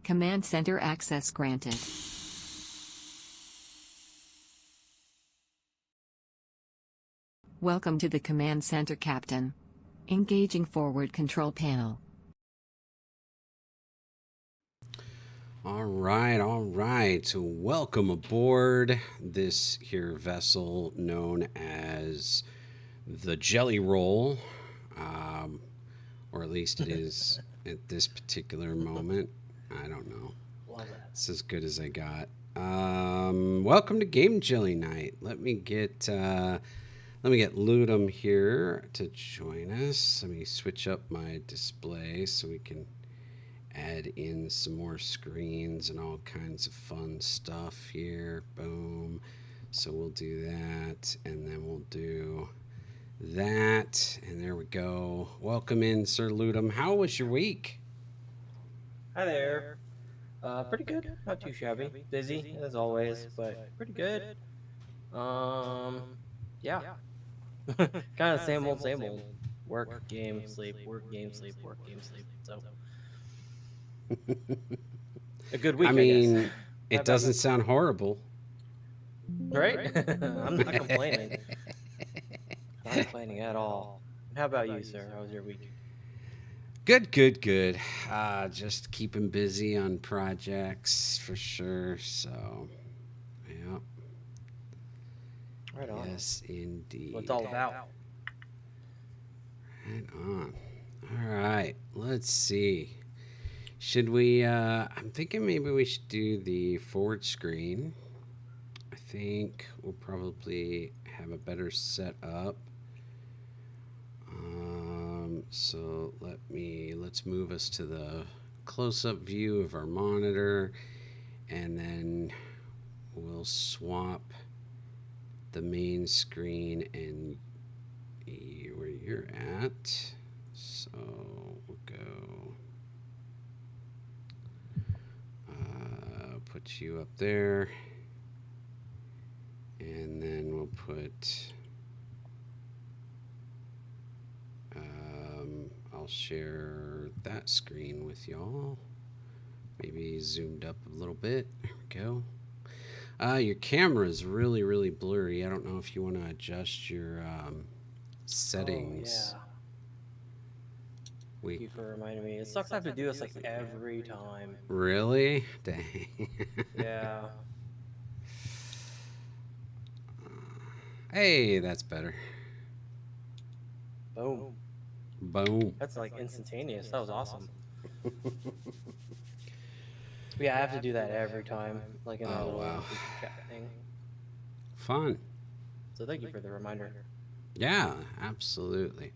Command Center access granted. Welcome to the Command Center, Captain. Engaging forward control panel. All right. So welcome aboard this here vessel known as the Jelly Roll, or at least it is at this particular moment. I don't know. Love that. It's as good as I got. Welcome to Game Jelly Night. Let me get Ludum here to join us. Let me switch up my display so we can add in some more screens and all kinds of fun stuff here. Boom. So we'll do that, and then we'll do that, and there we go. Welcome in, Sir Ludum. How was your week? Hi there. Pretty good. Not too shabby. Busy as always, but pretty good. Yeah. Kind of same old, same old. Work, game, sleep. Work, game, sleep. Work, game, sleep. So a good week. I mean, guess. it doesn't sound horrible, right? I'm not complaining. Not complaining at all. How about you, sir? How was your week? Good. Just keeping busy on projects for sure. So, yeah. Right on. Yes, indeed. What's all about? Right on. All right. Let's see. Should we? I'm thinking maybe we should do the forward screen. I think we'll probably have a better setup. So let's move us to the close-up view of our monitor, and then we'll swap the main screen and where you're at. So we'll go put you up there, and then we'll put I'll share that screen with y'all. Maybe zoomed up a little bit. There we go. Your camera is really blurry. I don't know if you want to adjust your settings. Oh, yeah. Thank you for reminding me. It sucks I have to do this like every time. Really? Dang. Yeah. Hey, that's better. Boom. Boom. That's like instantaneous. That was awesome. Yeah, I have to do that every time, like in that little chat thing. Fun. So thank you for the reminder. Yeah, absolutely.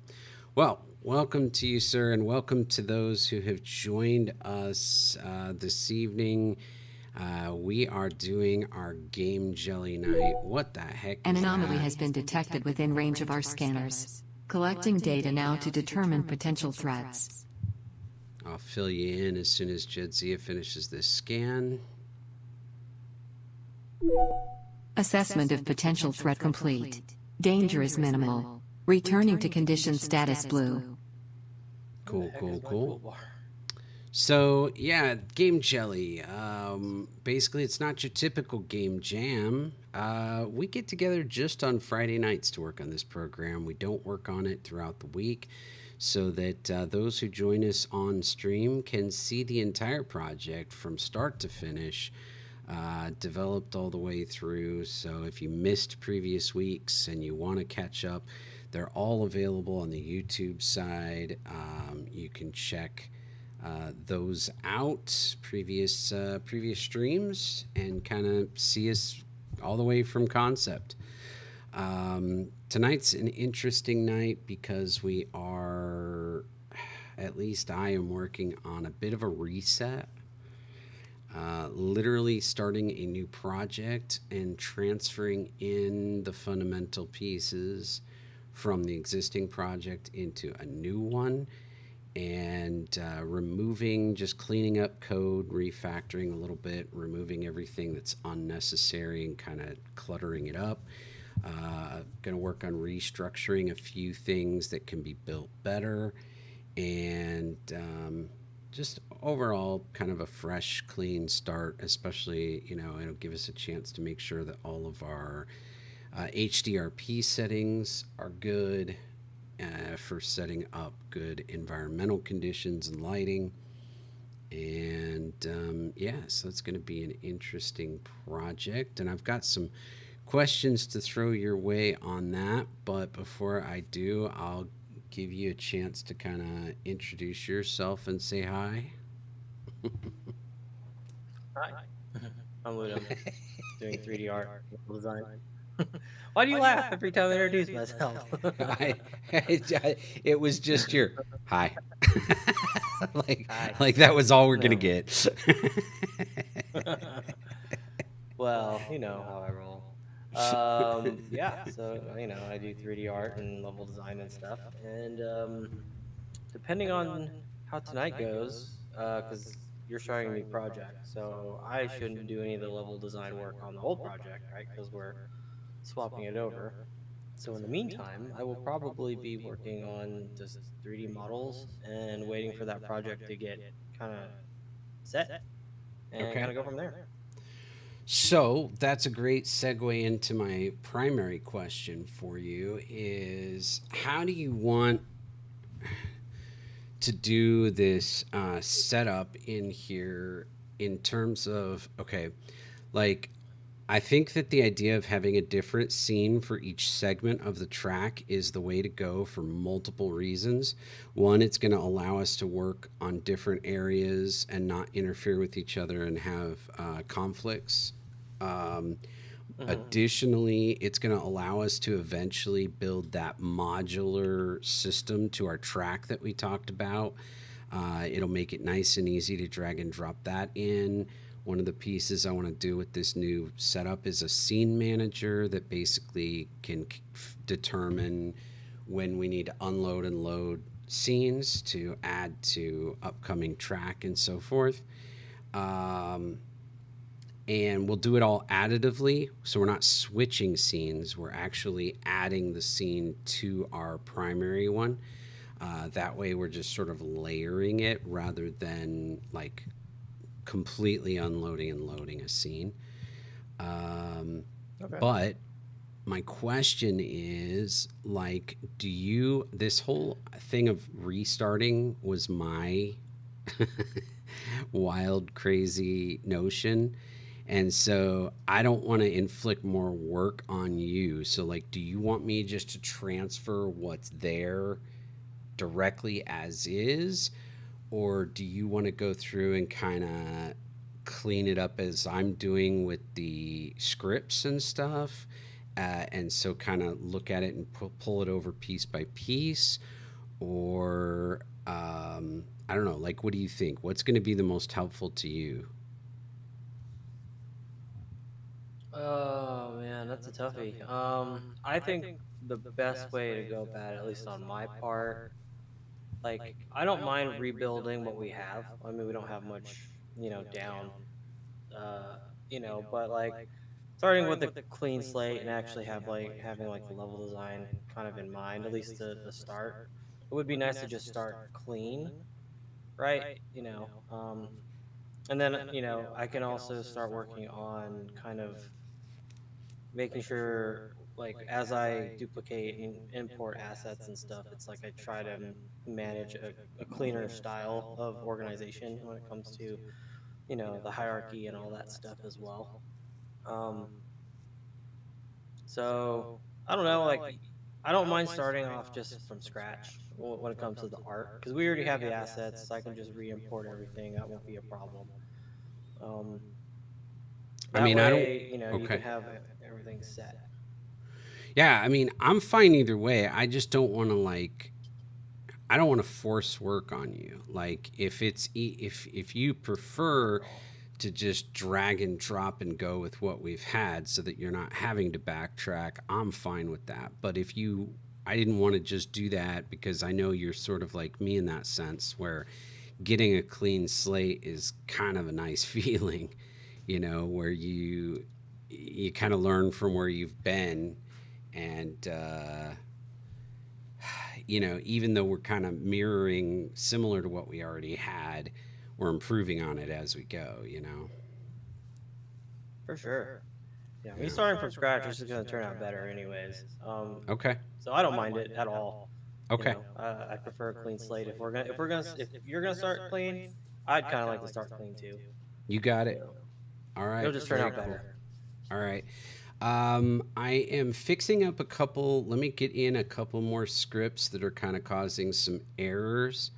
Well, welcome to you, sir, and welcome to those who have joined us this evening. We are doing our Game Jelly Night. What the heck is An anomaly that? has been detected within range of our scanners. Collecting data now to determine potential threats. I'll fill you in as soon as Jedzia finishes this scan. Assessment of potential threat complete. Danger is minimal. Returning to condition status blue. Cool. So, yeah, Game Jelly. Basically, it's not your typical game jam. We get together just on Friday nights to work on this program. We don't work on it throughout the week so that those who join us on stream can see the entire project from start to finish, developed all the way through. So if you missed previous weeks and you want to catch up, they're all available on the YouTube side. You can check those out, previous streams, and kind of see us all the way from concept. Tonight's an interesting night because we are, at least I am working on a bit of a reset. Literally starting a new project and transferring in the fundamental pieces from the existing project into a new one, and just cleaning up code, refactoring a little bit, removing everything that's unnecessary and kind of cluttering it up. Going to work on restructuring a few things that can be built better, and just overall kind of a fresh, clean start, especially, it'll give us a chance to make sure that all of our HDRP settings are good for setting up good environmental conditions and lighting. And yeah, so it's going to be an interesting project. And I've got some questions to throw your way on that. But before I do, I'll give you a chance to kind of introduce yourself and say hi. Hi, I'm Ludum, doing 3D art design. Why do you laugh every time I introduce myself? I, it was just your hi. like, Hi. like that was all we're going to No. get. Well, you know how I roll. Yeah, so I do 3D art and level design and stuff, and depending on how tonight goes, because you're starting a new project, so I shouldn't do any of the level design work on the old project, right? Because we're swapping it over. So in the meantime, I will probably be working on just 3D models and waiting for that project to get kind of set and Okay. kind of go from there. So that's a great segue into my primary question for you is how do you want to do this setup in here in terms of, okay, like I think that the idea of having a different scene for each segment of the track is the way to go for multiple reasons. One, it's going to allow us to work on different areas and not interfere with each other and have conflicts. Um, Hmm. Additionally, it's going to allow us to eventually build that modular system to our track that we talked about. It'll make it nice and easy to drag and drop that in. One of the pieces I want to do with this new setup is a scene manager that basically can determine when we need to unload and load scenes to add to upcoming track and so forth. Um, and we'll do it all additively. So we're not switching scenes, we're actually adding the scene to our primary one. That way, we're just sort of layering it rather than like completely unloading and loading a scene. Um, Okay. but my question is like, do you, this whole thing of restarting was my wild, crazy notion. And so I don't want to inflict more work on you. So, like, do you want me just to transfer what's there directly as is? Or do you want to go through and kind of clean it up as I'm doing with the scripts and stuff? And so kind of look at it and pull it over piece by piece? Or, I don't know, like, what do you think? What's going to be the most helpful to you? Oh man, that's a toughie. I think the best way to go about it, at least on my part, like I don't mind rebuilding what we have. I mean, we don't have much, down, uh, but like starting with a clean slate and actually having like the level design kind of in mind, at least the start. It would be nice to just start clean, right? And then I can also start working on kind of making sure like as I duplicate and import assets and stuff, it's like I try to manage a cleaner style of organization when it comes to the hierarchy and all that stuff as well. Um, so I don't know, like I don't mind starting off just from scratch when it comes to the art because we already have the assets, so I can just re-import everything. That won't be a problem. Um, I that mean, I don't. way, you can Okay. have everything set. Yeah, I mean, I'm fine either way. I just don't want to like. I don't want to force work on you. Like, if it's if you Not prefer at all. to just drag and drop and go with what we've had, so that you're not having to backtrack, I'm fine with that. But if you, I didn't want to just do that because I know you're sort of like me in that sense, where getting a clean slate is kind of a nice feeling, where you kind of learn from where you've been, and even though we're kind of mirroring similar to what we already had, we're improving on it as we go, you know? For sure. Yeah, me Yeah. starting from scratch, this is gonna turn out better, anyways. Okay. So I don't mind it at all. You Okay. know, I prefer a clean slate. If you're gonna start clean, I'd kind of like to start clean too. You got You it. know, All right. it'll just turn Very out cool. better. All right. I am fixing up a couple. Let me get in a couple more scripts that are kind of causing some errors,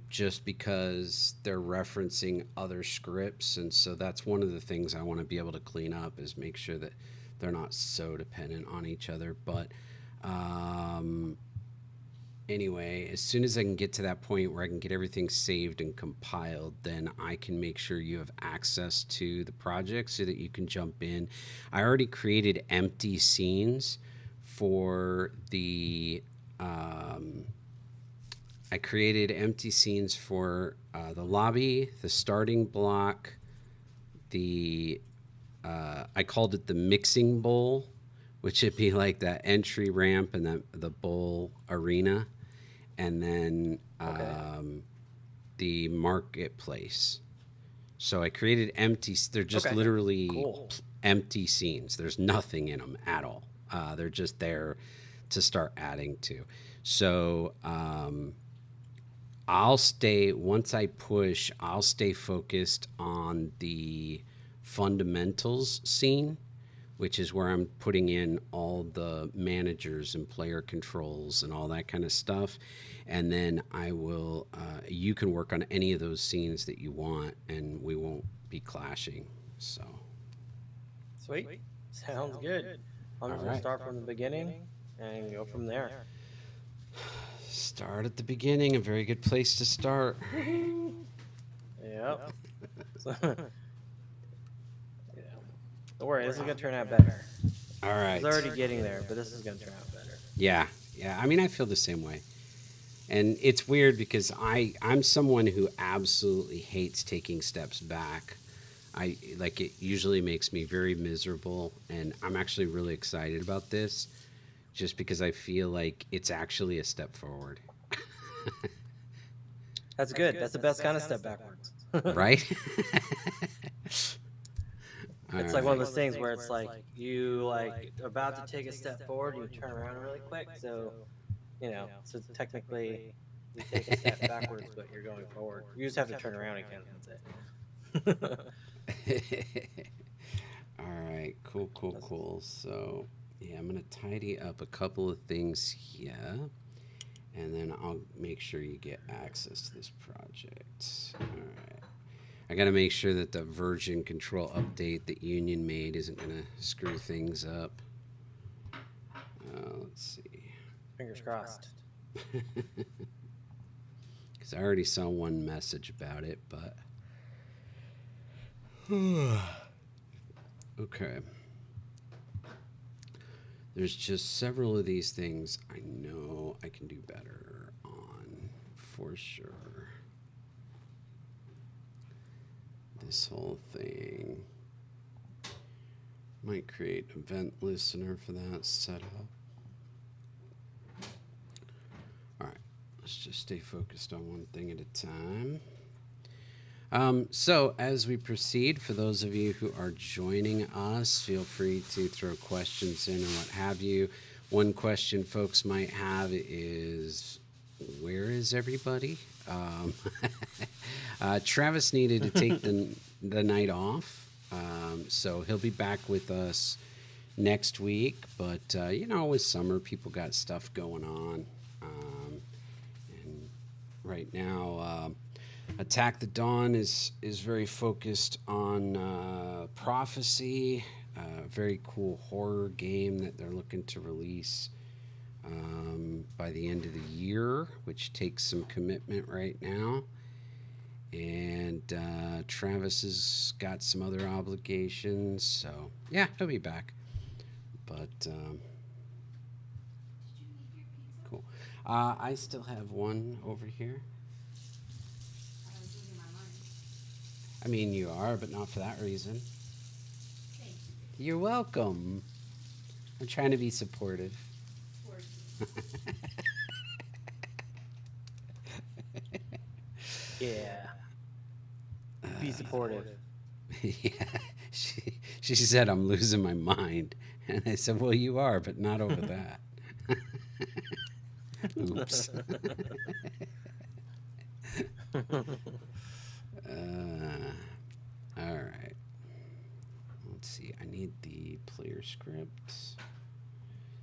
just because they're referencing other scripts, and so that's one of the things I want to be able to clean up is make sure that they're not so dependent on each other. But um, anyway, as soon as I can get to that point where I can get everything saved and compiled, then I can make sure you have access to the project so that you can jump in. I already created empty scenes for the. I created empty scenes for the lobby, the starting block, the. I called it the mixing bowl, which would be like that entry ramp and the bowl arena, and then Okay. the marketplace. So I created empty. They're just Okay. literally Cool. empty scenes. There's nothing in them at all. They're just there to start adding to. So I'll stay once I push. I'll stay focused on the fundamentals scene, which is where I'm putting in all the managers and player controls and all that kind of stuff. And then I will, you can work on any of those scenes that you want, and we won't be clashing. So, Sweet. Sounds good. I'm all just gonna right. start from the beginning and go from there. Start at the beginning, a very good place to start. Yep. So, yeah. Don't worry, this is gonna turn out better. All right. It's already getting there, but this is gonna turn out better. Yeah, yeah. I mean, I feel the same way. And it's weird because I'm someone who absolutely hates taking steps back. I like it usually makes me very miserable, and I'm actually really excited about this just because I feel like it's actually a step forward. That's good. That's the best kind of step backwards. Right? It's like one of those things where it's like you like about to take a step forward and you turn around really quick. So, you know, so technically you take a step backwards, but you're going forward. You just have to turn around again. That's it. All right, cool. So, yeah, I'm going to tidy up a couple of things here, and then I'll make sure you get access to this project. All right. I got to make sure that the version control update that Union made isn't going to screw things up. Let's see. Fingers crossed. Because I already saw one message about it, but. Okay. There's just several of these things I know I can do better on, for sure. This whole thing. Might create an event listener for that setup. All right, let's just stay focused on one thing at a time. So as we proceed, for those of you who are joining us, feel free to throw questions in or what have you. One question folks might have is, where is everybody? Travis needed to take the night off, so he'll be back with us next week. But you know, with summer, people got stuff going on, and right now, Attack the Dawn is very focused on prophecy, a very cool horror game that they're looking to release by the end of the year, which takes some commitment right now. And Travis has got some other obligations, so yeah, he'll be back. But cool. I still have one over here. I mean, you are, but not for that reason. You're welcome. I'm trying to be supportive. Yeah. Be supportive. Yeah, she said I'm losing my mind, and I said, well, you are, but not over that. Oops. uh, all right. Let's see. I need the player script.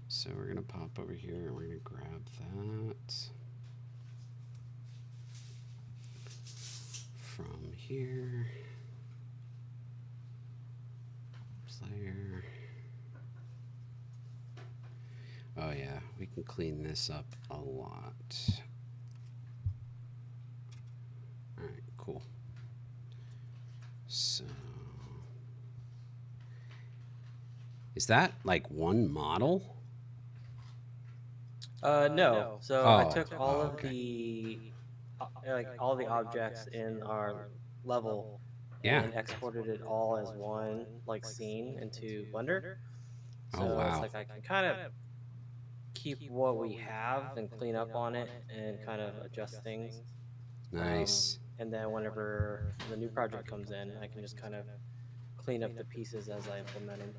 So we're going to pop over here and we're going to grab that from here. Player. Oh, yeah. We can clean this up a lot. All right, cool. So, is that like one model? No. So I Oh, took all oh, of okay. like all the objects in our level Yeah. and exported it all as one like scene into Blender. Oh, So it's wow. like I can kind of keep what we have and clean up on it and kind of adjust things. Nice. And then whenever the new project comes in, I can just kind of clean up the pieces as I implement them.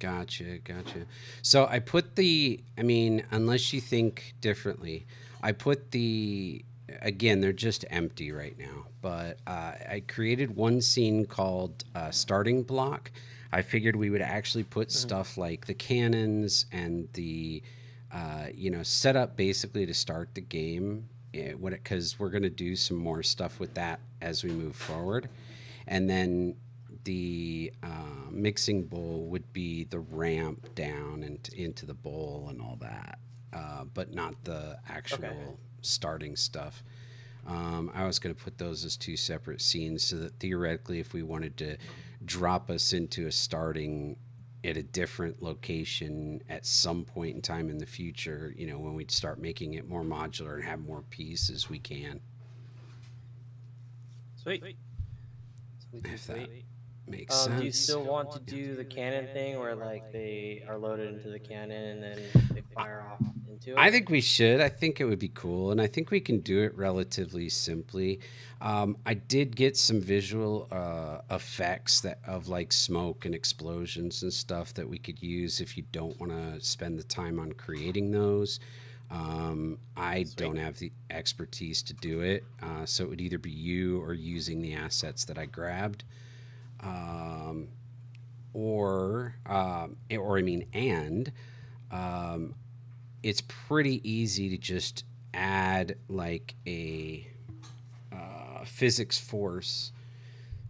Gotcha, gotcha. So I put I mean, unless you think differently, I put again, they're just empty right now, but I created one scene called Starting Block. I figured we would actually put Mhm. stuff like the cannons and set up basically to start the game. Because we're going to do some more stuff with that as we move forward. And then the mixing bowl would be the ramp down and into the bowl and all that, but not the Okay. actual starting stuff. I was going to put those as two separate scenes so that theoretically, if we wanted to drop us into a starting at a different location at some point in time in the future, when we start making it more modular and have more pieces, we can. Sweet. Sweet, sweet, If that sweet. makes Do you sense. still want to do the cannon thing where like they are loaded into the cannon and then they fire off into I it? think we should. I think it would be cool, and I think we can do it relatively simply. I did get some visual effects of like smoke and explosions and stuff that we could use if you don't want to spend the time on creating those. I Sweet. don't have the expertise to do it, so it would either be you or using the assets that I grabbed. Um, or I mean, and um, it's pretty easy to just add like a physics force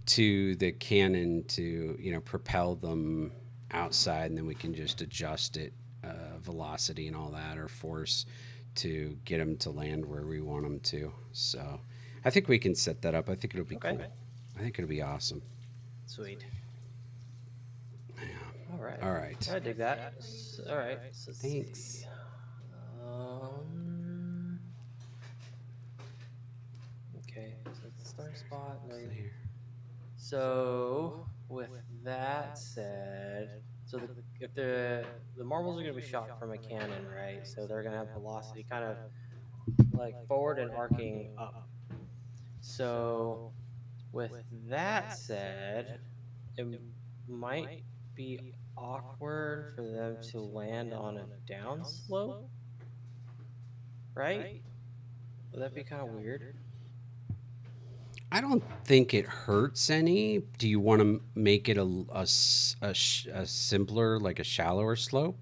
to the cannon to propel them outside, and then we can just adjust it, velocity and all that, or force to get them to land where we want them to. So I think we can set that up. I think it'll be Okay. cool. I think it'll be awesome. Sweet. Yeah. All right. All right. I dig that. All right. So let's see. Thanks. Um, okay. So it's the start spot. Clear. So with that said, so if the marbles are going to be shot from a cannon, right? So they're going to have velocity kind of like forward and arcing up. So with that said, it might be awkward for them to land on a downslope, right? Would that be kind of weird? I don't think it hurts any. Do you want to make it a simpler, like a shallower slope?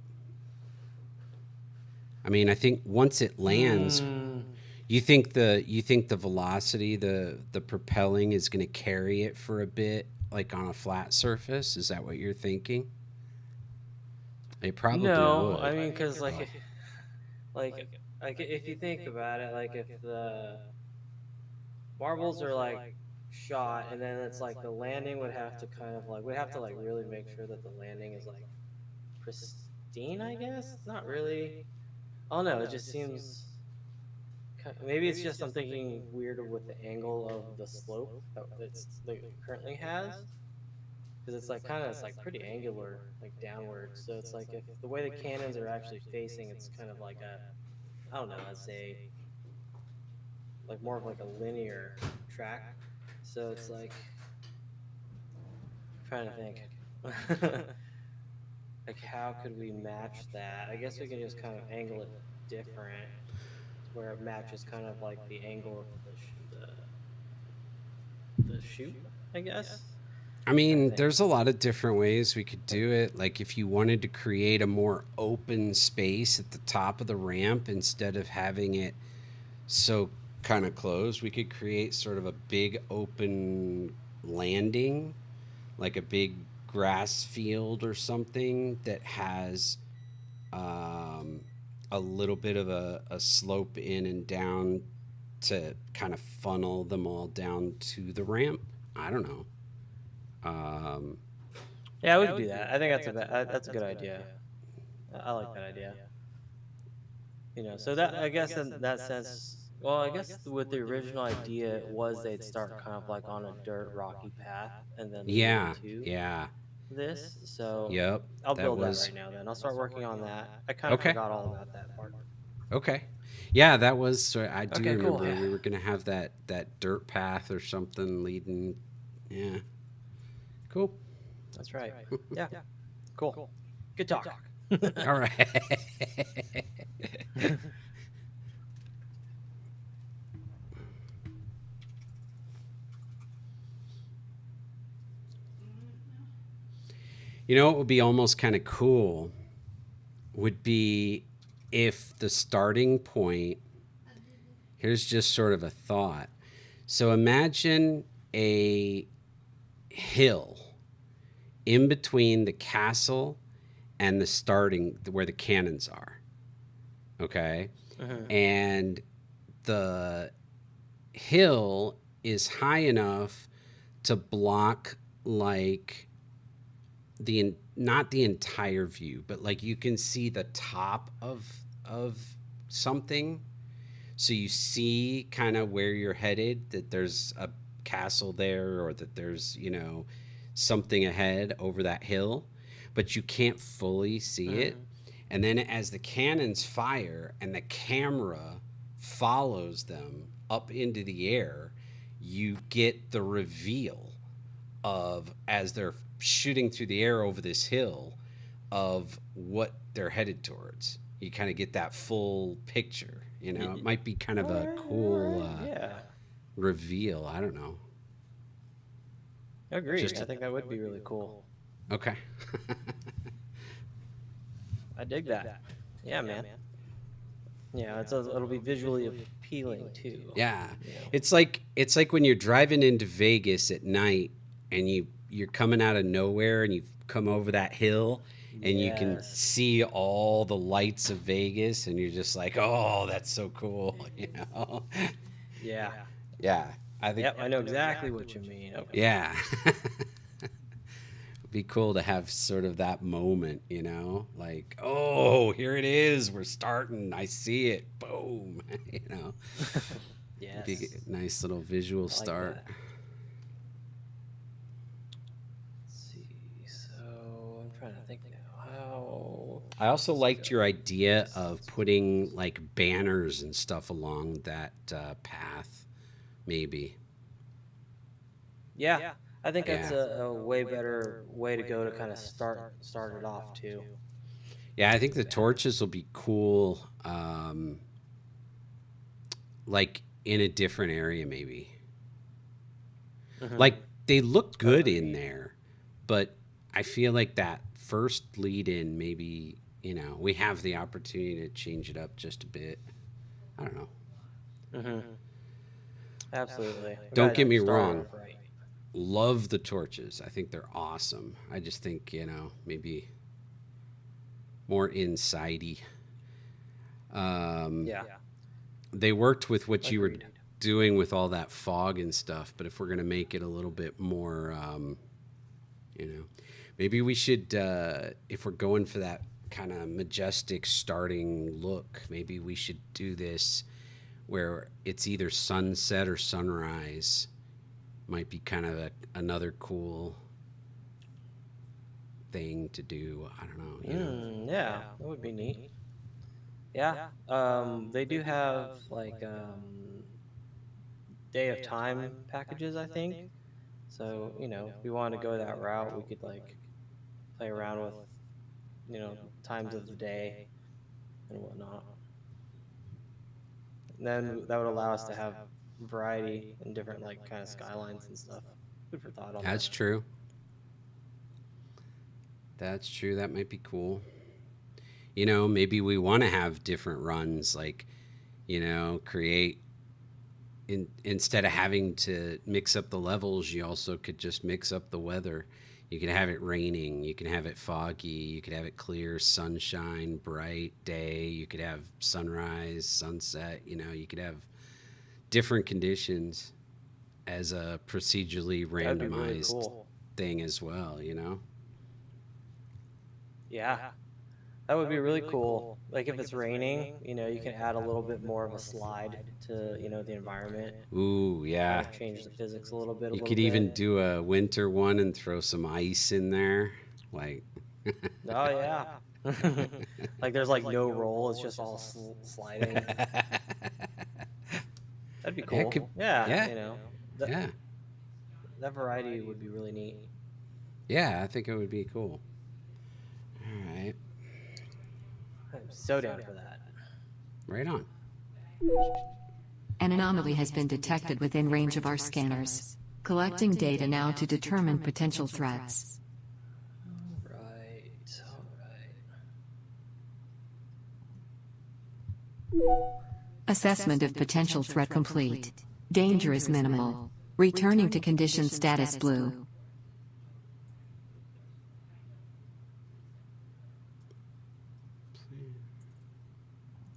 I mean, I think once it lands, Hmm. you think the velocity, the propelling is going to carry it for a bit, like on a flat surface. Is that what you're thinking? It probably No, I would. mean, because like if you think about it, like if the marbles are like shot and then it's like the landing would have to kind of like we have to like really make sure that the landing is like pristine, I guess. Not really. Oh no, it just seems maybe it's just I'm thinking weird with the angle of the slope that it currently has because it's like kind of it's like pretty angular like downward. So it's like if the way the cannons are actually facing, it's kind of like a I don't know, let's say like more of like a linear track. So it's like trying to think, like how could we match that? I guess we can just kind of angle it different, where it matches kind of like the angle of the shoot. I guess. I Trying to mean, think. there's a lot of different ways we could do it. Like if you wanted to create a more open space at the top of the ramp instead of having it so kind of closed, we could create sort of a big open landing, like a big grass field or something that has um, a little bit of a slope in and down to kind of funnel them all down to the ramp. I don't know. Um, Yeah, we could do that. I think that's a good idea. I like that idea. So that I guess in that sense, well, I guess with the original idea was they'd start kind of like on a dirt rocky path and then lead yeah, into yeah, this. So yep. I'll That build that was right now. Then I'll start working on that. I kind of okay. forgot all about that part. Okay. Yeah, that was. So I do Okay, cool. remember Yeah, we were gonna have that dirt path or something leading. Yeah. Cool. that's right. Yeah, cool. Good talk. All right. You know what would be almost kind of cool would be if the starting point. Here's just sort of a thought. So imagine a hill in between the castle and the starting where the cannons are. Okay. Mhm. And the hill is high enough to block like not the entire view, but like you can see the top of something. So you see kind of where you're headed, that there's a castle there or that there's, something ahead over that hill, but you can't fully see it. Mhm. And then as the cannons fire and the camera follows them up into the air, you get the reveal of as they're shooting through the air over this hill of what they're headed towards. You kind of get that full picture. It might be kind of a All cool right. Yeah, reveal. I don't know. agreed. Just I think that would be really cool. okay. I dig that. Yeah, man. Yeah, it'll be visually appealing too. Yeah, You know. it's like when you're driving into Vegas at night and you're coming out of nowhere and you come over that hill and you can Yes. see all the lights of Vegas and you're just like, oh, that's so cool, Yeah. Yeah, I think. Yep, I know exactly what you mean. Okay. Yeah. It'd be cool to have sort of that moment, like, oh, here it is. We're starting. I see it. Boom. Be Yes. a nice little visual I like start. that. Let's see. So I'm trying to think now. How I also this liked your idea goes. of putting like banners and stuff along that path, maybe. Yeah, I think that's Yeah. a way better way to go to kind of start it off too. Yeah, I think The the banners. torches will be cool, like in a different area, maybe. Hmm. Like they look good in Agreed. there, but I feel like that first lead in, maybe, we have the opportunity to change it up just a bit. I don't know. Hmm. Absolutely. We Don't gotta get me start it wrong. off right. Love the torches. I think they're awesome. I just think, maybe more insidey. Um, Yeah. they worked with what you were Agreed. doing with all that fog and stuff, but if we're going to make it a little bit more, you know, maybe we should, if we're going for that kind of majestic starting look, maybe we should do this where it's either sunset or sunrise. Might be kind of another cool thing to do. I don't know. Yeah, that would be neat. Yeah. They do have like day of time packages, I think. So, if we wanted to go that route, we could like play around with, times of the day and whatnot. And then that would allow us to have variety and different like kind of skylines and stuff. Food for thought on that. That's true. That's true. That might be cool. Maybe we want to have different runs, like, create instead of having to mix up the levels, you also could just mix up the weather. You can have it raining, you can have it foggy, you could have it clear, sunshine, bright day, you could have sunrise, sunset, you could have different conditions as a procedurally That'd be really randomized cool. thing as well. Yeah, that would be really cool. Like if it's raining, you can add a little bit more of a slide to, the environment, Ooh, kind yeah. of change the physics a little bit, You could even do a winter one and throw some ice in there. Like, Oh yeah. Like there's like no roll, it's just all sliding. That'd be That could, cool. Yeah, yeah, that yeah, that variety would be really neat. yeah. I think it would be cool. All right, I'm so down for that. right on. An anomaly has been detected within range of our scanners. Collecting data now to determine potential threats. All right. Assessment of potential threat complete. Danger is minimal. Returning to condition status blue.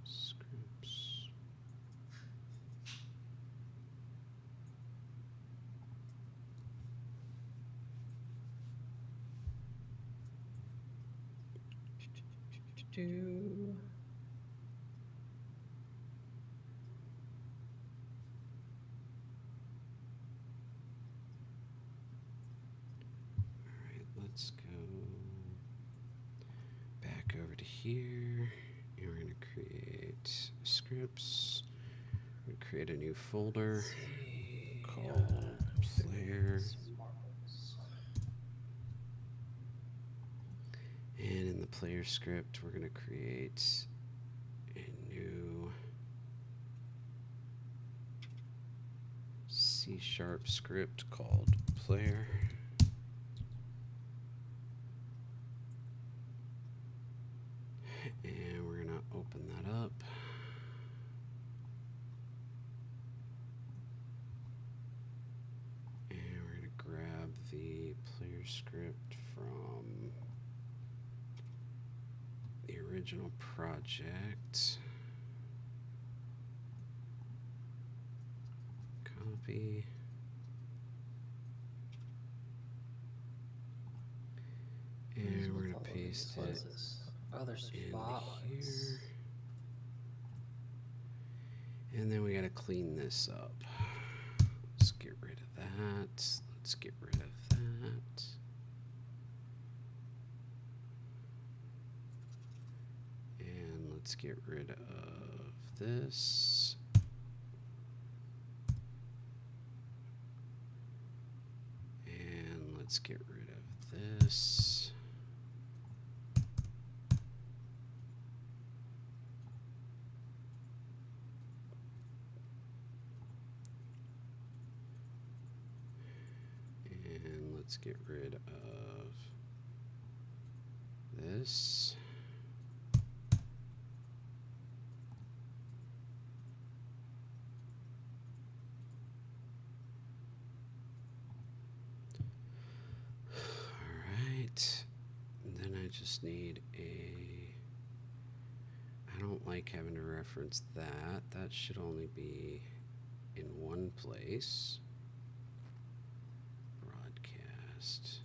Scripts. All right, let's go back over to here, and we're going to create scripts. We're going to create a new folder called player. And in the player script, we're going to create a new C# script called player. And we're going to open that up. And we're going to grab the player script from the original project. Copy. And we're going to paste it Other in spotlights. here. And then we got to clean this up. Let's get rid of that. Let's get rid of that. And let's get rid of this. And let's get rid of this. And let's get rid of this. Alright. Then I just need a... I don't like having to reference that. That should only be in one place. Broadcast.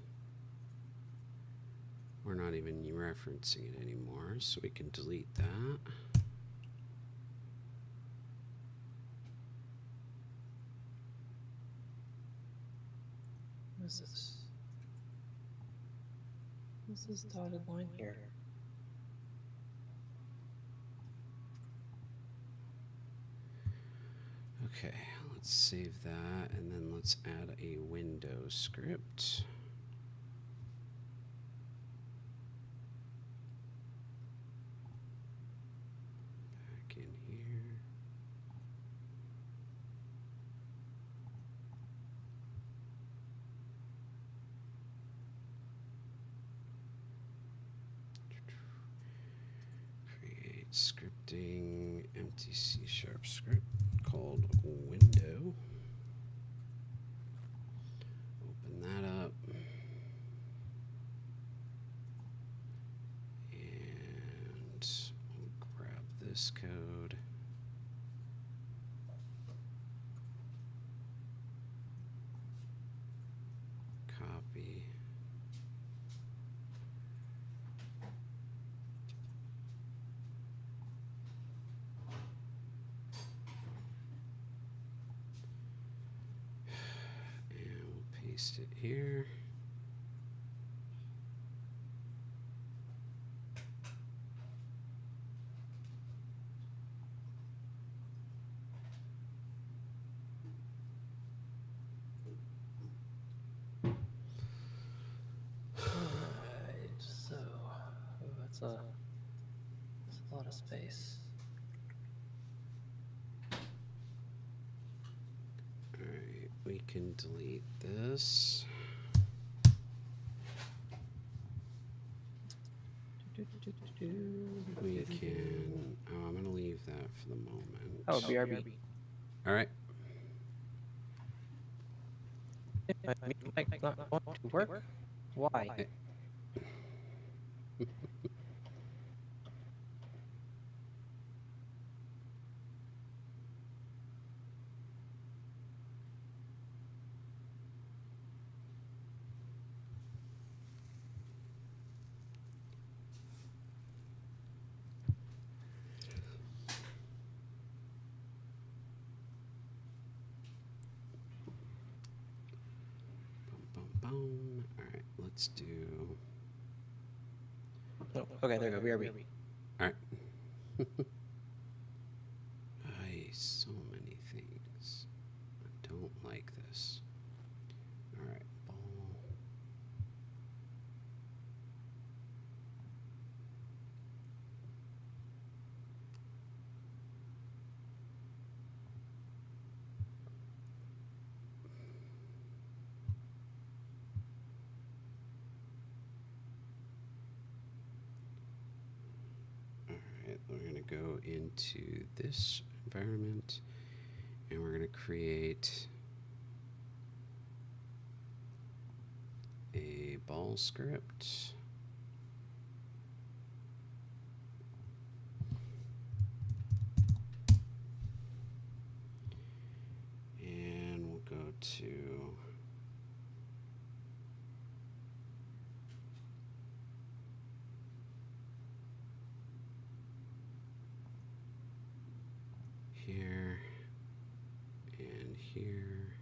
We're not even referencing it anymore, so we can delete that. What is this? What's this dotted line here? Okay, let's save that, and then let's add a window script. Back in here. Create scripting, empty C# script called window. Open that up. And we'll grab this code. Copy. And we'll paste it here. Alright, so that's a lot of space. Alright, we can delete this. We can. Oh, I'm going to leave that for the moment. Oh, BRB. Alright. My mic not want to work? Why? Boom, boom, boom. Alright, let's do. Oh, okay, there we go. BRB. Alright. So many things. I don't like this. Alright, ball. Alright, we're going to go into this environment and we're going to create a ball script. And we'll go to here and here.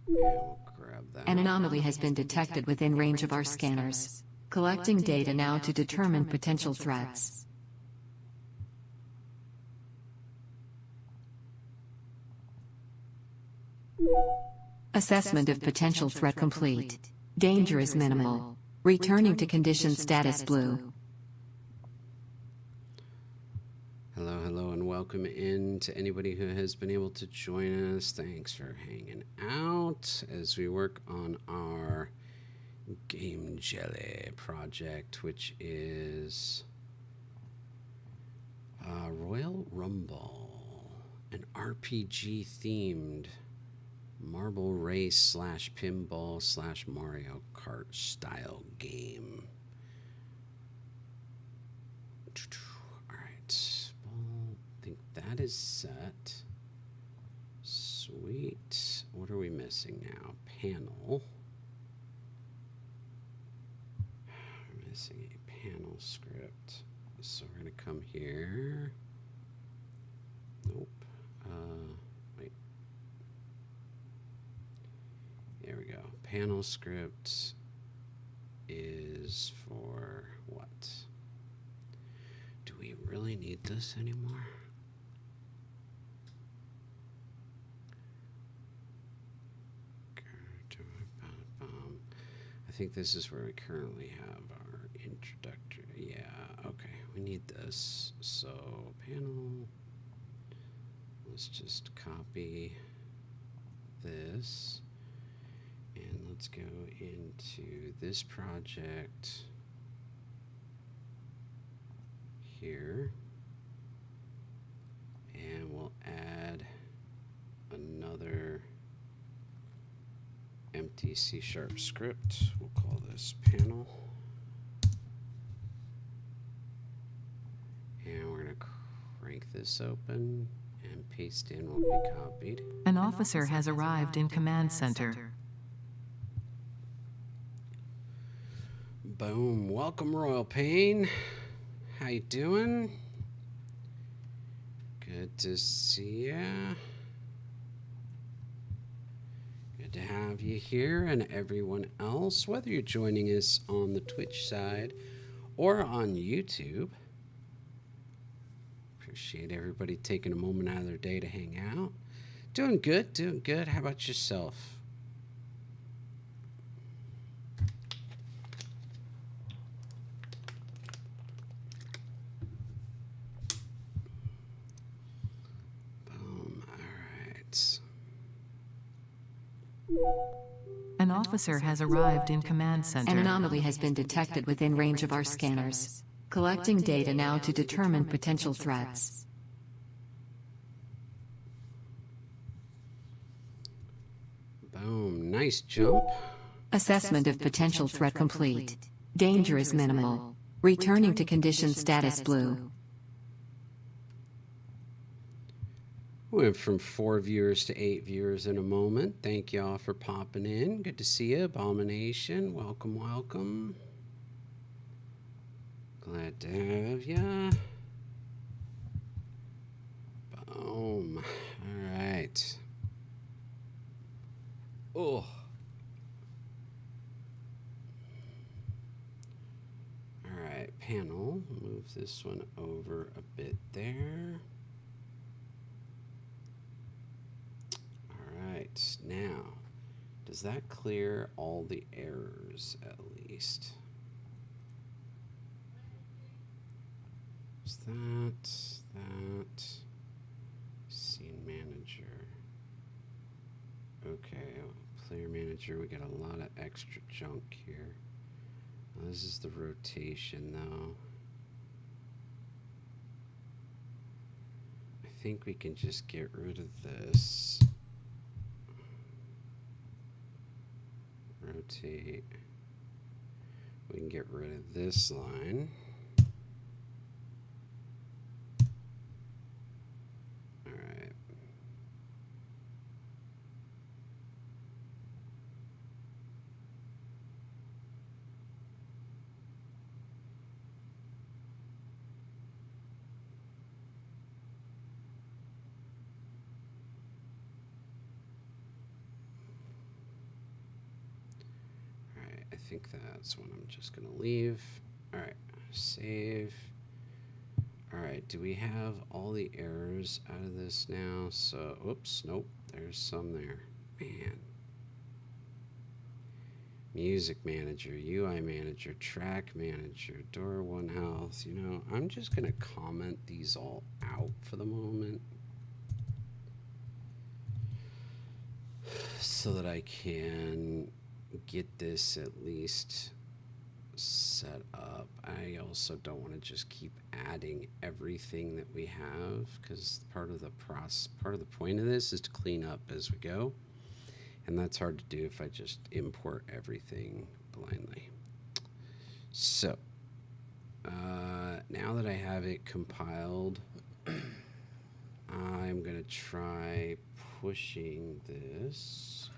And we'll grab that. An anomaly has been detected within range of our scanners. Collecting data now to determine potential threats. Assessment of potential threat complete. Danger is minimal. Returning to condition status blue. Hello, hello, and welcome in to anybody who has been able to join us. Thanks for hanging out as we work on our Game Jelly project, which is Royal RumBALL, an RPG themed marble race / pinball / Mario Kart style game. Alright, I think that is set. Sweet. What are we missing now? Panel. We're missing a panel script. So we're going to come here. Nope. Wait. There we go. Panel script is for what? Do we really need this anymore? think this is where we currently have our introductory. Yeah, okay. We need this. So panel. Let's just copy this. And let's go into this project here. And we'll add another empty C# script. We'll call this panel. And we're going to crank this open and paste in what we copied. An officer has arrived in command center. Boom. Welcome, Royal Pain. How you doing? Good to see ya. Good to have you here, and everyone else, whether you're joining us on the Twitch side or on YouTube. Appreciate everybody taking a moment out of their day to hang out. Doing good, doing good. How about yourself? Boom. All right. An officer has arrived in command center. An anomaly has been detected within range of our scanners. Collecting data now to determine potential threats. Boom. Nice jump. Assessment of potential threat complete. Danger is minimal. Returning to condition status blue. Went from 4 viewers to 8 viewers in a moment. Thank y'all for popping in. Good to see you, Abomination. Welcome, welcome. Glad to have ya. Boom. All right. Oh. All right, panel. Move this one over a bit there. All right, now, does that clear all the errors at least? Is that, scene manager. Okay, player manager, we got a lot of extra junk here. Well, this is the rotation though. I think we can just get rid of this. Rotate. We can get rid of this line. All right. I think that's what I'm just going to leave. All right, save. All right, do we have all the errors out of this now? So, oops, nope, there's some there. Man. Music manager, UI manager, track manager, door one health. You know, I'm just going to comment these all out for the moment, so that I can get this at least set up. I also don't want to just keep adding everything that we have, because part of the point of this is to clean up as we go, and that's hard to do if I just import everything blindly. So now that I have it compiled, I'm gonna try pushing this.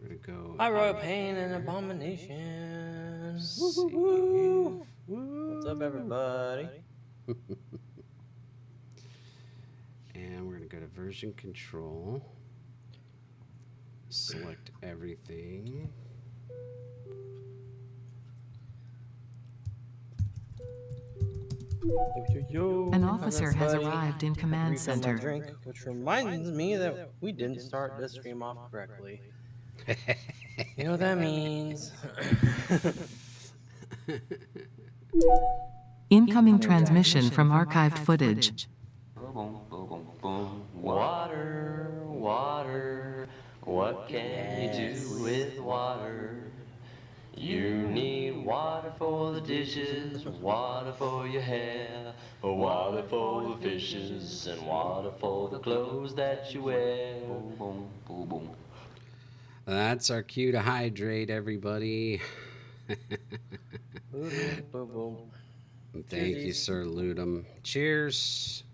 We're gonna go. Hi, Royal Pain and Abomination. Woo. What's up, everybody? And we're gonna go to version control. Select everything. An officer has arrived in command Refill my center. drink, which reminds me that we didn't start this stream off correctly. You know what that means? Incoming transmission from archived footage. Boom, boom, boom, boom. Water, water, what can you do with water? You need water for the dishes, water for your hair, water for the fishes, and water for the clothes that you wear. Boom, boom, boom, boom. That's our cue to hydrate, everybody. Boom, boom, boom. Thank you, Cheersies. Sir Ludum. Cheers.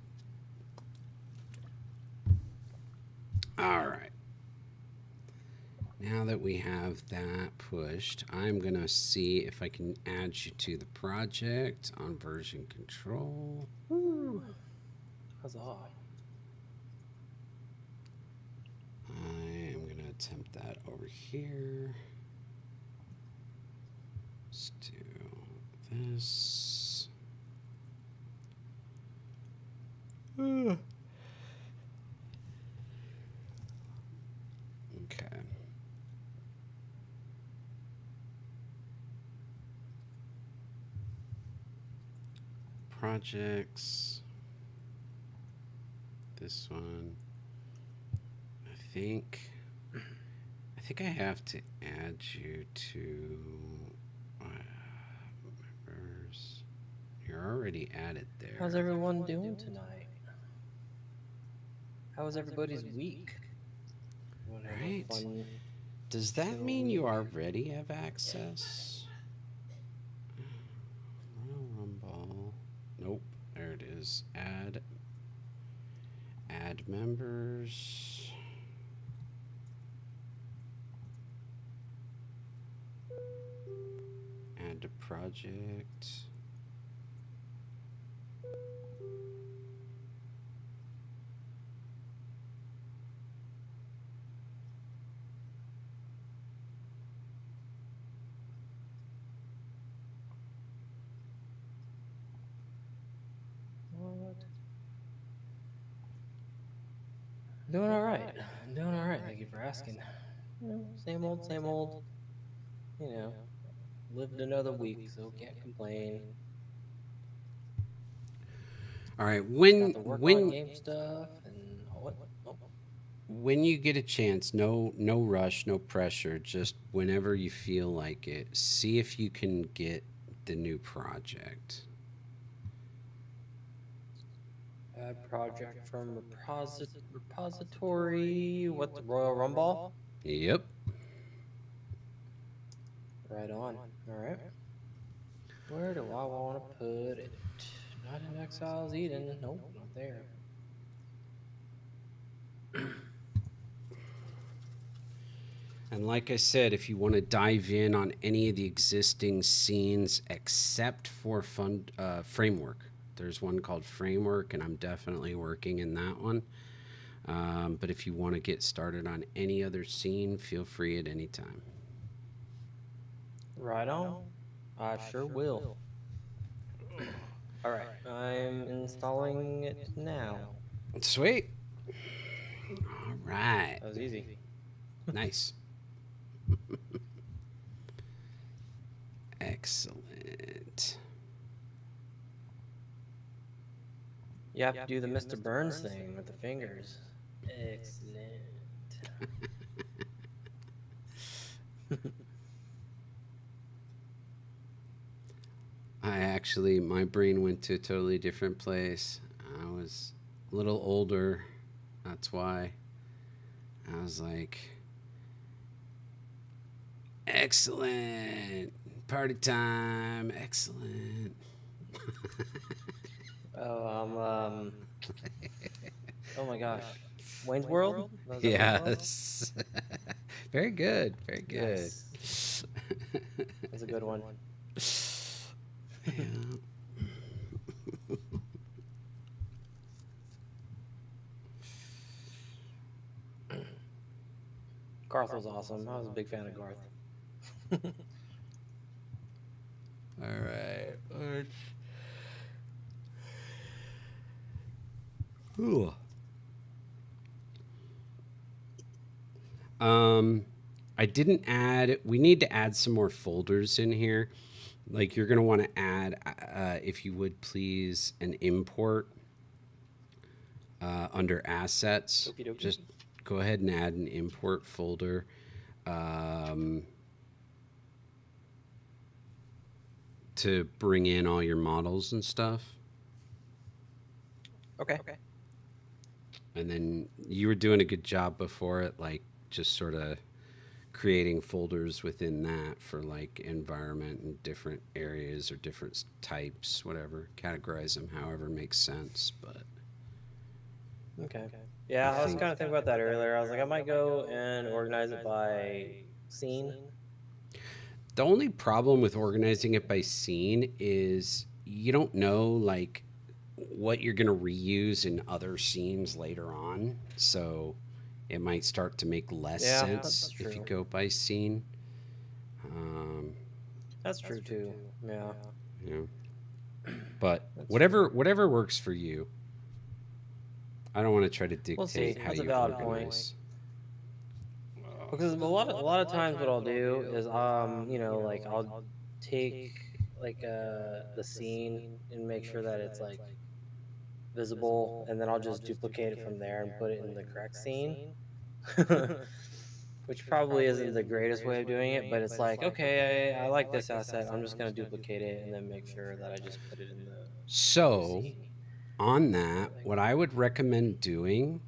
All right. Now that we have that pushed, I'm going to see if I can add you to the project on version control. Woo. Huzzah. I am going to attempt that over here. Let's do this. Okay. Projects. This one. I think I have to add you to members. You're already added there. How's everyone doing tonight? How was everybody's week? Wanna have a Right. fun Does that chill mean you week? already have access? Royal RumBALL. Nope. There it is. Add members. Add to project. What? Doing all right. Doing all right. Thank you for asking. You know, same old, same old. You know, lived another week, so can't complain. All right. Got to work on game stuff and what? Oh, When you get a chance, no rush, no pressure, just whenever you feel like it, see if you can get the new project. add project from repository. What, the Royal RumBALL? Yep. Right on. All right. Where do I want to put it? Not in Exiles Eden. Nope, not there. And like I said, if you want to dive in on any of the existing scenes except for Framework, there's one called Framework, and I'm definitely working in that one. But if you want to get started on any other scene, feel free at any time. Right on. I sure will. All right, I'm installing it now. Sweet. All right. That was easy. Nice. Excellent. You have to do the Mr. Burns thing with the fingers. Excellent. My brain went to a totally different place. I was a little older. That's why. I was like, excellent. Party time. Excellent. Oh, oh my gosh. Wayne's World? Was that Wayne's World? Yes. Very good. Very good. Nice. That's a good one. Yeah. Garth was awesome. I was a big fan of Garth. All right. Ooh. I didn't add, we need to add some more folders in here. Like you're going to want to add, if you would please, an import under assets. Okie dokie. Just go ahead and add an import folder. To bring in all your models and stuff. Okay. And then you were doing a good job before it, like just sort of creating folders within that for like environment and different areas or different types, whatever. Categorize them however makes sense. But Okay. Yeah, I was kind of thinking about that earlier. I was like, I might go and organize it by scene. the only problem with organizing it by scene is you don't know like what you're going to reuse in other scenes later on. So it might start to make less sense if you go by scene. That's true too. Yeah. Yeah. But whatever works for you. I don't want to try to dictate how you organize. Because a lot of times what I'll do is you know, like I'll take like the scene and make sure that it's like visible, and then I'll just duplicate it from there and put it in the correct scene. Which probably isn't the greatest way of doing it, but it's like, okay, I like this asset. I'm just going to duplicate it and then make sure that I just put it in the scene. On that, what I would recommend doing,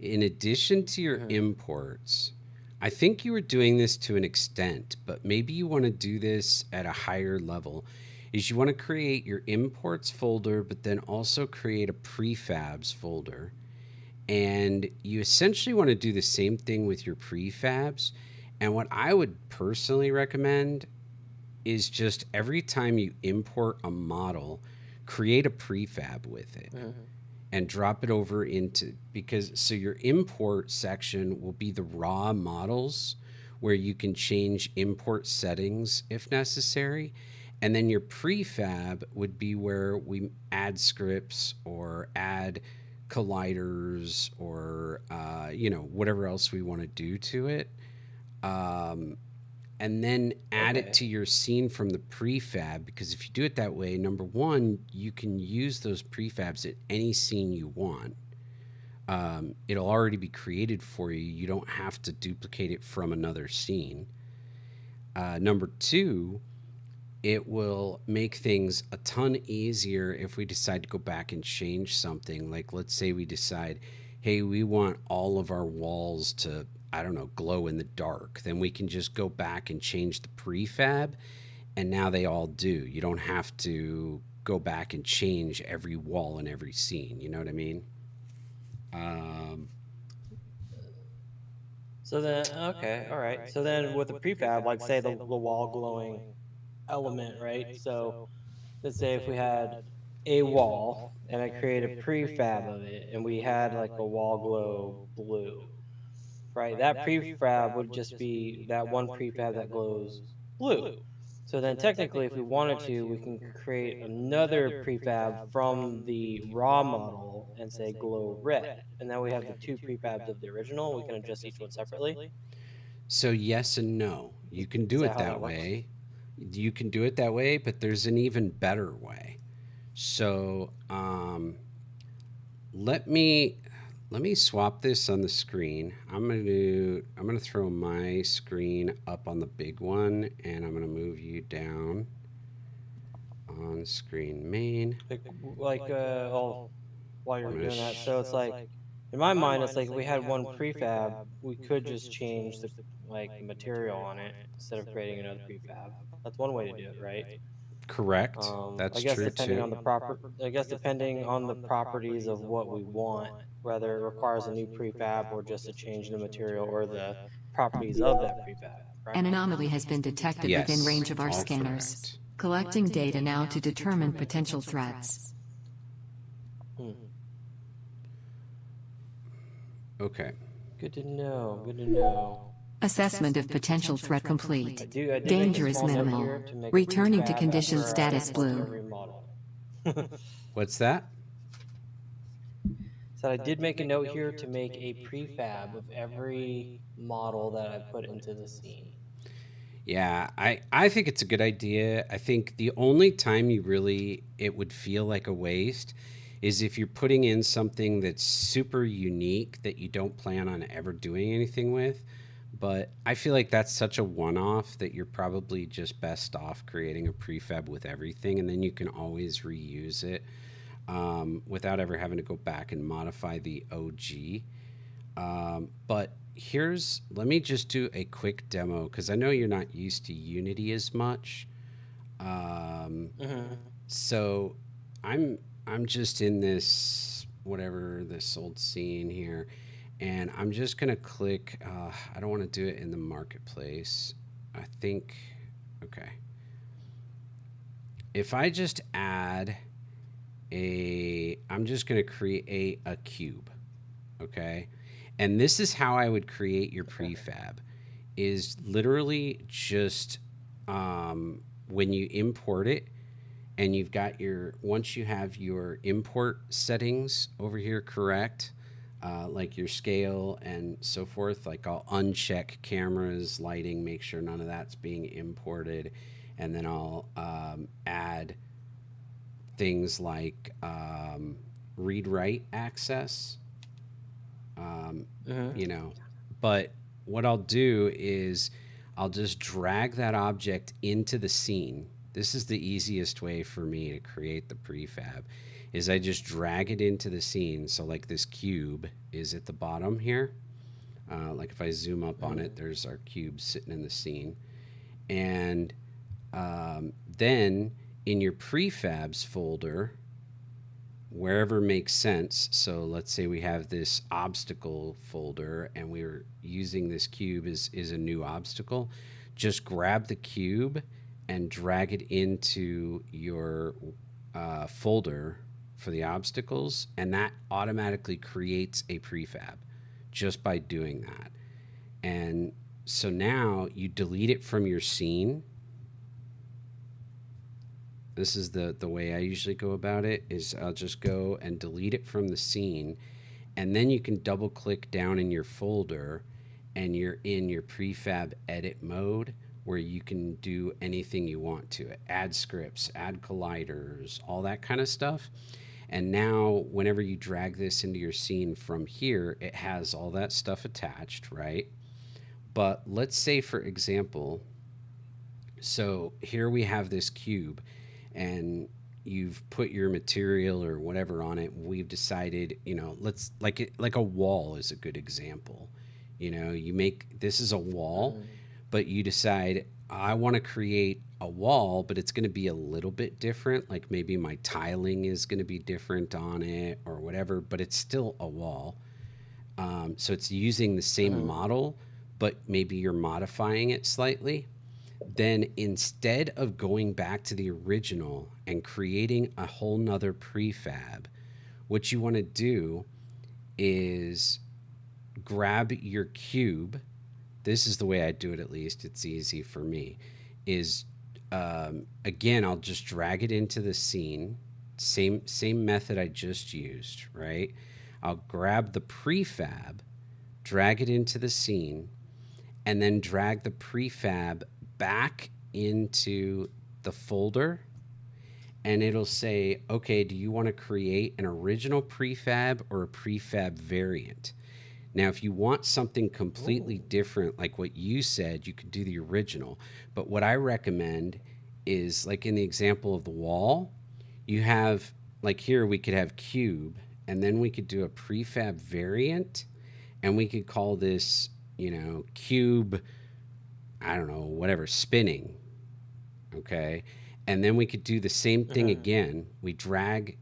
in addition to your imports, I think you were doing this to an extent, but maybe you want to do this at a higher level, is you want to create your imports folder, but then also create a prefabs folder. And you essentially want to do the same thing with your prefabs. And what I would personally recommend is just every time you import a model, create a prefab with it and drop it over into, because so your import section will be the raw models where you can change import settings if necessary. And then your prefab would be where we add scripts or add colliders or you know, whatever else we want to do to it, and then add it to your scene from the prefab, because if you do it that way, number one, you can use those prefabs at any scene you want. It'll already be created for you. You don't have to duplicate it from another scene. Number two, it will make things a ton easier if we decide to go back and change something. Like, let's say we decide, hey, we want all of our walls to, I don't know, glow in the dark. Then we can just go back and change the prefab, and now they all do. You don't have to go back and change every wall in every scene. You know what I mean? So then, okay, all right. So then with the prefab, like say the wall glowing element, right? So let's say if we had a wall and I create a prefab of it and we had like a wall glow blue, right? That prefab would just be that one prefab that glows blue. So then technically if we wanted to, we can create another prefab from the raw model and say glow red. And now we have the two prefabs of the original. We can adjust each one separately. So yes and no. You can do it that way. You can do it that way, but there's an even better way. So let me swap this on the screen. I'm gonna throw my screen up on the big one, and I'm gonna move you down on screen main. While you're doing that, so it's like in my mind, it's like if we had one prefab, we could just change the material on it instead of creating another prefab. That's one way to do it, right? Correct. That's true depending too. On depending on the properties of what we want, whether it requires a new prefab or just a change in the material or the properties of that prefab. Correct? An anomaly has been detected within range of our scanners. Correct. Collecting data now to determine potential threats. Okay. Good to know. Good to know. Assessment of potential threat complete. Danger is minimal. Returning to condition status blue. What's that? So I did make a note here to make a prefab of every model that I put into the scene. Yeah, I think it's a good idea. I think the only time it would feel like a waste is if you're putting in something that's super unique that you don't plan on ever doing anything with. But I feel like that's such a one-off that you're probably just best off creating a prefab with everything, and then you can always reuse it without ever having to go back and modify the OG. But let me just do a quick demo because I know you're not used to Unity as much. Um, Mm-hmm. so I'm I'm just in this old scene here, and I'm just gonna click. I don't want to do it in the marketplace. I think okay. If I just add I'm just gonna create a cube. Okay. And this is how I would create your Okay. prefab is literally just when you import it and you've got once you have your import settings over here correct, like your scale and so forth, like I'll uncheck cameras, lighting, make sure none of that's being imported. And then I'll add things like read write access Mm-hmm. you know. But what I'll do is I'll just drag that object into the scene. This is the easiest way for me to create the prefab is I just drag it into the scene. So like this cube is at the bottom here. Like if I zoom up on it, there's our cube sitting in the scene. And then in your prefabs folder, wherever makes sense. So let's say we have this obstacle folder and we're using this cube is a new obstacle. Just grab the cube and drag it into your folder for the obstacles, and that automatically creates a prefab just by doing that. And so now you delete it from your scene. This is the way I usually go about it is I'll just go and delete it from the scene, and then you can double click down in your folder and you're in your prefab edit mode where you can do anything you want to it. Add scripts, add colliders, all that kind of stuff. And now whenever you drag this into your scene from here, it has all that stuff attached, right? But let's say for example, so here we have this cube and you've put your material or whatever on it. We've decided, let's like a wall is a good example. You make this is a wall, Mm-hmm. but you decide I want to create a wall, but it's going to be a little bit different. Like maybe my tiling is going to be different on it or whatever, but it's still a wall. So it's using the same Mm-hmm. model, but maybe you're modifying it slightly. Then instead of going back to the original and creating a whole nother prefab, what you want to do is grab your cube. This is the way I do it, at least. It's easy for me. Is again, I'll just drag it into the scene. Same method I just used, right? I'll grab the prefab, drag it into the scene, and then drag the prefab back into the folder, and it'll say, okay, do you want to create an original prefab or a prefab variant? Now, if you want something completely different, like what you said, you could do the original. But what I recommend is, like in the example of the wall, you have, like here, we could have cube, and then we could do a prefab variant, and we could call this, cube, I don't know, whatever, spinning. Okay. And then we could do the same thing Mm-hmm. again. We drag,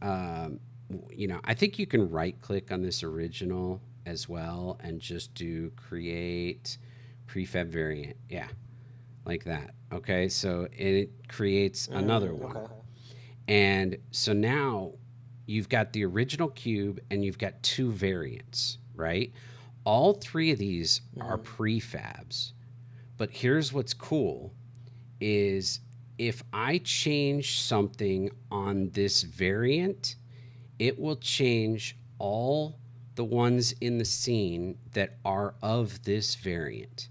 I think you can right click on this original as well and just do create prefab variant. Yeah. Like that. Okay. So it creates another Mm, one. okay. And so now you've got the original cube and you've got two variants, right? All three of these are Mm-hmm. prefabs. But here's what's cool is if I change something on this variant, it will change all the ones in the scene that are of this variant.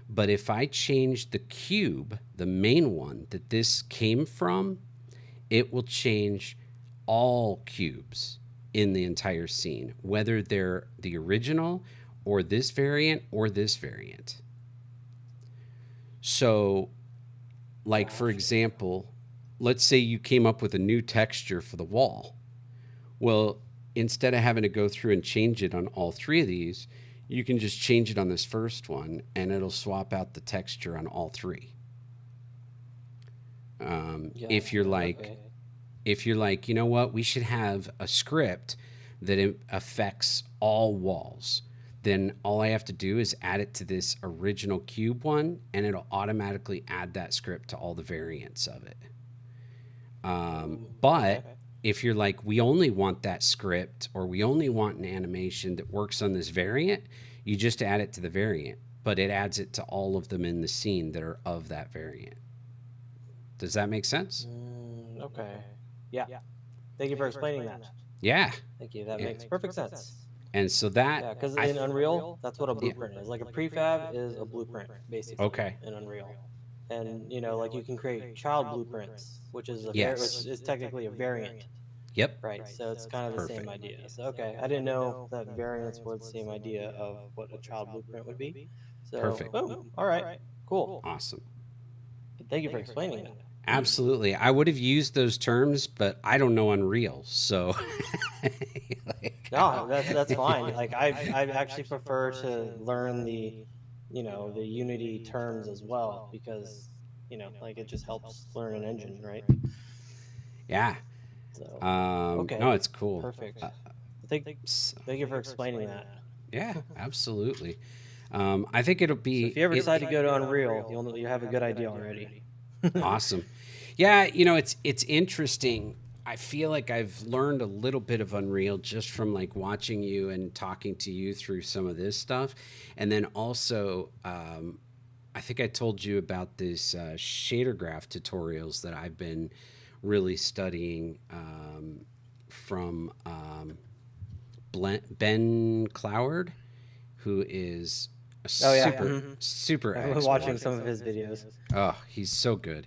But if I change the cube, the main one that this came from, it will change all cubes in the entire scene, whether they're the original or this variant or this variant. So, like, for example, let's say you came up with a new texture for the wall. Well, instead of having to go through and change it on all three of these, you can just change it on this first one and it'll swap out the texture on all three. If you're like, you know what, we should have a script that affects all walls, then all I have to do is add it to this original cube one and it'll automatically add that script to all the variants of it. But if you're like, we only want that script or we only want an animation that works on this variant, you just add it to the variant, but it adds it to all of them in the scene that are of that variant. Does that make sense? Okay. Yeah. Thank you for explaining that. Yeah. Thank you. That makes perfect sense. And so that... Yeah, because in Unreal, that's what a blueprint is. Like a prefab is a blueprint, basically. Okay. In Unreal. And, you know, like you can create child blueprints, which is which is technically a variant. Yep. Right. So it's kind of the same idea. So, okay. I didn't know that variants were the same idea of what a child blueprint would be. So, perfect. Boom. All right. Cool. Awesome. Thank you for explaining that. Absolutely. I would have used those terms, but I don't know Unreal. So, no, that's fine. Like I actually prefer to learn the Unity terms as well because, like it just helps learn an engine, right? Yeah. So, okay. No, it's cool. Perfect. Thank you for explaining that. Yeah, absolutely. I think it'll be. So if you ever decide to go to Unreal, you'll have a good idea already. Awesome. Yeah, it's interesting. I feel like I've learned a little bit of Unreal just from like watching you and talking to you through some of this stuff. And then also, I think I told you about this shader graph tutorials that I've been really studying from Ben Cloward, who is a super I've been watching some of his videos. Oh, he's so good.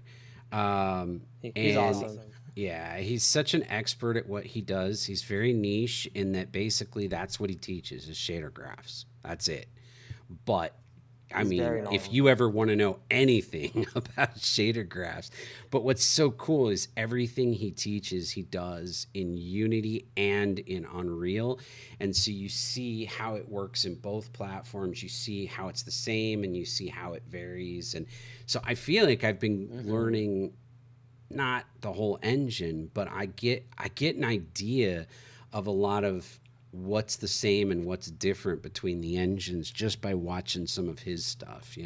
He's awesome. Yeah, he's such an expert at what he does. He's very niche in that basically that's what he teaches is shader graphs. That's it. But I mean, if you ever want to know anything about shader graphs, but what's so cool is everything he teaches, he does in Unity and in Unreal. And so you see how it works in both platforms. You see how it's the same and you see how it varies. And so I feel like I've been learning not the whole engine, but I get an idea of a lot of what's the same and what's different between the engines just by watching some of his stuff.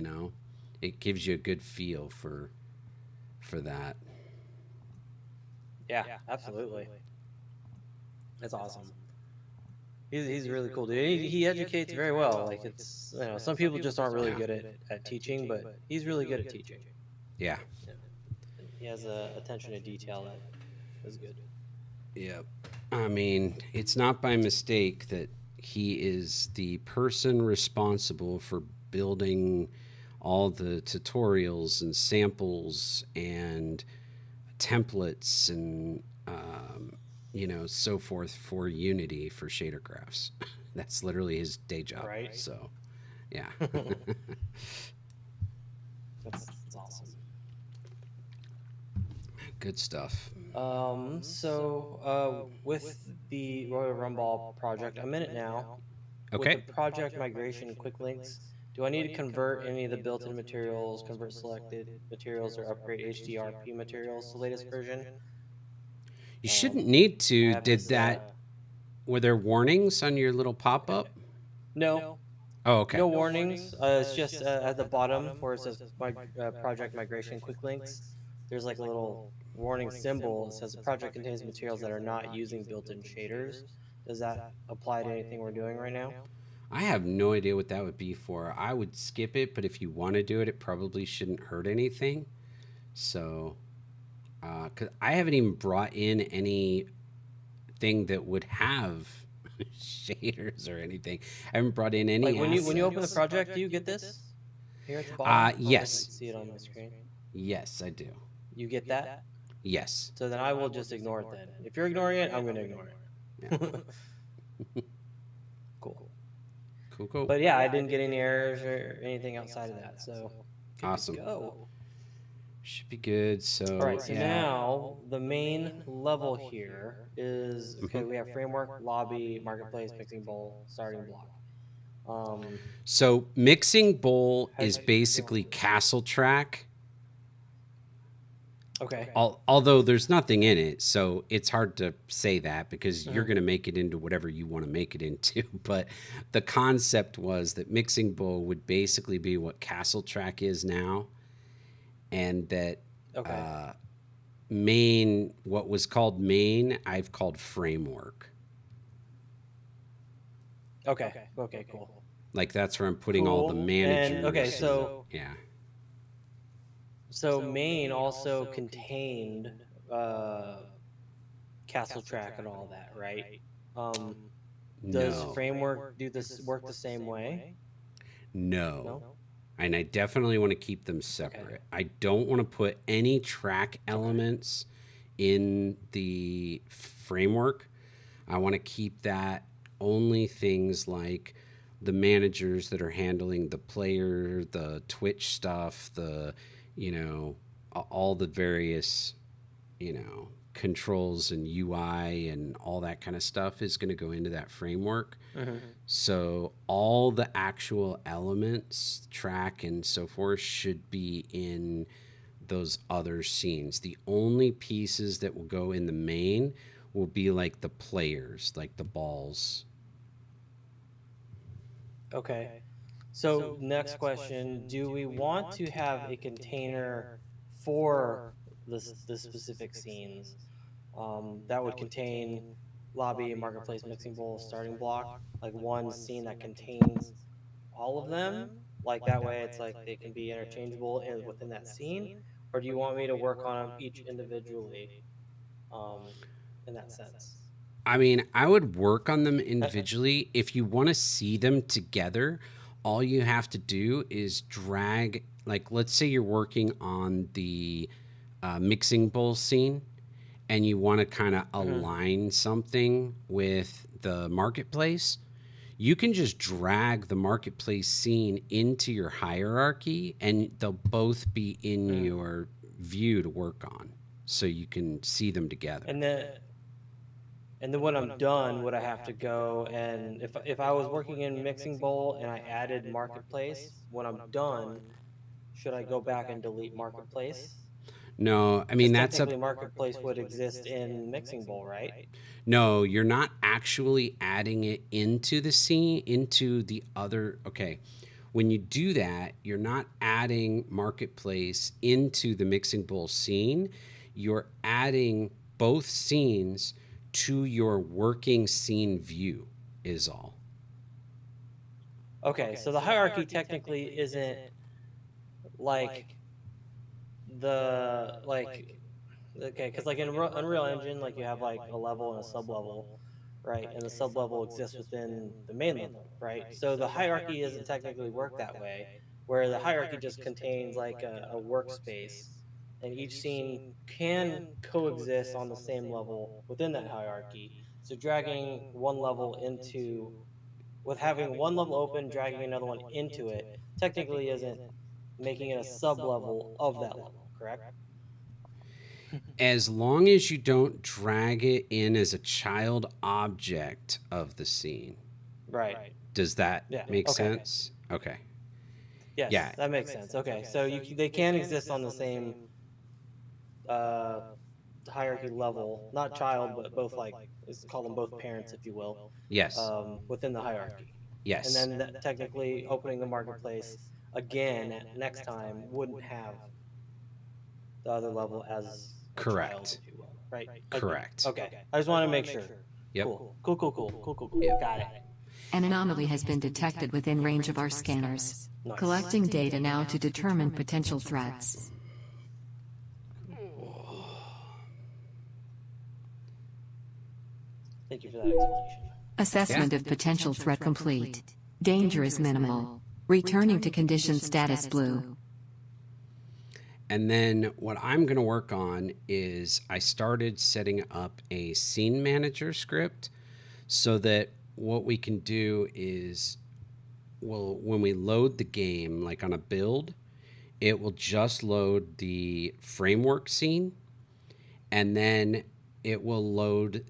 It gives you a good feel for that. Yeah, absolutely. That's awesome. He's really cool, dude. He educates very well. Like it's some people just aren't really good at teaching, but he's really good at teaching. Yeah. He has a attention to detail that is good. Yep. I mean, it's not by mistake that he is the person responsible for building all the tutorials and samples and templates and, so forth for Unity for shader graphs. That's literally his day job. Right. So, yeah. That's awesome. Good stuff. With the Royal RumBALL project, I'm in it now. Okay. With the project migration quick links, do I need to convert any of the built-in materials, convert selected materials, or upgrade HDRP materials to the latest version? You shouldn't need to. Were there warnings on your little pop-up? No. Oh, okay. No warnings. It's just at the bottom where it says project migration quick links. There's like a little warning symbol. It says the project contains materials that are not using built-in shaders. Does that apply to anything we're doing right now? I have no idea what that would be for. I would skip it, but if you want to do it, it probably shouldn't hurt anything. So, because I haven't even brought in anything that would have shaders or anything. I haven't brought in any Like when you open the assets. project, do you get this here at the bottom? I don't know if you Yes. can see it on my screen. Yes, I do. You get that? Yes. So then I will just ignore it then. If you're ignoring it, I'm going to ignore it. Yeah. Cool. Cool. But yeah, I didn't get any errors or anything outside of that. So good Awesome. to go. Should be good. So, All right, so yeah. now the main level here is, okay, we have framework, lobby, marketplace, mixing bowl, starting block. So mixing bowl is do you basically castle track. Okay. Although there's nothing in it, so it's hard to say that because you're going to make it into whatever you want to make it into. But the concept was that mixing bowl would basically be what castle track is now, and that main, what was called main, I've called framework. Okay, cool. Like that's where I'm putting all the managers. And, okay, so yeah. So main also contained castle track and all that, right? Does framework do this work the same way? No. And I definitely want to keep them separate. Okay. I don't want to put any track elements in the framework. I want to keep that only things like the managers that are handling the player, the Twitch stuff, the, all the various, controls and UI and all that kind of stuff is going to go into that framework. Mm-hmm. So all the actual elements, track and so forth, should be in those other scenes. The only pieces that will go in the main will be like the players, like the balls. Okay. So next question, do we want to have a container for the specific scenes that would contain lobby, marketplace, mixing bowl, starting block, like one scene that contains all of them? Like that way it's like they can be interchangeable within that scene? Or do you want me to work on them each individually in that sense? I mean, I would work on them individually. If you want to see them together, all you have to do is drag, like, let's say you're working on the mixing bowl scene and you want to kind of align something with the marketplace. You can just drag the marketplace scene into your hierarchy and they'll both be in your view to work on so you can see them together. And then when I'm done, would I have to go and if I was working in mixing bowl and I added marketplace, when I'm done, should I go back and delete marketplace? No, I mean that's technically marketplace would exist in mixing bowl, right? No, you're not actually adding it into the scene, into the other. Okay, when you do that, you're not adding marketplace into the mixing bowl scene. You're adding both scenes to your working scene view is all. Okay, so the hierarchy technically isn't like okay, because like in Unreal Engine, like you have like a level and a sub-level, right? And the sub-level exists within the main level, right? So the hierarchy doesn't technically work that way, where the hierarchy just contains like a workspace, and each scene can coexist on the same level within that hierarchy. So dragging one level with having one level open, dragging another one into it, technically isn't making it a sub-level of that level, correct? As long as you don't drag it in as a child object of the scene. Right. Does that make sense? Okay. Yes, yeah. That makes sense. Okay, so they can exist on the same hierarchy level, not child, but both like, let's call them both parents, if you will. Yes. Within the hierarchy. Yes. And then technically opening the marketplace again next time wouldn't have the other level as correct. Child, if you will. Right? Correct. Okay. I just want to make sure. Yep. Cool. Yep. Got it. An anomaly has been detected within range of our scanners. Nice. Collecting data now to determine potential threats. Thank you for that explanation. Assessment of potential threat complete. Danger is minimal. Returning to condition status blue. And then what I'm going to work on is I started setting up a scene manager script so that what we can do is, well, when we load the game, like on a build, it will just load the framework scene, and then it will load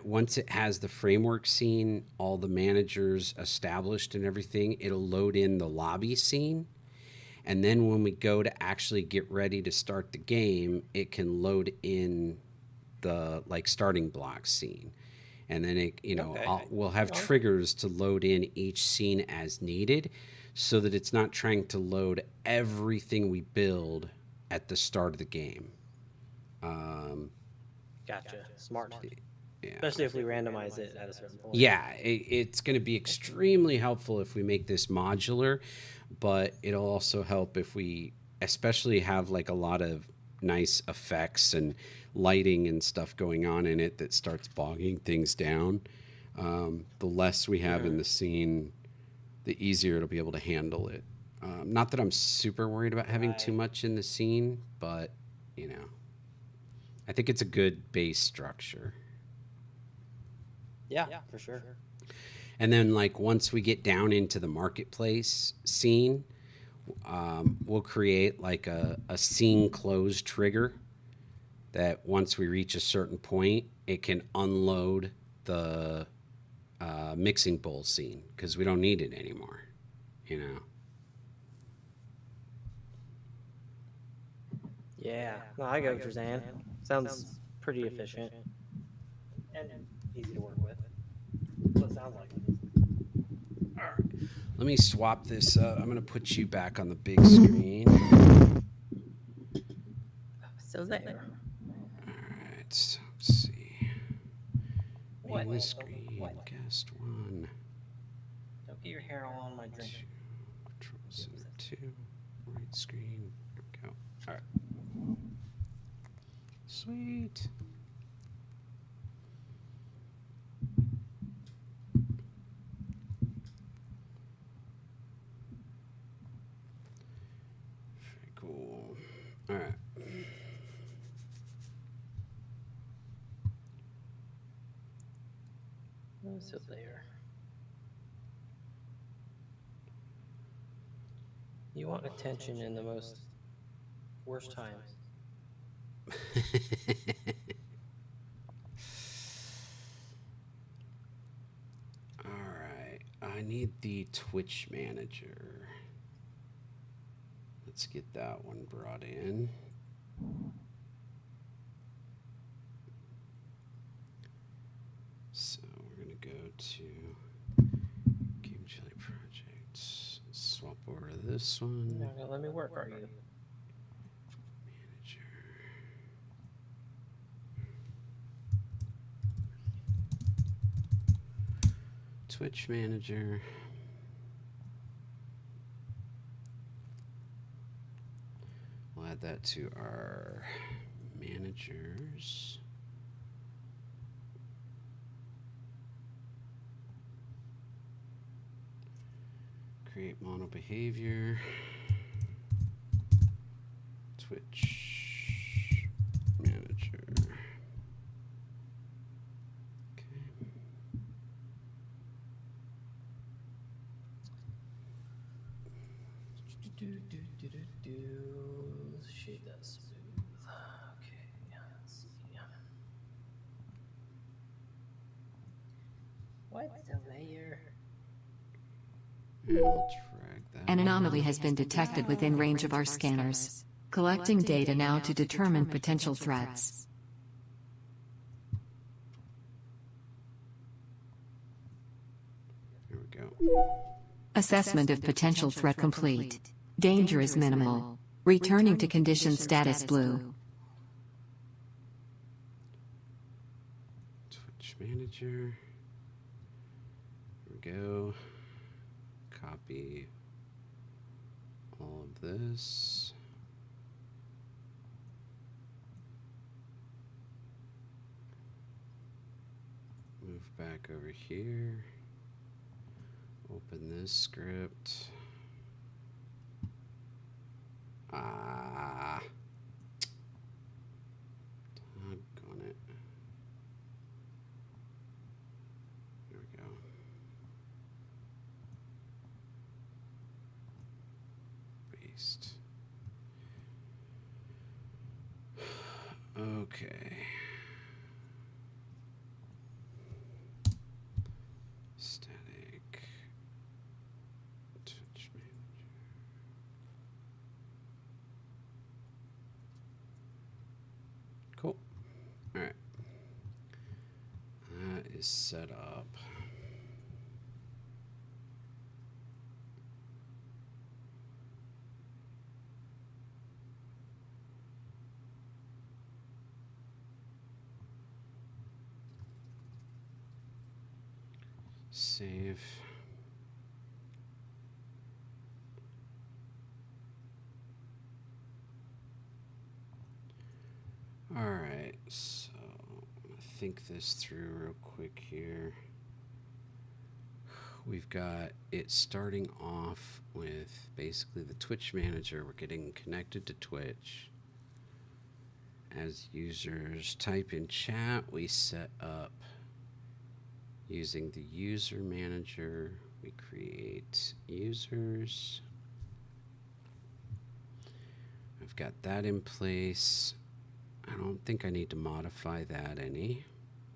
once it has the framework scene, all the managers established and everything, it'll load in the lobby scene. And then when we go to actually get ready to start the game, it can load in the like starting block scene. And then it, we'll have triggers to load in each scene as needed so that it's not trying to load everything we build at the start of the game. Gotcha. Smart. Yeah. Especially if we randomize it at a certain point. Yeah, it's going to be extremely helpful if we make this modular, but it'll also help if we especially have like a lot of nice effects and lighting and stuff going on in it that starts bogging things down. The less we have in the scene, the easier it'll be able to handle it. Not that I'm super worried about having too much in the scene, but, I think it's a good base structure. Yeah, for sure. And then like once we get down into the marketplace scene, we'll create like a scene close trigger that once we reach a certain point, it can unload the mixing bowl scene because we don't need it anymore, Yeah. No, I get what you're saying. Sounds pretty efficient and easy to work with. That's what it sounds like. All right. Let me swap this up. I'm going to put you back on the big screen. So there. All right. Let's see. Main the screen. Guest 1. Don't get your hair all on my drink. Control center 2. Right screen. There we go. All right. Sweet. Very cool. All right. So there. You want attention in the most worst times. All right. I need the Twitch manager. Let's get that one brought in. So we're going to go to Game Jelly Projects. Swap over to this one. You're not gonna let me work, are you? Manager. Twitch manager. We'll add that to our managers. Create mono behavior. Twitch manager. Okay. Shade that smooth. Okay, let's see. What's the layer? And we'll drag that. An anomaly has been detected within range of our scanners. Collecting data now to determine potential threats. There we go. Assessment of potential threat complete. Danger is minimal. Returning to condition status blue. Twitch manager. Here we go. Copy all of this. Move back over here. Open this script. Doggone it. There we go. Paste. Okay. Static. Touch manager. Cool. All right. That is set up. Save. All right, so I'm gonna think this through real quick here. We've got it starting off with basically the Twitch manager. We're getting connected to Twitch. As users type in chat, we set up using the user manager. We create users. I've got that in place. I don't think I need to modify that any.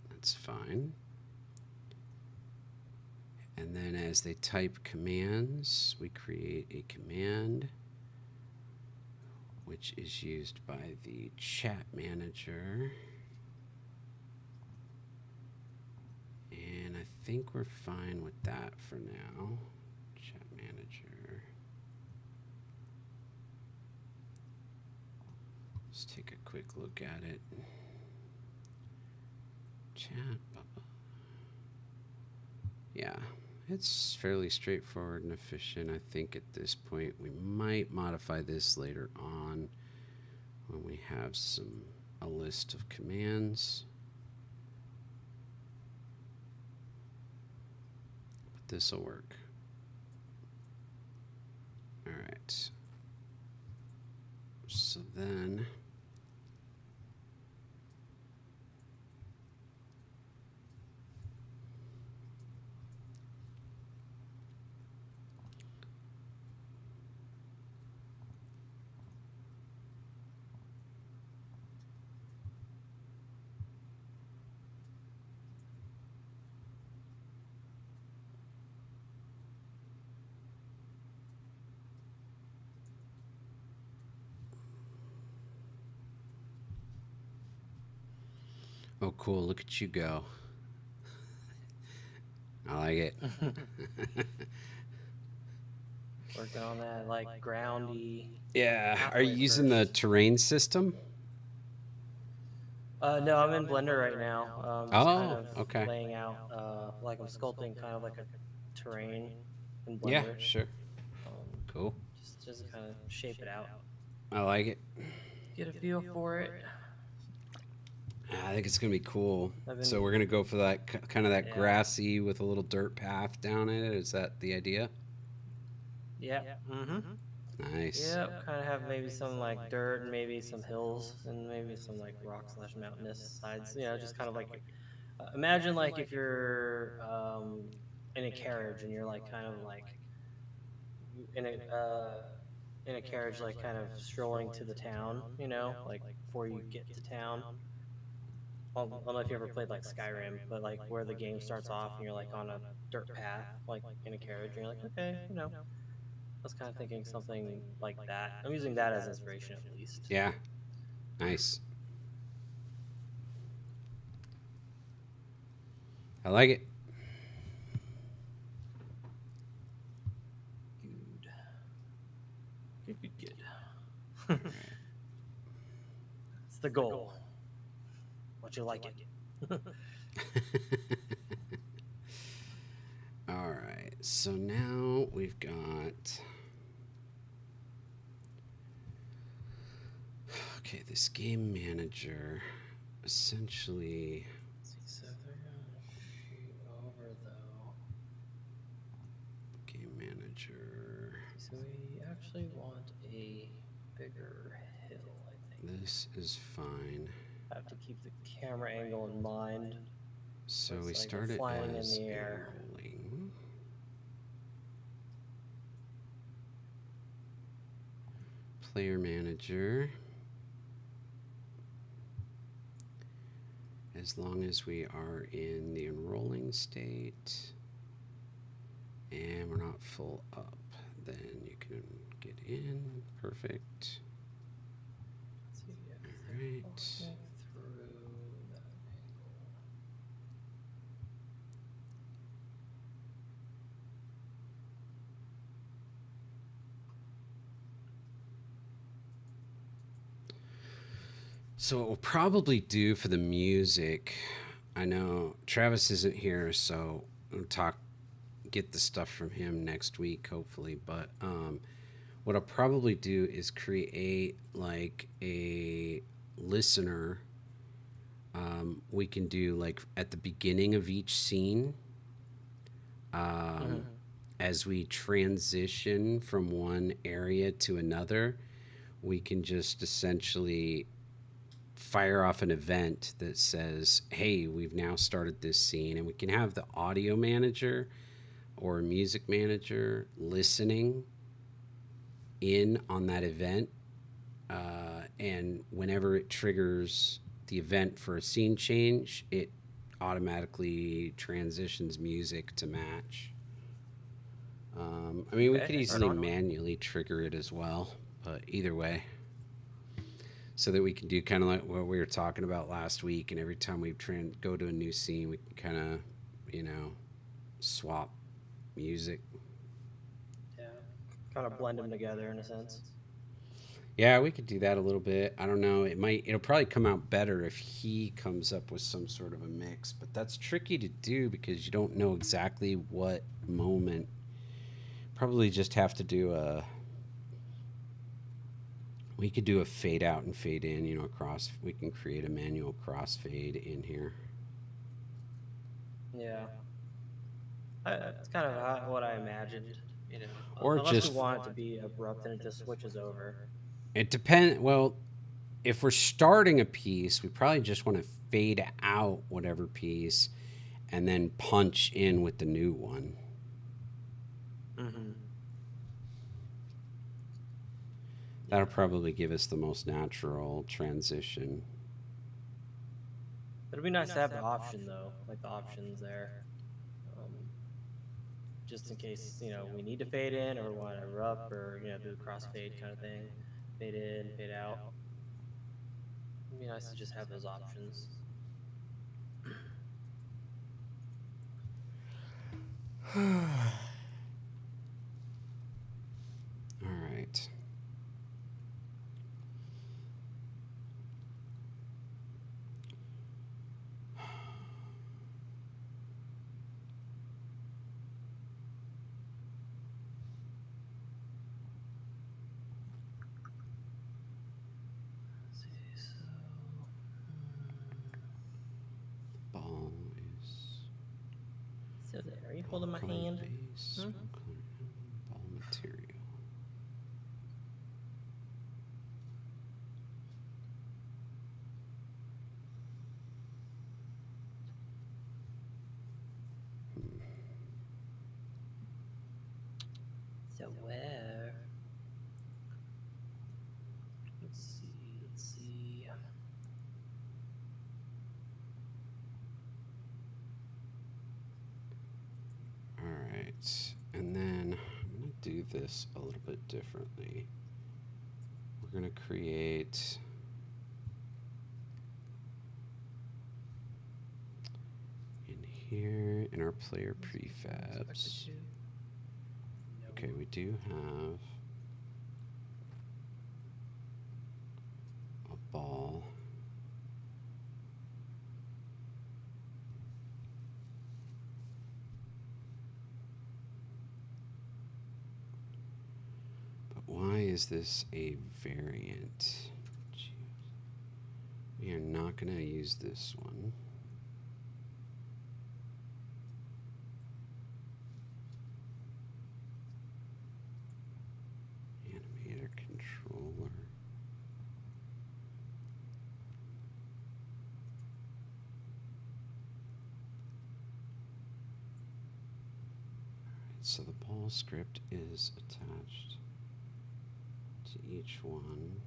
That's fine. And then as they type commands, we create a command which is used by the chat manager. And I think we're fine with that for now. Chat manager. Let's take a quick look at it. Chat. Yeah, it's fairly straightforward and efficient. I think at this point we might modify this later on when we have a list of commands. But this will work. All right. So then oh, cool. Look at you go. I like it. Working on that, like, groundy. Yeah. Are you using the terrain system? No, I'm in Blender right now. Just kind of okay. laying out, like I'm sculpting kind of like a terrain in Blender. Yeah, sure. Cool. Just to kind of shape it out. I like it. Get a feel for it. I think it's gonna be cool. Been, so we're gonna go for that kind of that grassy with a little dirt path down it. Is that the idea? Yeah. Mm-hmm. Nice. Yeah. Kind of have maybe some like dirt and maybe some hills and maybe some like rock/mountainous sides. You know, just kind of like imagine like if you're in a carriage and you're like kind of like in a carriage like kind of strolling to the town. You know, like before you get to town. I don't know if you ever played like Skyrim, but like where the game starts off and you're like on a dirt path, like in a carriage, and you're like, okay, you know. I was kind of thinking something like that. I'm using that as inspiration at least. Yeah. Nice. I like it. Good. It's the goal. What you like it? All right. So now we've got. Okay, this game manager essentially. manager. So we actually want a bigger hill, I think. This is fine. I have to keep the camera angle in mind. So It's we like we're start it flying in as the a air. rolling. Player manager. As long as we are in the enrolling state and we're not full up, then you can get in. Perfect. Let's see, yeah, All right. walking through that angle. So what we'll probably do for the music, I know Travis isn't here, so we'll get the stuff from him next week, hopefully. But what I'll probably do is create like a listener. We can do like at the beginning of each scene, as we transition from one area to another, we can just essentially fire off an event that says, hey, we've now started this scene, and we can have the audio manager or music manager listening in on that event, and whenever it triggers the event for a scene change, it automatically transitions music to match. I mean, we could easily manually trigger it as well, but either way, so that we can do kind of like what we were talking about last week, and every time we go to a new scene, we can kind of, swap music. Yeah, kind of blend them together in a sense. Yeah, we could do that a little bit. I don't know. It'll probably come out better if he comes up with some sort of a mix, but that's tricky to do because you don't know exactly what moment. Probably just have to do we could do a fade out and fade in, we can create a manual crossfade in here. Yeah. That's kind of what I imagined, Or unless just we want it to be abrupt and it just switches over. It depends. Well, if we're starting a piece, we probably just want to fade out whatever piece and then punch in with the new one. Mm-hmm. That'll probably give us the most natural transition. It'd be nice to have the option, though, like the options there. Just in case, we need to fade in or want to erupt or, do a crossfade kind of thing. Fade in, fade out. It'd be nice to just have those options. All right. Ball is. So there, are you holding my hand? Base, ball material. So where? Let's see. All right, and then I'm going to do this a little bit differently. We're going to create in here in our player prefabs. Okay, we do have a ball. But why is this a variant? Jeez. We are not going to use this one. Animator controller. So the ball script is attached to each one,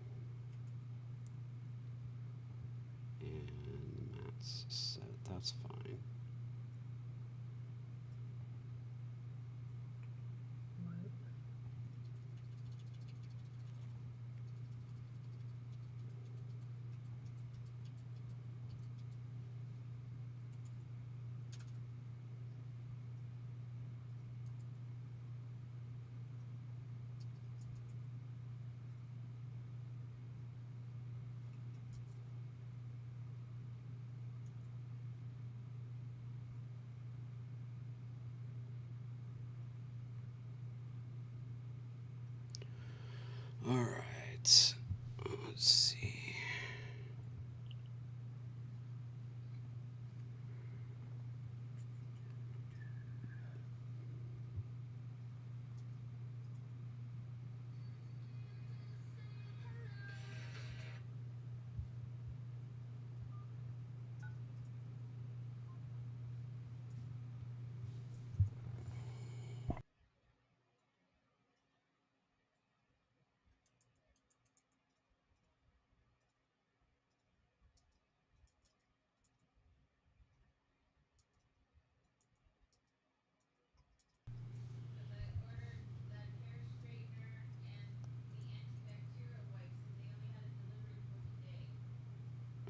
and the mat's set. That's fine. All right, let's see.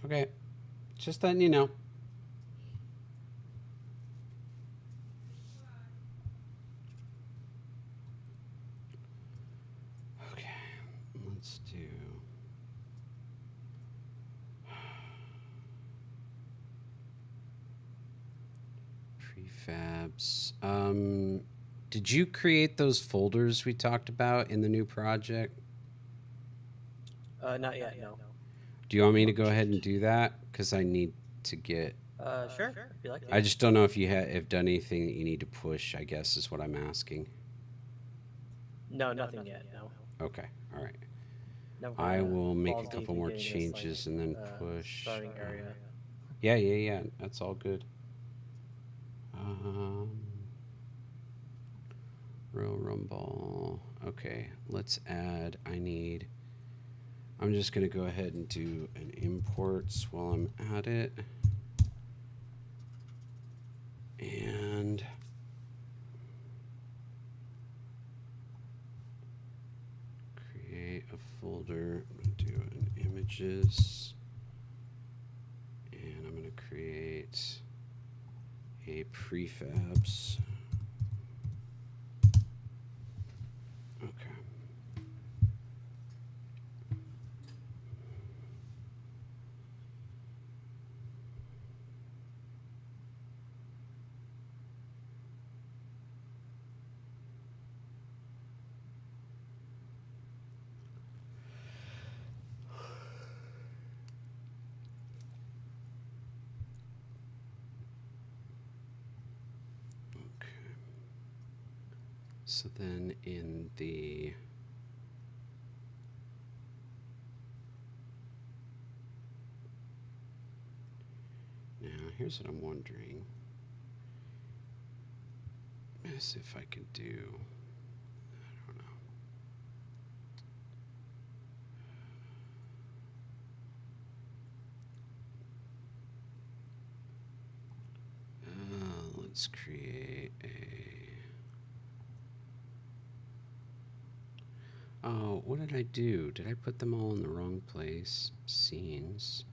Okay, just letting you know. Okay, let's do prefabs. Did you create those folders we talked about in the new project? Not yet, no. Do you want me to go ahead and do that? Because I need to get. Sure, if you like. I just don't know if you have done anything that you need to push, I guess is what I'm asking. No, nothing yet, no. Okay, all right. No, I will make a balls deep couple in more getting this, changes and then push. starting area. Yeah, that's all good. Royal RumBALL. Okay, let's add. I'm just going to go ahead and do an imports while I'm at it. And create a folder. I'm going to do an images. And I'm going to create a prefabs. Okay. So then in the now here's what I'm wondering is if I could do, I don't know. Let's create a. Oh, what did I do? Did I put them all in the wrong place? Scenes,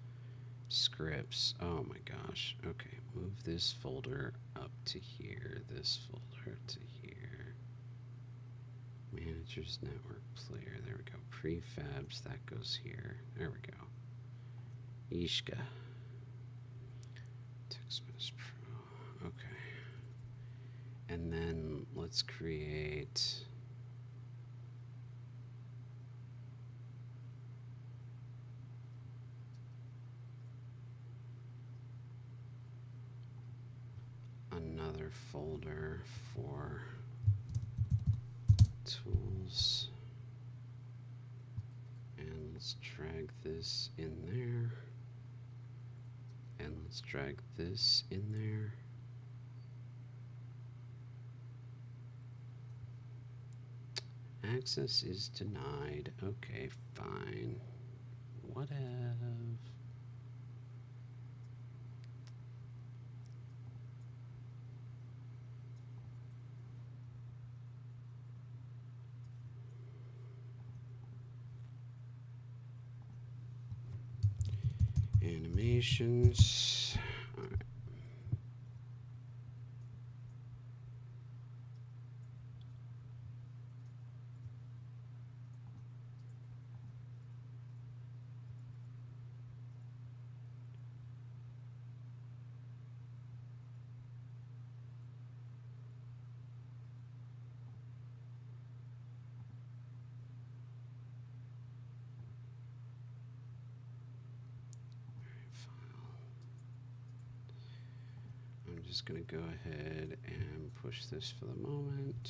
scripts. Oh my gosh. Okay, move this folder up to here, this folder to here. Managers Network Player. There we go. Prefabs, that goes here. There we go. Ishka. TextMesh Pro. Okay. And then let's create. Another folder for tools. this in there. And let's drag this in there. Access is denied. Okay, fine. Whatever. Animations. All right. I'm just going to go ahead and push this for the moment.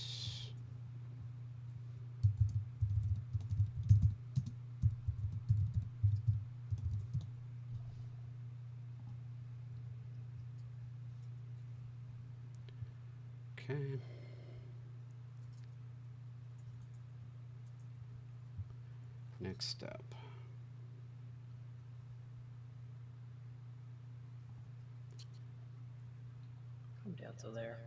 Okay. Next step. Come down to there.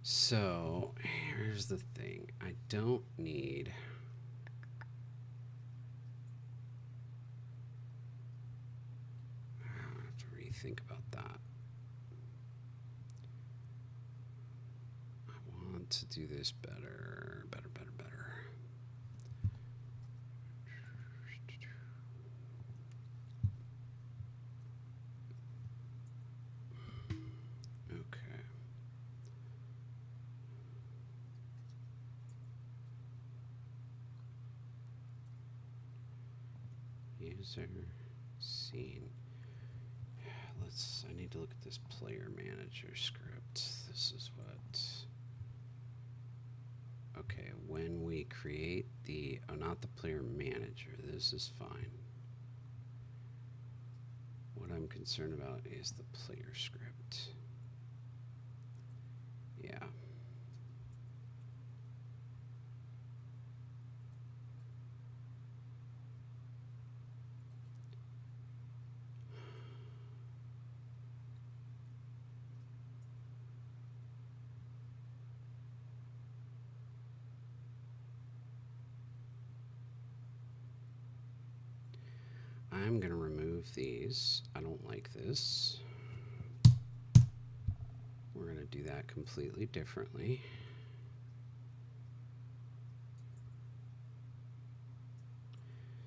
So here's the thing. I don't need. I have to rethink about that. I want to do this better, better, better, better. Okay. User scene. I need to look at this player manager script. This is what. Okay, when we create the, oh, not the player manager, this is fine. What I'm concerned about is the player script. Yeah. I'm going to remove these. I don't like this. We're going to do that completely differently.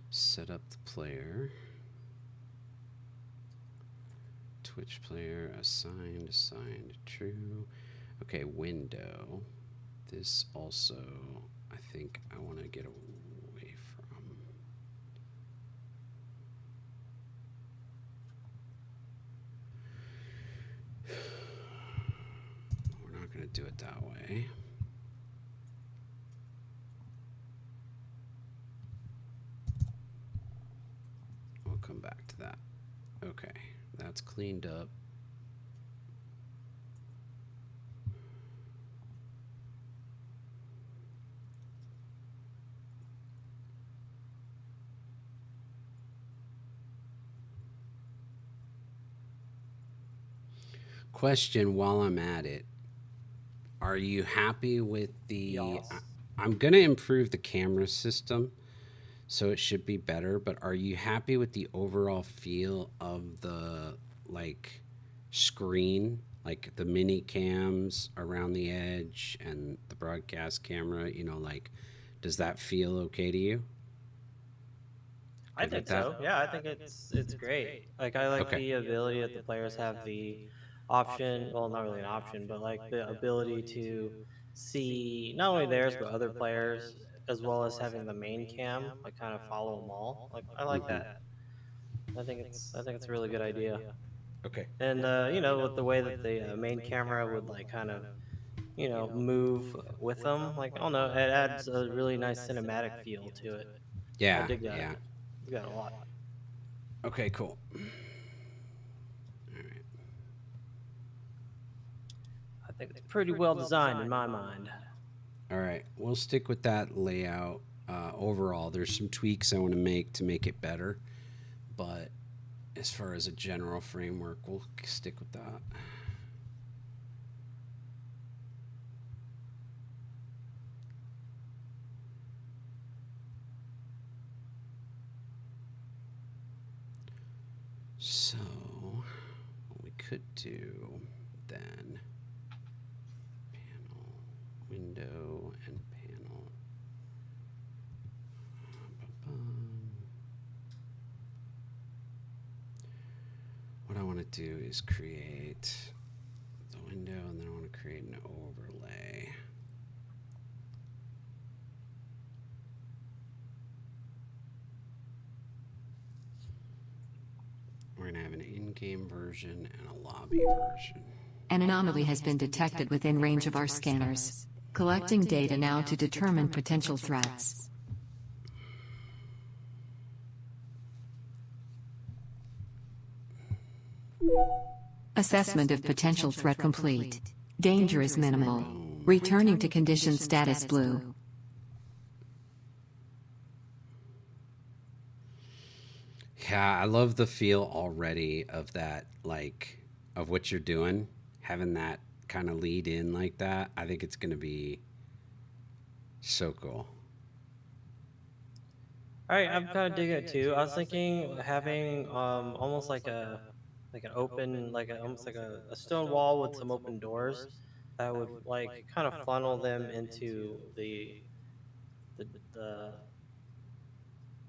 Set up the player. Twitch player assigned true. Okay, window. This also, I think I want to get away from. We're not going to do it that way. We'll come back to that. Okay, that's cleaned up. Question while I'm at it. Are you happy with the... Yes. I'm going to improve the camera system, so it should be better, but are you happy with the overall feel of the, like, screen? Like, the mini cams around the edge and the broadcast camera, you know, like, does that feel okay to you? I Good think with that? so. Yeah, I think it's great. Like I like Okay. the ability that the players have the option, well, not really an option, but like the ability to see not only theirs but other players, as well as having the main cam like kind of follow them all. Like I like Mhm. that. I think it's a really good idea. Okay. And with the way that the main camera would like kind of move with them, like I don't know, it adds a really nice cinematic feel to it. I Yeah, dig that. yeah. You got a lot. Okay, cool. I think it's pretty well designed in my mind. All right, we'll stick with that layout. Overall, there's some tweaks I want to make it better, but as far as a general framework, we'll stick with that. So, what we could do then, panel, window, and panel. What I want to do is create the window, and then I want to create an overlay. We're going to have an in-game version and a lobby version. An anomaly has been detected within range of our scanners. Collecting data now to determine potential threats. Assessment of potential threat complete. Danger is minimal. Returning to condition status blue. Yeah, I love the feel already of that, like, of what you're doing. Having that kind of lead in like that, I think it's going to be so cool. All right, I'm kind of digging it too. I was thinking having almost like an open, almost like a stone wall with some open doors that would like kind of funnel them into the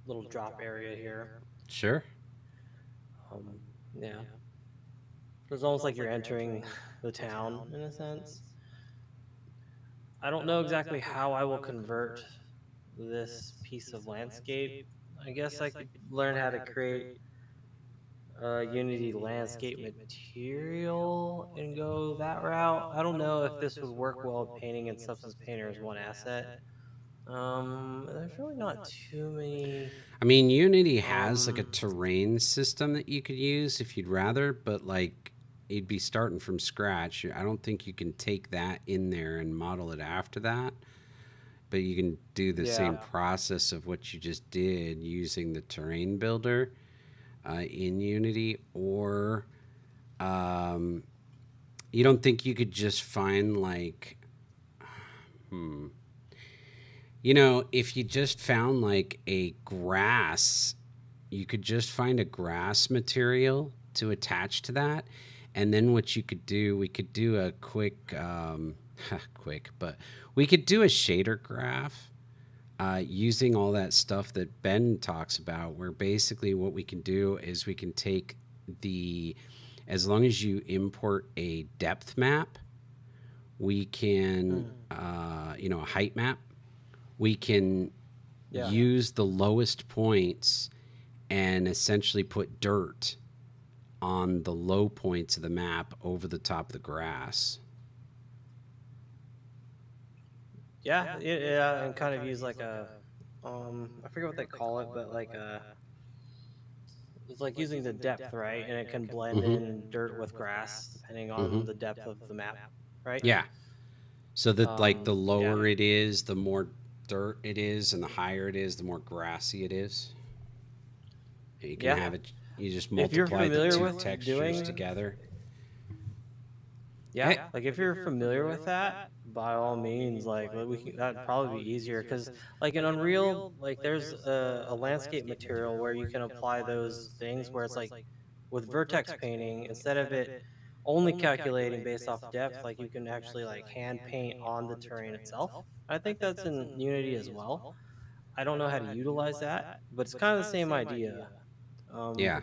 little drop area here. Sure. Yeah, it's almost like you're entering the town in a sense. I don't know exactly how I will convert this piece of landscape. I guess I could learn how to create Unity landscape material and go that route. I don't know if this would work well with painting in Substance Painter as one asset. There's really not too many. I mean, Unity has like a terrain system that you could use if you'd rather, but like you'd be starting from scratch. I don't think you can take that in there and model it after that. But you can do the same process of what you just did using the terrain builder in Unity, or you don't think you could just find like, if you just found like a grass, you could just find a grass material to attach to that. And then what you could do, we could do a quick, but we could do a shader graph using all that stuff that Ben talks about, where basically what we can do is we can take as long as you import a depth map, we can, a height map, we can use the lowest points and essentially put dirt on the low points of the map over the top of the grass. Yeah, and kind of use like a, I forget what they call it, but like it's like using the depth, right? And it can blend in dirt with grass depending on the depth of the map, right? Yeah. So that like the lower it is, the more dirt it is, and the higher it is, the more grassy it is. And you can have it. You just multiply the two textures together. Yeah, like if you're familiar with that, by all means, that'd probably be easier because, like in Unreal, like there's a landscape material where you can apply those things where it's like with vertex painting, instead of it only calculating based off depth, like you can actually like hand paint on the terrain itself. I think that's in Unity as well. I don't know how to utilize that, but it's kind of the same idea. Yeah.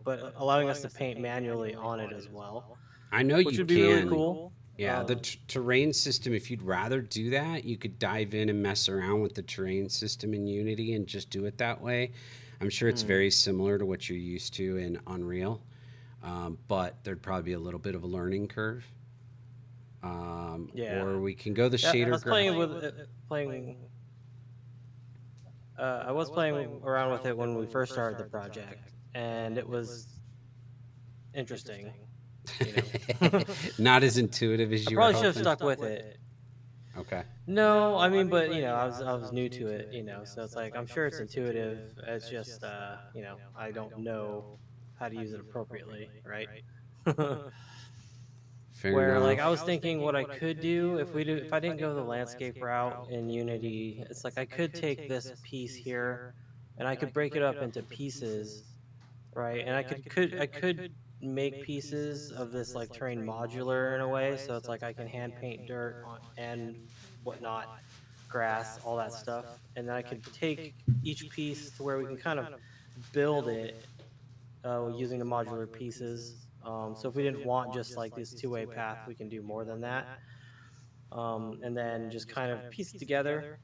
But allowing us to paint manually on it as well. I know Which you would can. be really cool. Yeah, the terrain system, if you'd rather do that, you could dive in and mess around with the terrain system in Unity and just do it that way. I'm sure it's very similar to what you're used to in Unreal. but there'd probably be a little bit of a learning curve. Yeah. Or we can go the Yeah, I shader was playing with it, I was playing around with it when we first started the project, and it was interesting. You know, Not as intuitive as I you were probably should have hoping. stuck with it. Okay. No, I mean, but I was new to it. So it's like I'm sure it's intuitive. It's just I don't know how to use it appropriately, right? Fair Where enough. like I was thinking what I could do if I didn't go the landscape route in Unity, it's like I could take this piece here and I could break it up into pieces, right? And I could make pieces of this like terrain modular in a way, so it's like I can hand paint dirt and whatnot, grass, all that stuff, and then I could take each piece to where we can kind of build it using the modular pieces. So if we didn't want just like this two-way path, we can do more than that. And then just kind of piece it together.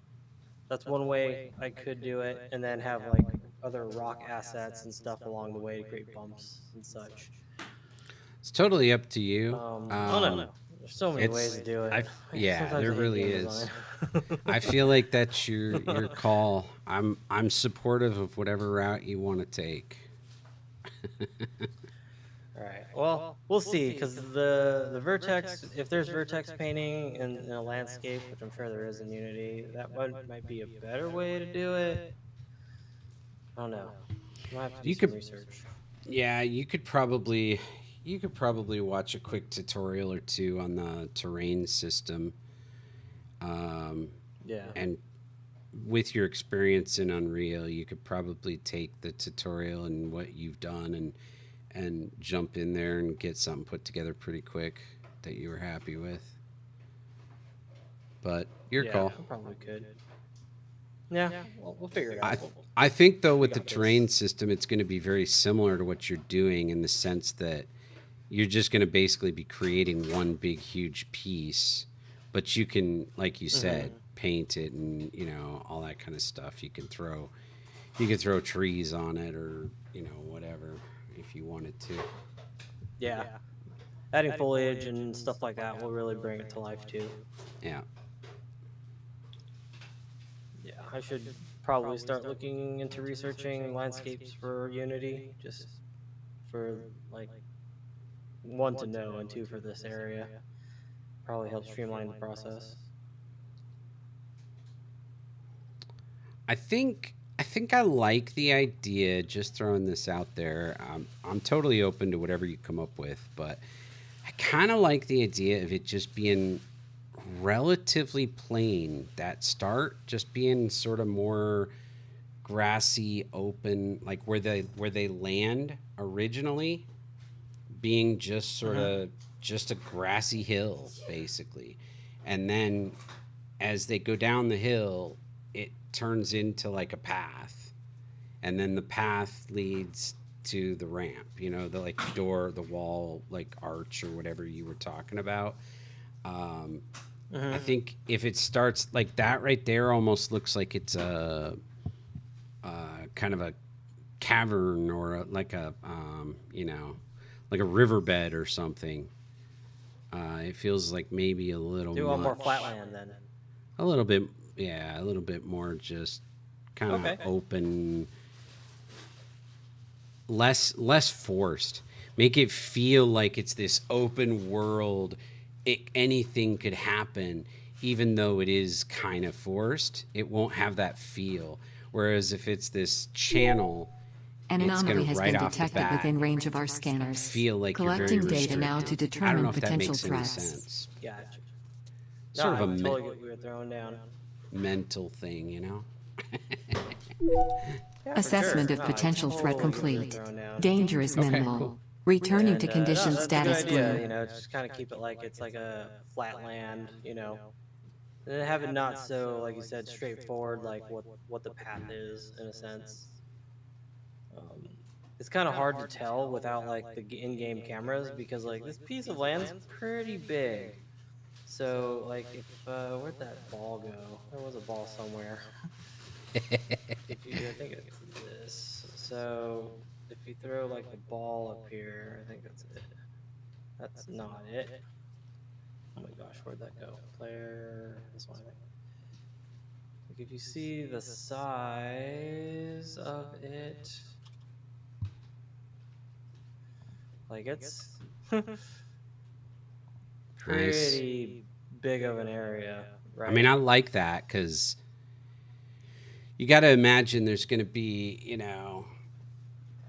That's one way I could do it, and then have like other rock assets and stuff along the way to create bumps and such. It's totally up to you. I don't know. There's so many ways to do it. Yeah, Sometimes there I hate really game is. design. I feel like that's your call. I'm supportive of whatever route you want to take. All right. Well, we'll see, because the vertex, if there's vertex painting in a landscape, which I'm sure there is in Unity, that might be a better way to do it. I don't know. Might have to do You some could- research. Yeah, you could probably watch a quick tutorial or two on the terrain system. Yeah. And with your experience in Unreal, you could probably take the tutorial and what you've done and jump in there and get something put together pretty quick that you were happy with. But your call. I probably could. Yeah, we'll figure it out. I think though with the got this. terrain system, it's going to be very similar to what you're doing in the sense that you're just going to basically be creating one big huge piece, but you can, like you said, paint it and all that kind of stuff. You can throw trees on it or whatever if you wanted to. Yeah. Adding foliage and stuff like that will really bring it to life too. Yeah. Yeah, I should probably start looking into researching landscapes for Unity, just for like one to know and two for this area. Probably help streamline the process. I think I like the idea. Just throwing this out there. I'm totally open to whatever you come up with, but I kind of like the idea of it just being relatively plain. That start just being sort of more grassy, open, like where they land originally, being just sort of just a grassy hill basically, and then as they go down the hill, it turns into like a path, and then the path leads to the ramp, the like door, the wall, like arch or whatever you were talking about. I think if it starts like that right there, almost looks like it's a kind of a cavern or like a riverbed or something. It feels like maybe a little Do much. on more flatland then. A little bit, yeah, a little bit more just kind of open, less forced. Make it feel like it's this open world. Anything could happen, even though it is kind of forced. It won't have that feel. Whereas if it's this channel, An it's anomaly gonna has right been off the detected bat within range of our scanners. feel like Collecting you're very data now to restricted. I don't know determine if that potential makes any threats. sense. Gotcha. Sort of a I totally get what we were throwing down. mental thing, Yeah, for Assessment sure. of No, I potential totally thret get what we were complete. throwing down. Danger is Okay, minimal. cool. Returning And, to condition that's status a good idea, blue. just kind of keep it like it's like a flat land, and then have it not so, like you said, straightforward, like what the path is in a sense. It's kind of hard to tell without like the in-game cameras, because like this piece of land's pretty big. So like if where'd that ball go? There was a ball somewhere. I think it's this. So if you throw like the ball up here, I think that's it. That's not it. Oh my gosh, where'd that go? Player, this one, I think. Like if you see the size of it, like it's pretty big of an area, right? I mean, I like that because you got to imagine there's going to be,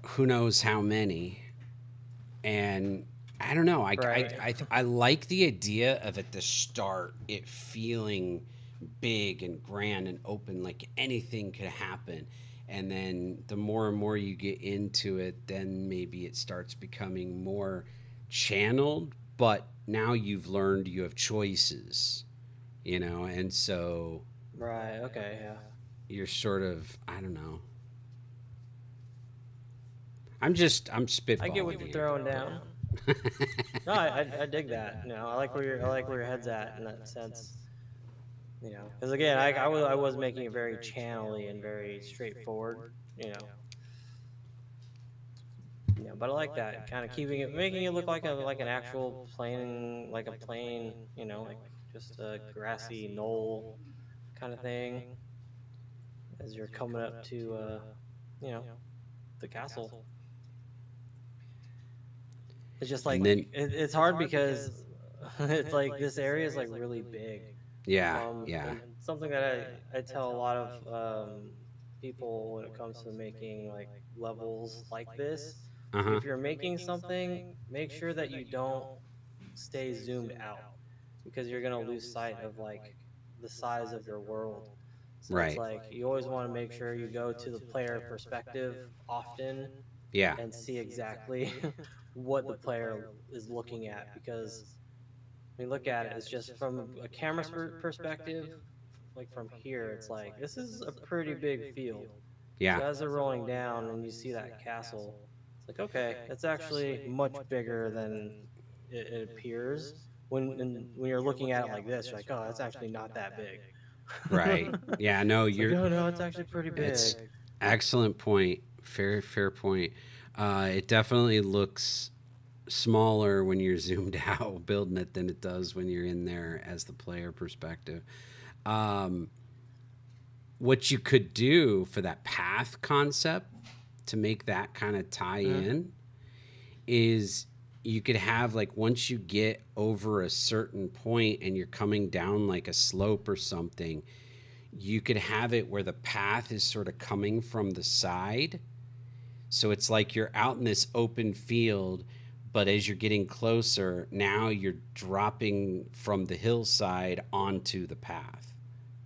who knows how many. And I don't know. I like the idea of at the start it feeling big and grand and open, like anything could happen. And then the more and more you get into it, then maybe it starts becoming more channeled. But now you've learned you have choices, and so Right, okay, yeah. you're sort of, I don't know. I'm spitballing. I get what you're throwing down. No, I dig that. I like where your head's at in that sense. Because again, I was making it very channely and very straightforward. But I like that kind of making it look like an actual plain, like a plain, like just a grassy knoll kind of thing as you're coming up to, you know, the castle. It's just like it's hard because it's like this area is like really big. Yeah. And something that I tell a lot of people when it comes to making like levels like this, if you're making something, make sure that you don't stay zoomed out because you're gonna lose sight of like the size of your world. So it's like you always want to make sure you go to the player perspective often Yeah. and see exactly what the player is looking at because when you look at it, it's just from a camera perspective, like from here, it's like this is a pretty big field. Yeah. So as they're rolling down and you see that castle, it's like okay, it's actually much bigger than it appears. When you're looking at it like this, you're like, oh, that's actually not that big. Right. Yeah. No, it's you're. like, oh no, it's actually pretty big. It's excellent point. Fair point. It definitely looks smaller when you're zoomed out building it than it does when you're in there as the player perspective. What you could do for that path concept to make that kind of tie in is you could have like once you get over a certain point and you're coming down like a slope or something, you could have it where the path is sort of coming from the side. So it's like you're out in this open field, but as you're getting closer, now you're dropping from the hillside onto the path.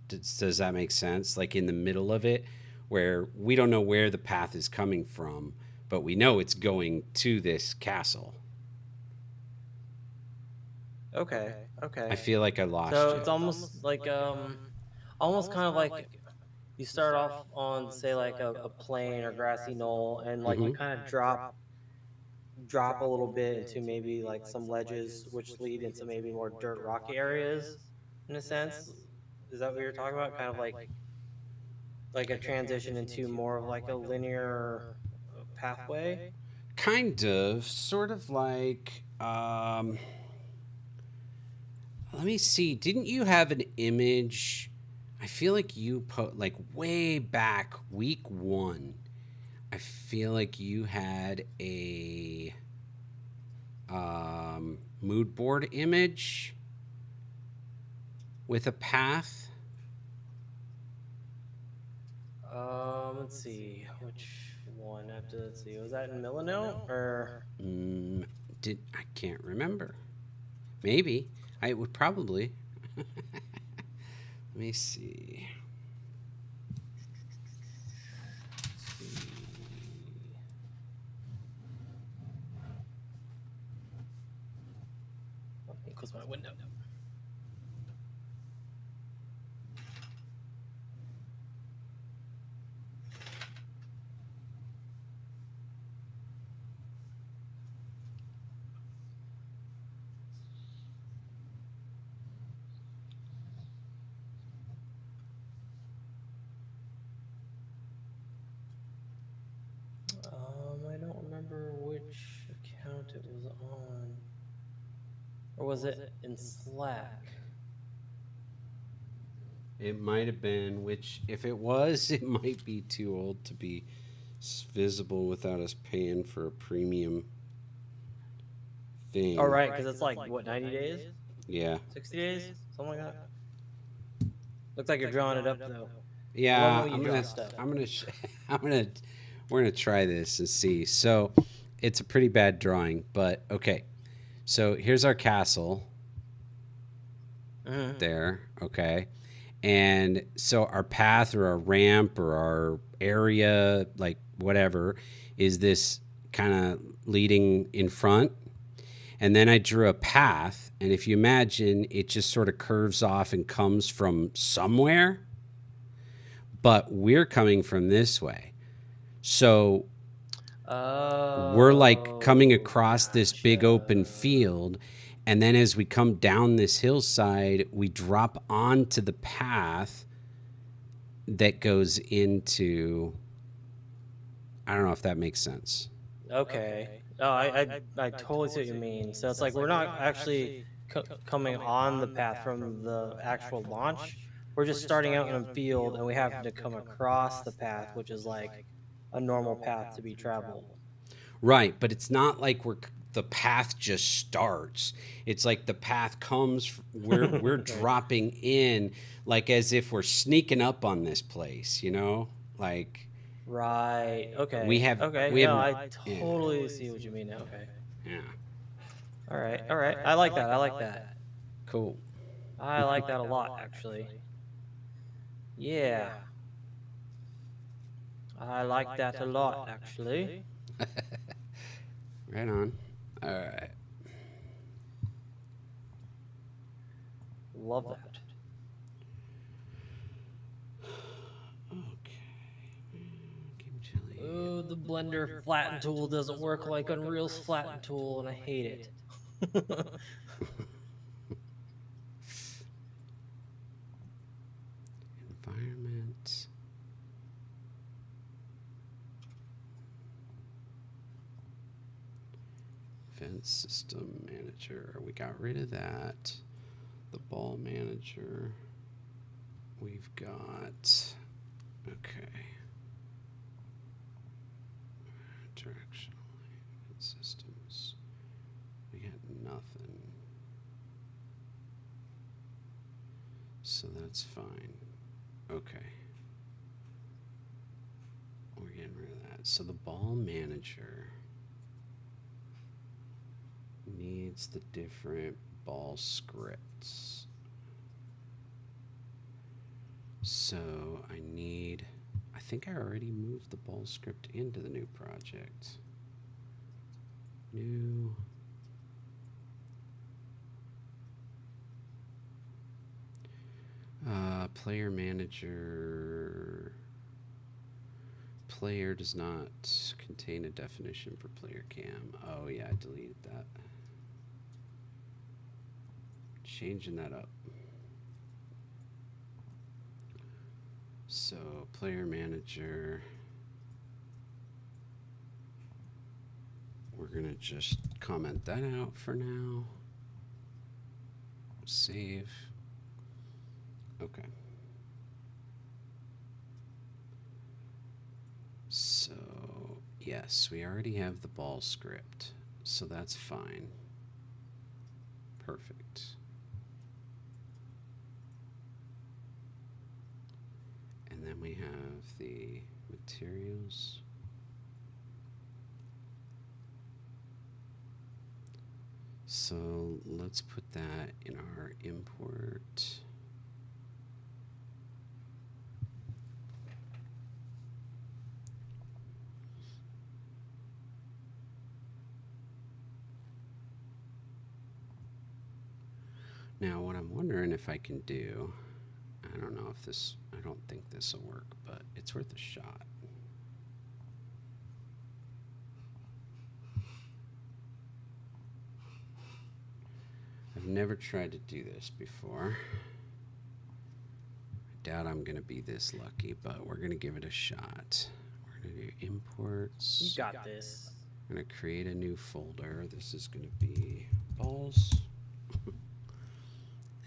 Does that make sense? Like in the middle of it, where we don't know where the path is coming from, but we know it's going to this castle. Okay. I feel like I lost you. So it's almost like almost kind of like you start off on say like a plain or grassy knoll and like you kind of drop a little bit into maybe like some ledges which lead into maybe more dirt rocky areas in a sense. Is that what you're talking about? Kind of like a transition into more of like a linear pathway? Kind of, sort of like let me see. Didn't you have an image? I feel like you put like way back week 1. I feel like you had a mood board image with a path. Let's see which one. Let's see. Was that in Milano or? I can't remember. Maybe I would probably. Let me see. Let me close my window. I don't remember which account it was on. Or was it in Slack? It might have been, which if it was, it might be too old to be visible without us paying for a premium thing. Oh, right, because it's like, what, 90 days? Yeah. 60 days? Something like that? Looks like you're drawing it up, though. Yeah, I'm we're gonna try this and see. So, it's a pretty bad drawing, but okay. So here's our castle. There, okay. And so our path or our ramp or our area, like whatever, is this kind of leading in front. And then I drew a path, and if you imagine, it just sort of curves off and comes from somewhere. But we're coming from this way. So we're like coming across this big open field. And then as we come down this hillside, we drop onto the path that goes into, I don't know if that makes sense. Okay. Oh, I totally see what you mean. So it's like we're not actually coming on the path from the actual launch. We're just starting out in a field, and we happen to come across the path, which is like a normal path to be traveled. Right, but it's not like the path just starts. It's like the path comes, we're dropping in, like as if we're sneaking up on this place, you know? Like, right. Okay. We have. Okay. We have. No, I totally see what you mean now. Okay. Yeah. All right. All right. I like that. I like that. Cool. I like that a lot, actually. Yeah. I like that a lot, actually. Right on. All right. Love that. Oh, the Blender flatten tool doesn't work like Unreal's flatten tool, and I hate it. Environment. Event system manager. We got rid of that. The ball manager. We've got. Okay. Directional systems. We got nothing. So that's fine. Okay. We're getting rid of that. So the ball manager needs the different ball scripts. So I think I already moved the ball script into the new project. New. Player manager. Player does not contain a definition for player cam. Oh yeah, I deleted that. Changing that up. So player manager. We're gonna just comment that out for now. Save. Okay. So, yes, we already have the ball script, so that's fine. Perfect. And then we have the materials. So let's put that in our import. Now, what I'm wondering if I can do, I don't know if this, I don't think this will work, but it's worth a shot. I've never tried to do this before. I doubt I'm going to be this lucky, but we're going to give it a shot. We're going to do imports. You got this. I'm going to create a new folder. This is going to be balls.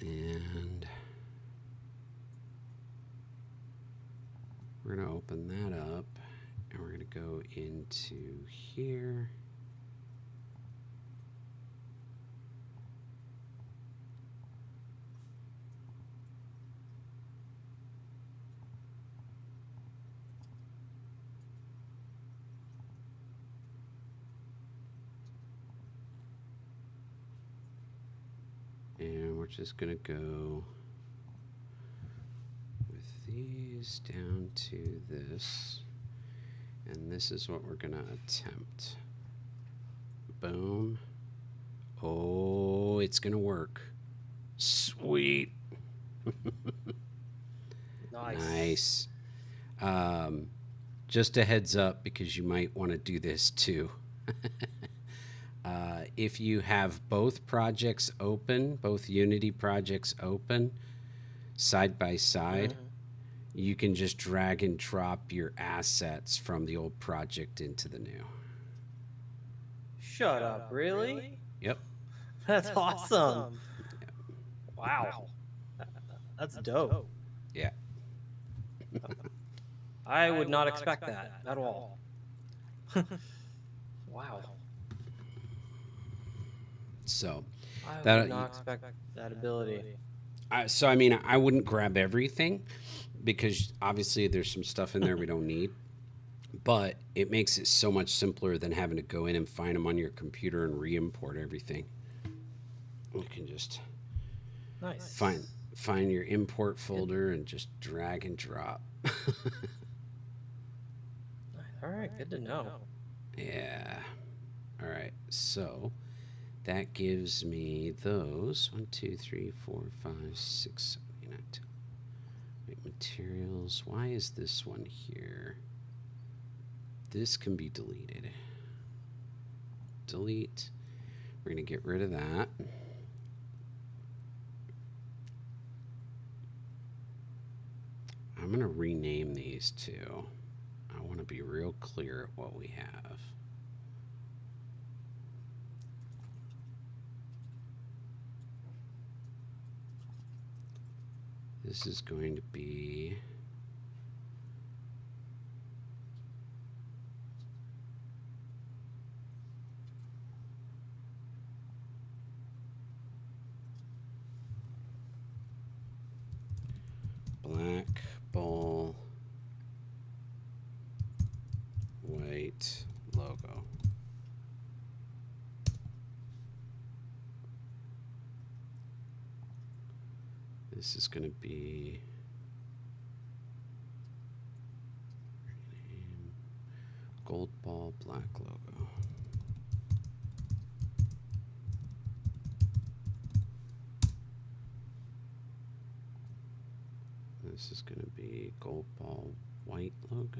And we're going to open that up, and we're going to go into here. And we're just going to go with these down to this. And this is what we're going to attempt. Boom. Oh, it's going to work. Sweet. Nice. Just a heads up, because you might want to do this too. If you have both projects open, both Unity projects open, side by side, you can just drag and drop your assets from the old project into the new. Shut up, really? Yep. That's awesome. Wow. That's dope. Yeah. I would not expect that at all. Wow. So I would not expect that ability. So I mean, I wouldn't grab everything, because obviously there's some stuff in there we don't need. But it makes it so much simpler than having to go in and find them on your computer and re-import everything. You can just find your import folder and just drag and drop. All right, good to know. Yeah. All right. So that gives me those 1, 2, 3, 4, 5, 6, 7, 8, 9, 10. Wait, materials. Why is this one here? This can be deleted. Delete. We're going to get rid of that. I'm going to rename these two. I want to be real clear at what we have. This is going to be black ball, white logo. This is going to be gold ball, black logo. This is going to be gold ball, white logo.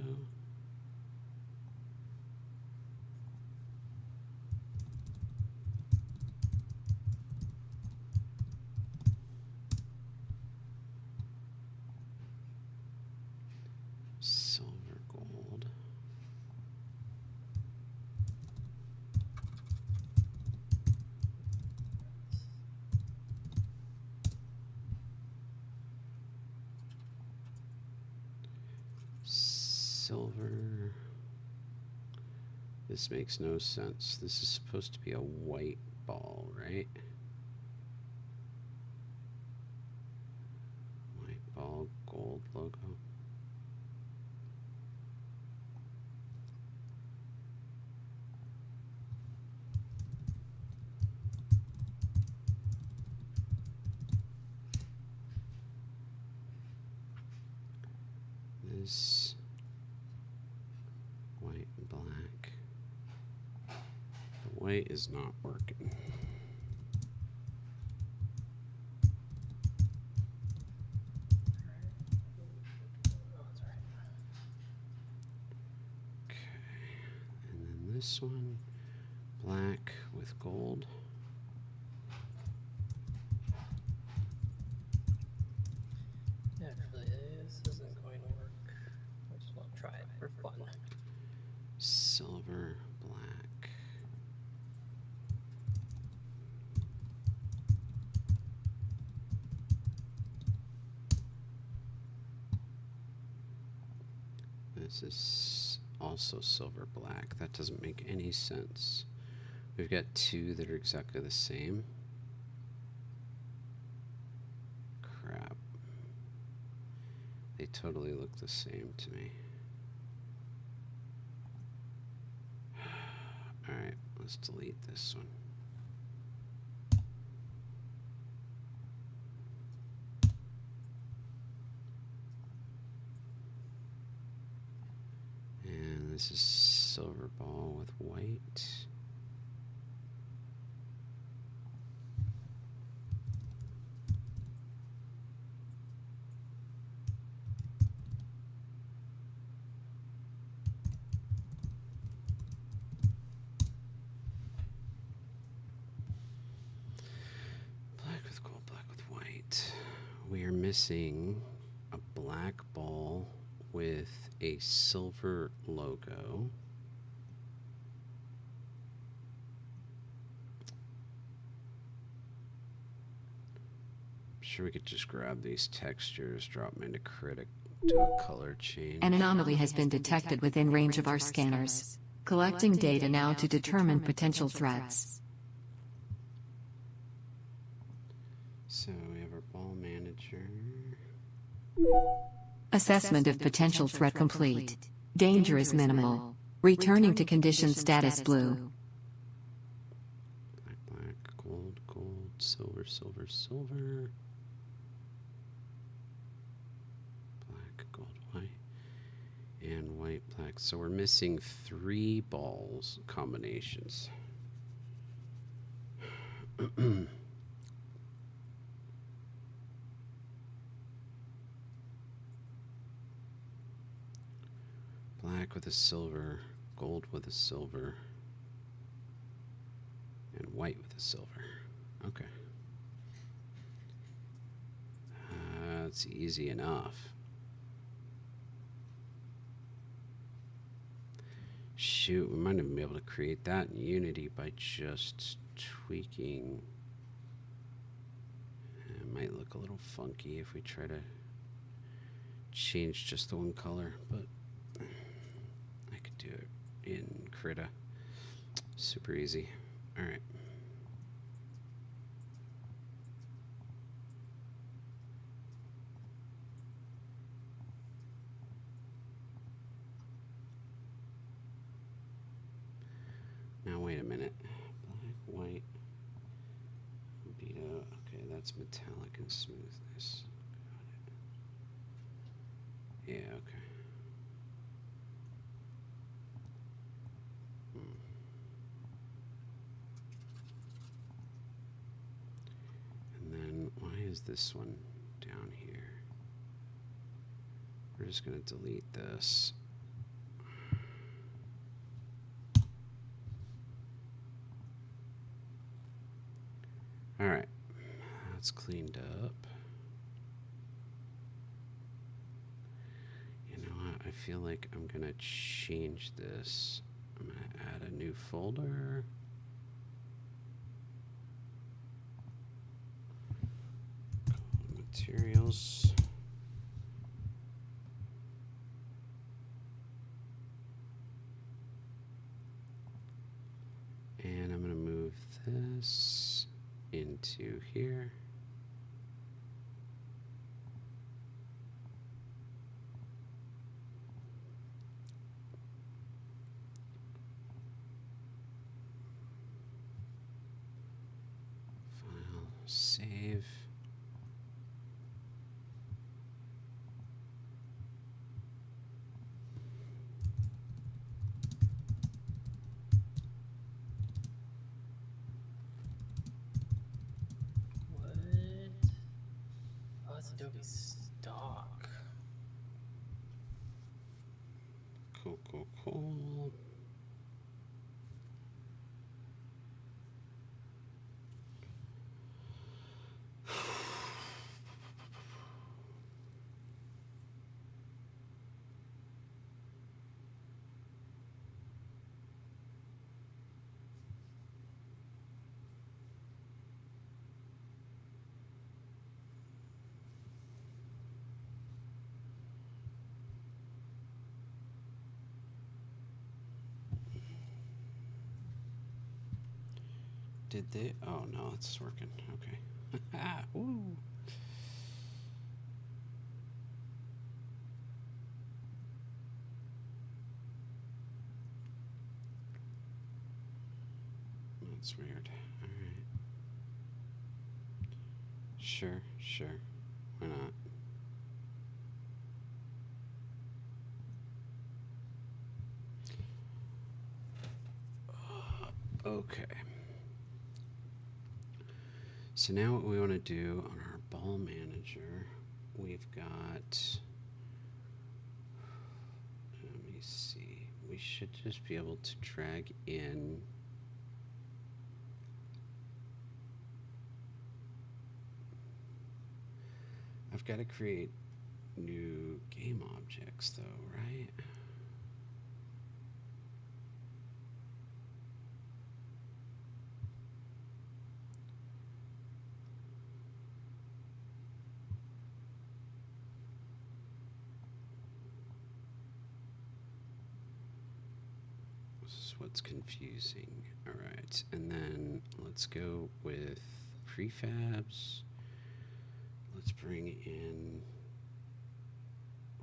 Silver gold. Silver. This makes no sense. This is supposed to be a white ball, right? White ball, gold logo. This white and black. The white is not working. Okay, and then this one, black with gold. Actually, this isn't going to work. I just want to try it for fun. Silver, black. this is also silver black. That doesn't make any sense. We've got two that are exactly the same. Crap. They totally look the same to me. Alright, let's delete this one. And this is silver ball with white. We are missing a black ball with a silver logo. I'm sure we could just grab these textures, drop them into Critic, do a color change. An anomaly has been detected within range of our scanners. Collecting data now to determine potential threats. So we have our ball manager. Assessment of potential threat complete. Danger is minimal. Returning to condition status blue. Black, black, gold, gold, silver, silver, silver. Black, gold, white. And white, black. So we're missing 3 balls combinations. Black with a silver, gold with a silver, and white with a silver. Okay. That's easy enough. Shoot, we might even be able to create that in Unity by just tweaking. It might look a little funky if we try to change just the one color, but I could do it in Krita. Super easy. All right. Now wait a minute. Black, white, beta. Okay, that's metallic and smoothness. Got it. Yeah, okay. And then why is this one down here? We're just going to delete this. All right, that's cleaned up. You know what? I feel like I'm gonna change this. I'm gonna add a new folder. Materials. And I'm gonna move this into here. File, save. Adobe stock. Cool, cool, cool. Did they? Oh no, it's working. Okay. Woo. That's weird. All right. Sure. Why not? Okay. So now what we want to do on our ball manager, we've got, let me see, we should just be able to drag in I've got to create new game objects though, right? This is what's confusing. All right, and then let's go with prefabs. Let's bring in,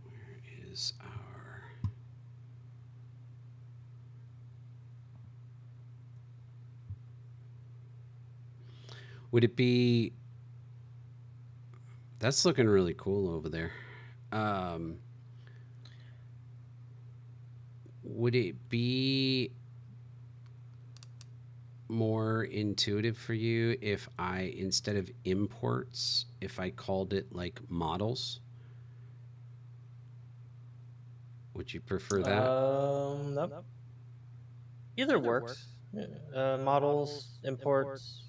where is our, would it be, that's looking really cool over there. Would it be more intuitive for you if I, instead of imports, if I called it like models? Would you prefer that? Nope. Either works. Models, imports,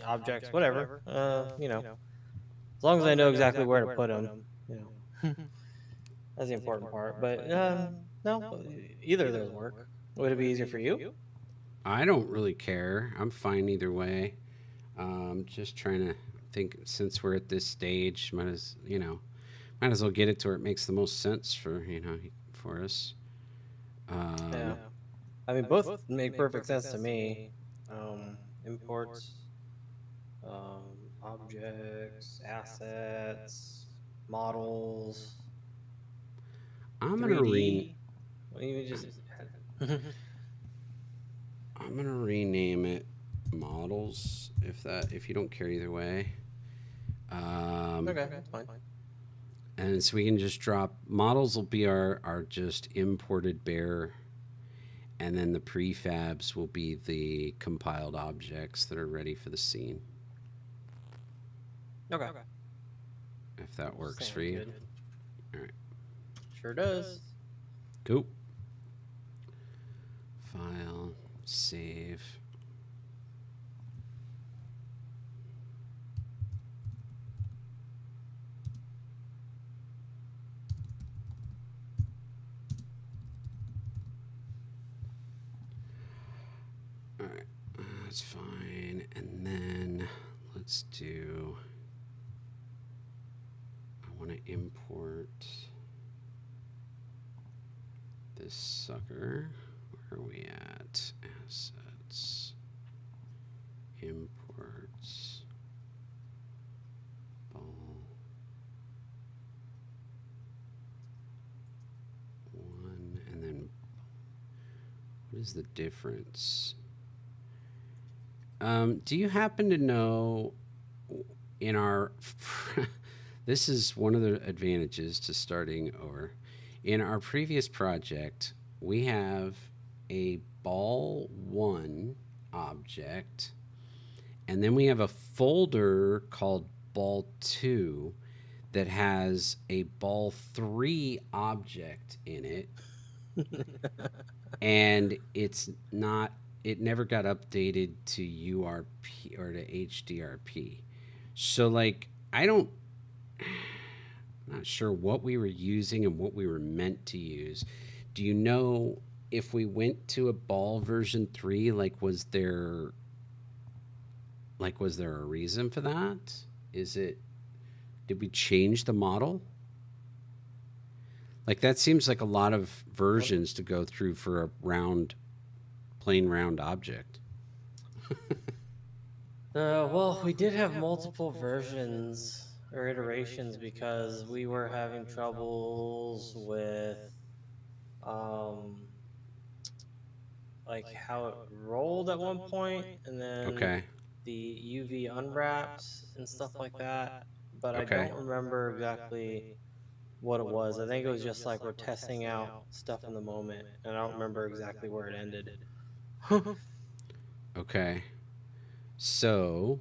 objects, whatever. As long as I know exactly where to put them, that's the important part. But no, either of those work. Would it be easier for you? I don't really care. I'm fine either way. Just trying to think, since we're at this stage, might as well get it to where it makes the most sense for for us. Yeah. I mean, both make perfect sense to me. Imports, objects, assets, models, I'm 3D. Well, you just. I'm gonna rename it models if you don't care either way. Okay, that's fine. And so we can just drop models will be our just imported bare, and then the prefabs will be the compiled objects that are ready for the scene. Okay. If that works Sounds for you. good. All right. Sure does. Cool. File, save. All right, that's fine. And then let's do, I want to import this sucker. Where are we at? Assets, imports, ball, 1, and then what is the difference? Do you happen to know in our, this is one of the advantages to starting over. In our previous project, we have a ball 1 object, and then we have a folder called ball 2 that has a ball 3 object in it. And it never got updated to URP or to HDRP. So I'm not sure what we were using and what we were meant to use. Do you know if we went to a ball version 3, was there a reason for that? Did we change the model? That seems like a lot of versions to go through for a plain round object. Well, we did have multiple versions or iterations because we were having troubles with um like how it rolled at one point, and then Okay. the UV unwraps and stuff like that. But I Okay. don't remember exactly what it was. I think it was just like we're testing out stuff in the moment, and I don't remember exactly where it ended. Okay. So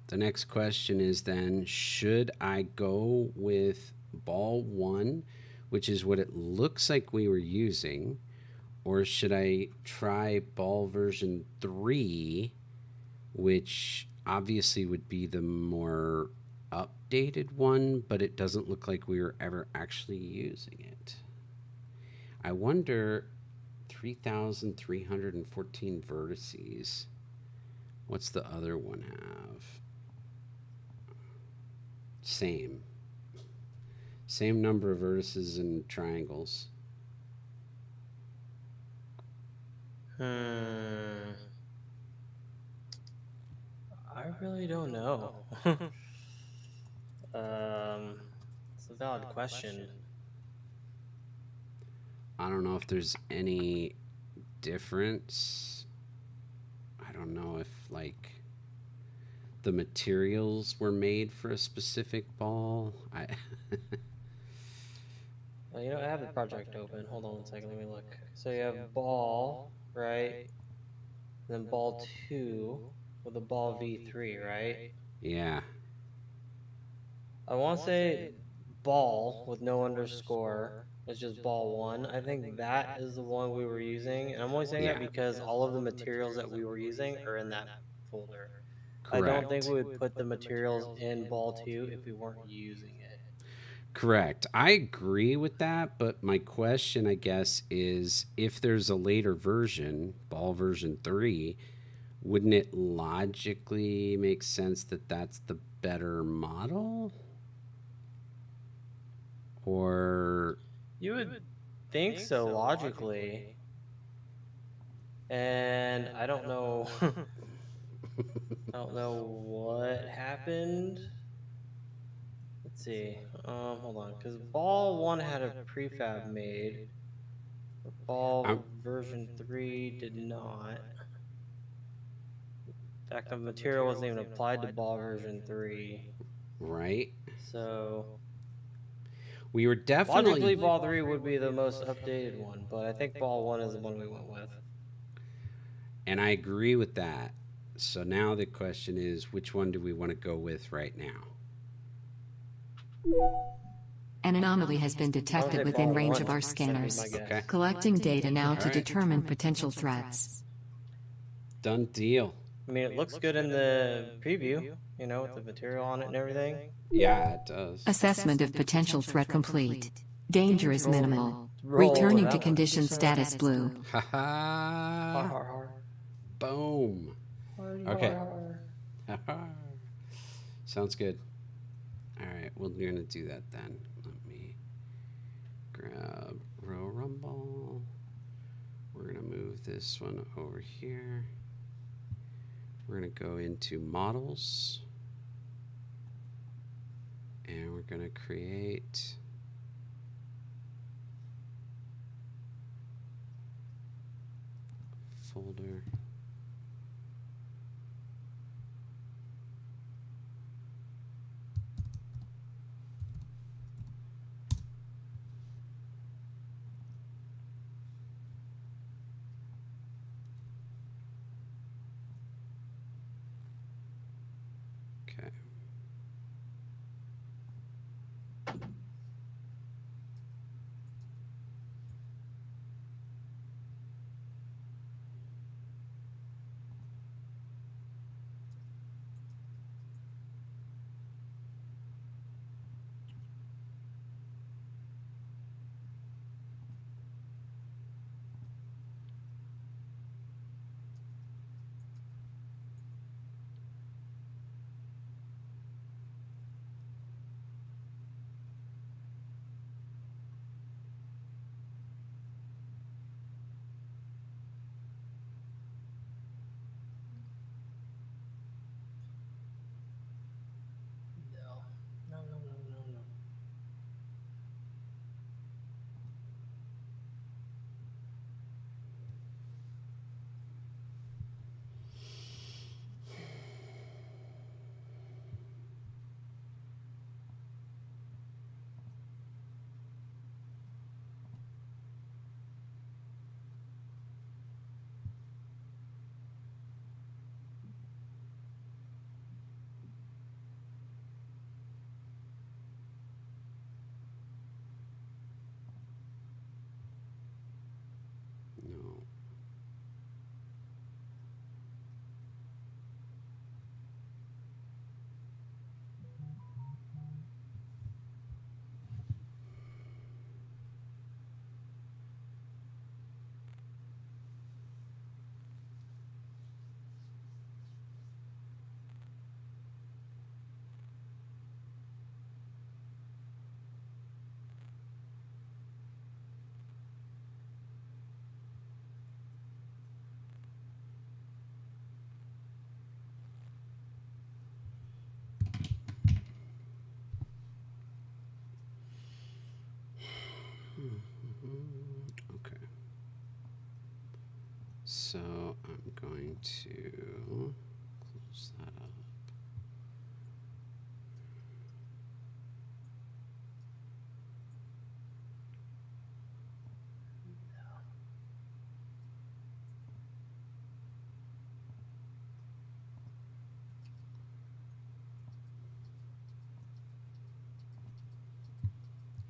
the next question is then, should I go with ball 1, which is what it looks like we were using, or should I try ball version 3, which obviously would be the more updated one, but it doesn't look like we were ever actually using it. I wonder, 3,314 vertices. What's the other one have? Same. Same number of vertices and triangles. I really don't know. It's a valid question. I don't know if there's any difference. I don't know if, like, the materials were made for a specific ball. You know, I have the project open. Hold on one second. Let me look. So you have ball, right? Then ball 2 with a ball V3, right? Yeah. I want to say ball with no underscore is just ball 1. I think that is the one we were using. And I'm only saying that because all of the materials that we were using are in that folder. I don't think we would put the materials in ball 2 if we weren't using it. Correct. I agree with that, but my question, I guess, is if there's a later version, ball version 3, wouldn't it logically make sense that that's the better model? Or You would think so logically. And I don't know I don't know what happened. Let's see. Hold on, because ball 1 had a prefab made. But ball version 3 did not. In fact, the material wasn't even applied to ball version 3. right? So We were definitely logically, ball 3 would be the most updated one, but I think ball 1 is the one we went with. and I agree with that. So now the question is, which one do we want to go with right now? An anomaly has been detected within range of our scanners. Okay. Collecting data now to Alright. determine potential threats. Done deal. I mean, it looks good in the preview, you know, with the material on it and everything. Yeah, it does. Assessment of potential threat complete. Danger is minimal. Roll Returning that to one. condition status blue. Ha ha. Boom. Okay. Sounds good. All right, well, we're going to do that then. Let me grab Royal RumBALL. We're going to move this one over here. We're going to go into models. And we're going to create folder. Okay. So I'm going to close that up.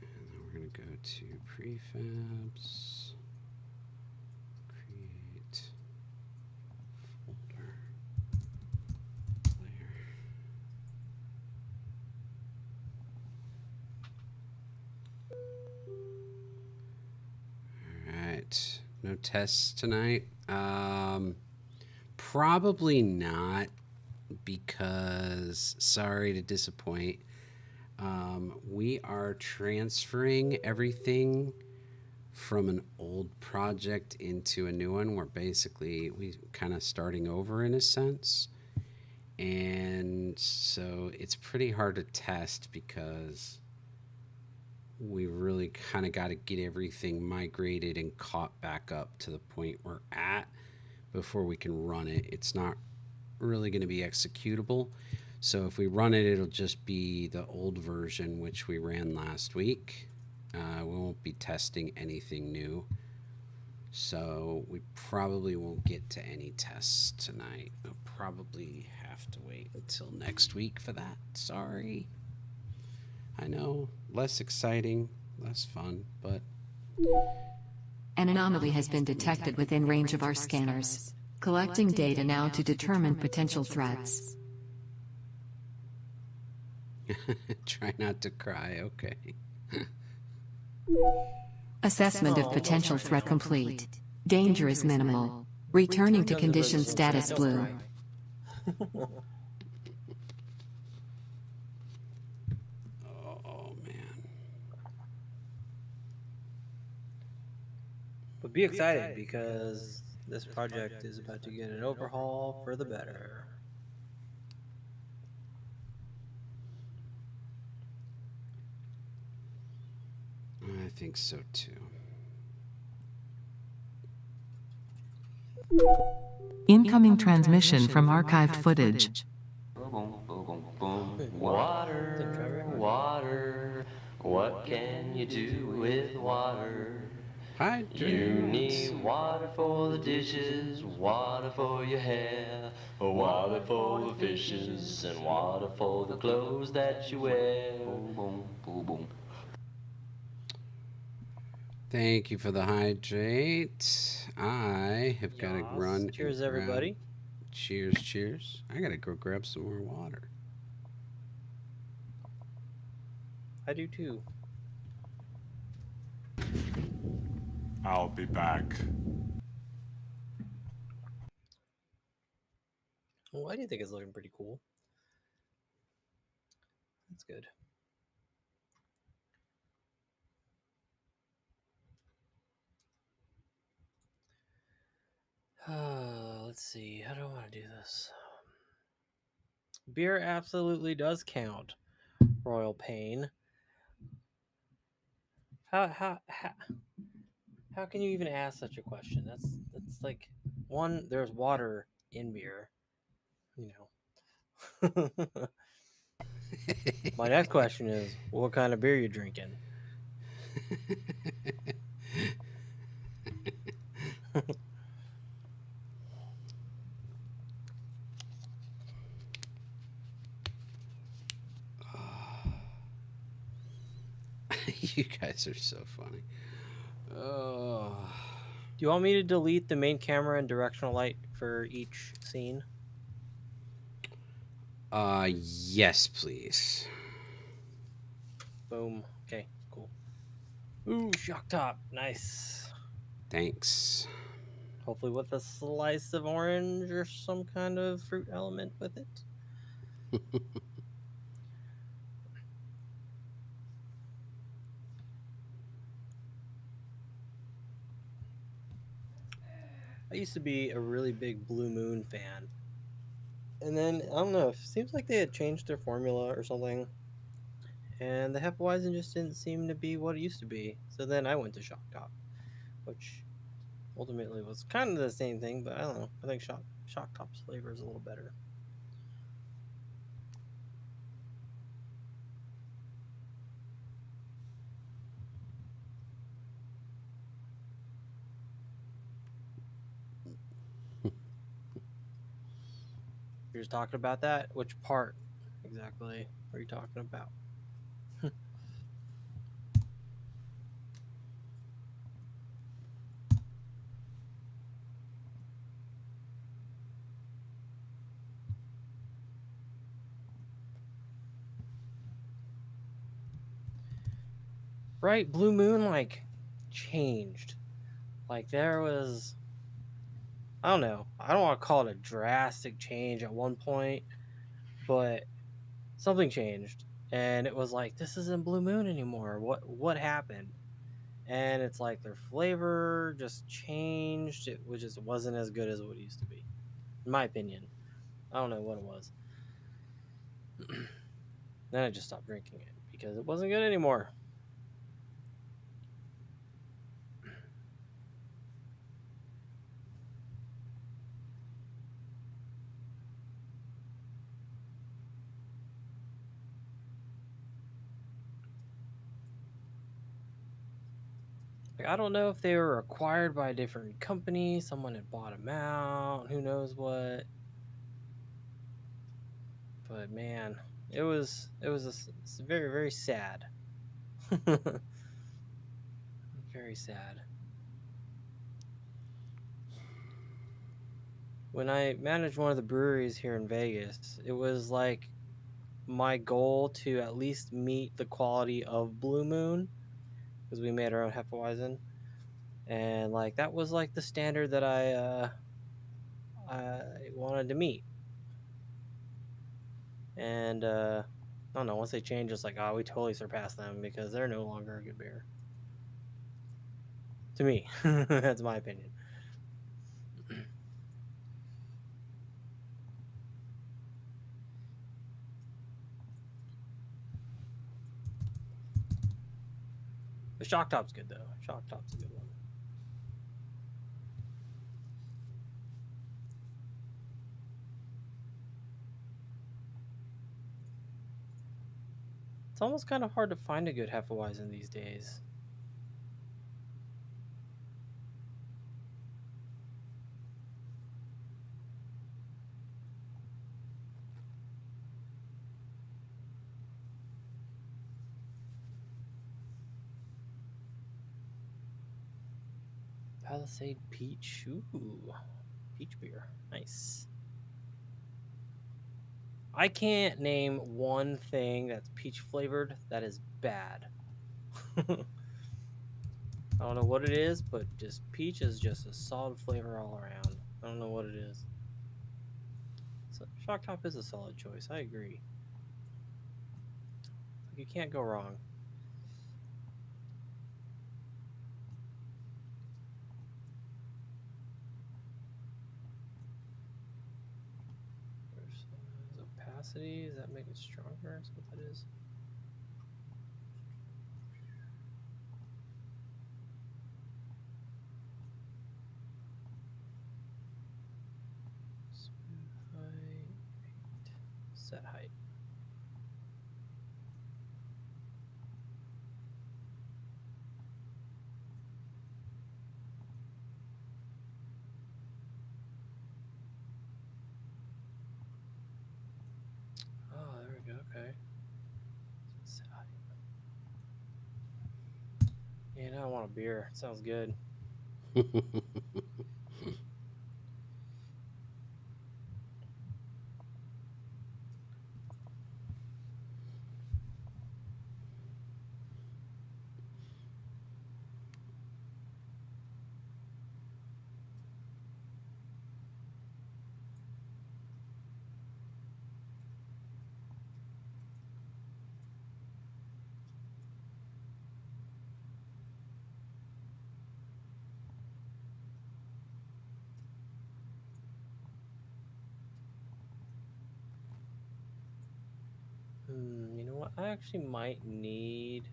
And then we're going to go to prefabs, create folder, layer. All right, no tests tonight. Probably not, because sorry to disappoint. We are transferring everything from an old project into a new one. We're basically we kind of starting over in a sense, and so it's pretty hard to test because we really kind of got to get everything migrated and caught back up to the point we're at before we can run it. It's not really going to be executable. So if we run it, it'll just be the old version, which we ran last week. We won't be testing anything new. So we probably won't get to any tests tonight. We'll probably have to wait until next week for that. Sorry. I know, less exciting, less fun, but An anomaly has been detected within range of our scanners. Collecting data now to determine potential threats. try not to cry, okay. Assessment of potential threat complete. Danger is minimal. Returning to condition status blue. Oh, man. But be excited because this project is about to get an overhaul for the better. I think so too. Incoming transmission from archived footage. Boom, boom, boom. Water, water. What can you do with water? You need water for the dishes, water for your hair, water for the fishes, and water for the clothes that you wear. Boom, boom, boom, boom. Thank you for the hydrate. I have got to Yas. run. Cheers, and grab- everybody. Cheers, cheers. I got to go grab some more water. I do too. I'll be back. Well, I do think it's looking pretty cool. That's good. Let's see. How do I want to do this? Beer absolutely does count. Royal Pain. How can you even ask such a question? That's like one. There's water in beer. You know. My next question is, what kind of beer you drinking? You guys are so funny. Oh. Do you want me to delete the main camera and directional light for each scene? Yes, please. Boom. Okay, cool. Ooh, shock top. Nice. Thanks. Hopefully with a slice of orange or some kind of fruit element with it. I used to be a really big Blue Moon fan. And then, I don't know, it seems like they had changed their formula or something. And the Hefeweizen just didn't seem to be what it used to be. So then I went to Shock Top, which ultimately was kind of the same thing, but I don't know. I think Shock Top's flavor is a little better. You're just talking about that? Which part exactly are you talking about? Right, Blue Moon like changed. Like there was, I don't know. I don't want to call it a drastic change at one point, but something changed, and it was like this isn't Blue Moon anymore. What happened? And it's like their flavor just changed. It just wasn't as good as what it used to be, in my opinion. I don't know what it was. Then I just stopped drinking it because it wasn't good anymore. Like, I don't know if they were acquired by a different company. Someone had bought them out. Who knows what? But man, it's very, very sad. Very sad. When I managed one of the breweries here in Vegas, it was like my goal to at least meet the quality of Blue Moon because we made our own Hefeweizen, and like that was like the standard that I wanted to meet. And I don't know, once they changed, it's like, oh, we totally surpassed them because they're no longer a good beer. To me, that's my opinion. The Shock Top's good though. Shock Top's a good one. It's almost kind of hard to find a good Hefeweizen these days. Palisade Peach. Ooh, peach beer. Nice. I can't name one thing that's peach flavored that is bad. I don't know what it is, but just peach is just a solid flavor all around. I don't know what it is. So Shock Top is a solid choice. I agree. You can't go wrong. There's opacity. Does that make it stronger? Is what that is? Smooth height. Set height. Oh, there we go. Okay. Set height. Yeah, now I want a beer. It sounds good. You know what? I actually might need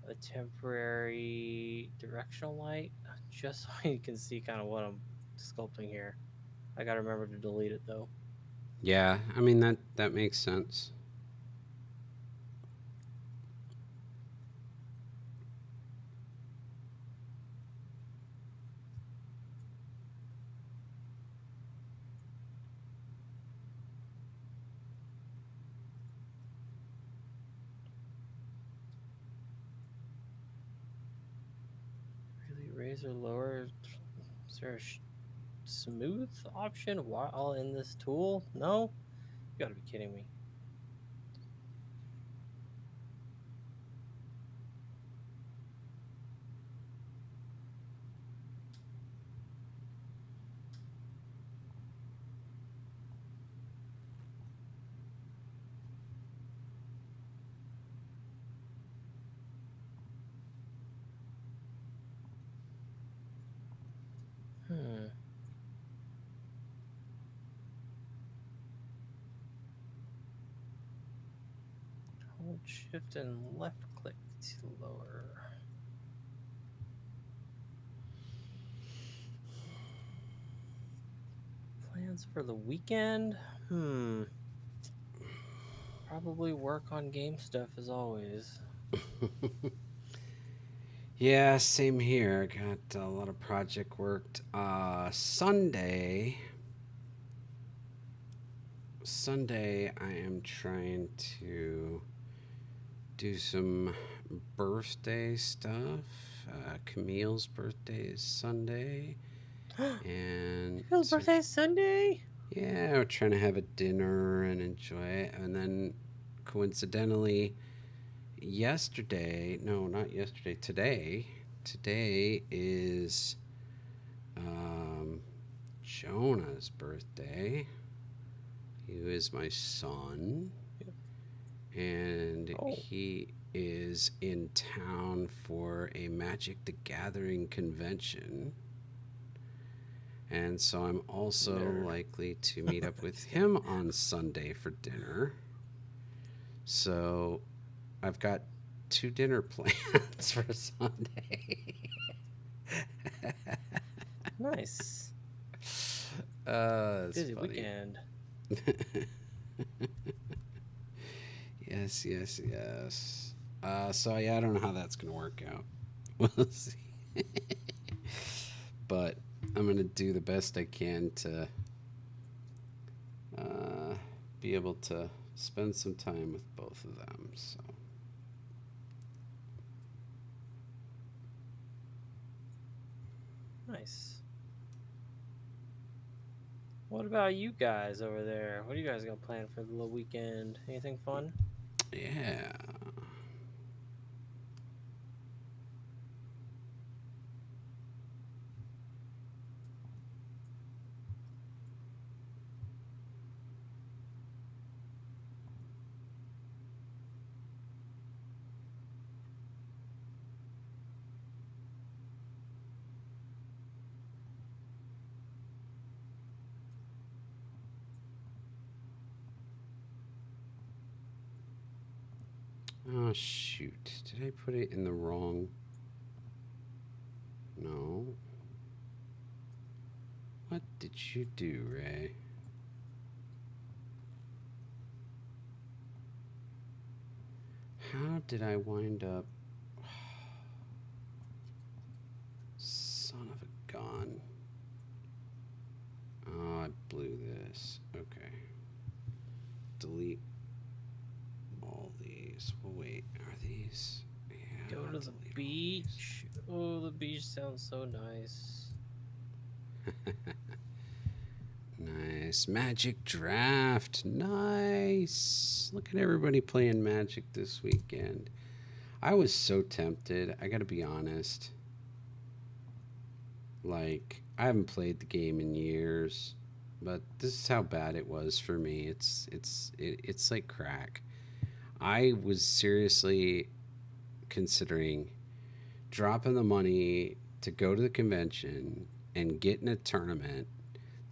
a temporary directional light just so you can see kind of what I'm sculpting here. I gotta remember to delete it though. Yeah, I mean that makes sense. Really raise or lower? Is there a smooth option while in this tool? No? You gotta be kidding me. Hmm. Hold shift and left click to lower. Plans for the weekend? Probably work on game stuff as always. Yeah, same here. Got a lot of project work. Sunday, I am trying to do some birthday stuff. Camille's birthday is Sunday, and Phil's birthday is Sunday? yeah, we're trying to have a dinner and enjoy it. And then coincidentally, not yesterday, today is Jonah's birthday, who is my son, and he is in town for a Magic the Gathering convention. And so I'm also likely to meet up with him on Sunday for dinner. So I've got 2 dinner plans for Sunday. Nice. That's Busy funny. weekend. Yes. So yeah, I don't know how that's gonna work out. We'll see. But I'm gonna do the best I can to be able to spend some time with both of them. So. Nice. What about you guys over there? What do you guys got planned for the little weekend? Anything fun? Yeah. Oh, shoot. Did I put it in the wrong? No. What did you do, Ray? How did I wind up? Son of a gun. Oh, I blew this. Okay. Delete all these. Well, wait. Are these? Yeah. Go to the beach. Oh, the beach sounds so nice. Nice. Magic Draft. Nice. Look at everybody playing Magic this weekend. I was so tempted. I gotta be honest. Like, I haven't played the game in years, but this is how bad it was for me. It's like crack. I was seriously considering dropping the money to go to the convention and get in a tournament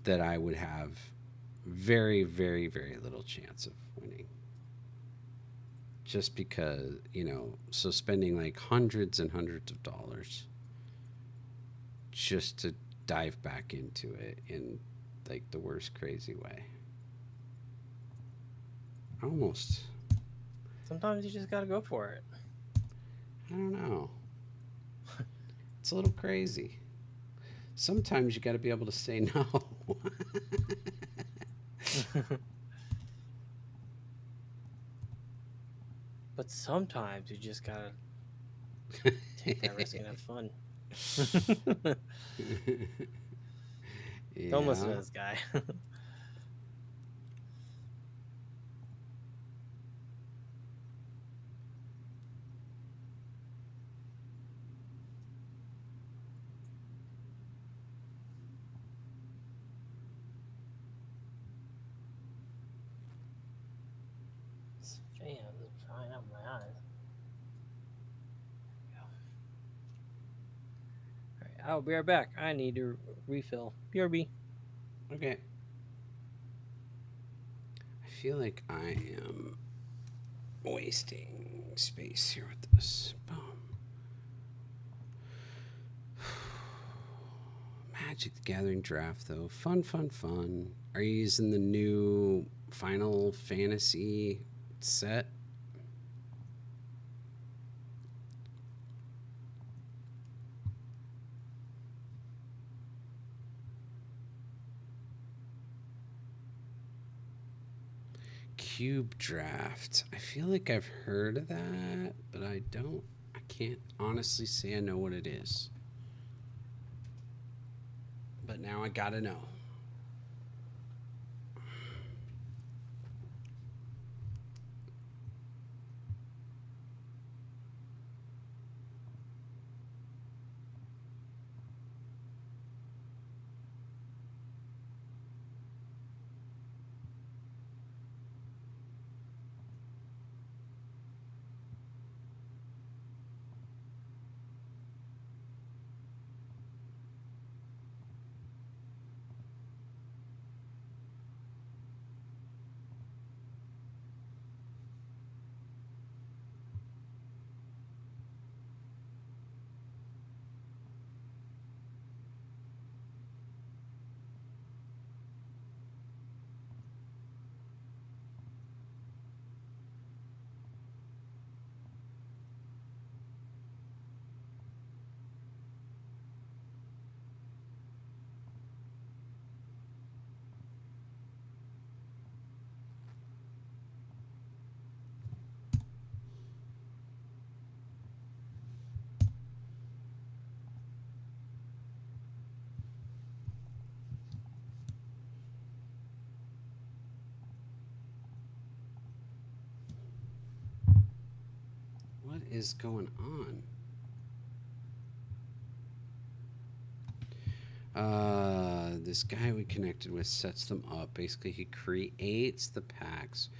that I would have very, very, very little chance of winning. Just because, so spending like hundreds and hundreds of dollars just to dive back into it in like the worst crazy way. Almost. Sometimes you just gotta go for it. I don't know. It's a little crazy. Sometimes you got to be able to say no. But sometimes you just gotta take that risk and have fun. Don't listen to Yeah. this guy. This fan is drying out my eyes. All right, I'll be right back. I need to refill. BRB. Okay. I feel like I am wasting space here with this. Boom. Magic the Gathering draft, though. Fun, fun, fun. Are you using the new Final Fantasy set? Cube draft. I feel like I've heard of that, but I can't honestly say I know what it is. But now I gotta know. What is going on? This guy we connected with sets them up. Basically, he creates the packs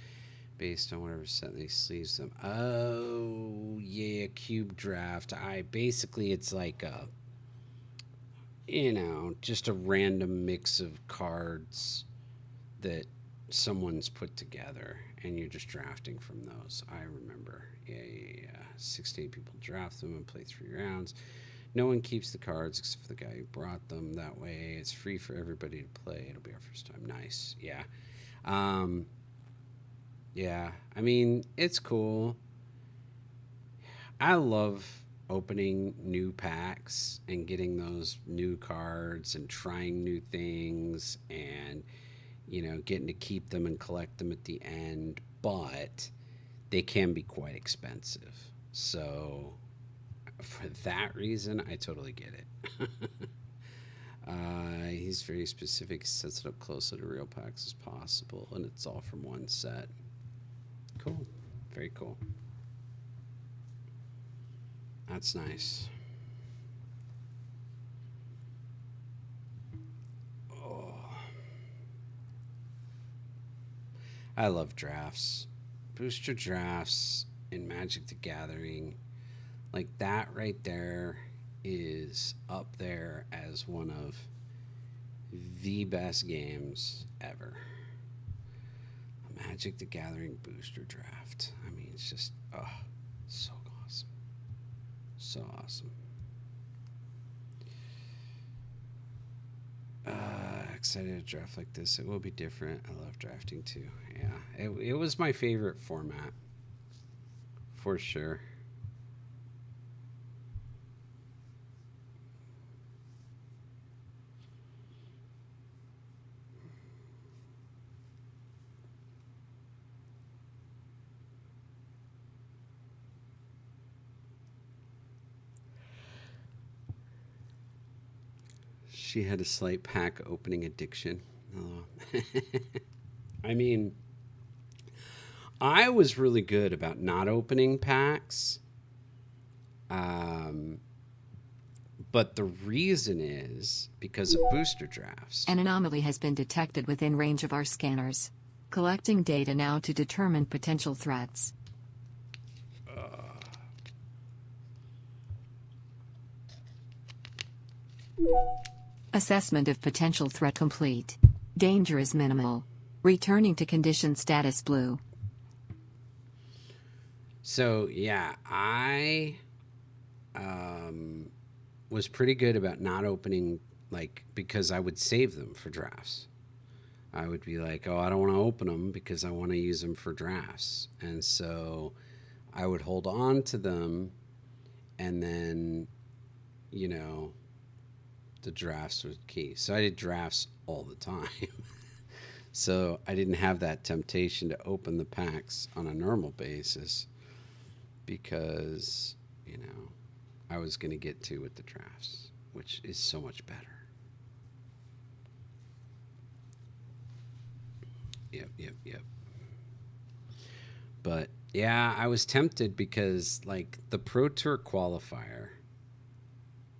based on whatever set they sleeves them. Oh, yeah, cube draft. It's like just a random mix of cards that someone's put together, and you're just drafting from those. I remember. Yeah. 6 to 8 people draft them and play 3 rounds. No one keeps the cards except for the guy who brought them. That way, it's free for everybody to play. It'll be our first time. Nice. Yeah. Yeah. I mean, it's cool. I love opening new packs and getting those new cards and trying new things and, getting to keep them and collect them at the end. But they can be quite expensive. So for that reason, I totally get it. He's very specific. He sets it up closely to real packs as possible, and it's all from one set. Cool. Very cool. That's nice. Oh. I love drafts. Booster drafts in Magic the Gathering. Like that right there is up there as one of the best games ever. A Magic the Gathering booster draft. I mean, it's just, so awesome. So awesome. excited to draft like this. It will be different. I love drafting too. Yeah, it was my favorite format for sure. She had a slight pack opening addiction. Oh. I mean, I was really good about not opening packs. But the reason is because of booster drafts. An anomaly has been detected within range of our scanners. Collecting data now to determine potential threats. Assessment of potential threat complete. Danger is minimal. Returning to condition status blue. So, yeah, I was pretty good about not opening, like, because I would save them for drafts. I would be like, oh, I don't want to open them because I want to use them for drafts. And so I would hold on to them, and then, you know, the drafts was key. So I did drafts all the time. So I didn't have that temptation to open the packs on a normal basis because, you know, I was going to get to with the drafts, which is so much better. Yep. But yeah, I was tempted because, like, the Pro Tour qualifier,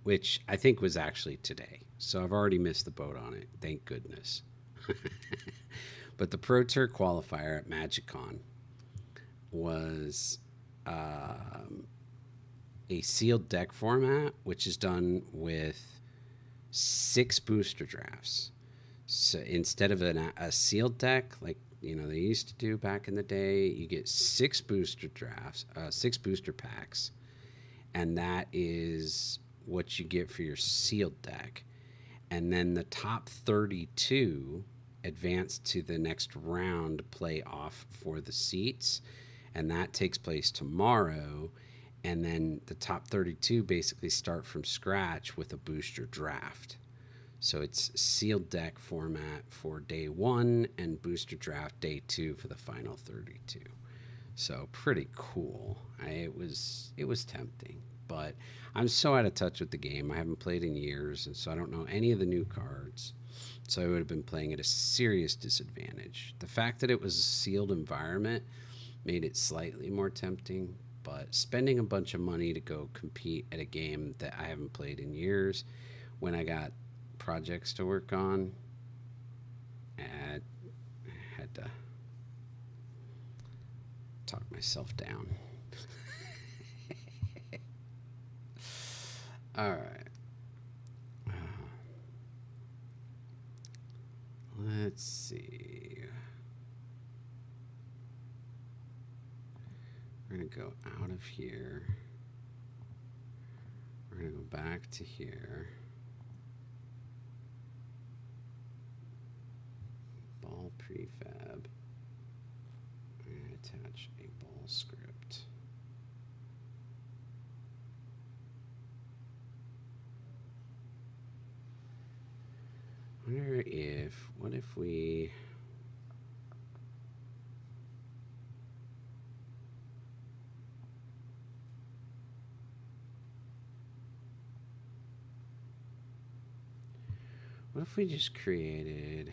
which I think was actually today, so I've already missed the boat on it, thank goodness. But the Pro Tour qualifier at MagicCon was a sealed deck format, which is done with 6 booster drafts. So instead of a sealed deck, like, you know, they used to do back in the day, you get 6 booster drafts, 6 booster packs, and that is what you get for your sealed deck. And then the top 32 advance to the next round to play off for the seats, and that takes place tomorrow. And then the top 32 basically start from scratch with a booster draft. So it's sealed deck format for day 1 and booster draft day 2 for the final 32. So pretty cool. It was tempting, but I'm so out of touch with the game. I haven't played in years, and so I don't know any of the new cards. So I would have been playing at a serious disadvantage. The fact that it was a sealed environment made it slightly more tempting, but spending a bunch of money to go compete at a game that I haven't played in years when I got projects to work on, I had to talk myself down. All right. Let's see. We're going to go out of here. We're going to go back to here. Ball prefab. And attach a ball script. What if we... What if we just created...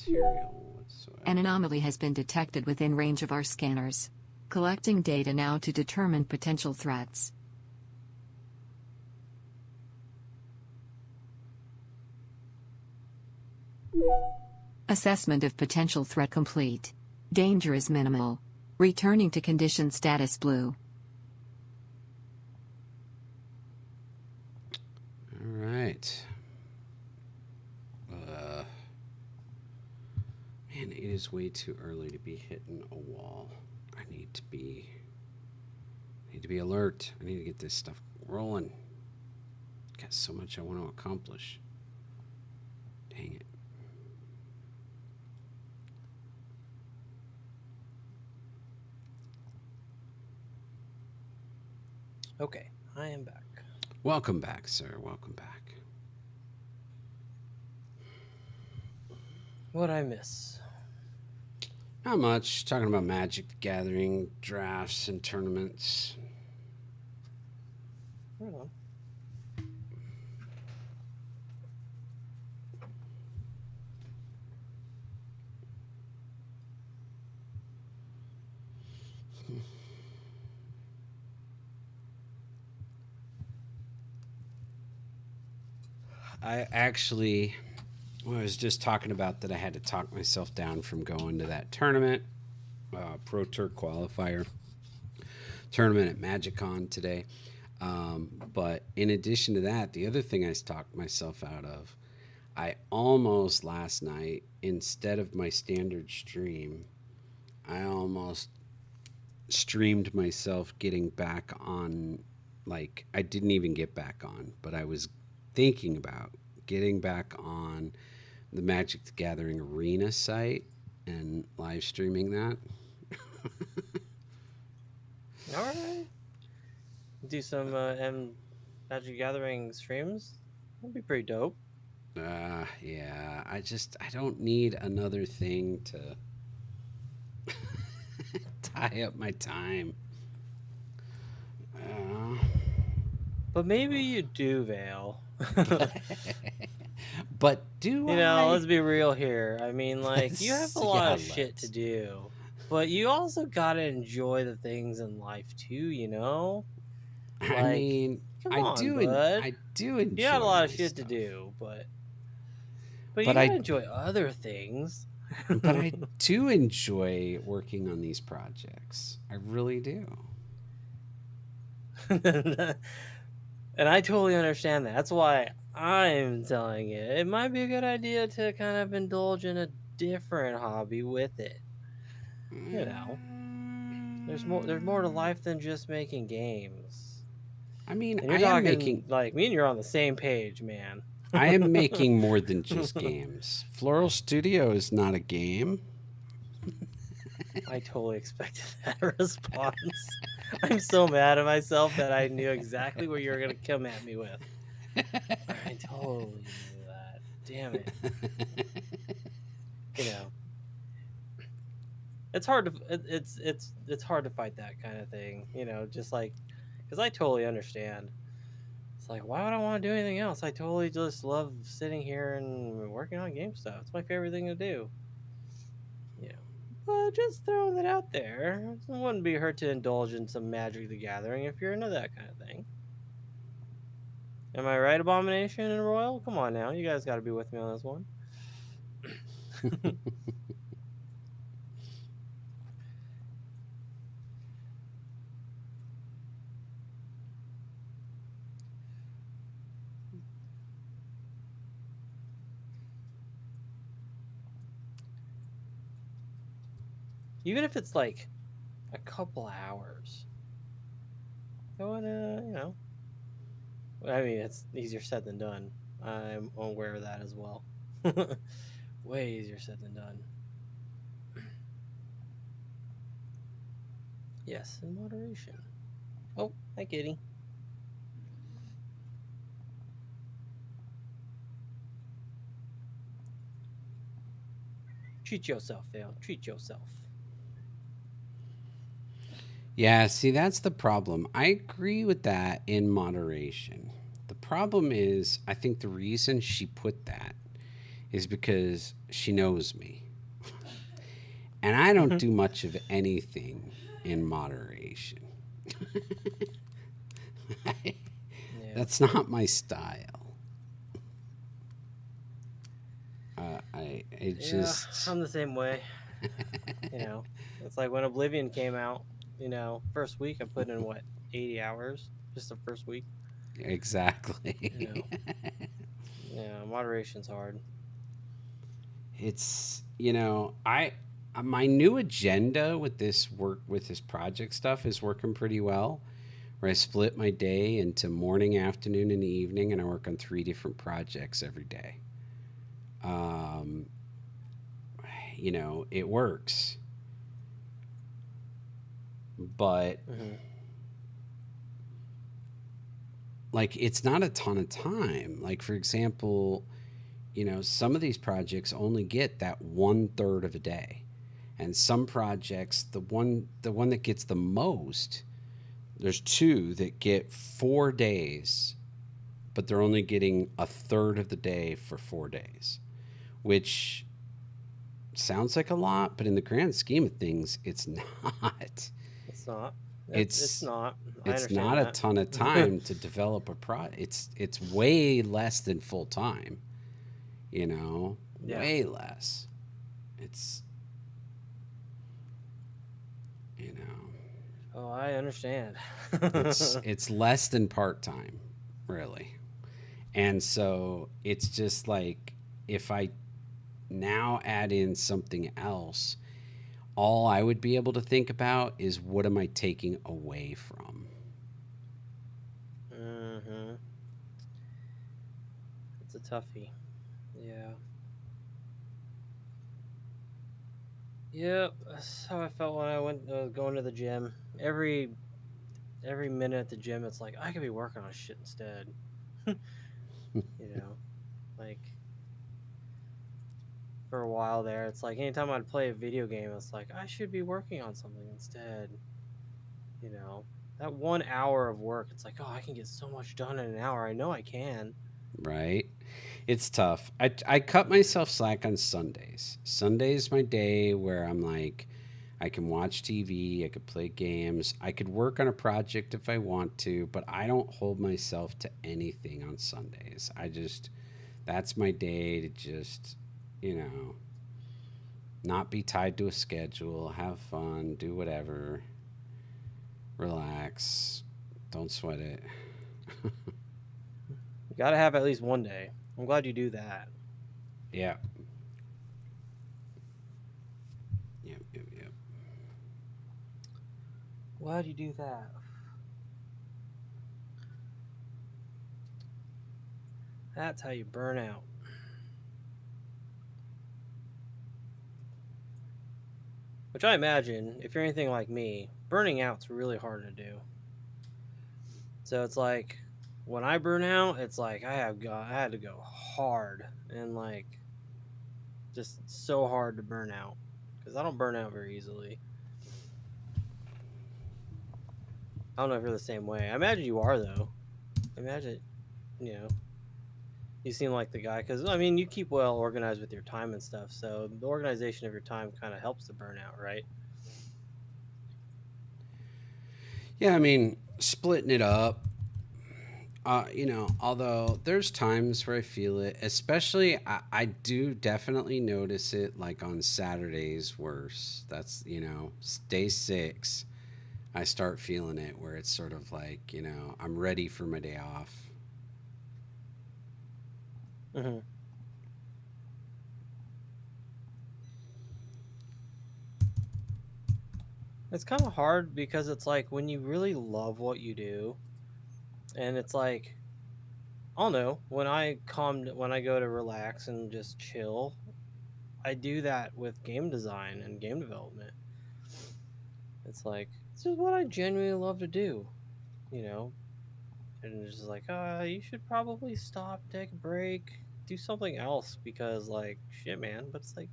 material whatsoever. An anomaly has been detected within range of our scanners. Collecting data now to determine potential threats. Assessment of potential threat complete. Danger is minimal. Returning to condition status blue. All right. Man, it is way too early to be hitting a wall. I need to be alert. I need to get this stuff rolling. Got so much I want to accomplish. Dang it. Okay, I am back. Welcome back, sir. Welcome back. What'd I miss? Not much. Talking about Magic the Gathering drafts and tournaments. Right on. I actually was just talking about that I had to talk myself down from going to that tournament, Pro Tour qualifier tournament at MagicCon today. But in addition to that, the other thing I talked myself out of, I almost last night, instead of my standard stream, I almost streamed myself getting back on. Like, I didn't even get back on, but I was thinking about getting back on the Magic the Gathering Arena site and live streaming that. All right. Do some Magic Gathering streams. That'd be pretty dope. Yeah, I don't need another thing to tie up my time. But maybe you do, Vale. But do You I? know, let's be real here. I mean, like, you have a lot of shit let's. to do. But you also gotta enjoy the things in life too, you know? I Like, mean, come I on, do bud. I do enjoy You got a lot of my shit stuff. to do, but you But gotta enjoy other things. But I do enjoy working on these projects. I really do. And I totally understand that. That's why I'm telling you, it might be a good idea to kind of indulge in a different hobby with it. You know, there's more to life than just making games. I mean, And you're talking like me and you're on the same page, man. I am making more than just games. Floral Studio is not a game. I totally expected that response. I'm so mad at myself that I knew exactly what you were going to come at me with. I totally knew that. Damn it. You know, it's hard to it's hard to fight that kind of thing. You know, just like because I totally understand. It's like, why would I want to do anything else? I totally just love sitting here and working on game stuff. It's my favorite thing to do. You know, but just throwing that out there, it wouldn't be hurt to indulge in some Magic the Gathering if you're into that kind of thing. Am I right, Abomination and Royal? Come on now, you guys got to be with me on this one. Even if it's like a couple hours, going to, you know, I mean, it's easier said than done. I'm aware of that as well. Way easier said than done. Yes, in moderation. Oh, hi, Kitty. Treat yourself, Phil. Treat yourself. Yeah, see, that's the problem. I agree with that in moderation. The problem is, I think the reason she put that is because she knows me. And I don't do much of anything in moderation. That's not my style. It Yeah, just I'm the same way. You know, it's like when Oblivion came out. You know, first week I put in what 80 hours just the first week. You exactly. know, yeah, moderation's hard. It's I my new agenda with this work with this project stuff is working pretty well. Where I split my day into morning, afternoon, and evening, and I work on 3 different projects every day. Um, it works, but Hmm. like it's not a ton of time. Like for example, some of these projects only get that 1/3 of a day, and some projects, the one that gets the most, there's two that get 4 days, but they're only getting a third of the day for 4 days, which sounds like a lot, but in the grand scheme of things, it's not. It's not. It's It's not. I it's understand not a that. ton of time to develop a it's way less than full time, Yeah. way less. It's you know, Oh, I understand. it's less than part time, really. And so it's just like if I now add in something else, all I would be able to think about is what am I taking away from? Hmm. It's a toughie. Yeah. Yep. That's how I felt when I went going to the gym. Every minute at the gym, it's like I could be working on shit instead. You know, like for a while there, it's like anytime I'd play a video game, it's like I should be working on something instead. You know, that 1 hour of work, it's like, oh, I can get so much done in an hour. I know I can. Right? It's tough. I cut myself slack on Sundays. Sunday's my day where I'm like, I can watch TV, I could play games, I could work on a project if I want to, but I don't hold myself to anything on Sundays. That's my day to just, you know, not be tied to a schedule, have fun, do whatever, relax, don't sweat it. You got to have at least one day. I'm glad you do that. Yeah. Yep, yep, yep. Glad you do that. That's how you burn out. Which I imagine, if you're anything like me, burning out's really hard to do. So it's like when I burn out, it's like I had to go hard and like just so hard to burn out because I don't burn out very easily. I don't know if you're the same way. I imagine you are though. I imagine you know you seem like the guy because I mean you keep well organized with your time and stuff. So the organization of your time kind of helps the burnout, right? Yeah, I mean, splitting it up. Although there's times where I feel it, especially I do definitely notice it like on Saturdays worse. That's, day 6, I start feeling it where it's sort of like, I'm ready for my day off. Hmm. It's kind of hard because it's like when you really love what you do, and it's like I don't know when I go to relax and just chill. I do that with game design and game development. It's like this is what I genuinely love to do, you know. And it's just like, you should probably stop, take a break, do something else because like shit, man. But it's like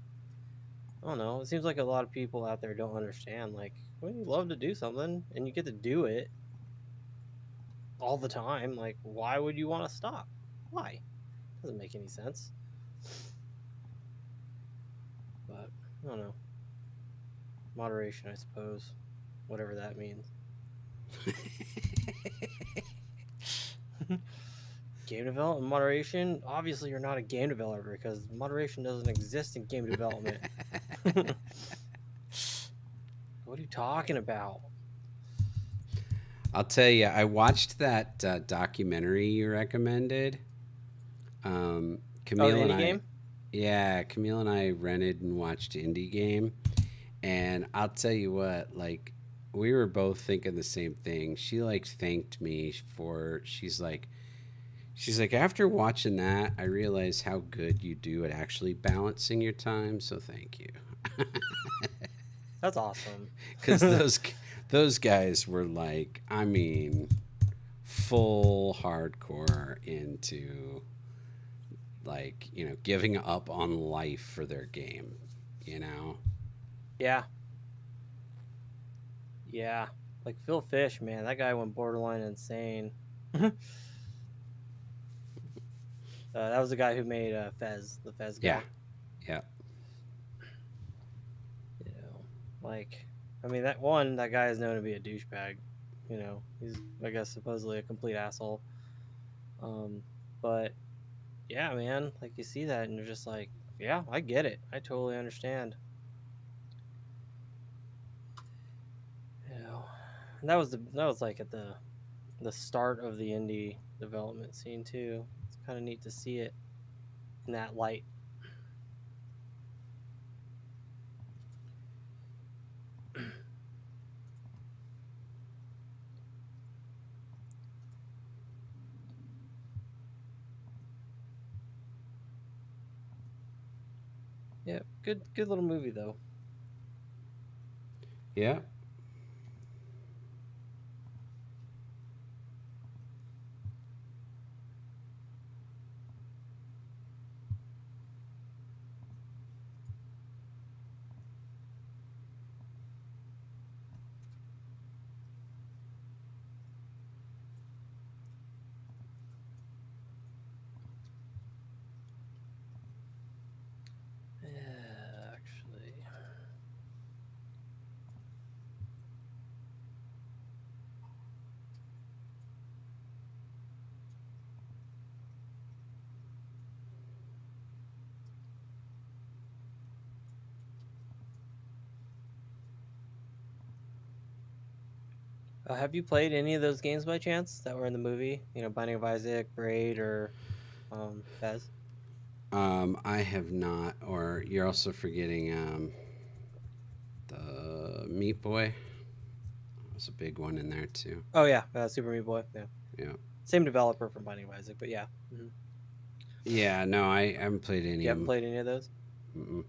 I don't know. It seems like a lot of people out there don't understand. Like when you love to do something and you get to do it all the time, like why would you want to stop? Why? Doesn't make any sense. But I don't know. Moderation, I suppose. Whatever that means. Game development moderation? Obviously, you're not a game developer because moderation doesn't exist in game development. What are you talking about? I'll tell you, I watched that documentary you recommended. Oh, Camille the and indie I, game? yeah, Camille and I rented and watched Indie Game, and I'll tell you what, like, we were both thinking the same thing. She like thanked me for. She's like, after watching that, I realized how good you do at actually balancing your time. So thank you, That's awesome. because those guys were like, I mean, full hardcore into like, giving up on life for their game, you know? Yeah. Yeah. Like Phil Fish, man, that guy went borderline insane. That was the guy who made Fez, the Fez Yeah. guy. Yeah. You know, like, I mean, that guy is known to be a douchebag. You know, he's, I guess, supposedly a complete asshole. But yeah, man, like you see that and you're just like, yeah, I get it. I totally understand. You know, and that was like at the start of the indie development scene too. It's kind of neat to see it in that light. Yeah, good little movie though. Yeah. Yeah, actually. Have you played any of those games by chance that were in the movie? You know, Binding of Isaac, Braid, or Fez? I have not, or you're also forgetting the Meat Boy. There's a big one in there too. Oh yeah, Super Meat Boy. Yeah, Yeah. same developer from Binding of Isaac, but yeah. Yeah, no, I haven't played any You of haven't them. played any of those? Mm-mm.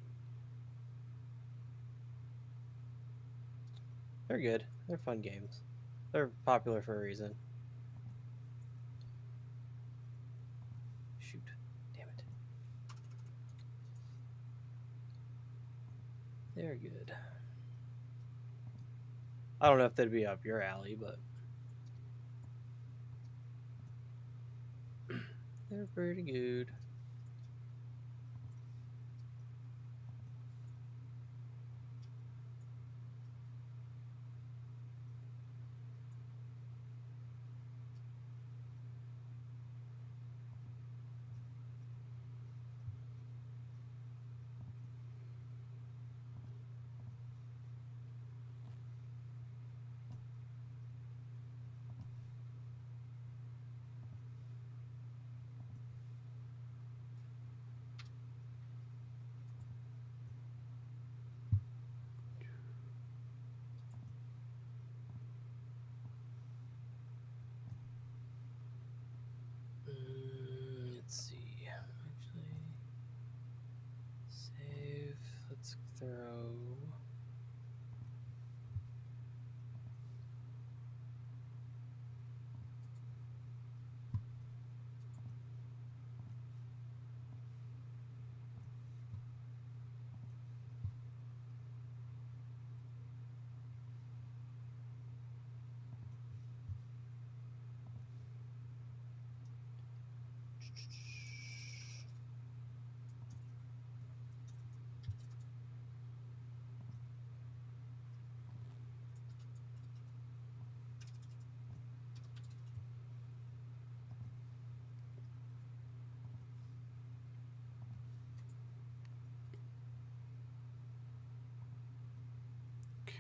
They're good. They're fun games. They're popular for a reason. Shoot, damn it. They're good. I don't know if they'd be up your alley, but they're pretty good. Let's see. Actually, save. Let's throw.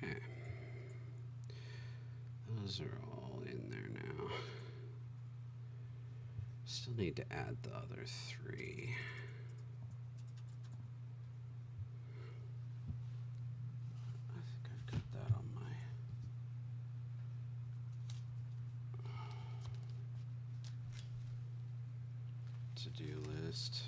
Okay. Those are all in there now. Still need to add the other 3. I think I've got that on my to-do list.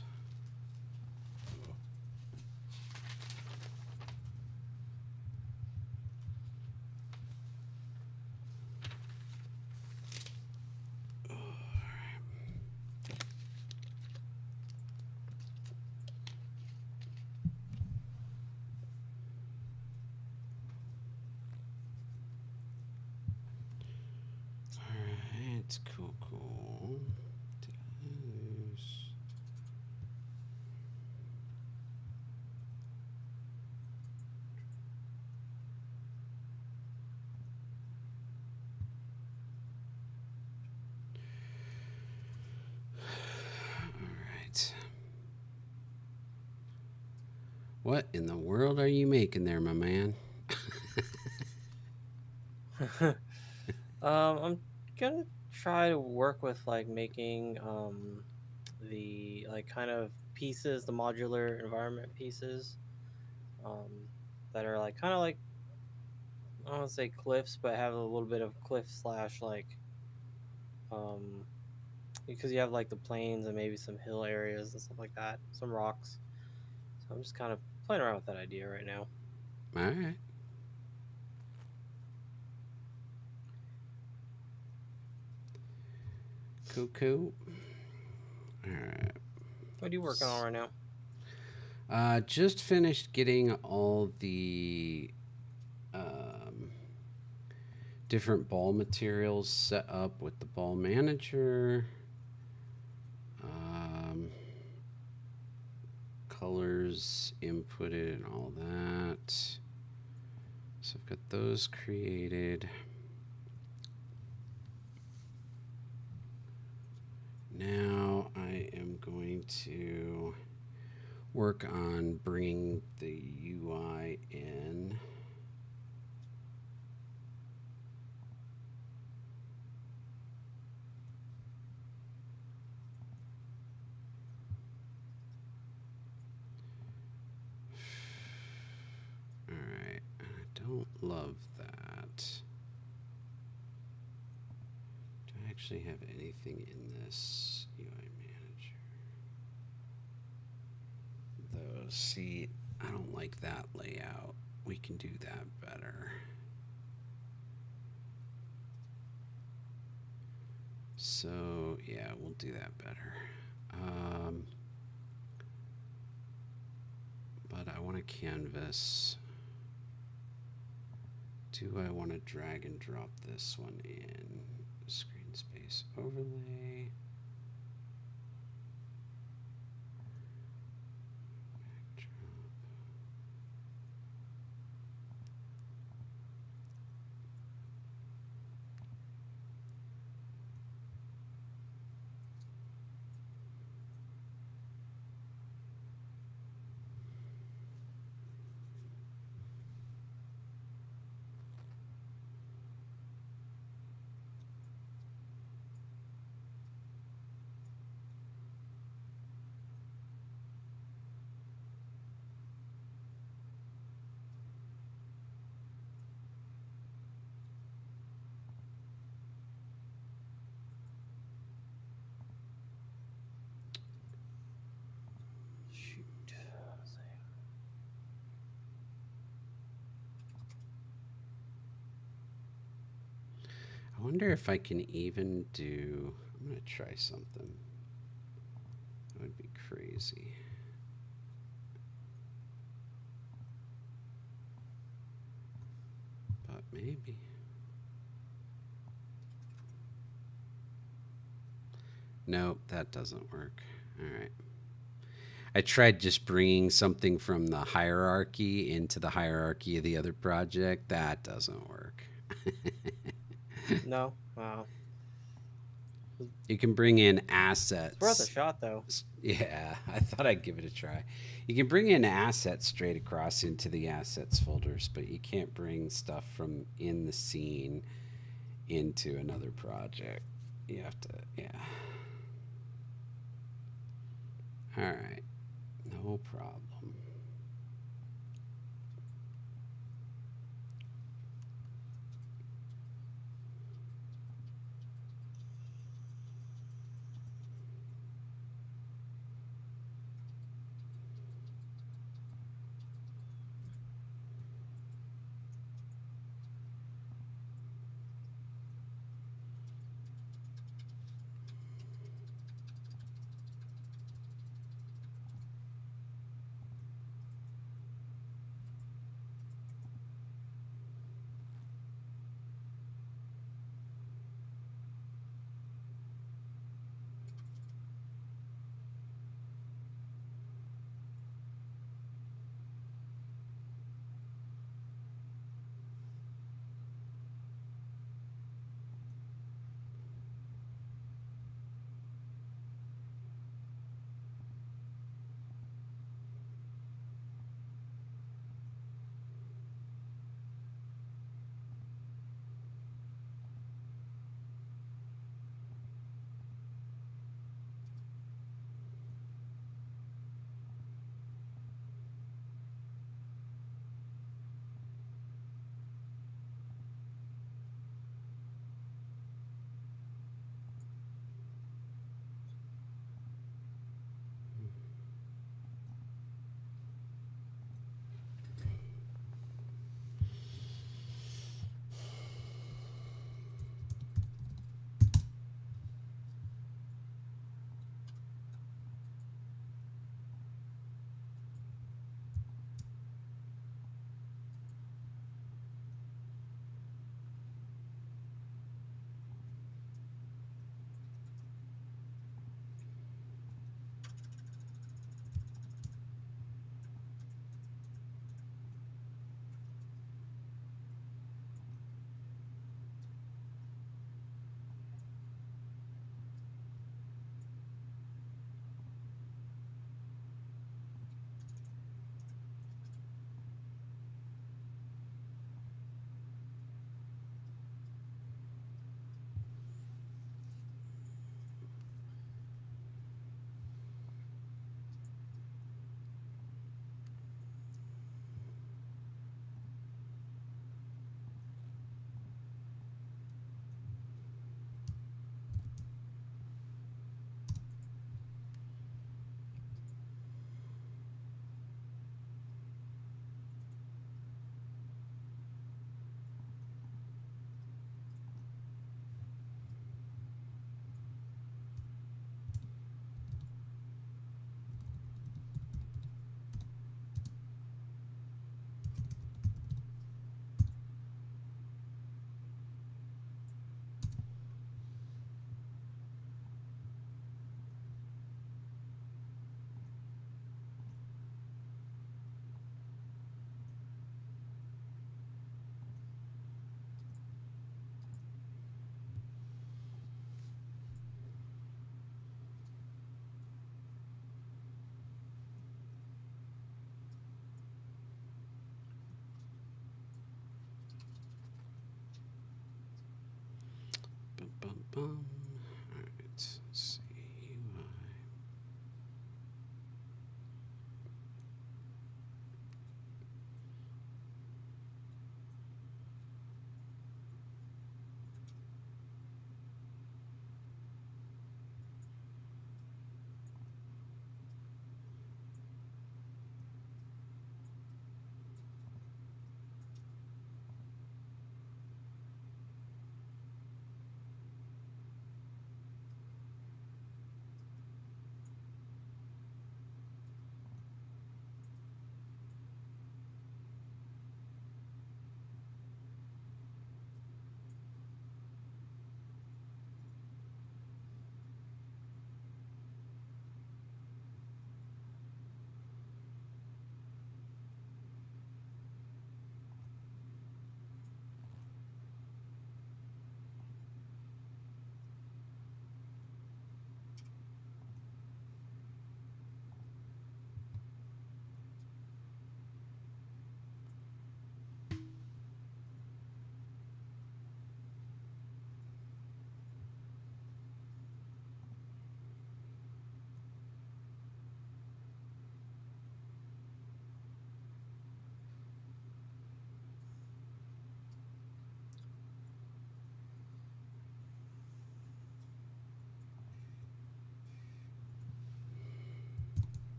Alright, cool. Alright. What in the world are you making there, my man? I'm gonna try to work with like making the like kind of pieces, the modular environment pieces, um, that are like kind of like, I don't want to say cliffs, but have a little bit of cliff slash like, um, because you have like the plains and maybe some hill areas and stuff like that, some rocks. So I'm just kind of playing around with that idea right now. Alright. Cool. Alright. What are you working on right now? Just finished getting all the different ball materials set up with the ball manager. Colors inputted and all that. So I've got those created. Now I am going to work on bringing the UI in. Alright, I don't love that. Do I actually have anything in this UI manager? Though, see, I don't like that layout. We can do that better. So, yeah, we'll do that better. But I want a canvas. Do I want to drag and drop this one in? Screen space overlay. I wonder if I can even do, I'm going to try something. That would be crazy. But maybe. Nope, that doesn't work. All right. I tried just bringing something from the hierarchy into the hierarchy of the other project. That doesn't work. No? Wow. You can bring in It's worth a assets. shot, though. Yeah, I thought I'd give it a try. You can bring in assets straight across into the assets folders, but you can't bring stuff from in the scene into another project. You have to, yeah. All right, no problem.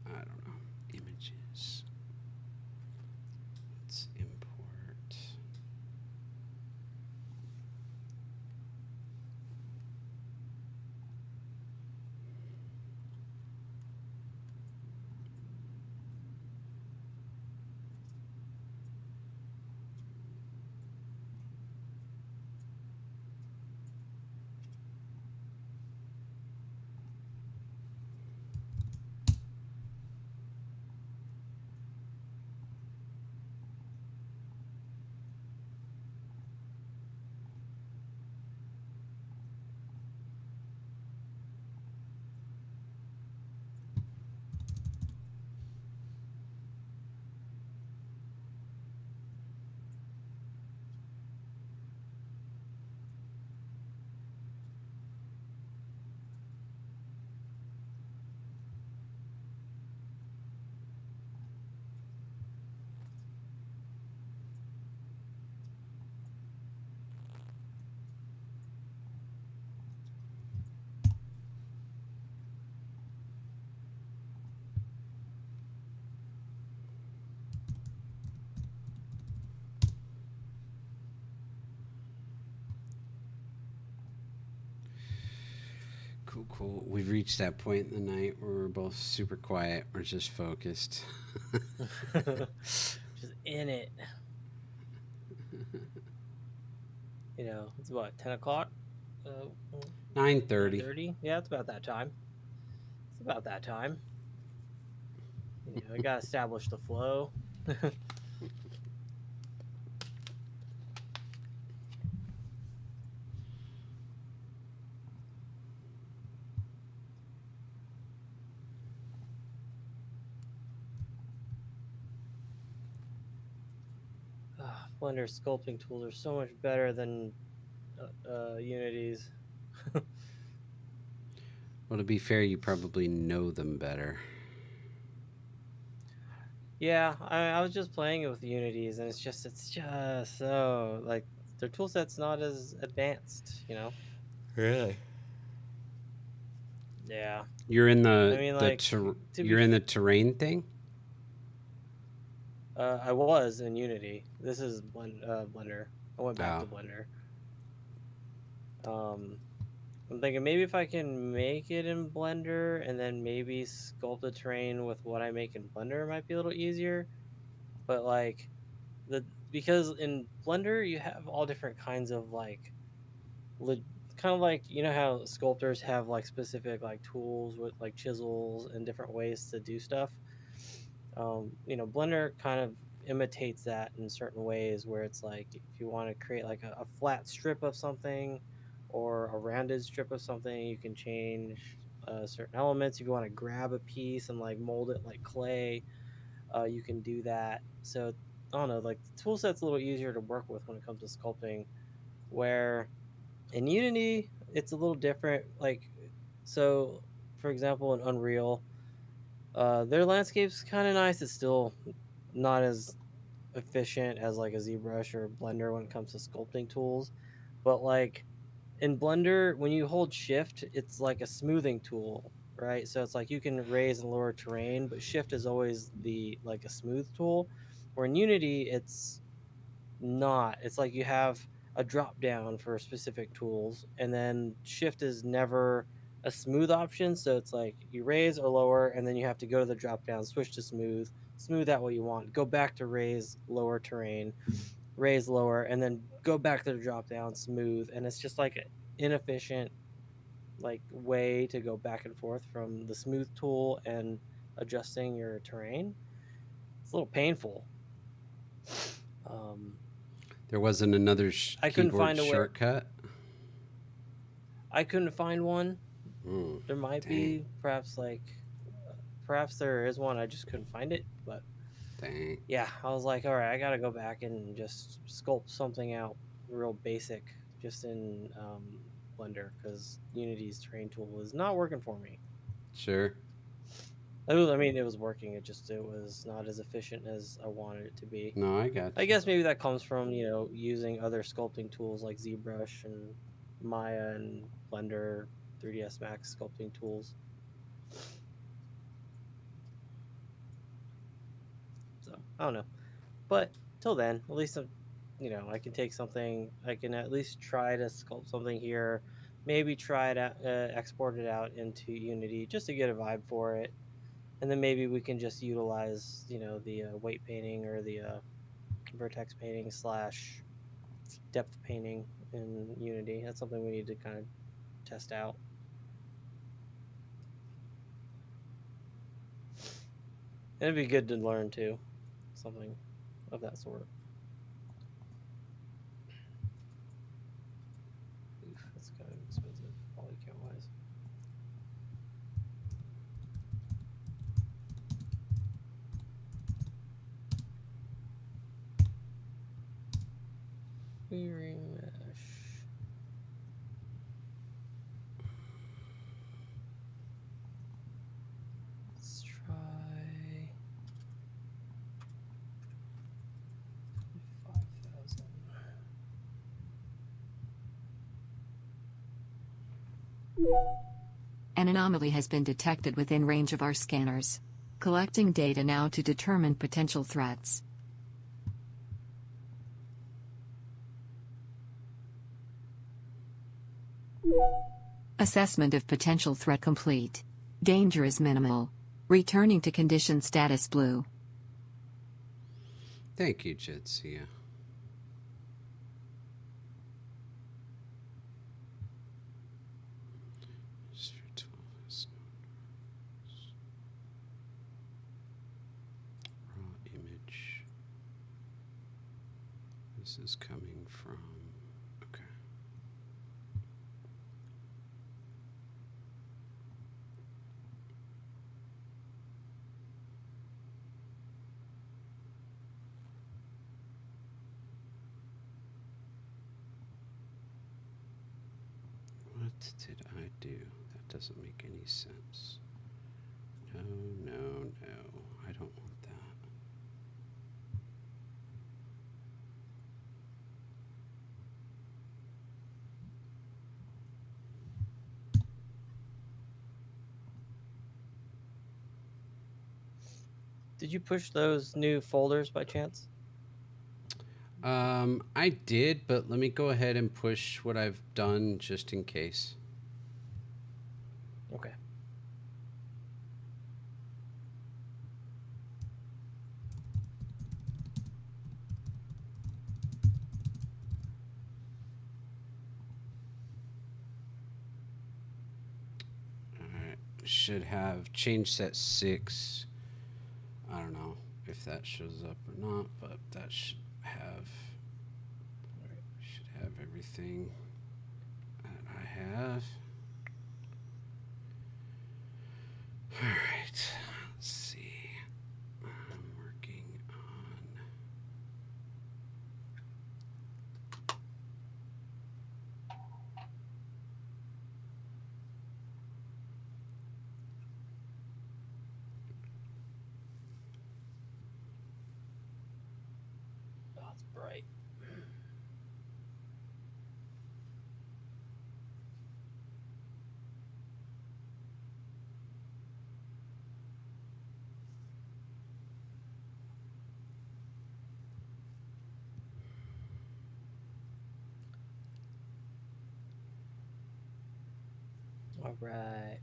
I don't know. Images. Let's import. Cool. We've reached that point in the night where we're both super quiet. We're just focused. Just in it. It's about 10 o'clock. 9:30. 9:30. Yeah, it's about that time. I gotta establish the flow. Blender sculpting tools are so much better than Unity's. Well, to be fair, you probably know them better. Yeah, I was just playing it with Unity's, and it's just so like their tool set's not as advanced, Really? Yeah, You're in I mean, like you're in the terrain thing? I was in Unity. This is Blender. I went back to Blender. I'm thinking maybe if I can make it in Blender and then maybe sculpt the terrain with what I make in Blender might be a little easier. But like because in Blender you have all different kinds of like kind of like how sculptors have like specific like tools with like chisels and different ways to do stuff. Blender kind of imitates that in certain ways where it's like if you want to create like a flat strip of something or a rounded strip of something, you can change certain elements. If you want to grab a piece and like mold it like clay, you can do that. So I don't know, like the tool set's a little easier to work with when it comes to sculpting, where in Unity it's a little different. Like, so for example, in Unreal, their landscape's kind of nice. It's still not as efficient as like a ZBrush or Blender when it comes to sculpting tools, but like in Blender, when you hold Shift, it's like a smoothing tool, right? So it's like you can raise and lower terrain, but Shift is always the like a smooth tool. Where in Unity, it's not. It's like you have a drop down for specific tools, and then Shift is never a smooth option. So it's like you raise or lower, and then you have to go to the drop down, switch to smooth out what you want, go back to raise, lower terrain, raise, lower, and then go back to the drop down, smooth. And it's just like an inefficient like way to go back and forth from the smooth tool and adjusting your terrain. It's a little painful. There wasn't another I couldn't keyboard find a way. shortcut? I couldn't find one. There might dang. be, perhaps there is one. I just couldn't find it. But Dang. yeah, I was like, all right, I gotta go back and just sculpt something out real basic, just in Blender, because Unity's terrain tool is not working for me. Sure. I mean, it was working. It was not as efficient as I wanted it to be. No, I got you. I guess maybe that comes from using other sculpting tools like ZBrush and Maya and Blender, 3ds Max sculpting tools. So I don't know, but till then, at least I can take something. I can at least try to sculpt something here. Maybe try to export it out into Unity just to get a vibe for it, and then maybe we can just utilize the weight painting or the vertex painting slash depth painting in Unity. That's something we need to kind of test out. And it'd be good to learn too, something of that sort. Oof, that's kind of expensive, poly count wise. Wearing mesh. Let's try 5,000. An anomaly has been detected within range of our scanners. Collecting data now to determine potential threats. Assessment of potential threat complete. Danger is minimal. Returning to condition status blue. Thank you, Jetsia. Raw image. This is coming from. Okay. What did I do? That doesn't make any sense. No, no, no. I don't want that. Did you push those new folders by chance? I did, but let me go ahead and push what I've done just in case. Okay. Alright, should have change set 6. I don't know if that shows up or not, but that should have everything that I have. Alright, let's see. I'm working on Oh, it's bright. All right.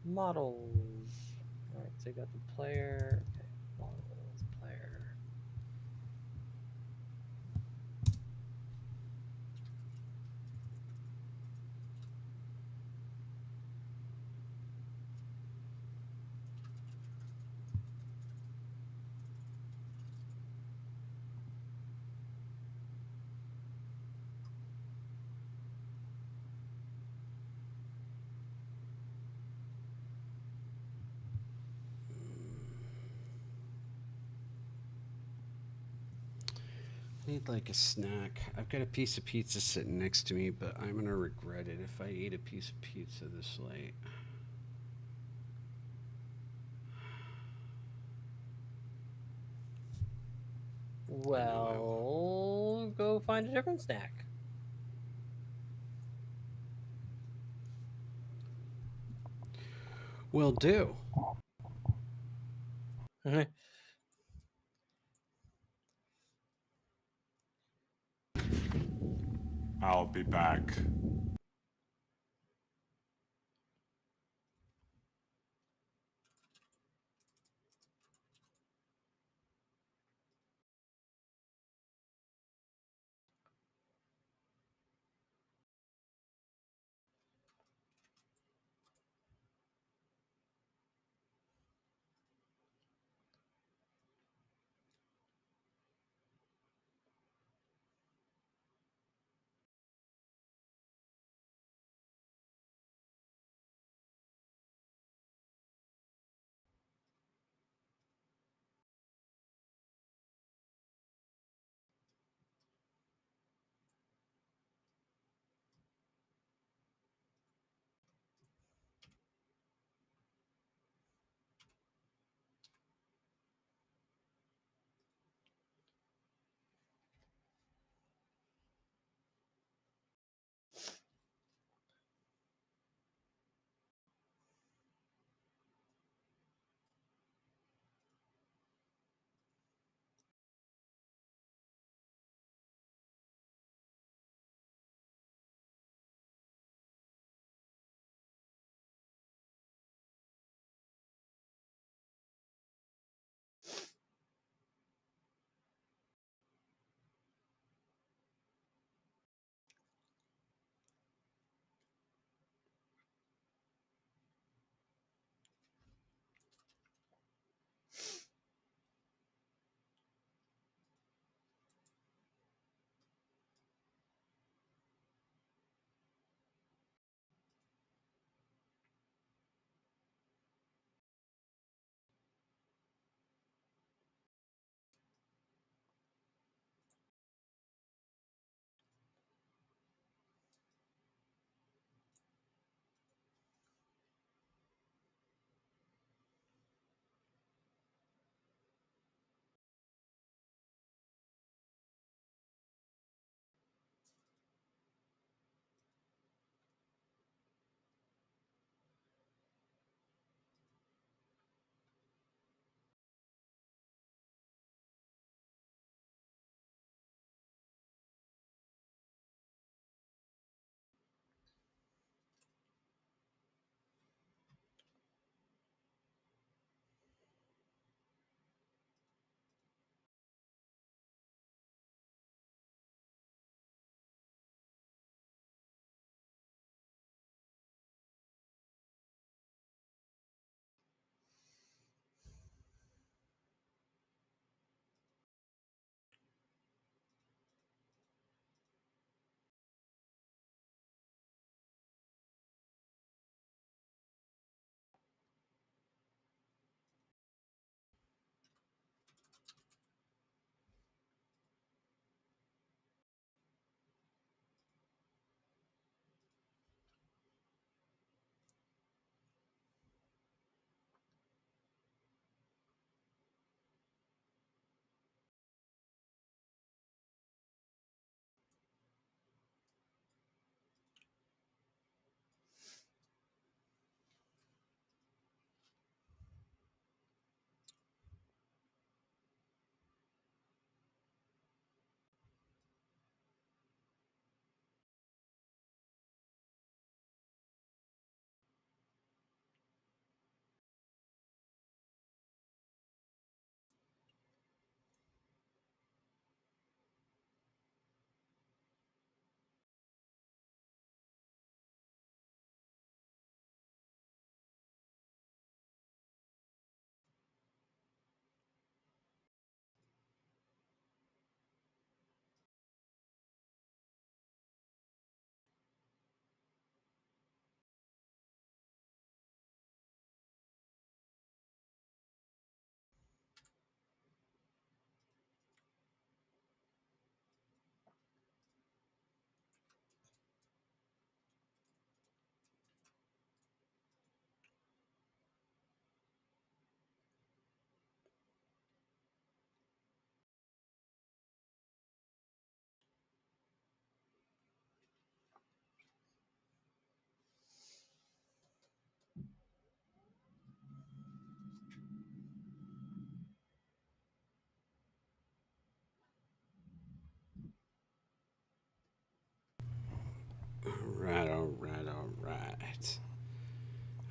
Models. All right, so you got the player. Okay, models, player. I need like a snack. I've got a piece of pizza sitting next to me, but I'm gonna regret it if I eat a piece of pizza this late. Well, go find a different snack. Will do. I'll be back.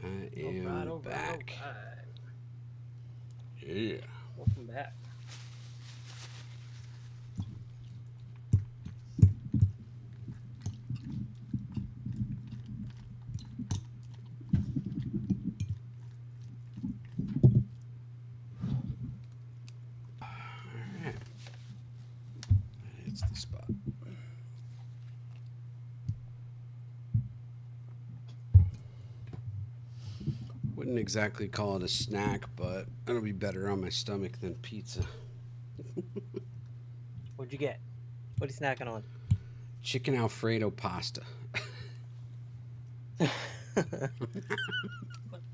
I am back. All right. Yeah. Welcome back. Alright. It's the spot. Wouldn't exactly call it a snack, but it'll be better on my stomach than pizza. What'd you get? What are you snacking on? Chicken Alfredo pasta.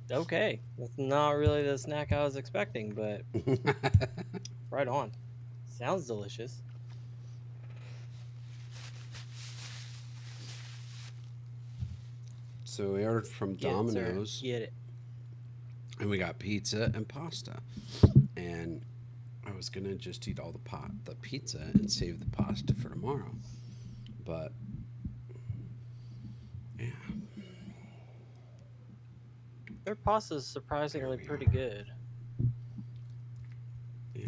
Okay, that's not really the snack I was expecting, but right on. Sounds delicious. So we ordered from Get it, sir. Domino's, Get it. and we got pizza and pasta. And I was gonna just eat all the pizza and save the pasta for tomorrow, but yeah. Their pasta's surprisingly There we pretty are. good. Yeah.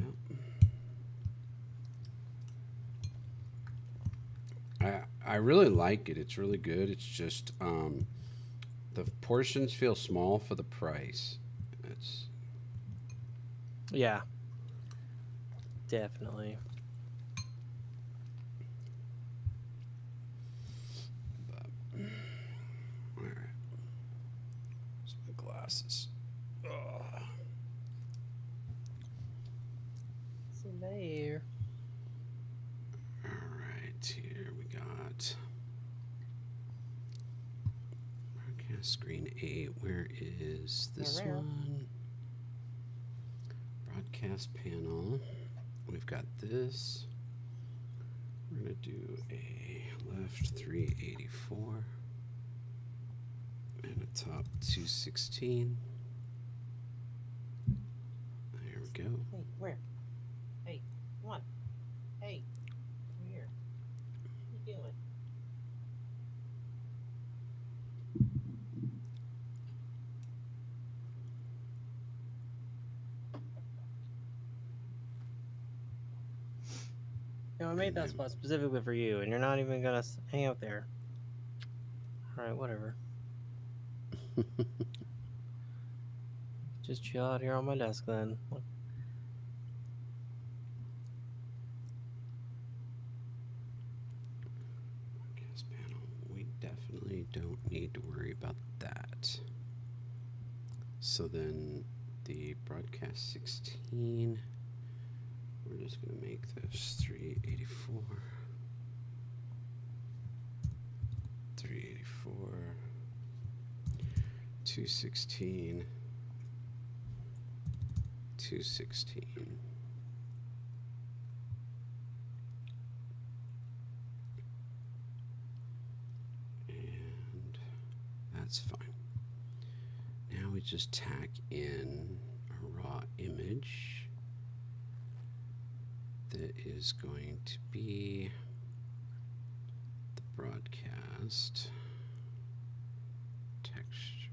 I really like it. It's really good. It's just the portions feel small for the price. It's Yeah, definitely. all right. Where's my glasses? Ugh. So there. All right, here we got broadcast screen 8. Where is this Around. one? Broadcast panel. We've got this. We're gonna do a left 384 and a top 216. There we go. Hey, where? Hey, come on. Hey, come here. What are you doing? You know, I made that spot specifically for you, and you're not even gonna hang out there. All right, whatever. Just chill out here on my desk then. Look. Broadcast panel. We definitely don't need to worry about that. So then the broadcast 16, we're just going to make this 384. 384. 216. 216. And that's fine. Now we just tack in a raw image that is going to be the broadcast texture.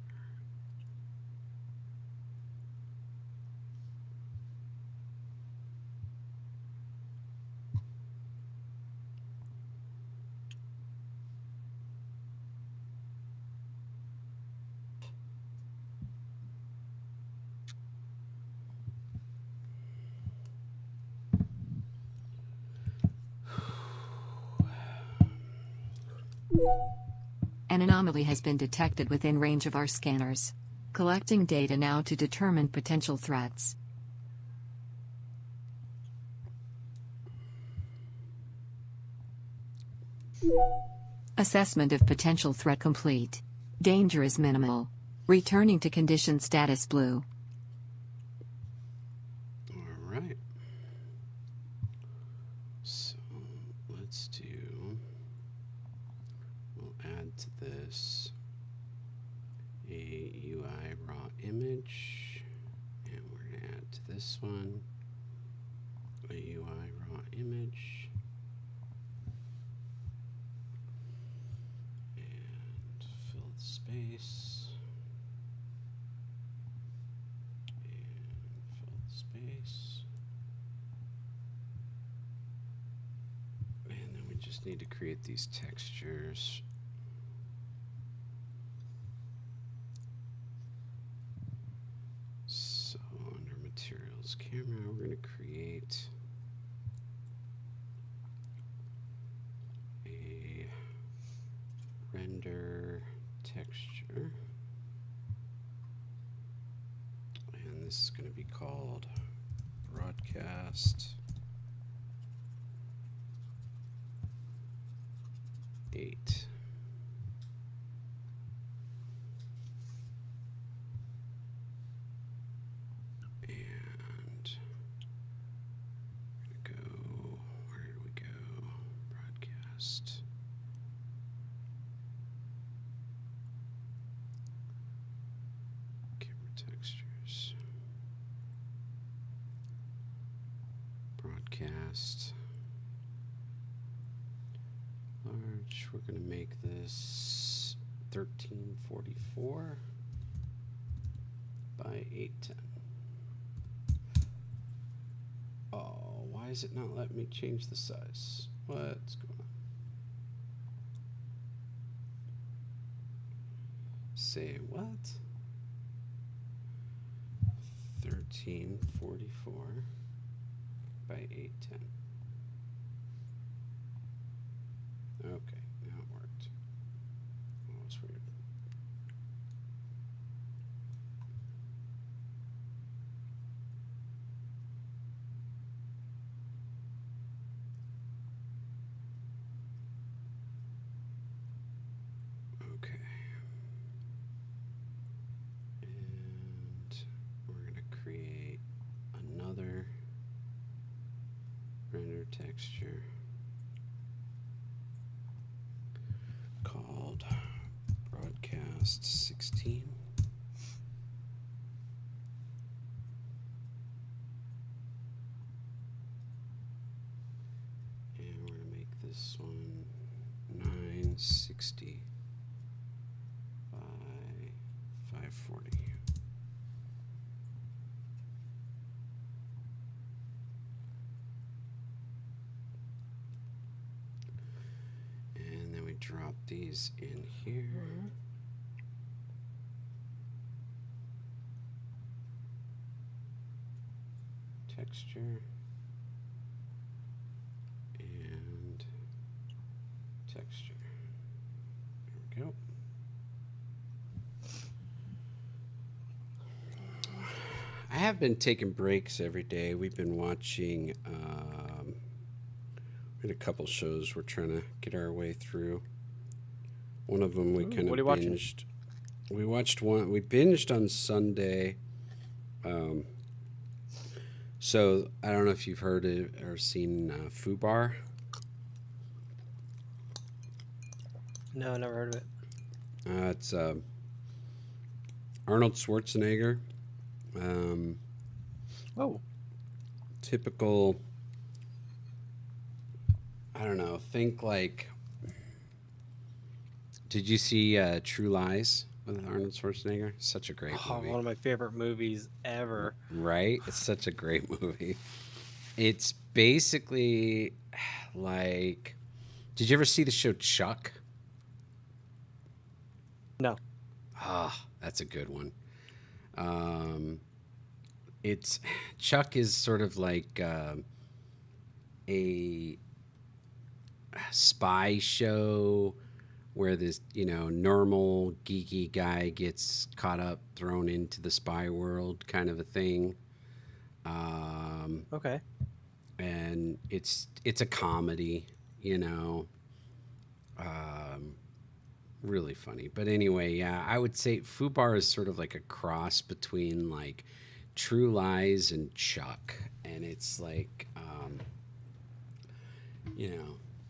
An anomaly has been detected within range of our scanners. Collecting data now to determine potential threats. Assessment of potential threat complete. Danger is minimal. Returning to condition status blue. All right. So let's do, we'll add to this a UI raw image, and we're going to add to this one a UI raw image, and fill the space. space. And then we just need to create these textures. So under materials camera, we're going to create a render texture. And this is going to be called broadcast 8. And we're going to go, where did we go? Broadcast. Camera textures. Broadcast. Large. We're going to make this 1344 by 810. Oh, why is it not letting me change the size? What's going on? Say what? 1344 by 810. Okay, now it worked. Oh, that's weird. Okay. And we're going to create another render texture called broadcast 16. And we're going to make this one 960 by 540. And then we drop these in here. Texture and texture. There we go. I have been taking breaks every day. We've been watching we had a couple shows we're trying to get our way through. One of them we kind of binged. We watched one. We binged on Sunday. So I don't know if you've heard it or seen Fubar. No, never heard of it. It's Arnold Schwarzenegger. Typical. I don't know. Think like. Did you see True Lies with Arnold Schwarzenegger? Such a great movie. One of my favorite movies ever. Right? It's such a great movie. It's basically like. Did you ever see the show Chuck? No. Ah, that's a good one. It's Chuck is sort of like a spy show where this, normal geeky guy gets caught up, thrown into the spy world kind of a thing. Okay. And it's a comedy, really funny. But anyway, yeah, I would say Fubar is sort of like a cross between like True Lies and Chuck, and it's like,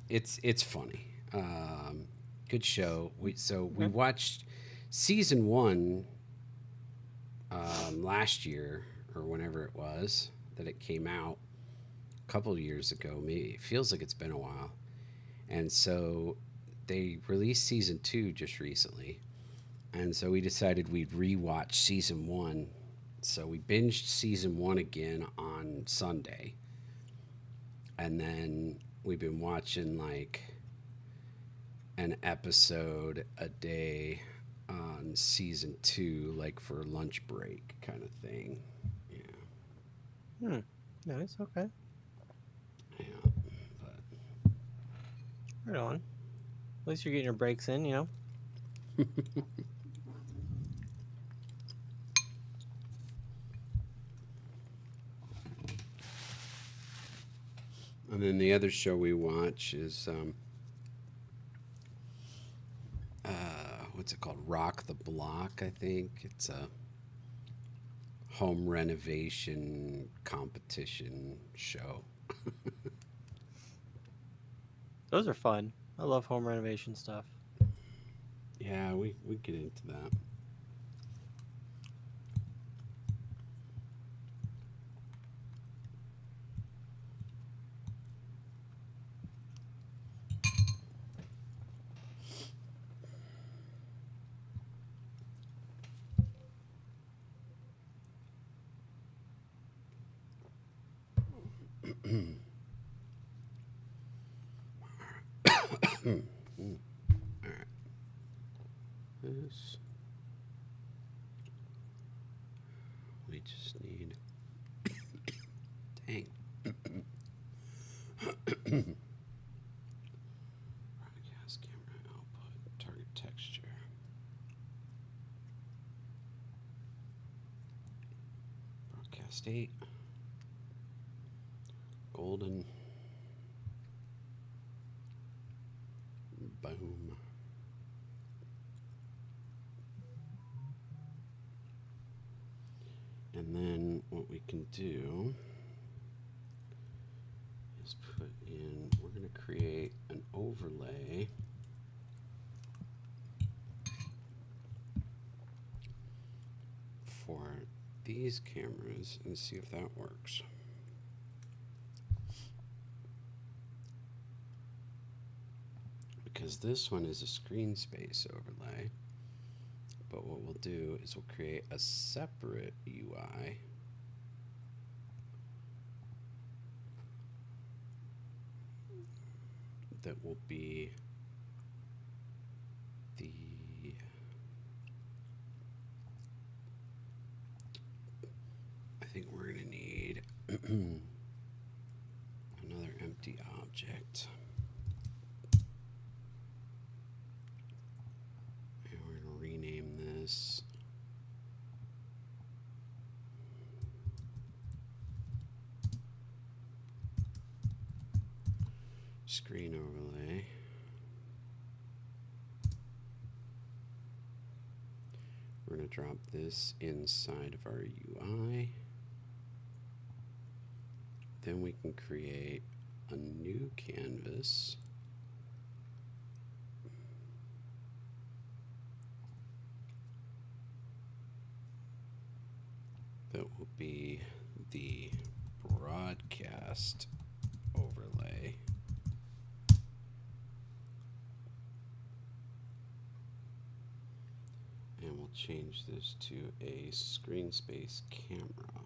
it's funny. Good show. We watched season 1 last year or whenever it was that it came out, a couple of years ago. Maybe it feels like it's been a while, and so they released season 2 just recently, and so we decided we'd rewatch season 1 So we binged season 1 again on Sunday. And then we've been watching like an episode a day on season 2, like for lunch break kind of thing. Yeah. Nice. Okay. Yeah. But Right on. At least you're getting your breaks in, you know? and then the other show we watch is what's it called? Rock the Block, I think. It's a home renovation competition show. Those are fun. I love home renovation stuff. Yeah, we get into that. All right. This. We just need. Dang. Broadcast camera output, target texture. Broadcast 8. Golden. Boom. And then what we can do is put in, we're going to create an overlay for these cameras and see if that works. Because this one is a screen space overlay. But what we'll do is we'll create a separate UI that will be the I think we're going to need another empty object. And we're going to rename this screen overlay. We're going to drop this inside of our UI. Then we can create a new canvas. That will be the broadcast overlay. And we'll change this to a screen space camera.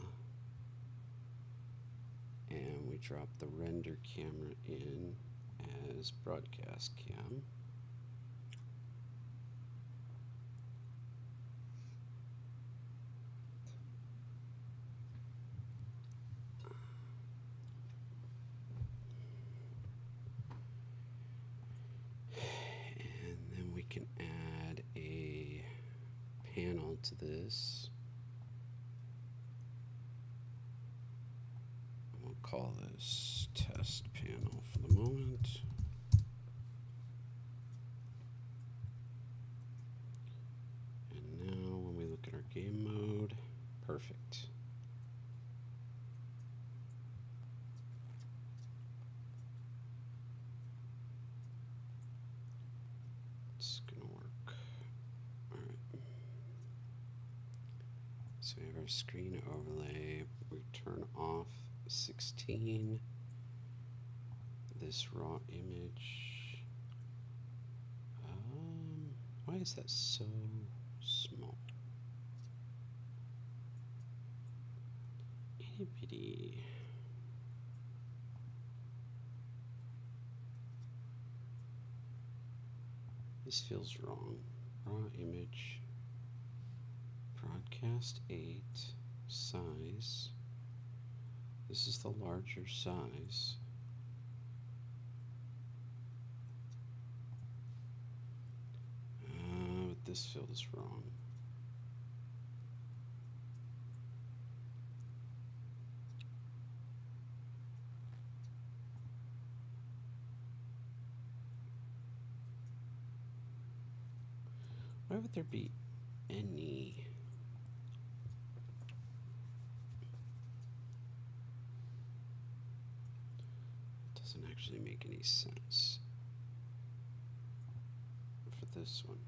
And we drop the render camera in as broadcast cam. And then we can add a panel to this. We'll call this test panel for the moment. And now when we look at our game mode, perfect. It's gonna work. All right. So we have our screen overlay. We turn off 16. This raw image. Why is that so small? Hippity. This feels wrong. Raw image. Broadcast 8. Size. This is the larger size. But this feels wrong. Why would there be any? Doesn't actually make any sense for this one.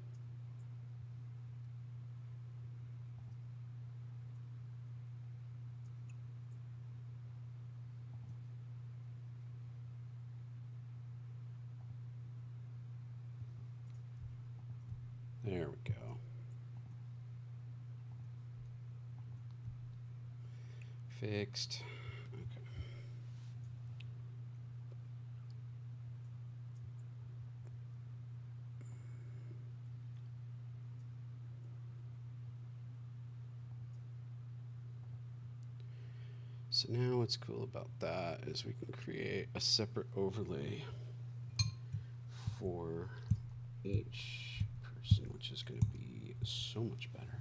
There we go. Fixed. Okay. So now what's cool about that is we can create a separate overlay for each person, which is going to be so much better.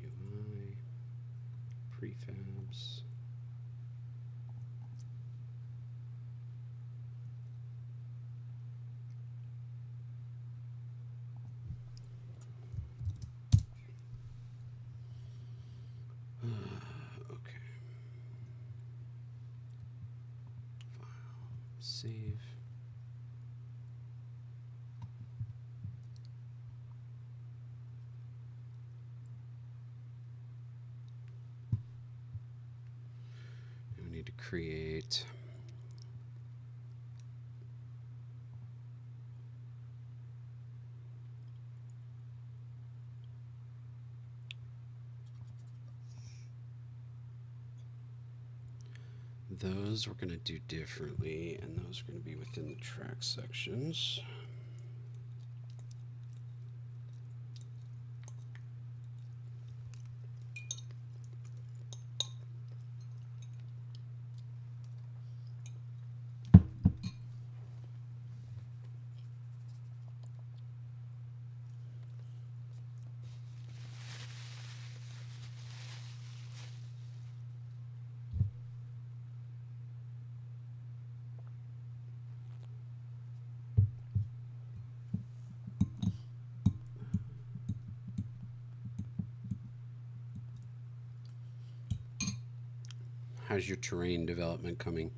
UI, prefabs. Okay. File. Save. Now we need to create those. We're going to do differently, and those are going to be within the track sections. How's your terrain development coming?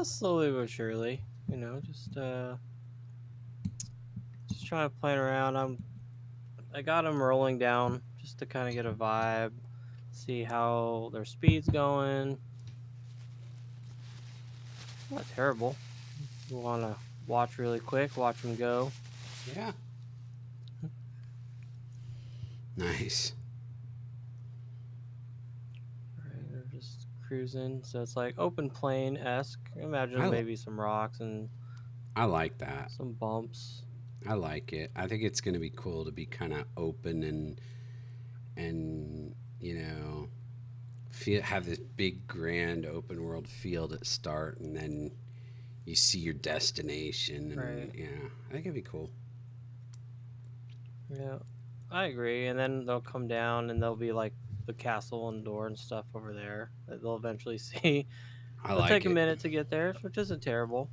Slowly but surely. You know, just trying to plan around. I got them rolling down just to kind of get a vibe, see how their speed's going. Not terrible. You want to watch really quick, watch them go. Yeah. Nice. Right, they're just cruising, so it's like open plain-esque. Imagine maybe some rocks and I like that. some bumps. I like it. I think it's going to be cool to be kind of open and you know, have this big grand open world field at start, and then you see your destination. And, Right. Yeah, I think it'd be cool. Yeah, I agree. And then they'll come down and there'll be like the castle and door and stuff over there that they'll eventually see. I It'll like take it. a minute to get there, which isn't terrible.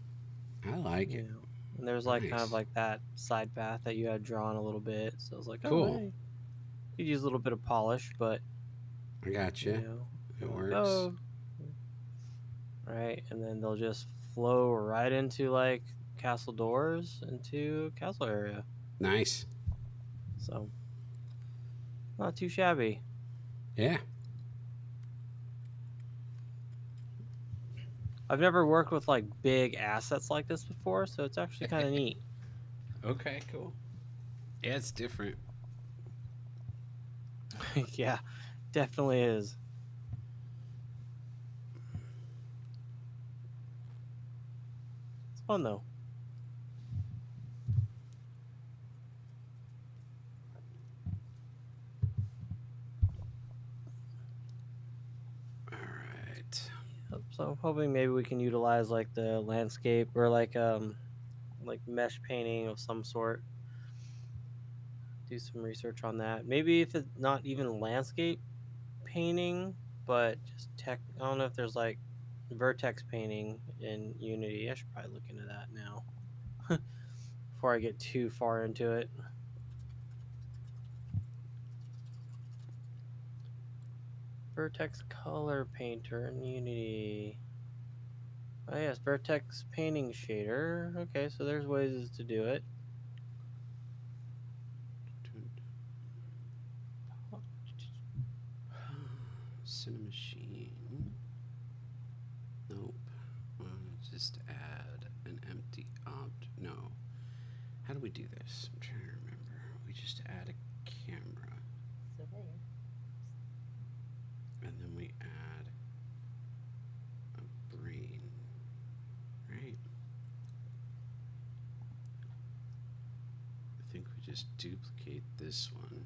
I like You it. know, and there's like kind of Nice. like that side path that you had drawn a little bit. So I was like, oh, Cool. hey. You use a little bit of polish, but I got you you. know, It like, works. oh, right? And then they'll just flow right into like castle doors into castle area. Nice. So not too shabby. Yeah. I've never worked with like big assets like this before, so it's actually kind of neat. Okay, cool. Yeah, it's different. Yeah, definitely is. It's fun though. All right. Yep, so I'm hoping maybe we can utilize like the landscape or like mesh painting of some sort. Do some research on that. Maybe if it's not even landscape painting, but just tech. I don't know if there's like vertex painting in Unity. I should probably look into that now before I get too far into it. Vertex color painter in Unity. Oh yes, vertex painting shader. Okay, so there's ways to do it. Cinemachine. Nope. Just add an empty object. No. How do we do this? I'm trying to remember. We just add a camera. And then we add a brain. Right? I think we just duplicate this one.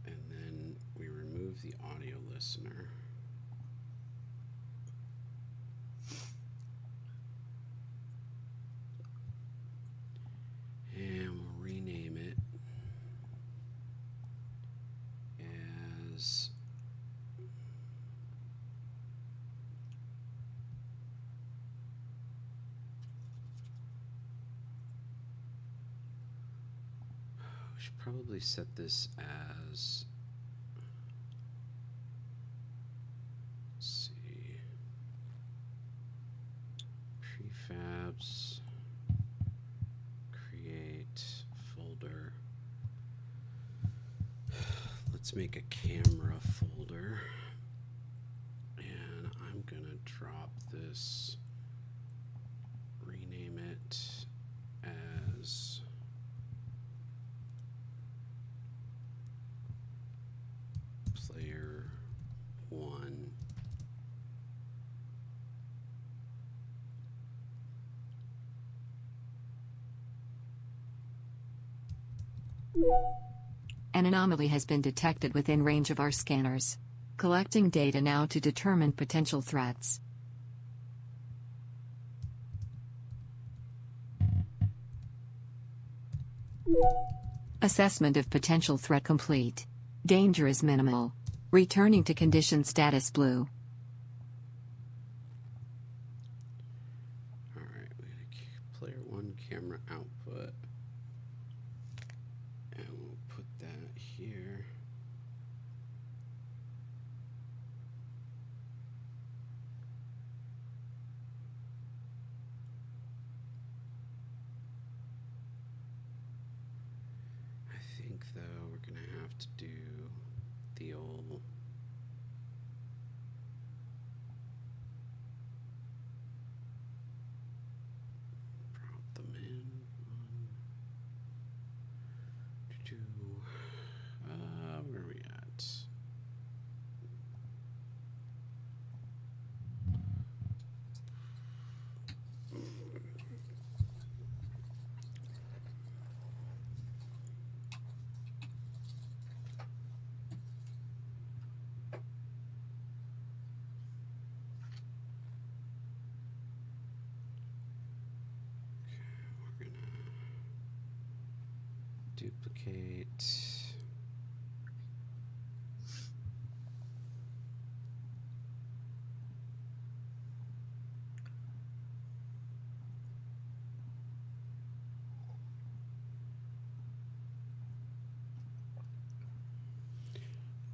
And then we remove the audio listener. And we'll rename it as we should probably set this as, let's see, prefabs, create folder. Let's make a camera folder, and I'm gonna drop this, rename it as player 1. An anomaly has been detected within range of our scanners. Collecting data now to determine potential threats. Assessment of potential threat complete. Danger is minimal. Returning to condition status blue. Alright, we're gonna keep player 1 camera output. And we'll put that here. I think though we're gonna have to do the old drop them in. 1, 2, where are we at? We're gonna duplicate.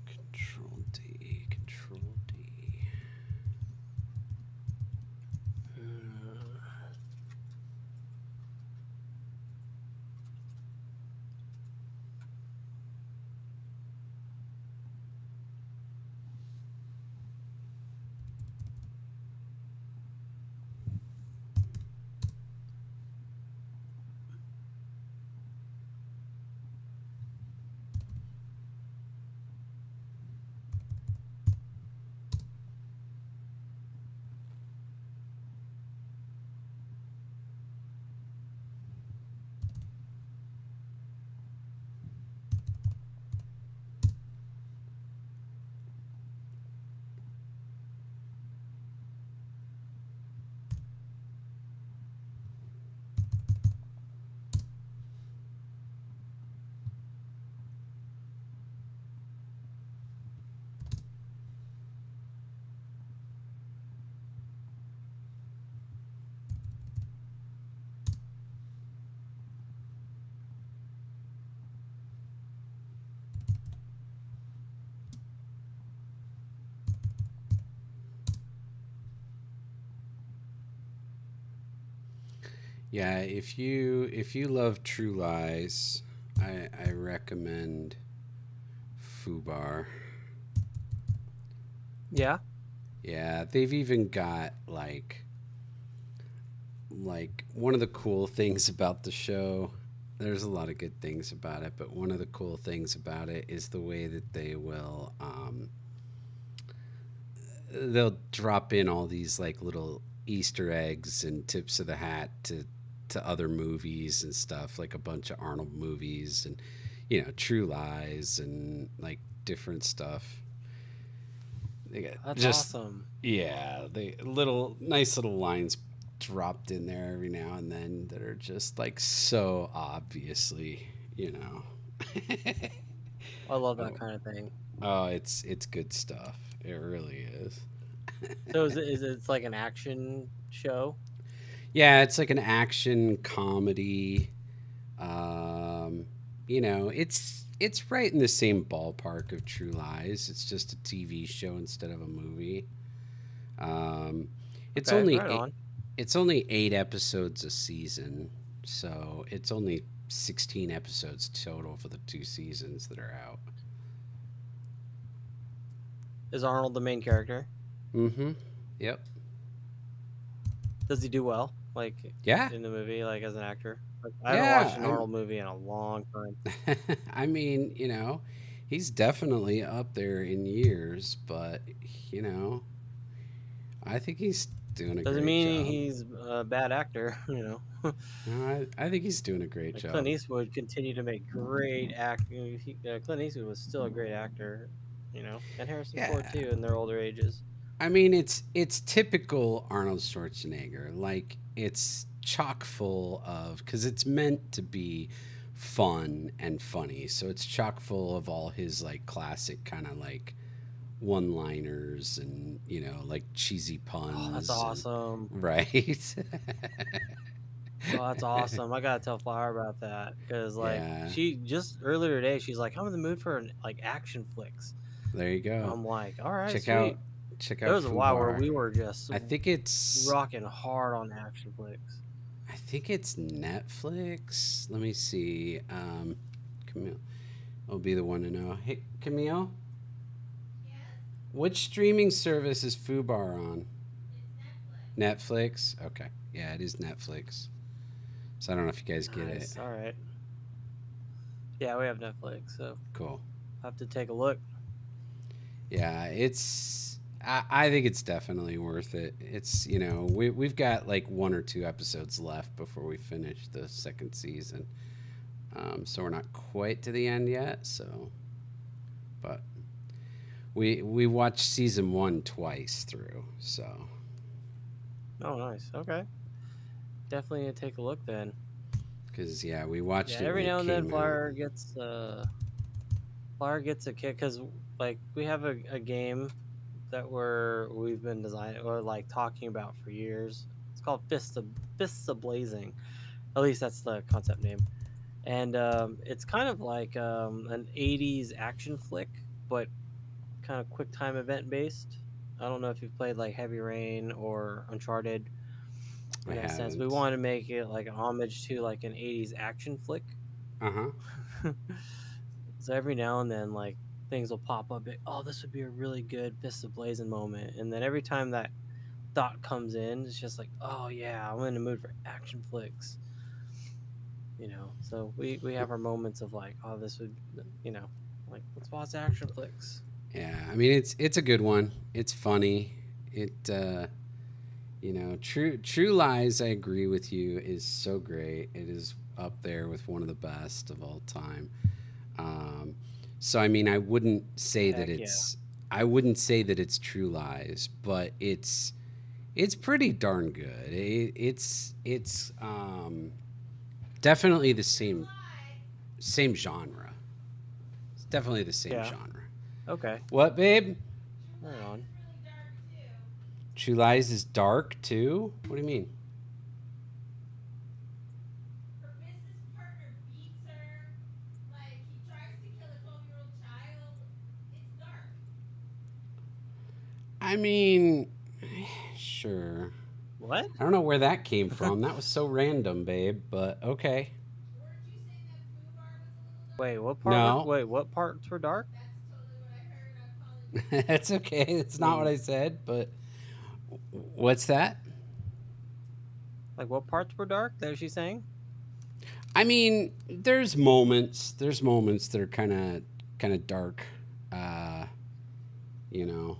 Control D, Control D. Yeah, if you love True Lies, I recommend Fubar. Yeah. Yeah, they've even got like one of the cool things about the show. There's a lot of good things about it, but one of the cool things about it is the way that they'll drop in all these like little Easter eggs and tips of the hat to other movies and stuff, like a bunch of Arnold movies and True Lies and like different stuff. They got That's just awesome. yeah, they little nice little lines dropped in there every now and then that are just like so obviously, you know. I love that oh, kind of thing. oh, it's good stuff. It really is. So is it it's like an action show? Yeah, it's like an action comedy. Um, it's right in the same ballpark of True Lies. It's just a TV show instead of a movie. Um, it's Okay, only right eight, on. it's only 8 episodes a season, so it's only 16 episodes total for the 2 seasons that are out. Is Arnold the main character? Mm-hmm. Yep. Does he do well, like Yeah. in the movie, like as an actor? Like, I haven't watched Yeah. an Arnold movie in a long time. I mean, he's definitely up there in years, but you know, I think he's doing a Doesn't great mean job. he's a bad actor, No, I think he's doing a great Like Clint job. Eastwood continued to make great act. Clint Eastwood was still a great actor, and Harrison Ford Yeah. too in their older ages. I mean, it's typical Arnold Schwarzenegger. Like it's chock full of because it's meant to be fun and funny. So it's chock full of all his like classic kind of like one-liners and like cheesy Oh, that's puns and awesome. right. Oh, that's awesome. I gotta tell Flower about that because, like, Yeah. she just earlier today, she's like, "I'm in the mood for like action flicks." There you go. I'm like, "All right, Check out sweet." check There out was a while where Fubar. we were just I think it's rocking hard on action flicks. I think it's Netflix. Let me see. Camille will be the one to know. Hey, Camille, which streaming service is Fubar on? Netflix. Okay. Yeah, it is Netflix. So I don't know if you guys get it. Nice. All right. Yeah, we have Netflix, so Cool. I have to take a look. Yeah, I think it's definitely worth it. It's we've got like 1 or 2 episodes left before we finish the second season. So we're not quite to the end yet. So, but we watched season 1 twice through. So Oh, nice. Okay. Definitely gonna take a look then. because yeah, we watched Yeah, it when every it now and then came out. Flyer gets a kick because like we have a game that we've been designing or like talking about for years. It's called Fists of Blazing. At least that's the concept name. And it's kind of like an '80s action flick, but kind of quick time event based. I don't know if you've played like Heavy Rain or Uncharted I in that sense. We haven't. wanted to make it like an homage to like an '80s action flick. Uh huh. So every now and then, like things will pop up. Oh, this would be a really good Fist of Blazing moment. And then every time that thought comes in, it's just like, oh yeah, I'm in the mood for action flicks. So we have our moments of like, oh, this would, like let's watch action flicks. Yeah, I mean it's a good one. It's funny. It True Lies. I agree with you. Is so great. It is up there with one of the best of all time. Um, so I mean, Heck yeah. I wouldn't say that it's True Lies, but it's pretty darn good. It's definitely the same genre. It's definitely the same Yeah. genre. Okay. What, babe? Right on. True Lies is dark too. What do you mean? I mean, sure. What? I don't know where that came from. That was so random, babe, but okay. Wait, what part? No, What parts were dark? that's okay. That's I not what mean, I said, but what's that? like what parts were dark? That was she saying? I mean, there's moments. There's moments that are kind of dark. Uh, you know,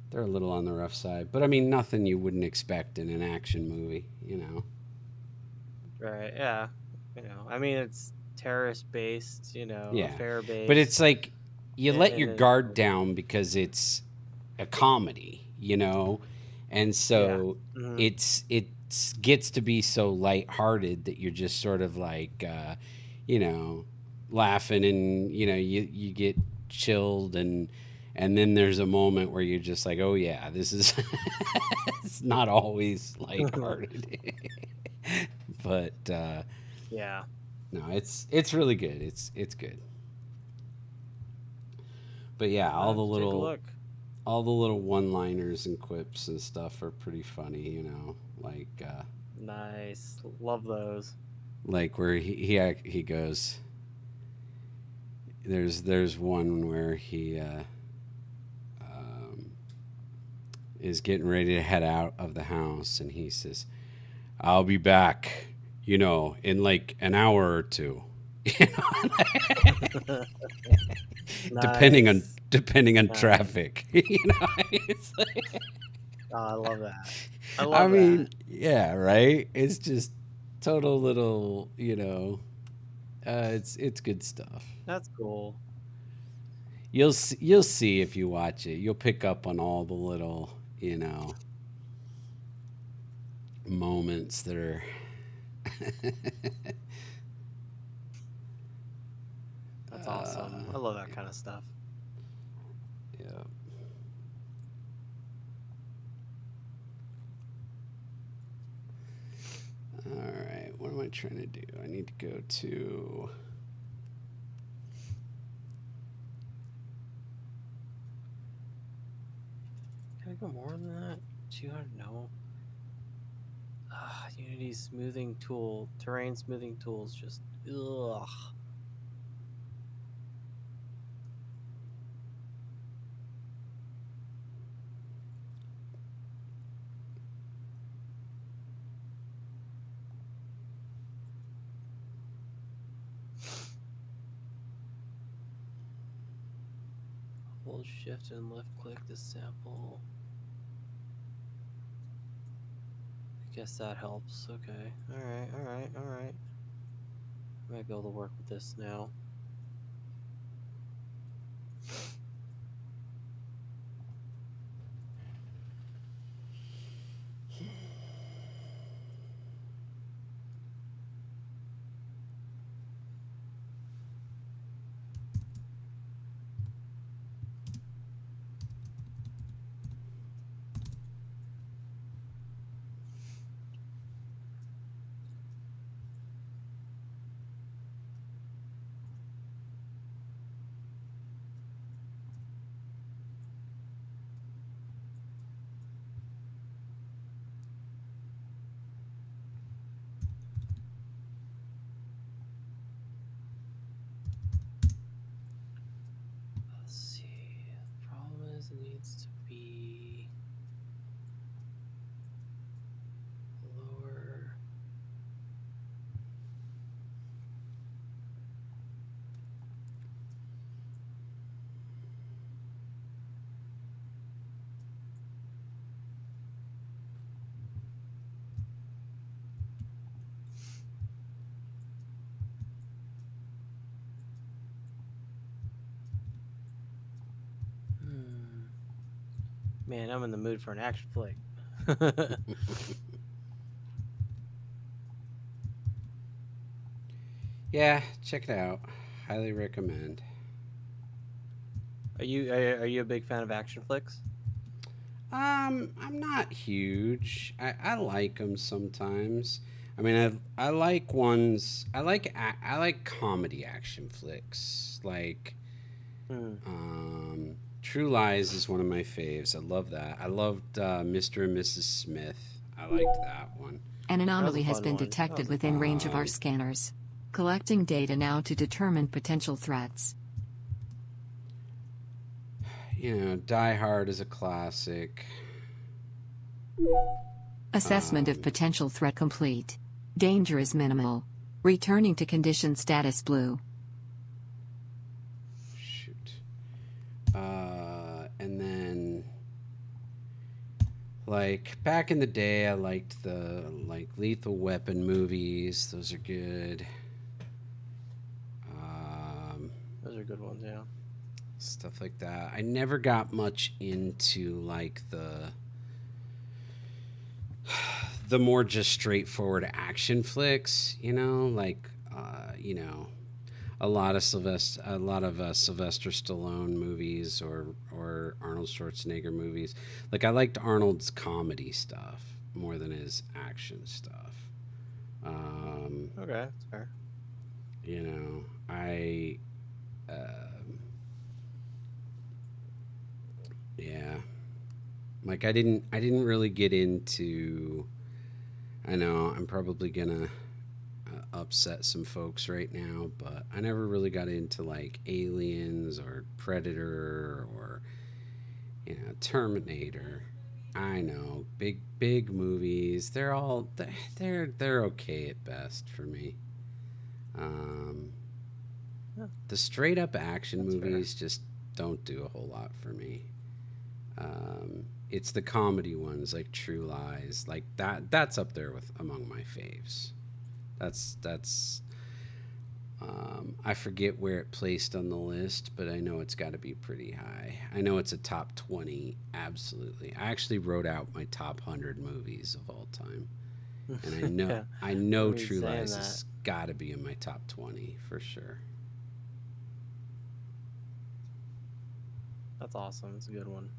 they're a little on the rough side, but I mean, nothing you wouldn't expect in an action movie. Right. Yeah. I mean, it's terrorist based. Yeah, Affair but it's based, like you let your and it's guard like, down because it's a comedy. And yeah. so Hmm. it gets to be so lighthearted that you're just sort of like you know laughing, and you get chilled, and then there's a moment where you're just like, oh yeah, this is it's not always lighthearted. But Yeah. no, it's really good. It's good. But yeah, I have to take a look. all the little one-liners and quips and stuff are pretty funny. Nice. Love those. Like where he goes. There's one where he um, is getting ready to head out of the house, and he says, "I'll be back, in like an hour or two." depending on Nice. depending on Nice. traffic. It's like, Oh, I love that. I I love mean, that. yeah, right. It's just total little, it's good stuff. That's cool. You'll see if you watch it. You'll pick up on all the little, moments that are. That's awesome. I love that kind of stuff. Yeah. All right. What am I trying to do? I need to go to. Can I go more than that? 200? No. Unity smoothing tool, terrain smoothing tools, just ugh. Hold shift and left click to sample. I guess that helps. Okay. Alright, alright, alright. I might be able to work with this now. Let's see. The problem is it needs to be lower. Man, I'm in the mood for an action flick. Yeah, check it out. Highly recommend. Are you a big fan of action flicks? I'm not huge. I like them sometimes. I mean, I like ones. I like comedy action flicks. Like, Hmm. True Lies is one of my faves. I love that. I loved Mr. and Mrs. Smith. I liked that one. An anomaly has fun been one. That detected was a within range of our scanners. Collecting data now to determine potential threats. You know, Die Hard is a classic. Assessment of potential threat complete. Danger is minimal. Returning to condition status blue. Shoot. And then, like, back in the day, I liked the, like, Lethal Weapon movies. Those are good. Those are good ones, yeah. Stuff like that. I never got much into, like, the more just straightforward action flicks, you know, like, you know, a lot of Sylvester Stallone movies or Arnold Schwarzenegger movies. Like, I liked Arnold's comedy stuff more than his action stuff. Okay, that's fair. You know, yeah, like I didn't really get into. I know I'm probably gonna upset some folks right now, but I never really got into like Aliens or Predator or, you know, Terminator. I know, big movies. They're all they're okay at best for me. The straight up action movies just don't do a whole lot for me. It's the comedy ones like True Lies, like that's up there with among my faves. That's I forget where it placed on the list, but I know it's got to be pretty high. I know it's a top 20, absolutely. I actually wrote out my top 100 movies of all time, and I know Yeah, I know remember you True saying Lies that. has got to be in my top 20 for sure. That's awesome. It's a good one.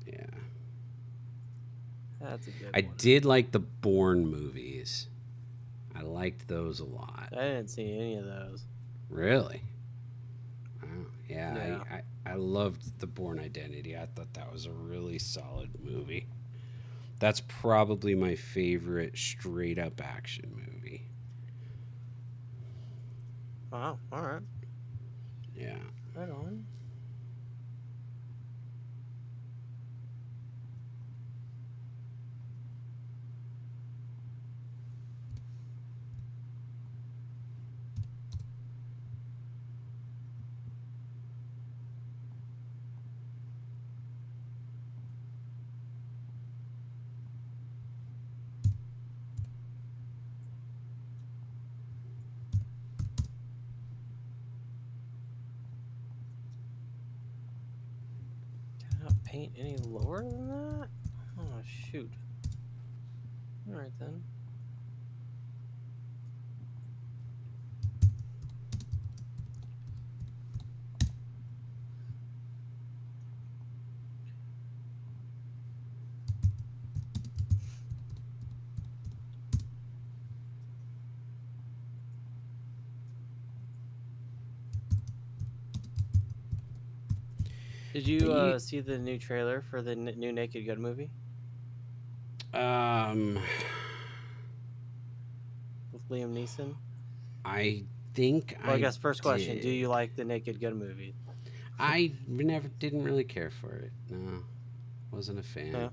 Yeah, That's a good I one. did like the Bourne movies. I liked those a lot. I didn't see any of those. Really? Oh, yeah, Yeah. I loved The Bourne Identity. I thought that was a really solid movie. That's probably my favorite straight up action movie. Wow. All right. Yeah. Right on. Can I not paint any lower than that? Oh, shoot. All right, then. Did you see the new trailer for the new Naked Gun movie Um, with Liam Neeson? I think Well, I I guess first question: do did. you like the Naked Gun movie? I never didn't really care for it. No, wasn't a fan. No?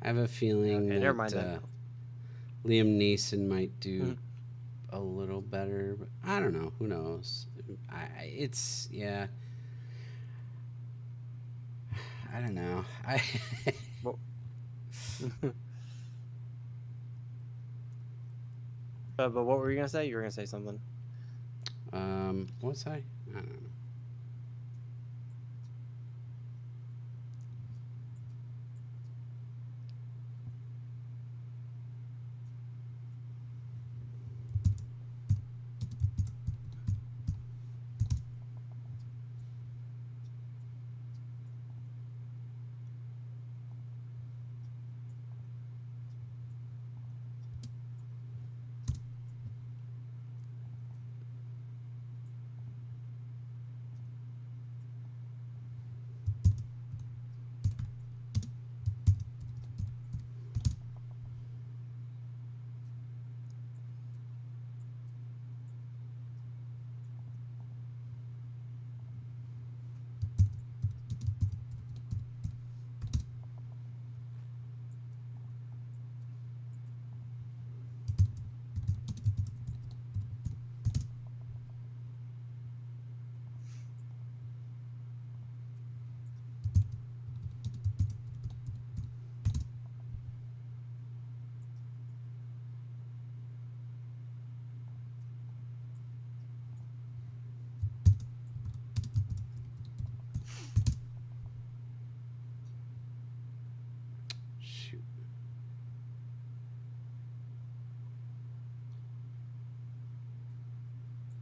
I have a feeling Okay, that never mind then. Liam Neeson might do a little better, but I don't know. Who knows? It's yeah. I don't know. Well, but what were you gonna say? You were gonna say something. What's I don't know.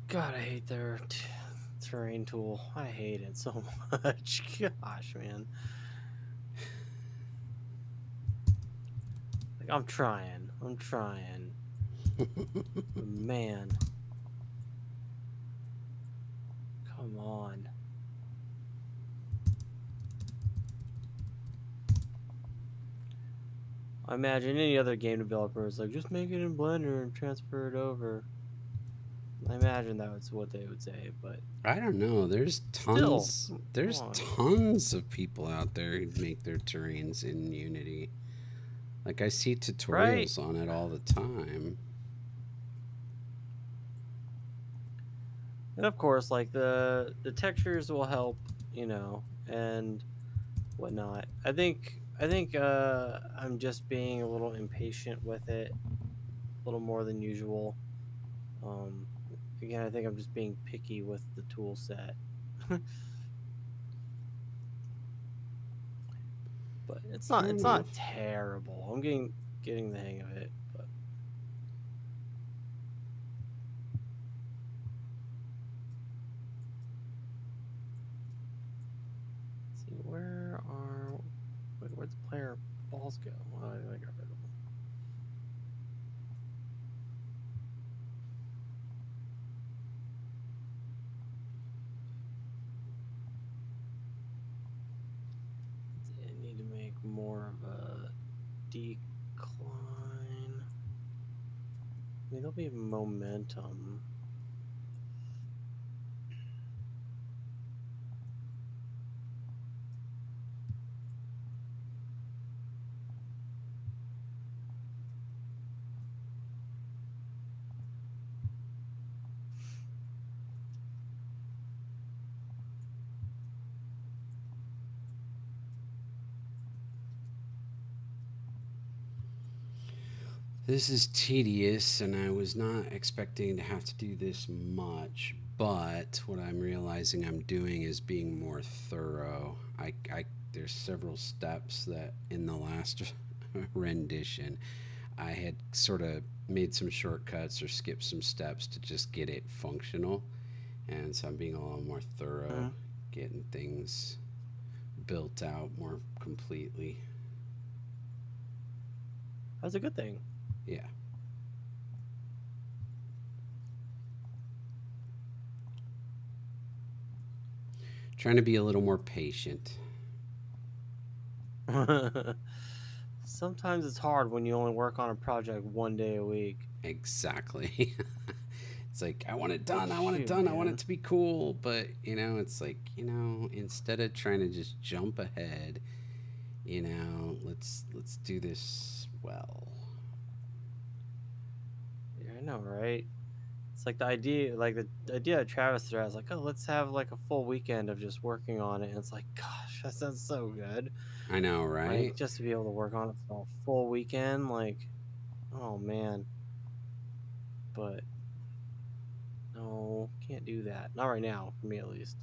God, I hate their terrain tool. I hate it so much. Gosh, man. Like, I'm trying. Man, come on. I imagine any other game developer is like, just make it in Blender and transfer it over. I imagine that's what they would say, but I don't know. There's still, tons. come There's on. tons of people out there who make their terrains in Unity. Like I see Right? tutorials on it all the time. And of course, like the textures will help, and whatnot. I think I'm just being a little impatient with it, a little more than usual. Um, Again, I think I'm just being picky with the tool set. But it's not Fair it's enough. not terrible. I'm getting the hang of it, but let's see where'd the player balls go? Oh, I got rid of them. I need to make more of a decline. I mean, there'll be momentum. This is tedious, and I was not expecting to have to do this much. But what I'm realizing I'm doing is being more thorough. There's several steps that in the last rendition I had sort of made some shortcuts or skipped some steps to just get it functional. And so I'm being a little more thorough, Mhm. getting things built out more completely. That's a good thing. Yeah. Trying to be a little more patient. Sometimes it's hard when you only work on a project 1 day a week. Exactly. It's like, I want it done. I want it Shoot, done. I want it man. to be cool. But, it's like, instead of trying to just jump ahead, let's do this well. Yeah, I know, right? It's like the idea that Travis threw out is like, oh, let's have like a full weekend of just working on it. And it's like, gosh, that sounds so good. I know, Like, right? just to be able to work on it for a full weekend, like, oh man. But no, can't do that. Not right now, for me at least.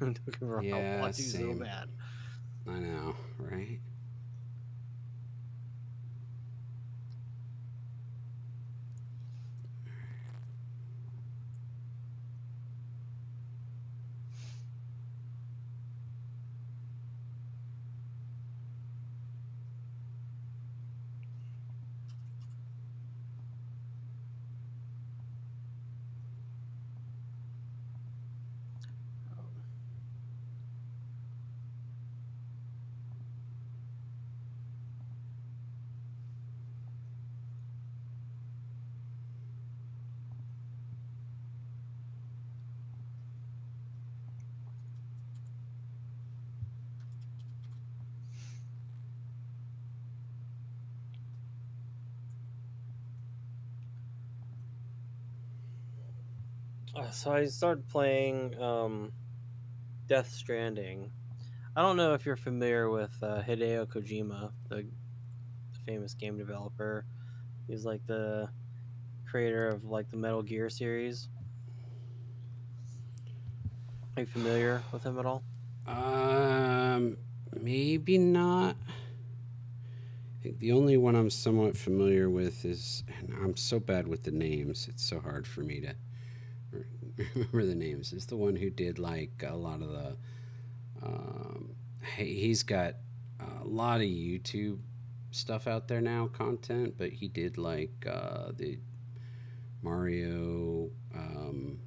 Don't get me wrong, I Yeah, want to so same. bad. I know, right? Um, so I started playing Death Stranding. I don't know if you're familiar with Hideo Kojima, the famous game developer. He's like the creator of like the Metal Gear series. Are you familiar with him at all? Maybe not. think the only one I'm somewhat familiar with is, and I'm so bad with the names, it's so hard for me to remember the names. Is the one who did like a lot of the. He's got a lot of YouTube stuff out there now, content, but he did like the Mario, um,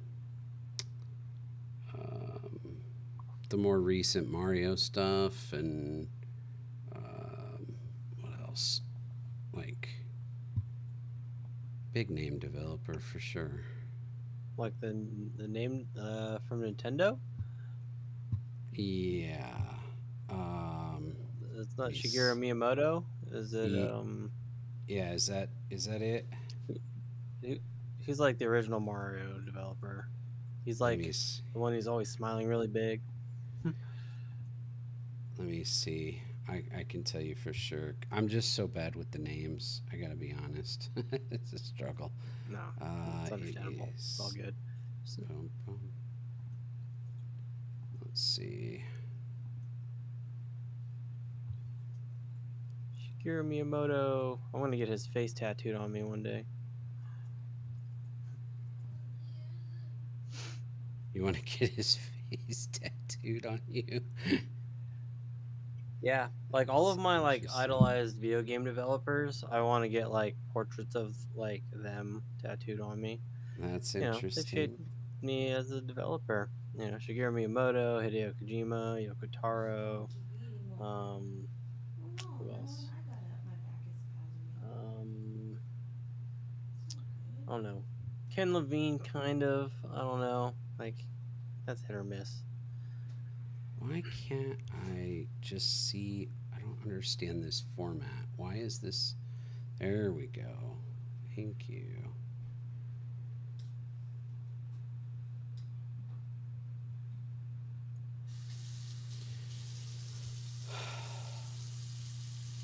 the more recent Mario stuff, and what else? Like big name developer for sure. Like the name from Nintendo. Yeah. It's not Shigeru He's, Miyamoto. Is it? yeah. Is that it? he- He's like the original Mario developer. He's Let me like the one who's always smiling really big. let me see. I can tell you for sure. I'm just so bad with the names. I gotta be honest. It's a struggle. No, it's It understandable. It's all is. good. Boom, boom. Let's see. Shigeru Miyamoto. I want to get his face tattooed on me one day. You want to get his face tattooed on you? Yeah, like all of my like Interesting. idolized video game developers, I want to get like portraits of like them tattooed on me. That's They've shaped interesting. me as a developer. Shigeru Miyamoto, Hideo Kojima, Yoko Taro, um, who else? Um, I don't know. Ken Levine, kind of. I don't know. Like, that's hit or miss. Why can't I just see? I don't understand this format. Why is this? There we go. Thank you.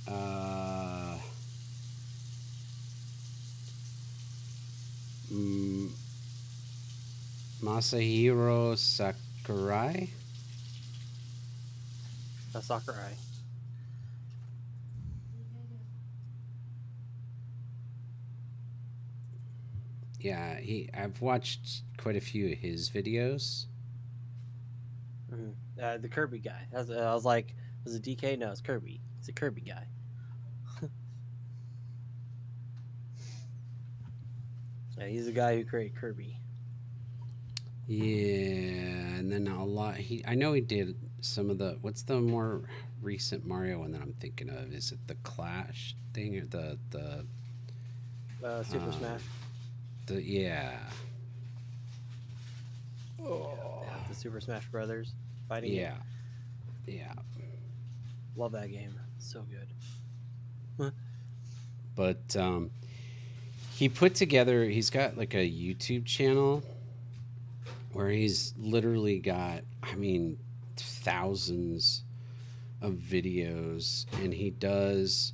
Uh, mm, Masahiro Sakurai. Sakurai. Yeah, I've watched quite a few of his videos. The Kirby guy. I was like, was it DK? No, it's Kirby. He's a Kirby guy. Yeah, he's the guy who created Kirby. Yeah, and then a lot. I know he did some of the. What's the more recent Mario one that I'm thinking of? Is it the Clash thing or the Super Smash. yeah. Yeah, the Super Smash Brothers fighting Yeah, game. yeah. Love that game. So good. But he put together. He's got like a YouTube channel where he's literally got. I mean, thousands of videos, and he does.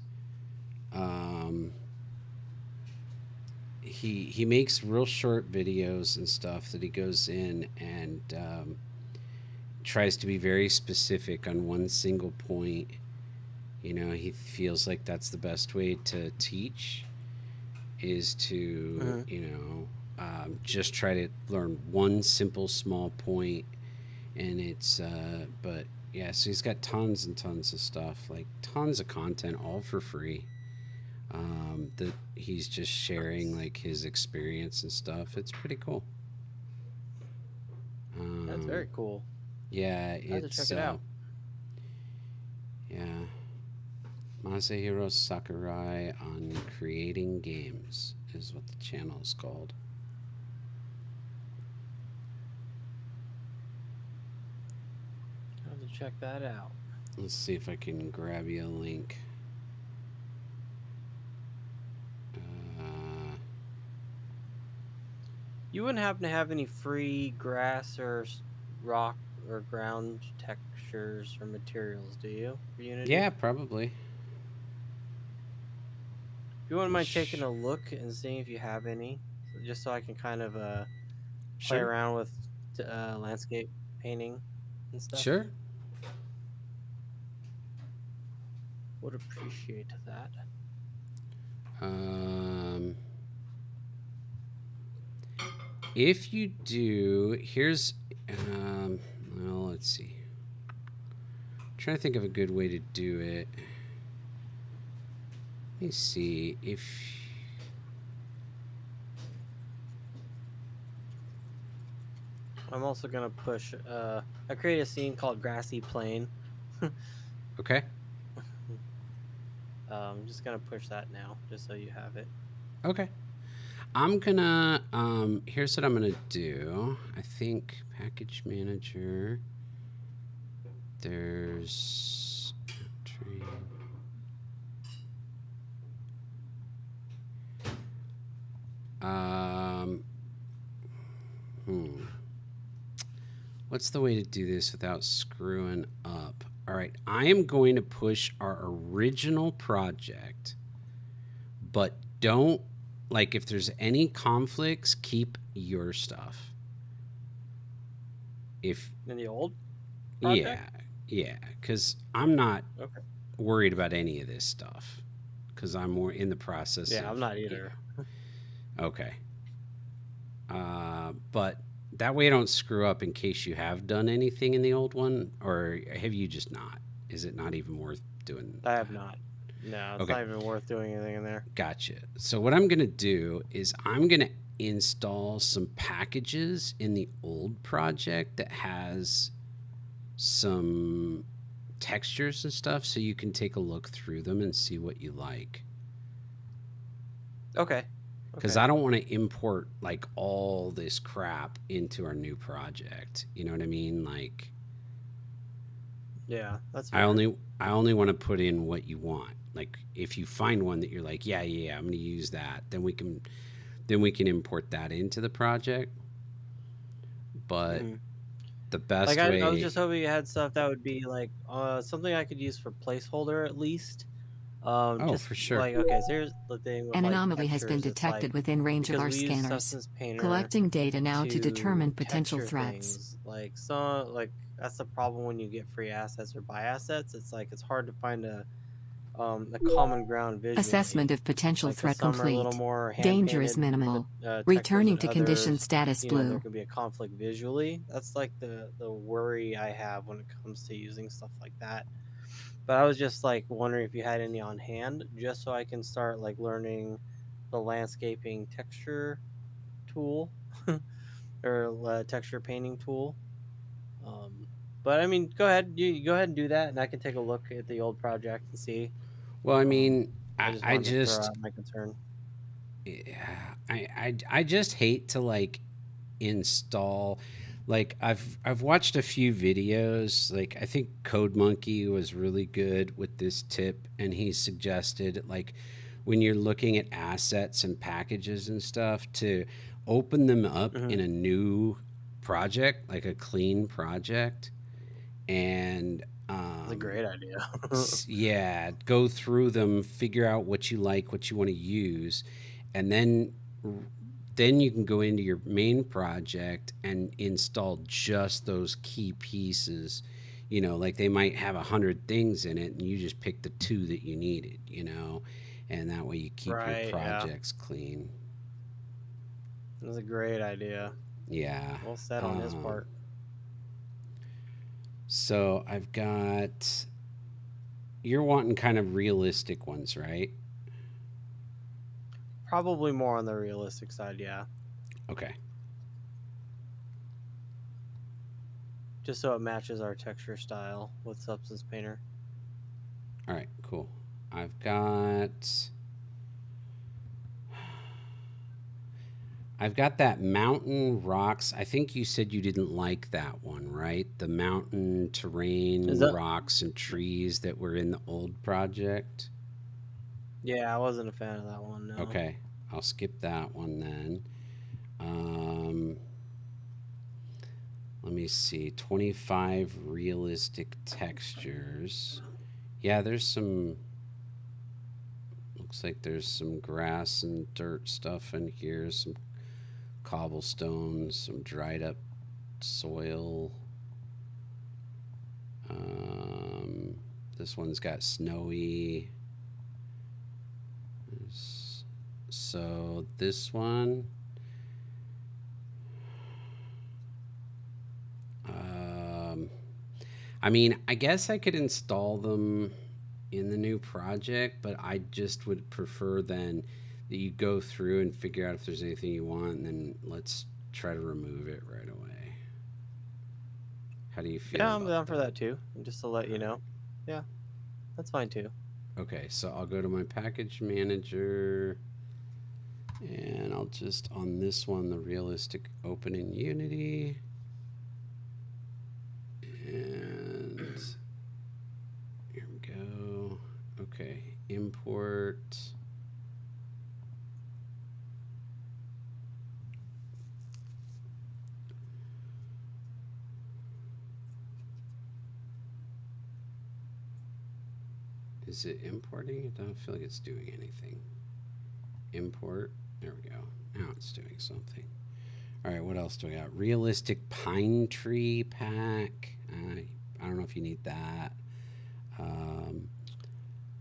He makes real short videos and stuff that he goes in and tries to be very specific on one single point. He feels like that's the best way to teach is to just try to learn one simple small point. And it's but yeah, so he's got tons and tons of stuff, like tons of content, all for free. That he's just sharing like his experience and stuff. It's pretty cool. That's very cool. Yeah, I have to check it out. Yeah, Masahiro Sakurai on creating games is what the channel is called. I have to check that out. Let's see if I can grab you a link. You wouldn't happen to have any free grass or rock or ground textures or materials, do you? For Unity? Yeah, probably. If you wouldn't mind taking a look and seeing if you have any, just so I can kind of play Sure. around with landscape painting and stuff. Sure. Would appreciate that. Um, if you do, here's, well, let's see. I'm trying to think of a good way to do it. Let me see if. I'm also gonna push. I created a scene called Grassy Plain. Okay. I'm just gonna push that now, just so you have it. Okay. I'm gonna. Here's what I'm gonna do. I think package manager. There's. Train. Um. What's the way to do this without screwing up? All right, I am going to push our original project, but don't, like, if there's any conflicts, keep your stuff. If In the old project? yeah, because I'm not Okay. worried about any of this stuff because I'm more in the process. Yeah, of, I'm not either. Okay. But that way I don't screw up in case you have done anything in the old one, or have you just not? Is it not even worth doing? I have not. No, it's Okay. not even worth doing anything in there. Gotcha. So what I'm going to do is I'm going to install some packages in the old project that has some textures and stuff so you can take a look through them and see what you like. Okay. Because I don't want to import like all this crap into our new project. You know what I mean? Like, Yeah, that's fair. I only want to put in what you want. Like, if you find one that you're like, yeah, I'm going to use that, then we can import that into the project. But the best like way, I was just hoping you had stuff that would be like something I could use for placeholder at least. Just for sure. like, okay, so here's the thing with An like anomaly has been textures, it's detected like, within range of because our we use scanners. Substance Painter Collecting data now to determine to potential texture threats. things, like that's the problem when you get free assets or buy assets. It's like it's hard to find a common ground visually. Assessment of potential Like, 'cause threat some are a complete. little more Danger is hand-painted, minimal. textures, Returning and to condition others, status there blue. could be a conflict visually. That's like the worry I have when it comes to using stuff like that. But I was just like wondering if you had any on hand, just so I can start like learning the landscaping texture tool or texture painting tool. But I mean, go ahead, you go ahead and do that, and I can take a look at the old project and see. Well, I mean, I just I wanted to throw just out my concern. yeah, I just hate to like install. Like, I've watched a few videos. Like, I think Code Monkey was really good with this tip, and he suggested, like, when you're looking at assets and packages and stuff, to open them up in a new project, like a clean project, and It's a great idea. yeah, go through them, figure out what you like, what you want to use, and then you can go into your main project and install just those key pieces. You know, like they might have 100 things in it, and you just pick the 2 that you needed. You know, and that way you keep Right, your yeah. projects clean. That's a great idea. Yeah. Well said on his part. So I've got. You're wanting kind of realistic ones, right? Probably more on the realistic side, yeah. Okay. Just so it matches our texture style with Substance Painter. All right, cool. I've got that mountain rocks. I think you said you didn't like that one, right? The mountain terrain, rocks and trees that were in the old project. Yeah, I wasn't a fan of that one, no. Okay, I'll skip that one then. Let me see. 25 realistic textures. Yeah, there's some. Looks like there's some grass and dirt stuff in here. Some cobblestones, some dried up soil. This one's got snowy. So this one, I mean, I guess I could install them in the new project, but I just would prefer then that you go through and figure out if there's anything you want, and then let's try to remove it right away. How do you feel? Yeah, I'm down for that too. Just to let you know. Yeah, that's fine too. Okay, so I'll go to my package manager, and I'll just, on this one, the realistic open in Unity. And here we go. Okay, import. Is it importing? I don't feel like it's doing anything. Import. There we go. Now it's doing something. All right, what else do we got? Realistic pine tree pack. I don't know if you need that.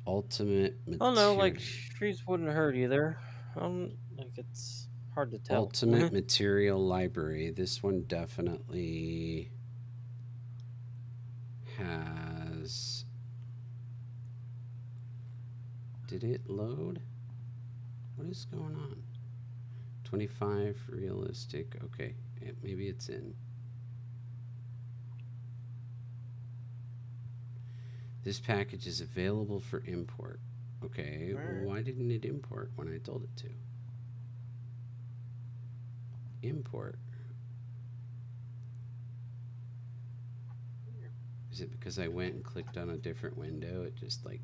Ultimate material. Oh no, like trees wouldn't hurt either. Like it's hard to tell. Ultimate material library. This one definitely has. Did it load? What is going on? 25 realistic. Okay, maybe it's in. This package is available for import. Okay, well, why didn't it import when I told it to? Import. Is it because I went and clicked on a different window? It just like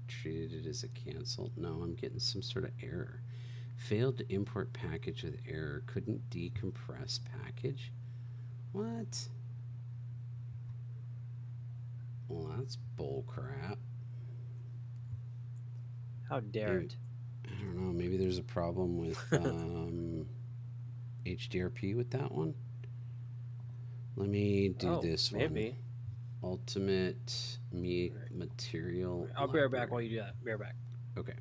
treated it as a cancel? No, I'm getting some sort of error. Failed to import package with error. Couldn't decompress package. What? Well, that's bull crap. How dare it? I don't know. Maybe there's a problem with HDRP with that one. Let me do this maybe. one. Ultimate material. I'll be right back while you do that. Be right back. Okay.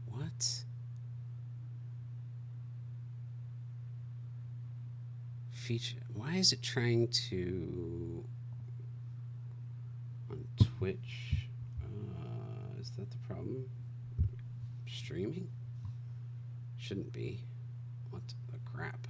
What? Feature. Why is it trying to on Twitch? Is that the problem? Streaming? Shouldn't be. What the crap?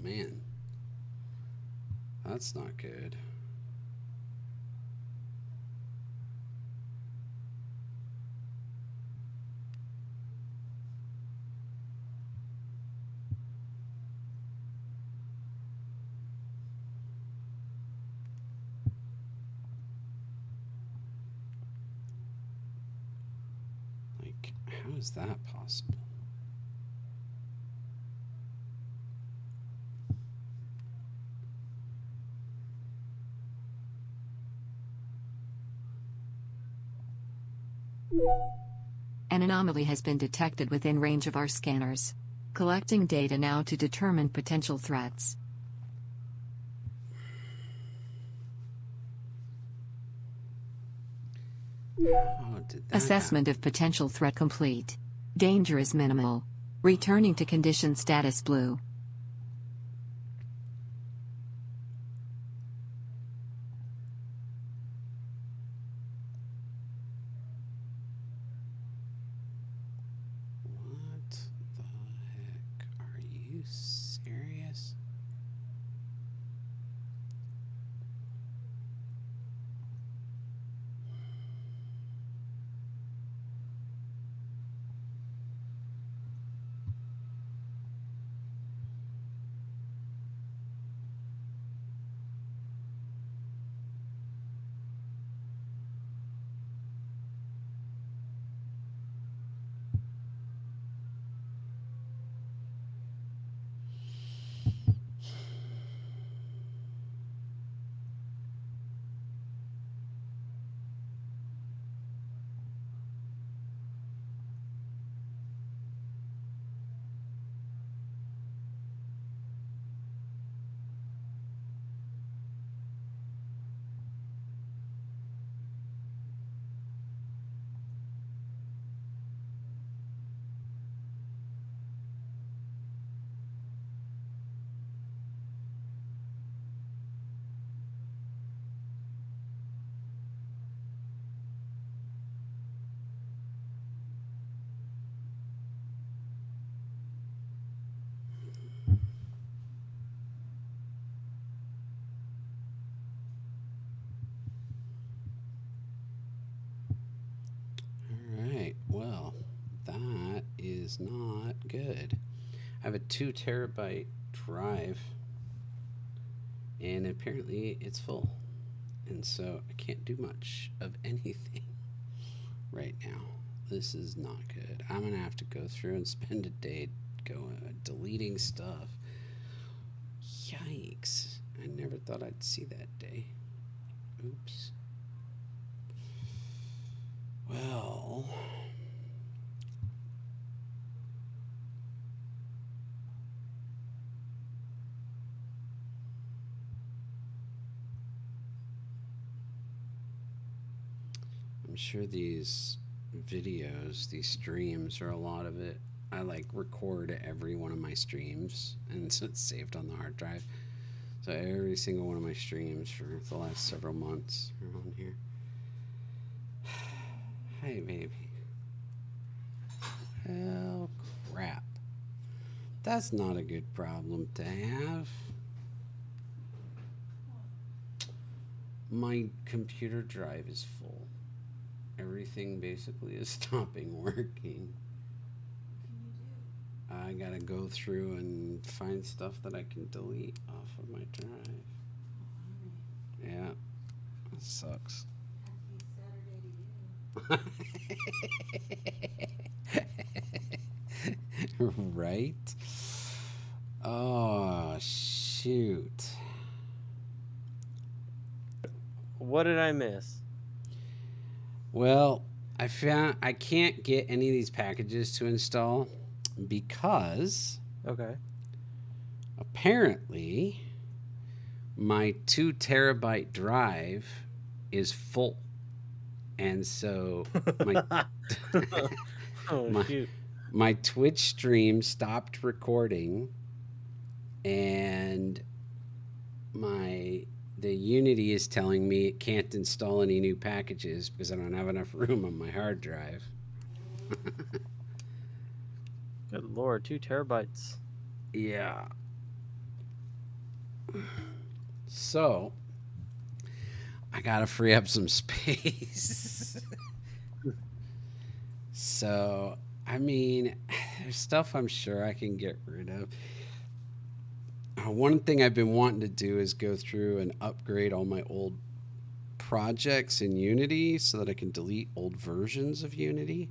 man. That's not good. Like, how is that possible? An anomaly has been detected within range of our scanners. Collecting data now to determine potential threats. How did that Assessment of potential threat complete. Danger is minimal. Returning to condition status blue. What the heck? Are you serious? Alright, well, that is not good. I have a 2 terabyte drive, and apparently it's full. And so I can't do much of anything right now. This is not good. I'm going to have to go through and spend a day deleting stuff. Yikes. I never thought I'd see that day. Oops. Well, I'm sure these videos, these streams, are a lot of it. I like record every one of my streams, and so it's saved on the hard drive. So every single one of my streams for the last several months are on here. Hey, baby. Oh, crap. That's not a good problem to have. My computer drive is full. Everything basically is stopping working. I gotta go through and find stuff that I can delete off of my drive. Yeah, it sucks. Right? Oh, shoot. What did I miss? Well, I found I can't get any of these packages to install because Okay. apparently my 2 terabyte drive is full. And so Oh, shoot. my Twitch stream stopped recording, and the Unity is telling me it can't install any new packages because I don't have enough room on my hard drive. Good Lord, 2 terabytes. Yeah. So I gotta free up some space. So I mean, there's stuff I'm sure I can get rid of. One thing I've been wanting to do is go through and upgrade all my old projects in Unity so that I can delete old versions of Unity.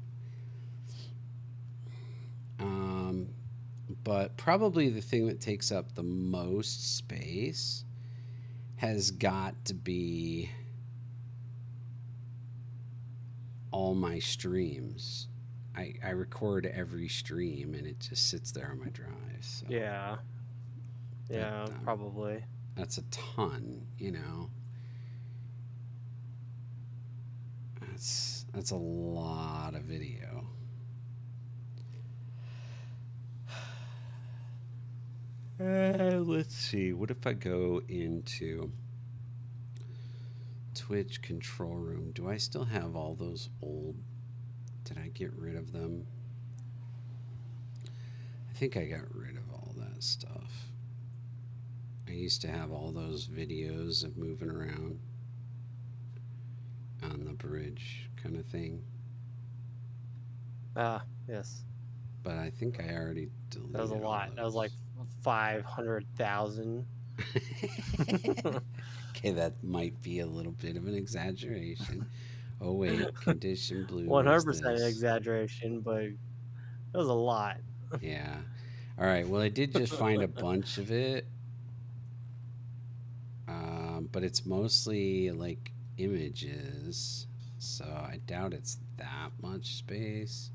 But probably the thing that takes up the most space has got to be all my streams. I record every stream and it just sits there on my drive. So Yeah. Yeah, probably. that's a ton, you know. That's a lot of video. Let's see. What if I go into Twitch control room? Do I still have all those old? Did I get rid of them? I think I got rid of all that stuff. I used to have all those videos of moving around on the bridge kind of thing. Ah, yes. But I think I already deleted That was a all lot. That was those. like 500,000. Okay, that might be a little bit of an exaggeration. Oh wait, condition blue. 100% exaggeration, but it was a lot. Yeah. All right. Well, I did just find a bunch of it, but it's mostly like images, so I doubt it's that much space.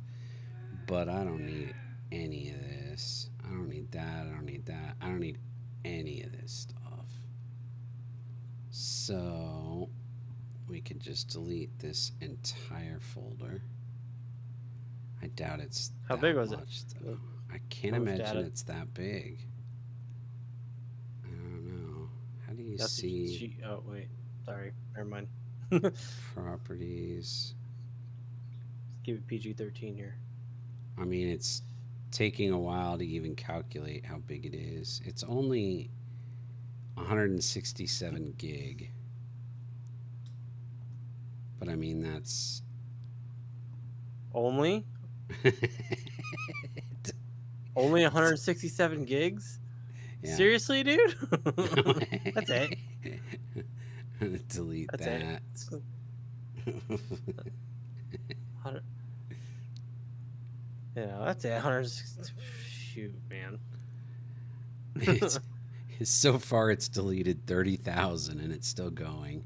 But I don't need any of this. I don't need that. I don't need that. I don't need any of this stuff. So we can just delete this entire folder. I doubt it's How that big was it? much, though. I can't How much imagine data? it's that big. I don't know. How do you That's see oh, wait. Sorry. Never mind. properties? Give it PG-13 here. I mean, it's taking a while to even calculate how big it is. It's only 167 gig. But I mean, that's Only? Only 167 gigs? Yeah. Seriously, dude? That's it. Delete That's that. it. Yeah, that's it. 160. Shoot, man. So far, it's deleted 30,000 and it's still going.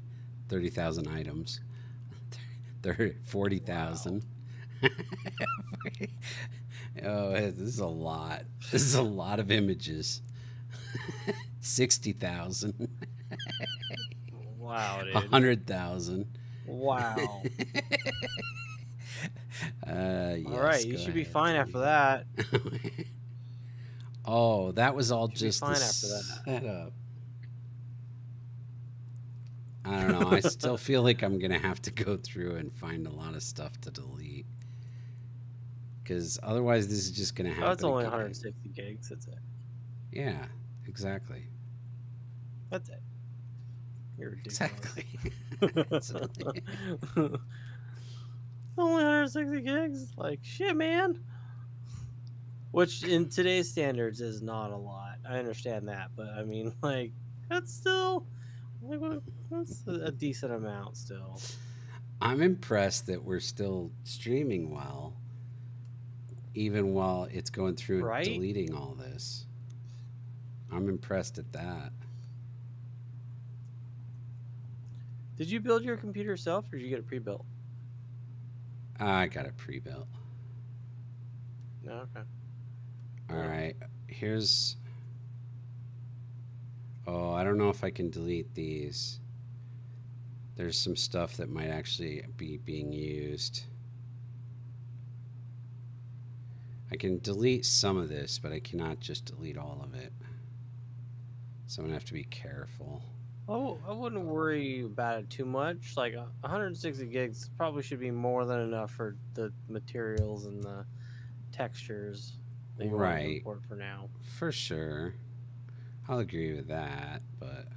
30,000 items. 40,000. Wow. Oh, this is a lot. This is a lot of images. 60,000. Wow, dude. 100,000. Wow. Yes, all right, you should be fine after that. Oh, that was all Should just be fine the after that. setup. I don't know. I still feel like I'm going to have to go through and find a lot of stuff to delete. Because otherwise, this is just going to happen. Oh, it's only again. 160 gigs. That's it. Yeah, exactly. That's it. You're ridiculous. Exactly. It's only 160 gigs. Like, shit, man. Which, in today's standards, is not a lot. I understand that. But, I mean, like, that's still... Like, that's a decent amount still. I'm impressed that we're still streaming well, even while it's going through Right? and deleting all this. I'm impressed at that. Did you build your computer yourself, or did you get it pre-built? I got it pre-built. No, okay. All right, here's... Oh, I don't know if I can delete these. There's some stuff that might actually be being used. I can delete some of this, but I cannot just delete all of it. So I'm gonna have to be careful. Oh, I wouldn't worry about it too much. Like 160 gigs probably should be more than enough for the materials and the textures that you want to Right. import for now. For sure. I'll agree with that, but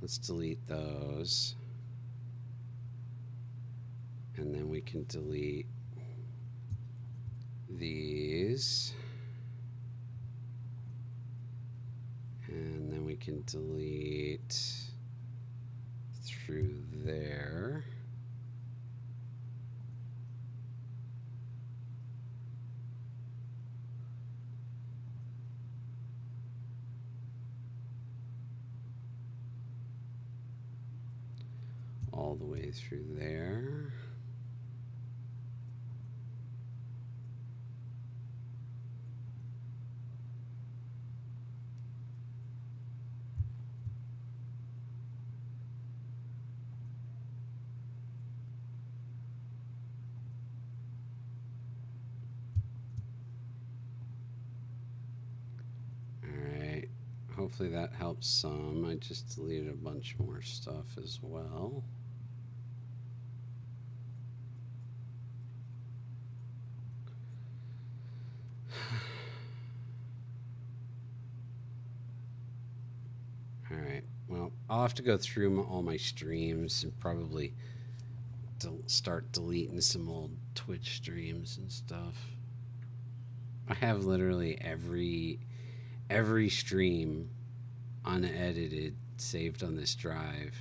let's delete those. And then we can delete these. And then we can delete through there. All the way through there. Hopefully that helps some. I just deleted a bunch more stuff as well. All right. Well, I'll have to go through all my streams and probably start deleting some old Twitch streams and stuff. I have literally every stream unedited saved on this drive.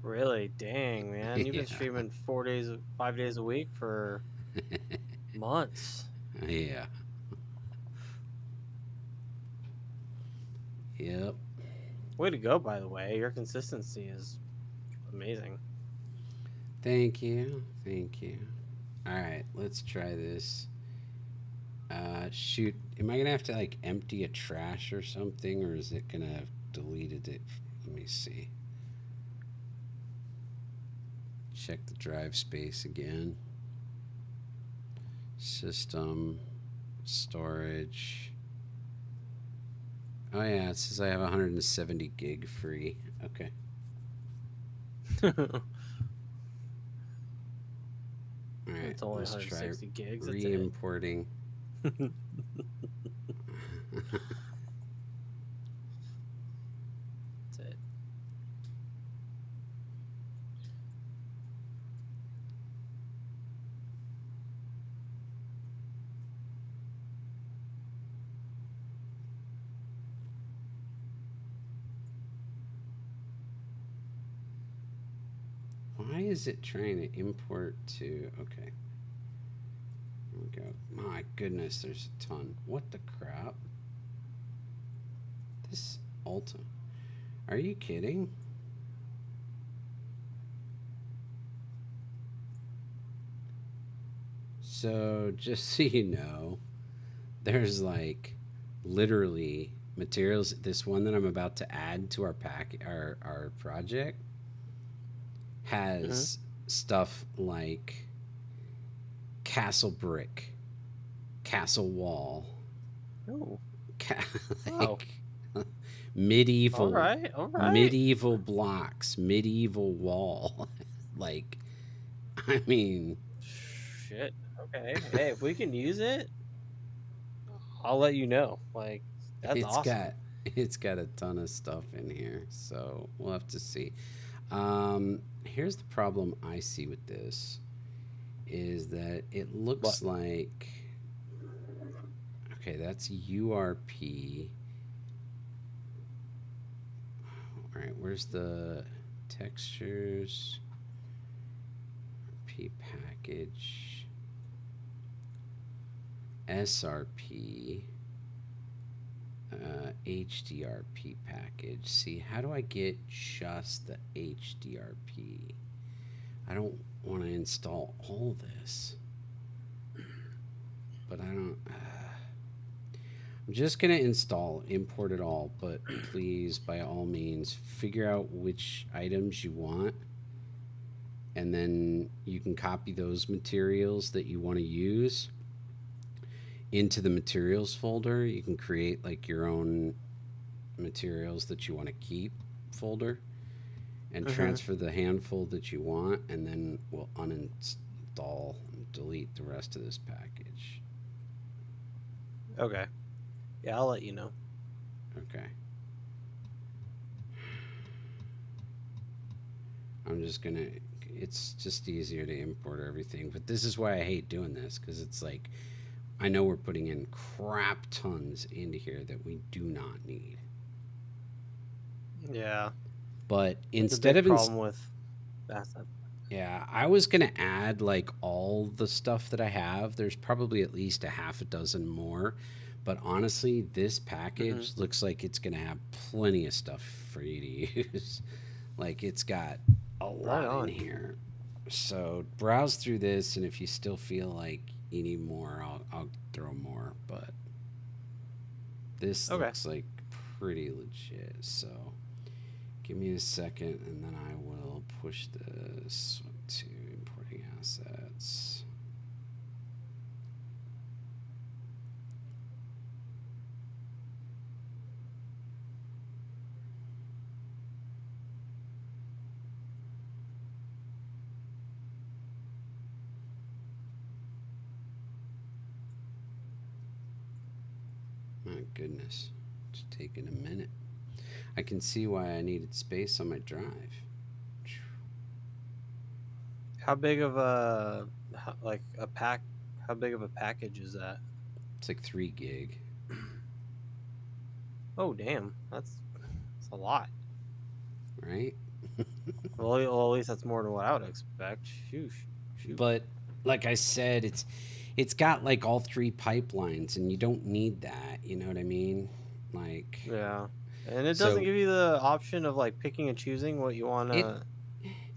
Really? Dang, man. You've been streaming 5 days a week for months. Yeah. Yep. Way to go, by the way. Your consistency is amazing. Thank you. Thank you. All right, let's try this. Shoot, am I gonna have to like empty a trash or something, or is it gonna have deleted it? Let me see. Check the drive space again. System, storage. Oh yeah, it says I have 170 gig free. Okay. All right, It's only let's 160 try gigs. re-importing. That's it. Why is it trying to import to? Okay. Here we go. My goodness, there's a ton. What the crap? This Ulta. Are you kidding? So, just so you know, there's like literally materials. This one that I'm about to add to our our project has stuff like castle brick, castle wall, medieval, All right. medieval blocks, medieval wall. Like, I mean, Shit. Okay. Hey, if we can use it, I'll let you know. Like, that's awesome. It's got a ton of stuff in here, so we'll have to see. Here's the problem I see with this is that it looks like, okay, that's URP. All right, where's the textures? RP package. SRP. HDRP package. See, how do I get just the HDRP? I don't want to install all this, but I don't. I'm just gonna import it all, but please, by all means, figure out which items you want, and then you can copy those materials that you want to use into the materials folder. You can create like your own materials that you want to keep folder and transfer the handful that you want, and then we'll uninstall and delete the rest of this package. Okay. Yeah, I'll let you know. Okay. I'm just gonna. It's just easier to import everything, but this is why I hate doing this, because it's like I know we're putting in crap tons into here that we do not need. Yeah. But It's a instead big of problem with asset. yeah, I was gonna add like all the stuff that I have. There's probably at least a half a dozen more, but honestly, this package looks like it's gonna have plenty of stuff for you to use. Like it's got a Right lot in on. here. So browse through this, and if you still feel like you need more, I'll throw more. But this Okay. looks like pretty legit. So give me a second, and then I will push this to importing assets. My goodness, it's taking a minute. I can see why I needed space on my drive. How big of a like a pack? How big of a package is that? It's like 3 gig. Oh, damn. That's a lot. Right? Well, at least that's more than what I would expect. Shoot. But like I said, it's got like all 3 pipelines, and you don't need that. You know what I mean? Like Yeah. And it doesn't so give you the option of like picking and choosing what you want it to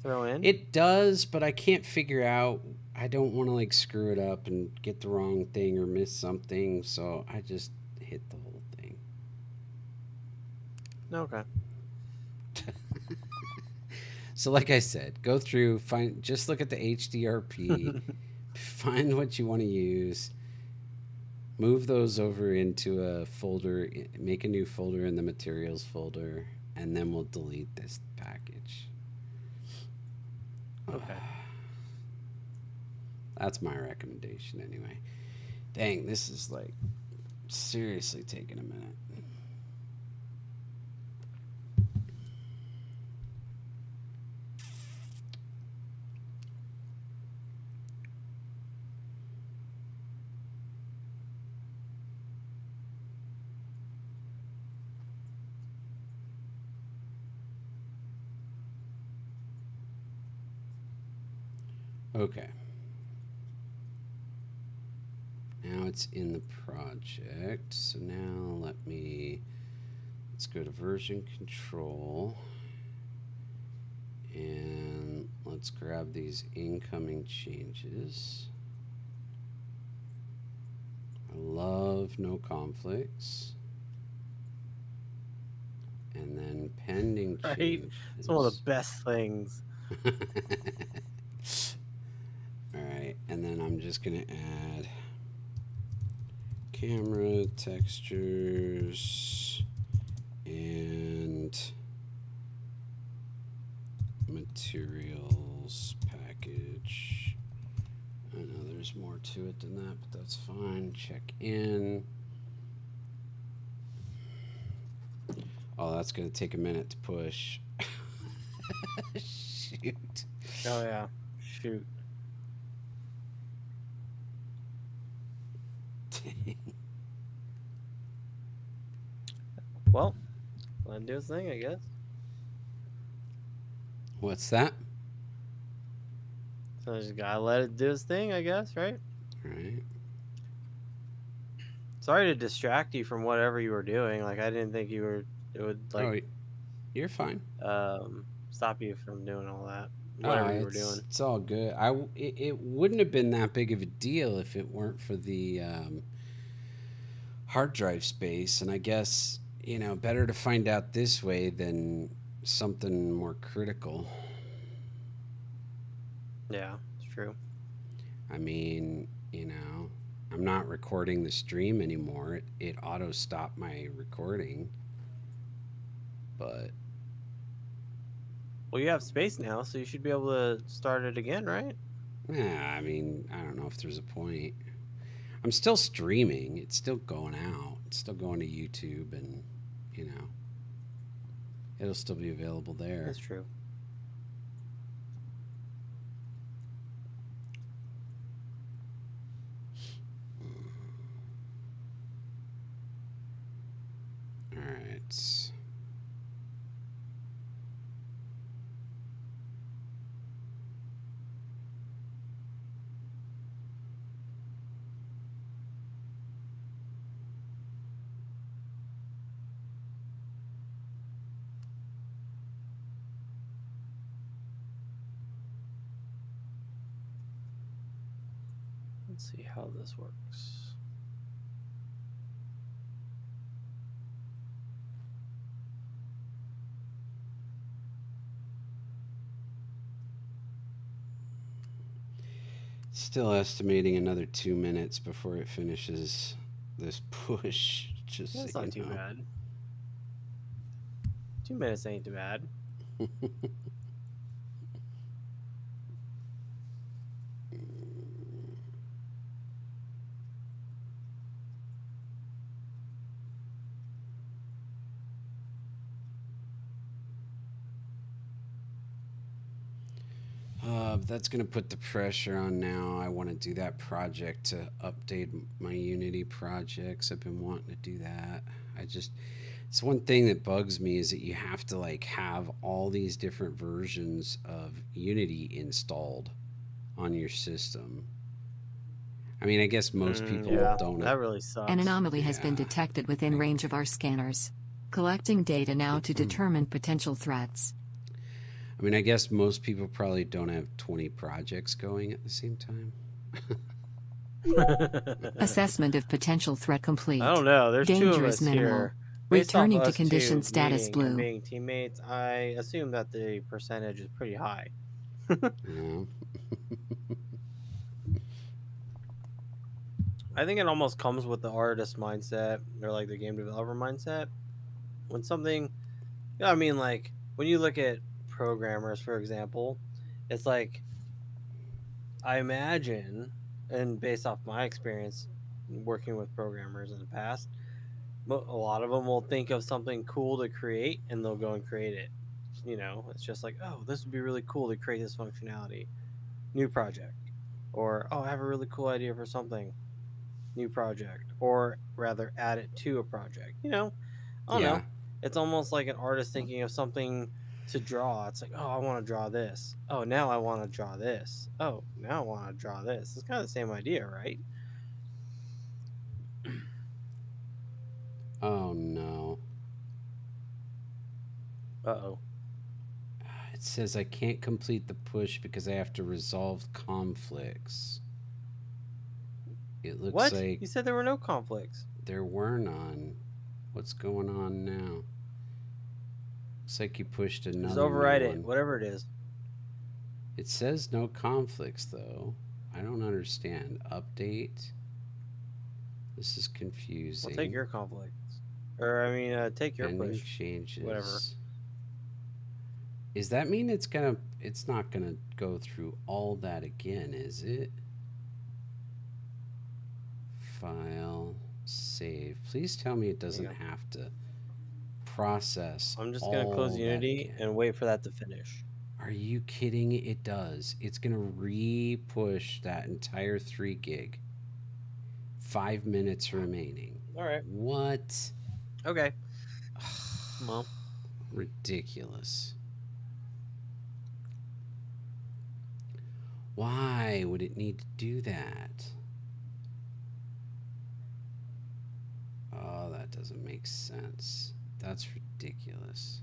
throw in. it does, but I can't figure out. I don't want to like screw it up and get the wrong thing or miss something, so I just hit the whole thing. Okay. So like I said, go through, just look at the HDRP, find what you want to use, move those over into a folder, make a new folder in the materials folder, and then we'll delete this package. Okay. That's my recommendation anyway. Dang, this is like seriously taking a minute. Okay. Now it's in the project. So now let's go to version control, and let's grab these incoming changes. I love no conflicts. And then pending Right? changes. It's one of the best things. All right, and then I'm just gonna add camera textures and materials package. I know there's more to it than that, but that's fine. Check in. Oh, that's gonna take a minute to push. Shoot. Oh yeah. Shoot. Well, let it do its thing, I guess. What's that? So I just gotta let it do its thing, I guess, right? All right. Sorry to distract you from whatever you were doing. Like I didn't think it would like You're fine. stop you from doing all that. Oh, Whatever you were doing. It's all good. It wouldn't have been that big of a deal if it weren't for the hard drive space, and I guess better to find out this way than something more critical. Yeah, it's true. I mean, I'm not recording the stream anymore. It auto stopped my recording, but Well, you have space now, so you should be able to start it again, right? I mean, I don't know if there's a point. I'm still streaming. It's still going out. It's still going to YouTube, and it'll still be available there. That's true. All right. Let's see how this works. Still estimating another 2 minutes before it finishes this push. Just That's so not you too know. bad. 2 minutes ain't too bad. That's going to put the pressure on now. I want to do that project to update my Unity projects. I've been wanting to do that. It's one thing that bugs me is that you have to have all these different versions of Unity installed on your system. I mean, I guess most people don't. That really sucks. An anomaly has been Yeah. detected within range of our scanners. Collecting data now to determine potential threats. I mean, I guess most people probably don't have 20 projects going at the same time. Assessment of potential threat complete. I don't know. There's two of Danger us is minimal. here. Based off Returning to us condition two status meeting and blue. being teammates, I assume that the percentage is pretty high. Yeah. I think it almost comes with the artist mindset or the game developer mindset. When something, I mean, when you look at programmers, for example, it's I imagine, and based off my experience working with programmers in the past, a lot of them will think of something cool to create and they'll go and create it. It's just oh, this would be really cool to create this functionality. New project. Or, oh, I have a really cool idea for something. New project. Or rather, add it to a project. I don't know. It's almost like an artist thinking of something to draw. It's oh, I want to draw this. Oh, now I want to draw this. Oh, now I want to draw this. It's kind of the same idea, right? Oh no. Uh-oh. It says I can't complete the push because I have to resolve conflicts. It looks What? like You said there were no conflicts. there were none. What's going on now? Looks like you pushed another Just override new it, one. whatever it is. It says no conflicts though. I don't understand. Update. This is confusing. Well, take your conflicts. Or, I mean, take your Pending push. changes. Whatever. Does that mean it's not gonna go through all that again, is it? File, save. Please tell me it doesn't have to process. I'm just going to close Unity and wait for that to finish. Are you kidding? It does. It's going to re-push that entire 3 gig. 5 minutes remaining. All right. What? Okay. Well. Ridiculous. Why would it need to do that? Oh, that doesn't make sense. That's ridiculous.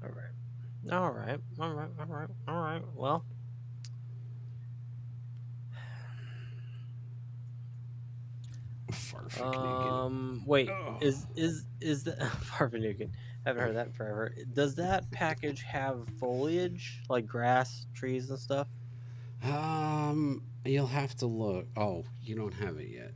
All right. All right. All right. All right. All right. Well. Wait. Is the Farfanukin? Haven't heard that in forever. Does that package have foliage like grass, trees, and stuff? You'll have to look. Oh, you don't have it yet.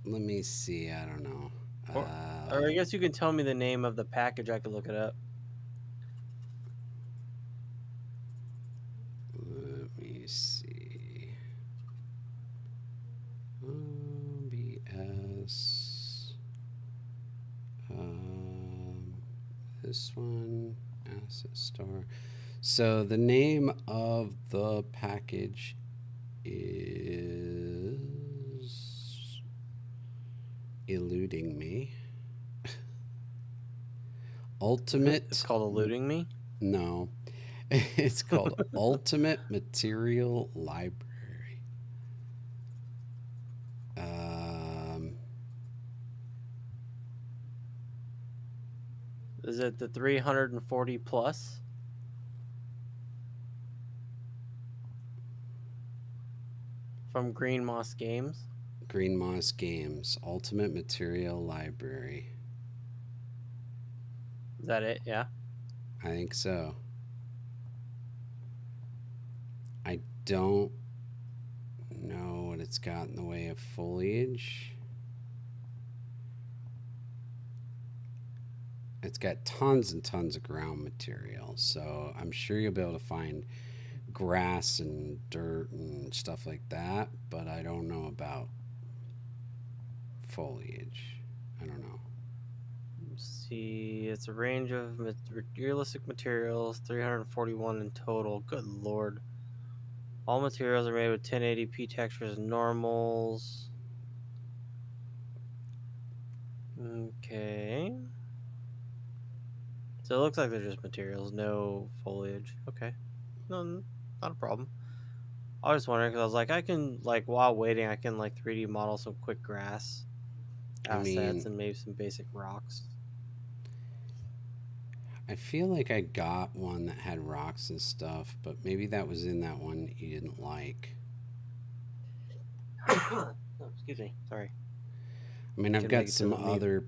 Let me see. I don't know. Or I guess you can tell me the name of the package. I could look it up. Let me see. RumBS. This one, Asset Store. So the name of the package is eluding me. Ultimate. It's called Eluding Me. No, it's called Ultimate Material Library. Is it the 340 plus? From Green Moss Games. Green Moss Games Ultimate Material Library. Is that it? Yeah. I think so. I don't know what it's got in the way of foliage. It's got tons and tons of ground material, so I'm sure you'll be able to find grass and dirt and stuff like that, but I don't know about foliage. I don't know. Let's see, it's a range of realistic materials, 341 in total. Good lord. All materials are made with 1080p textures and normals. Okay. So it looks like they're just materials, no foliage. Okay. No, not a problem. I was wondering because I was like, I can, like, while waiting, I can, like, 3D model some quick grass assets and maybe some basic rocks. I feel like I got one that had rocks and stuff, but maybe that was in that one that you didn't like. Oh, excuse me. Sorry. I mean, I've got some other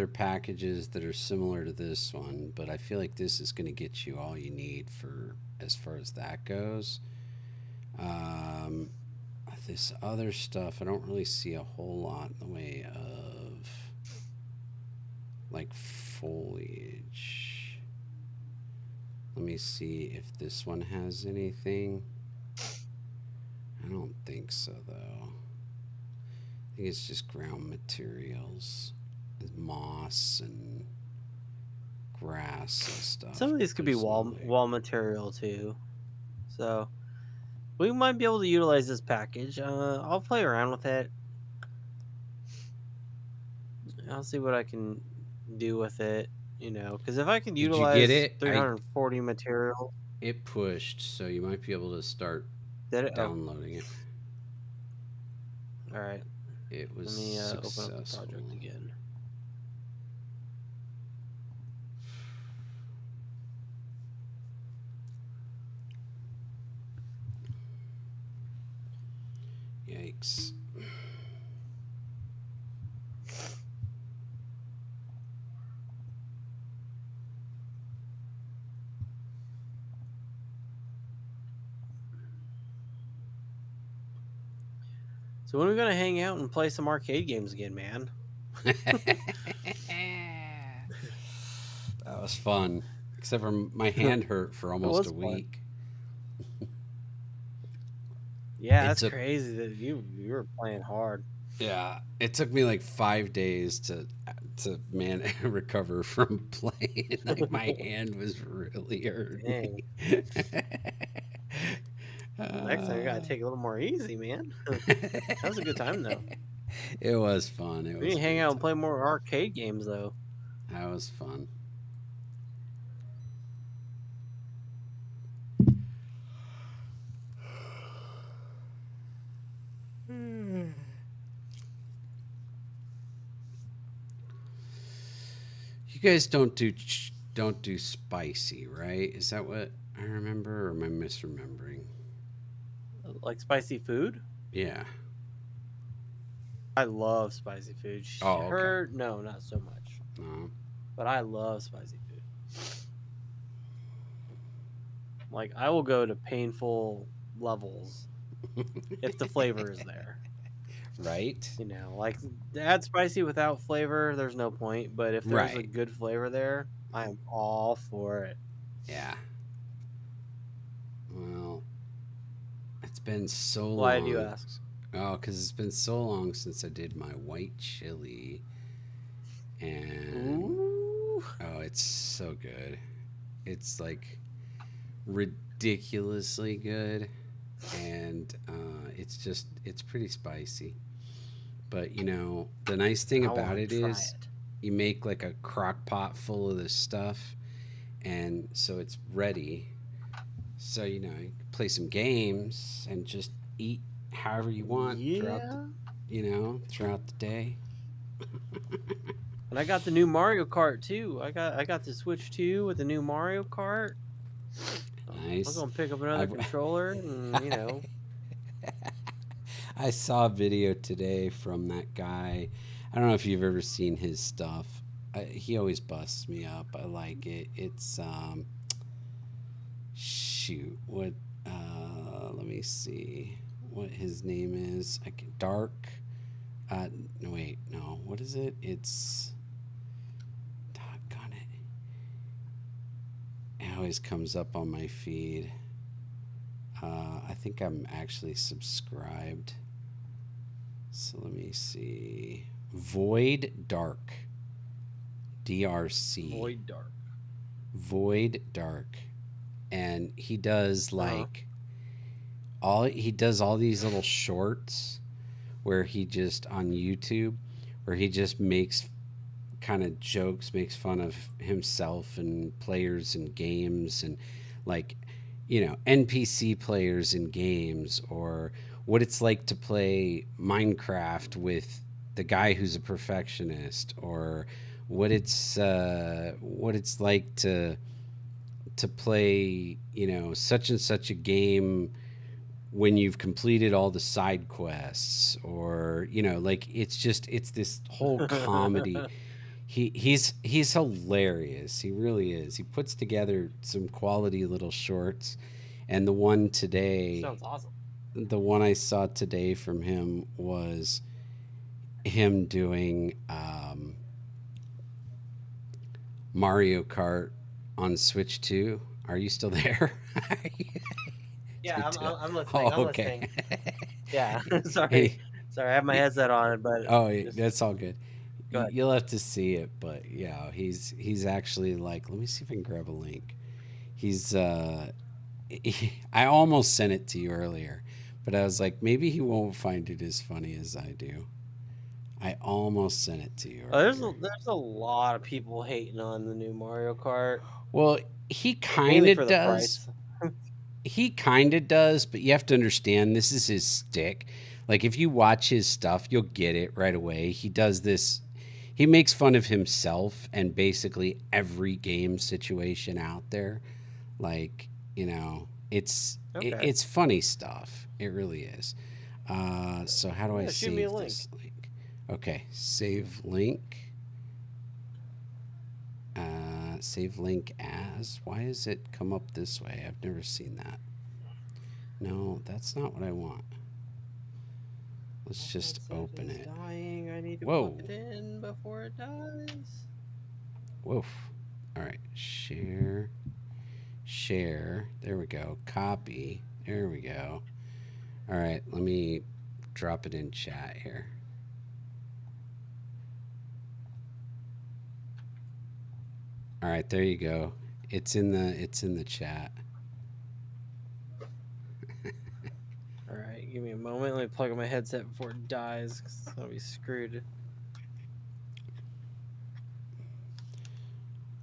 packages that are similar to this one, but I feel like this is going to get you all you need for as far as that goes. This other stuff, I don't really see a whole lot in the way of like foliage. Let me see if this one has anything. I don't think so, though. I think it's just ground materials, moss and grass and stuff. Some of these could be wall material too, so we might be able to utilize this package. I'll play around with it. I'll see what I can do with it. You know, because if I can utilize 340 material, it pushed, so you might be able to start downloading it. All right. It was Let me successful. open up the project again. Yikes. So when are we gonna hang out and play some arcade games again, man? That was fun. Except for my hand hurt for almost a week. Yeah, that's crazy that you were playing hard. Yeah, it took me like 5 days to recover from playing. Like my hand was really hurting. Next time you gotta take it a little more easy, man. That was a good time though. It was fun. We need to hang out and play more arcade games though. That was fun. You guys don't do spicy, right? Is that what I remember, or am I misremembering? Like spicy food? Yeah. I love spicy food. Okay. No, not so much. No. But I love spicy food. Like, I will go to painful levels if the flavor is there. right? You know, like add spicy without flavor, there's no point. But if there's a Right. good flavor there, I'm all for it. Yeah. Well, it's been so Why do you long. ask? Oh, because it's been so long since I did my white chili. And Ooh. oh, it's so good. It's like ridiculously good. And it's pretty spicy. But the nice thing I about want it to try is it. you make like a crock pot full of this stuff. And so it's ready. So, you can play some games and just eat however you want Yeah. throughout the day. And I got the new Mario Kart too. I got the Switch 2 with the new Mario Kart. I'm Nice. gonna pick up another I've, controller and I saw a video today from that guy. I don't know if you've ever seen his stuff. He always busts me up. I like it. It's shoot, what let me see what his name is. Dark no, wait, no, what is it? It's doggone it always comes up on my feed. I think I'm actually subscribed, so let me see. Void Dark, DRC. Void Dark. And he does all these little shorts where he just on YouTube where he just makes kind of jokes, makes fun of himself and players and games, and like NPC players in games, or what it's like to play Minecraft with the guy who's a perfectionist, or what it's like to play such and such a game when you've completed all the side quests, or like it's this whole comedy. He's hilarious. He really is. He puts together some quality little shorts, and Sounds awesome. the one I saw today from him was him doing Mario Kart on Switch 2. Are you still there? Yeah, I'm listening. Oh, I'm okay. listening. Yeah. Sorry. Any- Sorry, I have my headset on, but oh, just that's all good. go ahead. You'll have to see it, but yeah, he's actually like. Let me see if I can grab a link. He's I almost sent it to you earlier, but I was like, maybe he won't find it as funny as I do. I almost sent it to you earlier. There's a lot of people hating on the new Mario Kart, Well, he kind mainly of for the does. price. He kind of does, but you have to understand this is his stick. Like if you watch his stuff, you'll get it right away. He does this. He makes fun of himself and basically every game situation out there. Like Okay. it's funny stuff. It really is. So how do I Yeah, shoot me a save link. this link? Okay, save link. Save link as. Why does it come up this way? I've never seen that. No, that's not what I want. Let's just open it. Dying. I need to Whoa. plug it in before it dies. Woof. All right, share. There we go. Copy. There we go. All right, let me drop it in chat here. All right, there you go. It's in the chat. All right, give me a moment. Let me plug in my headset before it dies, because I'll be screwed.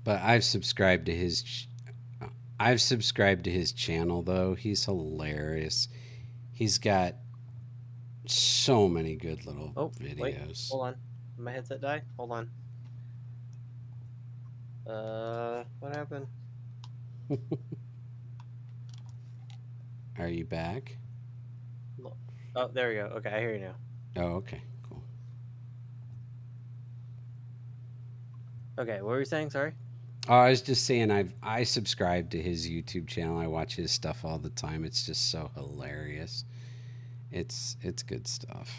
But I've subscribed to his channel though. He's hilarious. He's got so many good little videos. Wait, hold on. Did my headset die? Hold on. What happened? Are you back? Oh, there we go. Okay, I hear you now. Oh, okay, cool. Okay, what were you saying? Sorry. Oh, I was just saying I subscribe to his YouTube channel. I watch his stuff all the time. It's just so hilarious. It's good stuff.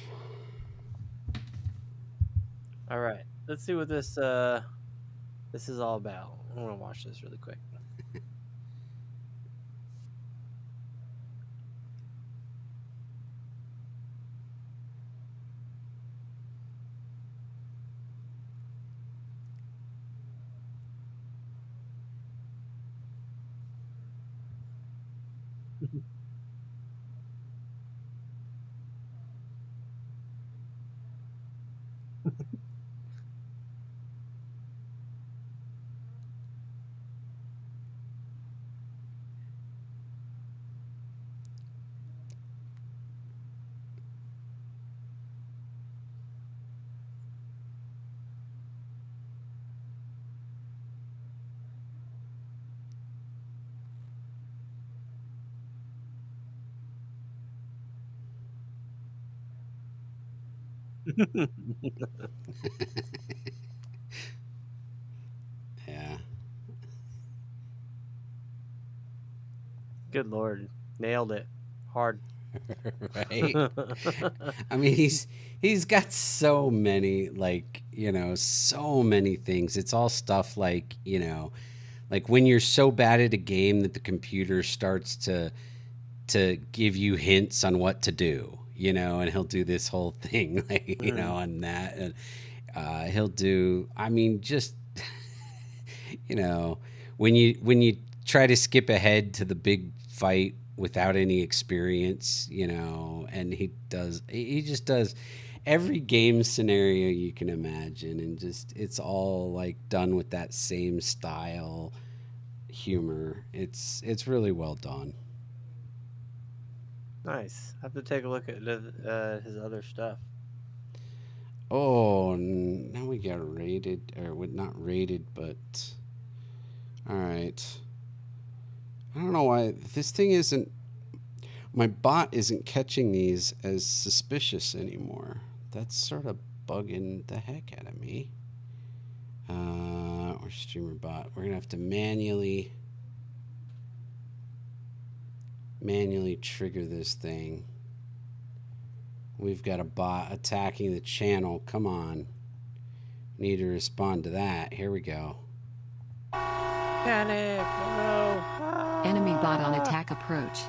All right, let's see what this is all about. I'm gonna watch this really quick. Yeah. Good lord, nailed it hard. Right. I mean, he's got so many, like, so many things. It's all stuff like, like when you're so bad at a game that the computer starts to give you hints on what to do, and he'll do this whole thing, like, on that. And he'll do, I mean, just, you know, when you try to skip ahead to the big fight without any experience, and he just does every game scenario you can imagine, and just it's all like done with that same style humor. It's really well done. Nice. I have to take a look at his other stuff. Oh, now we got rated, or not rated, but all right. I don't know why this thing isn't. My bot isn't catching these as suspicious anymore. That's sort of bugging the heck out of me. Or streamer bot. We're gonna have to manually trigger this thing. We've got a bot attacking the channel. Come on. Need to respond to that. Here we go. Panic! No! Enemy bot on attack approach.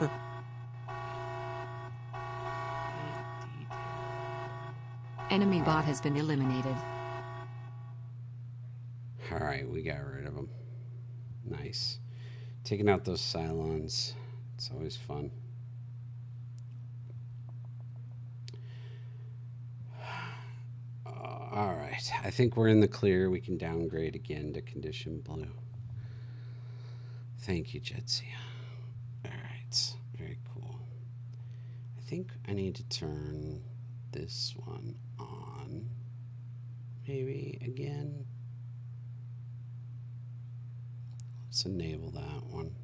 Enemy bot has been eliminated. All right, we got rid of them. Nice. Taking out those Cylons. It's always fun. All right. I think we're in the clear. We can downgrade again to condition blue. Thank you, Jetsia. All right. Very cool. I think I need to turn this one on. Maybe again. Let's enable that one.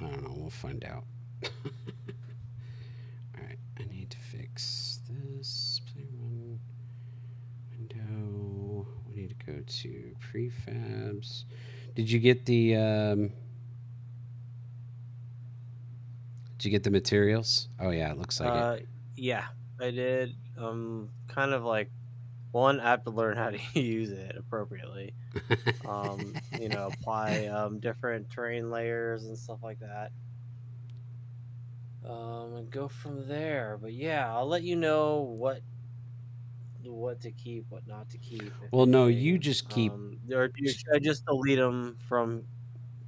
I don't know. We'll find out. All right. I need to fix this. Play run window. We need to go to prefabs. Did you get the? Did you get the materials? Oh yeah, it looks like it. Yeah, I did. Kind of like one, I have to learn how to use it appropriately. Apply different terrain layers and stuff like that. And go from there. But yeah, I'll let you know what to keep, what not to keep. Well, no, you just keep. Or should I just delete them from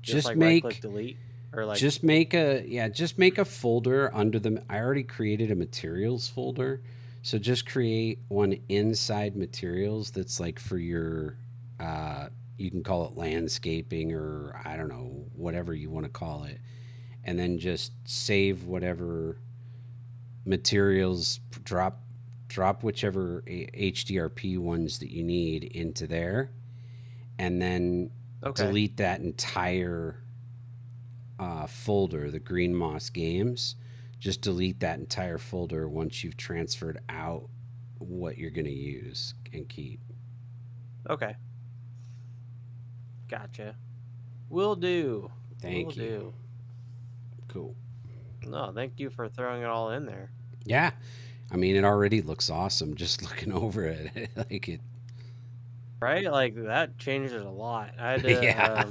just Just like right click make. delete, or like Just make a folder under the. I already created a materials folder, so just create one inside materials that's like for your. You can call it landscaping, or I don't know, whatever you want to call it, and then just save whatever materials, drop whichever HDRP ones that you need into there, and then okay. delete that entire folder, the Green Moss Games. Just delete that entire folder once you've transferred out what you're going to use and keep. Okay. Gotcha. Will do. Thank you. Cool. No, thank you for throwing it all in there. Yeah. I mean, it already looks awesome just looking over it. Like it. Right? Like that changes it a lot. I had to Yeah.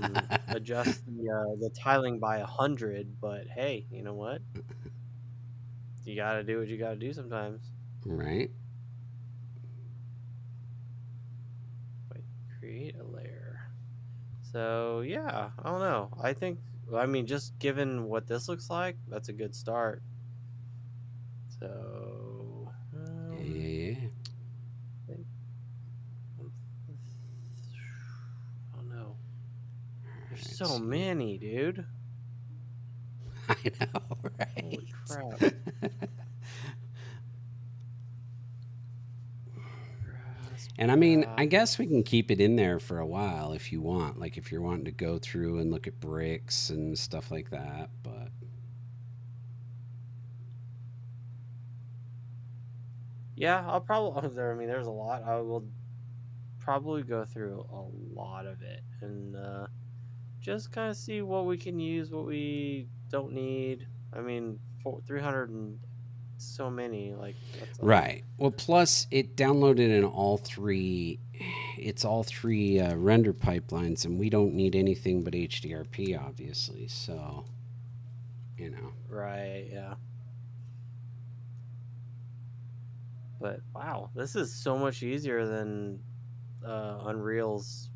adjust the tiling by 100, but hey, you know what? You gotta do what you gotta do sometimes. Right. Wait, create a layer. So yeah, I don't know. I mean, just given what this looks like, that's a good start. So Yeah. I think I don't know. There's Let's so see. many, dude. I know, Holy right? crap. Grass And I mean, I path. guess we can keep it in there for a while if you want. Like if you're wanting to go through and look at bricks and stuff like that. But Yeah, I'll probably. I mean, there's a lot. I will probably go through a lot of it and just kind of see what we can use, what we don't need. I mean, 300 and so many. Like that's right. Well, plus it downloaded in all three. It's all three render pipelines, and we don't need anything but HDRP, obviously. So, you know. right. Yeah. But wow, this is so much easier than Unreal's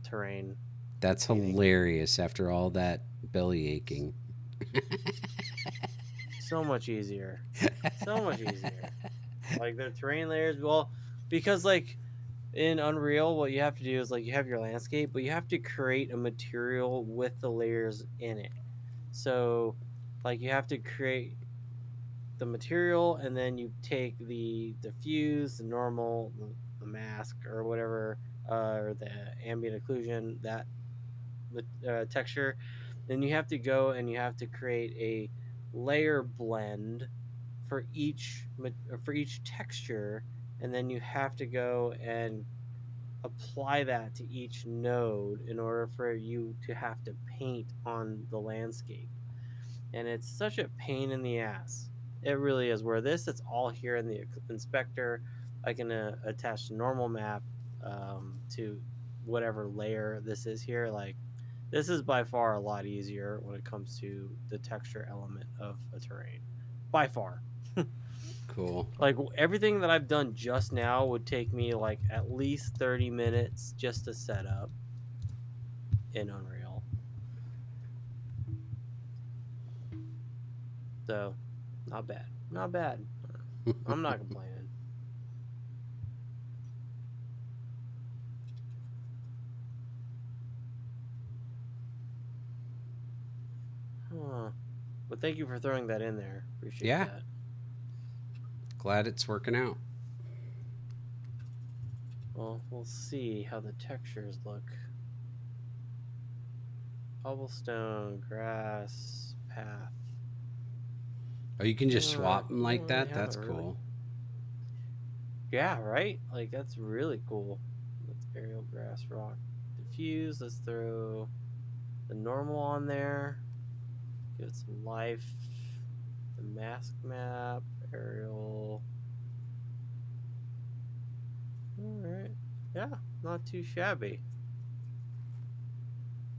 terrain That's painting. hilarious after all that belly aching. So much easier. So much easier. Like the terrain layers, well, because like in Unreal, what you have to do is like you have your landscape, but you have to create a material with the layers in it. So, like you have to create the material, and then you take the diffuse, the normal, the mask, or whatever, or the ambient occlusion, that texture. Then you have to go and you have to create a layer blend for each texture, and then you have to go and apply that to each node in order for you to have to paint on the landscape. And it's such a pain in the ass. It really is. Where it's all here in the inspector. I can attach the normal map to whatever layer this is here. Like, this is by far a lot easier when it comes to the texture element of a terrain. By far. Cool. Like everything that I've done just now would take me like at least 30 minutes just to set up in Unreal. So, not bad. Not bad. I'm not complaining. Huh. But thank you for throwing that in there. Appreciate Yeah. that. Glad it's working out. Well, we'll see how the textures look. Cobblestone, grass, path. Oh, you can just swap them like Really that? haven't That's really. cool. Yeah, right? Like, that's really cool. Let's aerial, grass, rock, diffuse. Let's throw the normal on there. Give it some life. The mask map, aerial. All right. Yeah, not too shabby.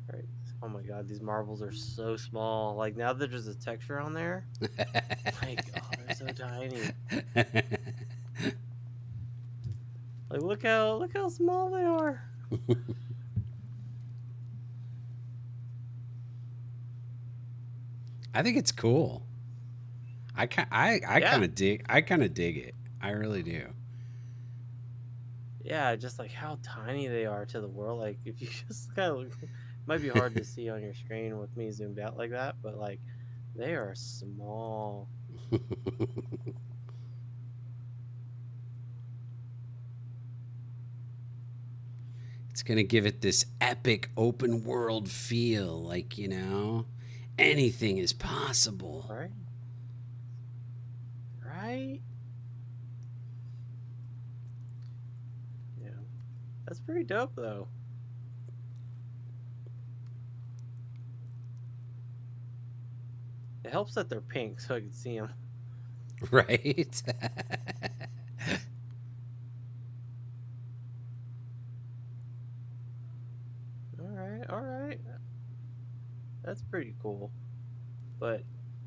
All right. Oh my god, these marbles are so small. Like now that there's a texture on there, like oh, they're so tiny. Like look how small they are. I think it's cool. I Yeah, kind of dig it. I really do. yeah, just like how tiny they are to the world. Like if you just kind of look, it might be hard to see on your screen with me zoomed out like that, but like they are small. It's going to give it this epic open world feel, like, you know, anything is possible. Right? Right? Yeah, that's pretty dope though. It helps that they're pink so I can see them. Right? All right, all right. That's pretty cool. But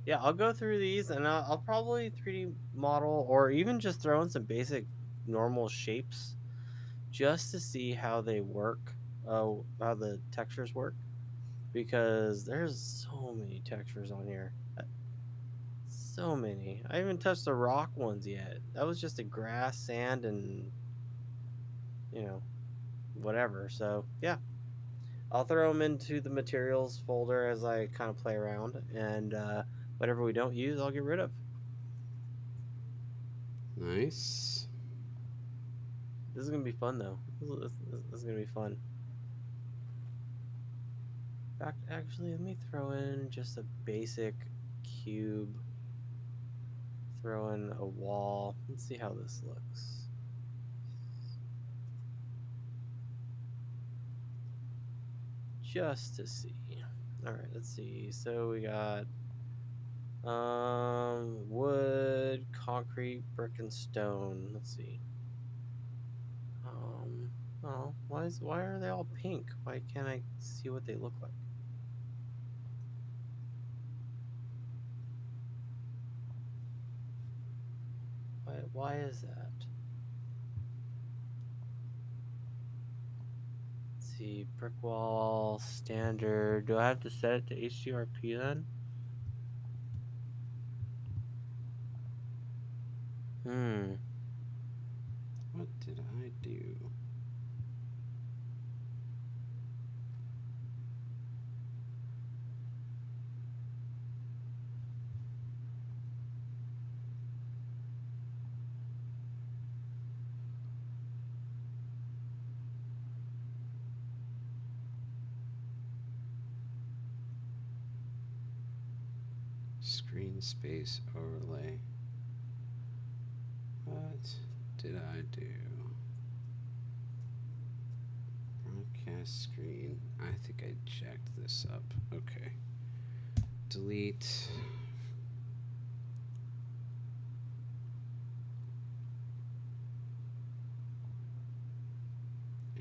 yeah, I'll go through these and I'll probably 3D model or even just throw in some basic normal shapes just to see how they work, how the textures work, because there's so many textures on here. So many. I haven't touched the rock ones yet. That was just a grass, sand, and you know, whatever. So yeah, I'll throw them into the materials folder as I kind of play around, and whatever we don't use, I'll get rid of. Nice. This is gonna be fun though. This is gonna be fun. Actually, let me throw in just a basic cube. Throw in a wall. Let's see how this looks. Just to see. All right, let's see. So we got wood, concrete, brick, and stone. Let's see. Oh, why are they all pink? Why can't I see what they look like? Why is that? Let's see, brick wall, standard. Do I have to set it to HDRP then? What did I do? Screen space overlay. What did I do? Broadcast screen. I think I jacked this up. Okay. Delete.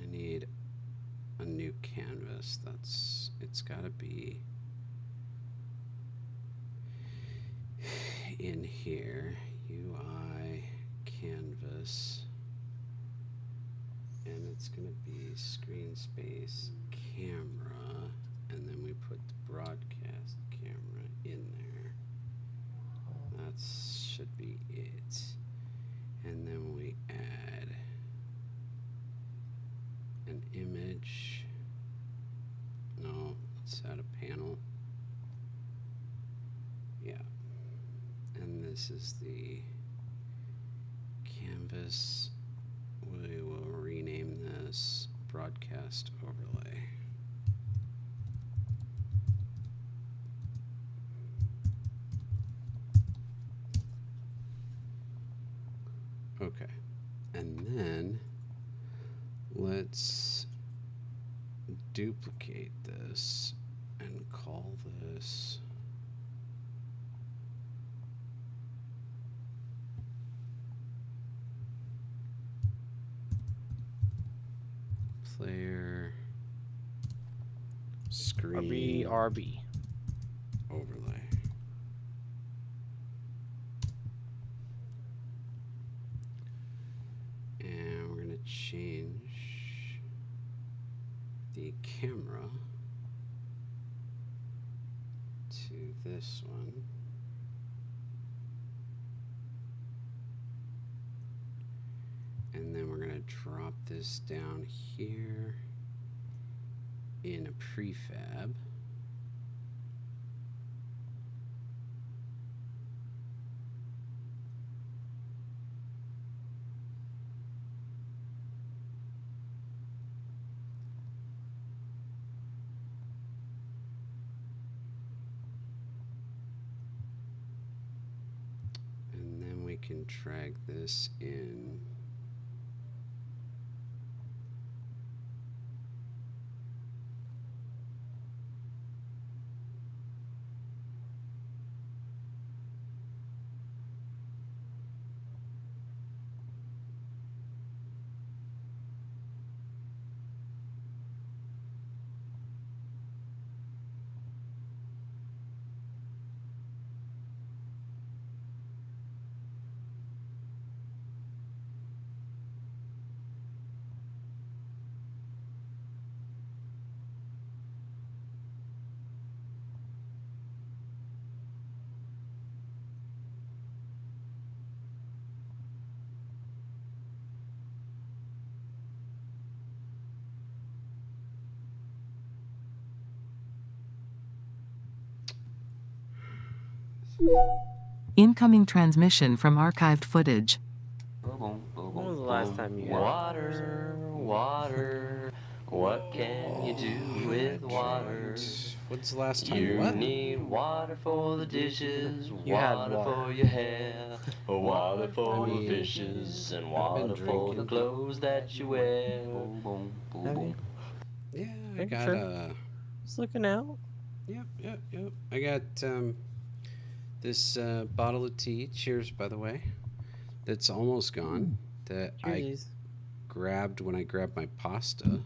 I need a new canvas. It's gotta be in here. UI canvas. And it's gonna be screen space camera. And then we put the broadcast camera in there. That should be it. And then we add an image. No, let's add a panel. Yeah. And this is the canvas. We will rename this broadcast overlay. Okay. And then let's duplicate this and call this player screen RB. overlay. And we're going to change the camera to this one. And then we're going to drop this down here in a prefab. And then we can drag this in. Incoming transmission from archived footage. Boom, boom, When was the boom, last boom. time you had Water, water. What can you do with water? What's the last time? You What? need water for the dishes, You had water water. for your hair, water for I the mean, fishes, and I've been water for the drinking. clothes that you wear. Boom, boom, boom, Have boom. you? Yeah, I Making got sure. Just looking out. Yep. I got this bottle of tea. Cheers, by the way. That's almost gone. That I Cheersies. grabbed when I grabbed my pasta,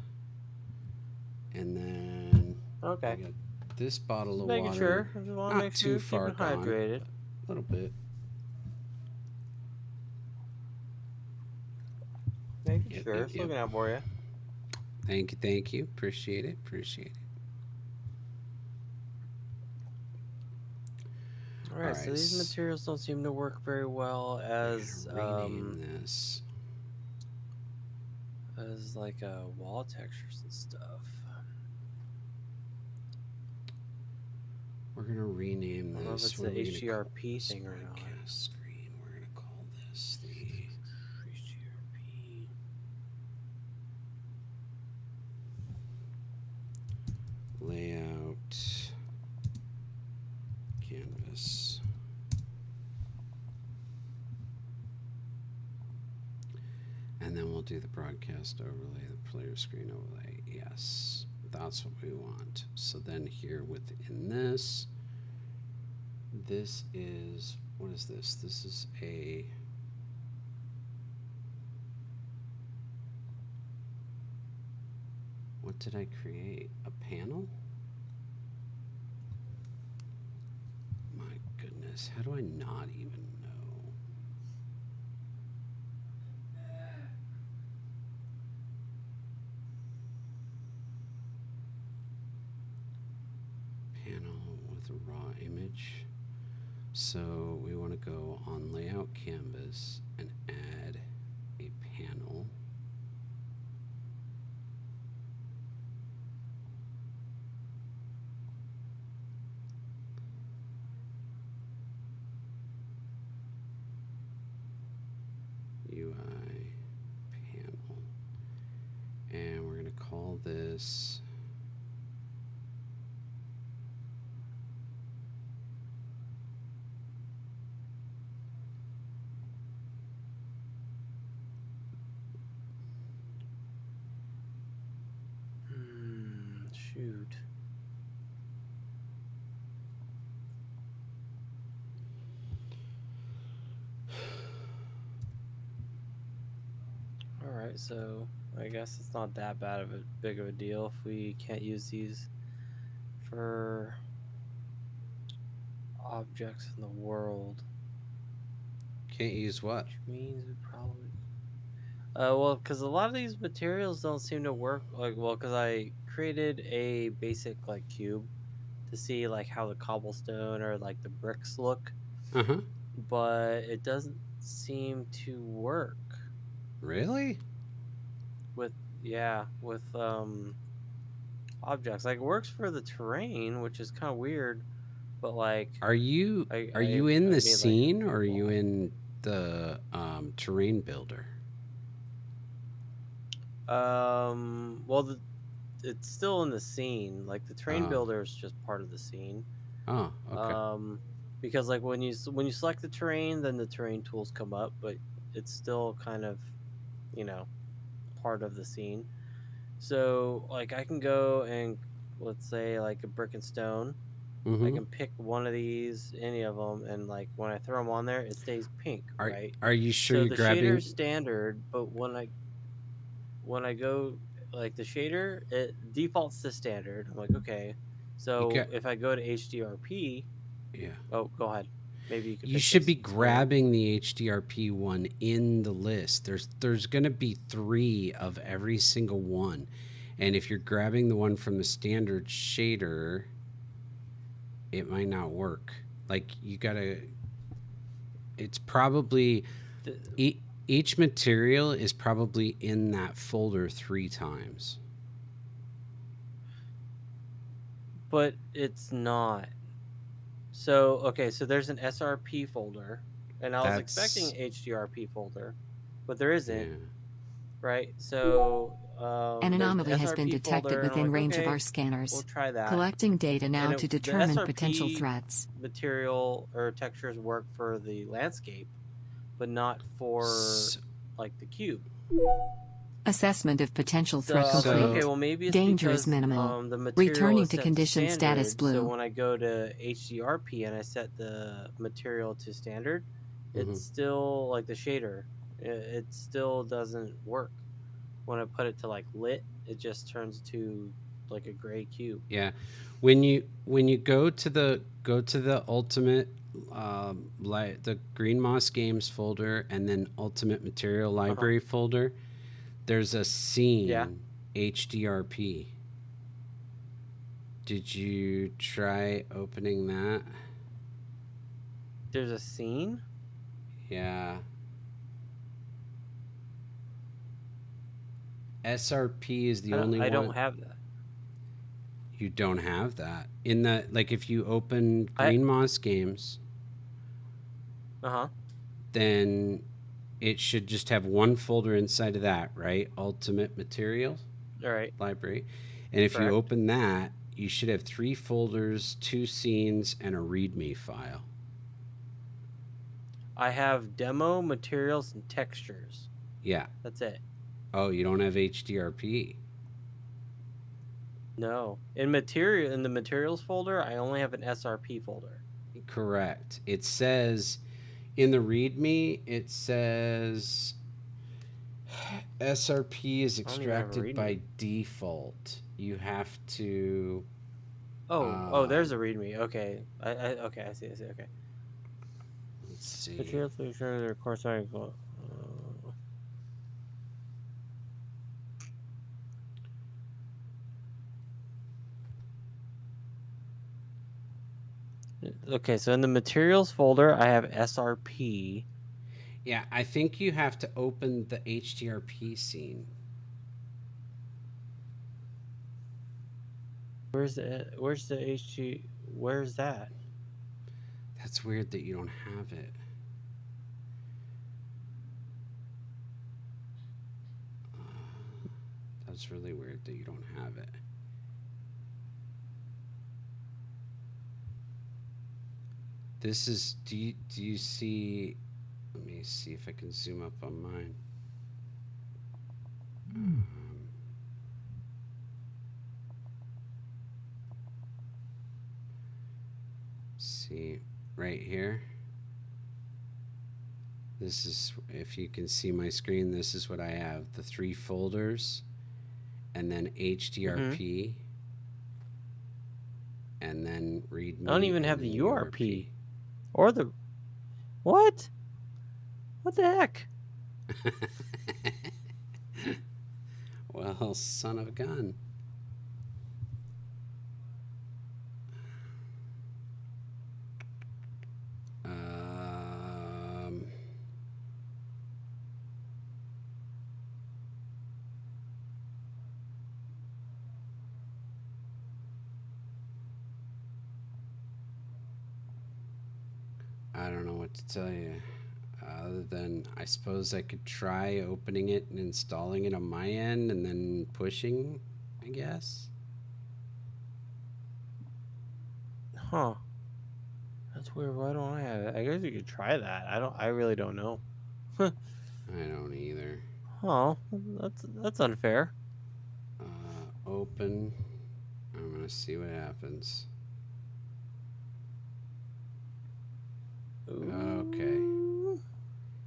and then I Okay. got this bottle Just of making water. sure. I just want to Not make too sure you're far keeping gone. hydrated. A little bit. Making Yep, sure. yep, Just yep. looking out for you. Thank you. Appreciate it. All right. So these Alright, materials don't seem to work very well as rename this. like wall textures and stuff. We're gonna rename I don't know if this. it's What the are we gonna call HDRP this thing or not. broadcast screen? We're gonna call this the HDRP. layout canvas. And then we'll do the broadcast overlay, the player screen overlay. Yes, that's what we want. So then here within this is, what is this? This is a, what did I create? A panel? My goodness, how do I not even know? Panel with a raw image. So we want to go on layout canvas and add a panel. UI panel. And we're going to call this Shoot. All right, so I guess it's not that big of a deal if we can't use these for objects in the world. can't use what? Which means we probably. Well, because a lot of these materials don't seem to work. Because I created a basic like cube to see like how the cobblestone or like the bricks look, Uh-huh. but it doesn't seem to work Really? with objects. Like it works for the terrain, which is kind of weird, but like Are you I in the made, like, scene or are you in the terrain builder? well, it's still in the scene. Like the terrain Oh. builder is just part of the scene. Oh, okay. Because like when you select the terrain, then the terrain tools come up, but it's still kind of, part of the scene. So like I can go and let's say like a brick and stone. I can pick one of these, any of them, and like when I throw them on there, it stays pink, right? Are you sure So you're the grabbing? shader's standard, but when I go like the shader, it defaults to standard. I'm like, okay. So if I go to HDRP, Yeah. oh, go ahead. Maybe you could. You should be grabbing the HDRP one in the list. There's going to be 3 of every single one. And if you're grabbing the one from the standard shader, it might not work. Like you got to, it's probably, each material is probably in that folder 3 times. But it's not. So okay, so there's an SRP folder, and I was expecting That's an HDRP folder, but there isn't, yeah. right? So An there's the anomaly has been SRP detected folder, and I'm within like, range of okay, our we'll scanners. try that. Collecting data now And to the determine potential SRP threats. material or textures work for the landscape, but not for So, like the cube. Assessment of potential So threat I was like, okay, complete. well maybe it's Danger is because minimal. the material Returning is to set to condition status standard. So blue. when I go to HDRP and I set the material to standard, mhm. it's still like the shader. It still doesn't work. When I put it to like lit, it just turns to like a gray cube. Yeah, when you go to the ultimate like the Green Moss Games folder and then Ultimate Material Uh-huh. Library folder, there's a Yeah. scene HDRP. Did you try opening that? There's a scene. Yeah. SRP is the only I one. don't have that. You don't have that. In the like if you open I Green Moss Games, uh-huh. then it should just have one folder inside of that, right? Ultimate Materials All right. Library. And if you Correct. open that, you should have 3 folders, 2 scenes, and a README file. I have demo materials and textures. Yeah. That's it. Oh, you don't have HDRP. No. In the materials folder, I only have an SRP folder. Correct. It says in the README, it says SRP is I don't even have a extracted by README. default. You have to. Oh, there's a README. Okay. Okay, I see. Okay. Let's see. Materials texture their corresponding Okay, so in the materials folder, I have SRP. Yeah, I think you have to open the HDRP scene. Where's the HG? Where's that? That's weird that you don't have it. That's really weird that you don't have it. This is. Do you see? Let me see if I can zoom up on mine. See right here. This is, if you can see my screen, this is what I have. The 3 folders and then HDRP and then README. I don't even have the URP. Or the what? What the heck? Well, son of a gun. I don't know what to tell you. Other than I suppose I could try opening it and installing it on my end and then pushing, I guess. Huh. That's weird. Why don't I have it? I guess you could try that. I really don't know. I don't either. Oh, that's unfair. Open. I'm gonna see what happens. Okay.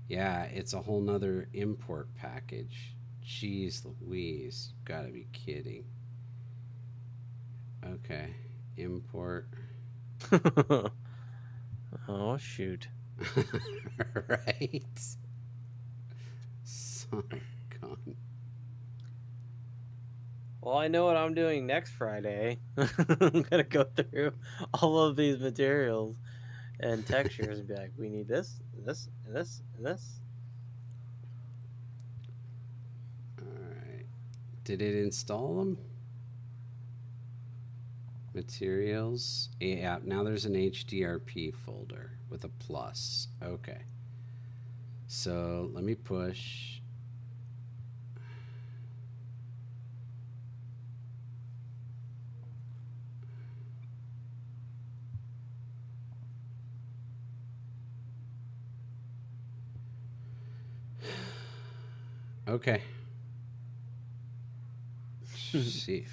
Yeah, it's a whole nother import package. Jeez Louise. Gotta be kidding. Okay. Import. Oh, shoot. Right? Son of a gun. Well, I know what I'm doing next Friday. I'm gonna go through all of these materials and textures and be like, we need this, and this, and this, and this. Alright. Did it install them? Materials. Yeah, now there's an HDRP folder with a plus. Okay. So let me push. Okay. see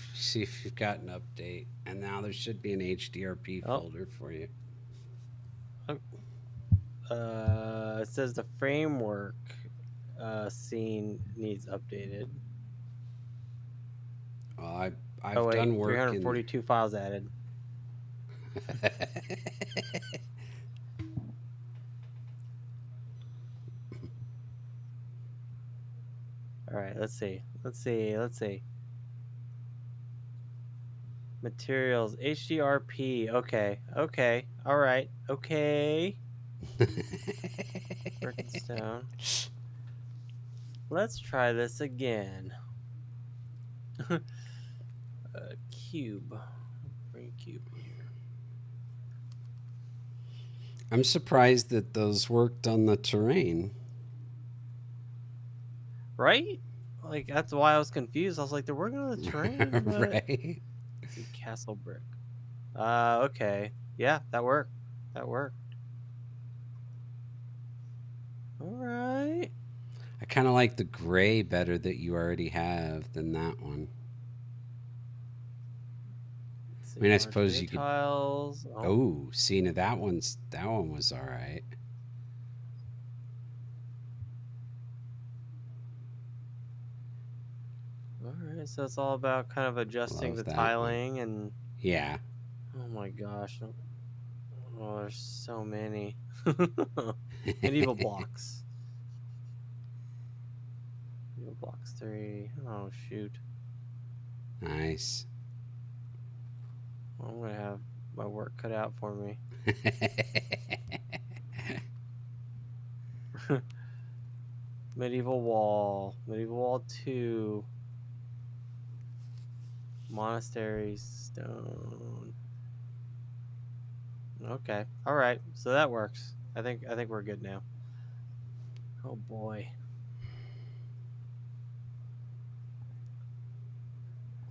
if you've got an update. And now there should be an HDRP folder for you. It says the framework scene needs updated. I've done work 342 files added. All right, let's see. Materials, HDRP. Okay. All right. Okay. Break this down. Let's try this again. Cube. Bring cube in here. I'm surprised that those worked on the terrain. Right? Like, that's why I was confused. I was like, they're working on the terrain. Right. Let's see, castle brick. Okay. Yeah, that worked. All right. I kind of like the gray better that you already have than that one. I mean, I suppose you could. Tiles. Oh, see, now that one was all right. All right, so it's all about kind of adjusting the tiling and. Yeah. Oh my gosh. Oh, there's so many. Medieval blocks. Medieval blocks 3. Oh shoot. Nice. Well, I'm gonna have my work cut out for me. Medieval wall 2. Monastery stone. Okay. All right. So that works. I think we're good now. Oh boy.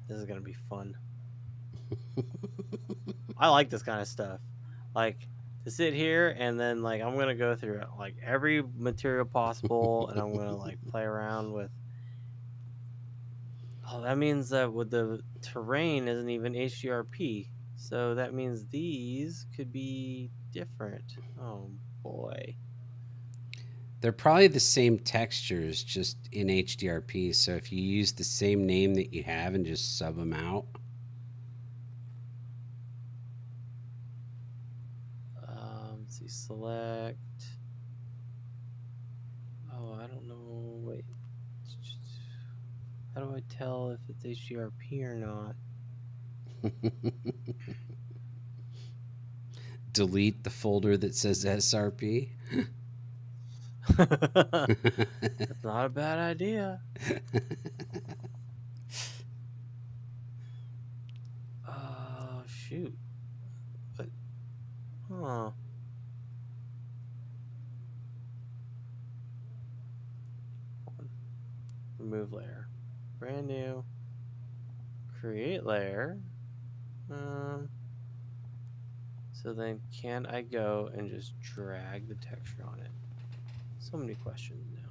This is going to be fun. I like this kind of stuff. Like to sit here and then like I'm going to go through like every material possible and I'm going to like play around with. Oh, that means that with the terrain isn't even HDRP. So that means these could be different. Oh boy. They're probably the same textures, just in HDRP. So if you use the same name that you have and just sub them out. Let's see, select. Oh, I don't know. Wait. How do I tell if it's HDRP or not? Delete the folder that says SRP. That's not a bad idea. Oh, shoot. But, huh. Remove layer. Brand new. Create layer. So then can I go and just drag the texture on it? So many questions now.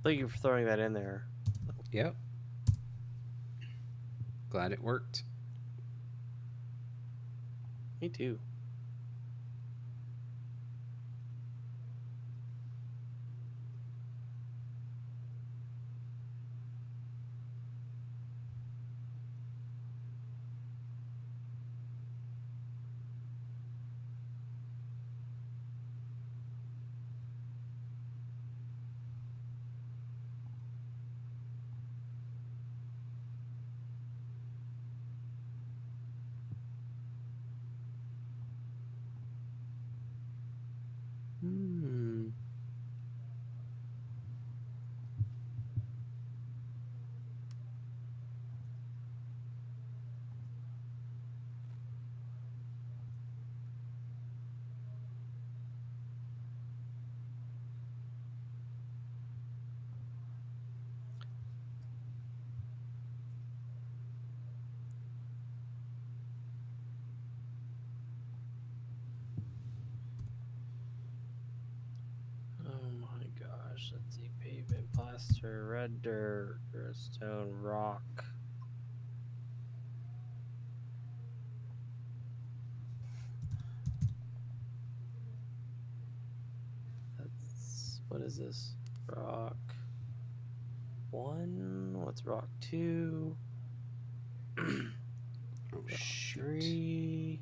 Thank you for throwing that in there. Yep. Glad it worked. Me too. Hmm. Oh my gosh, let's see. Pavement, plaster, red dirt, stone, rock. That's, what is this? Rock 1. What's rock 2? Oh, Rock shoot. 3.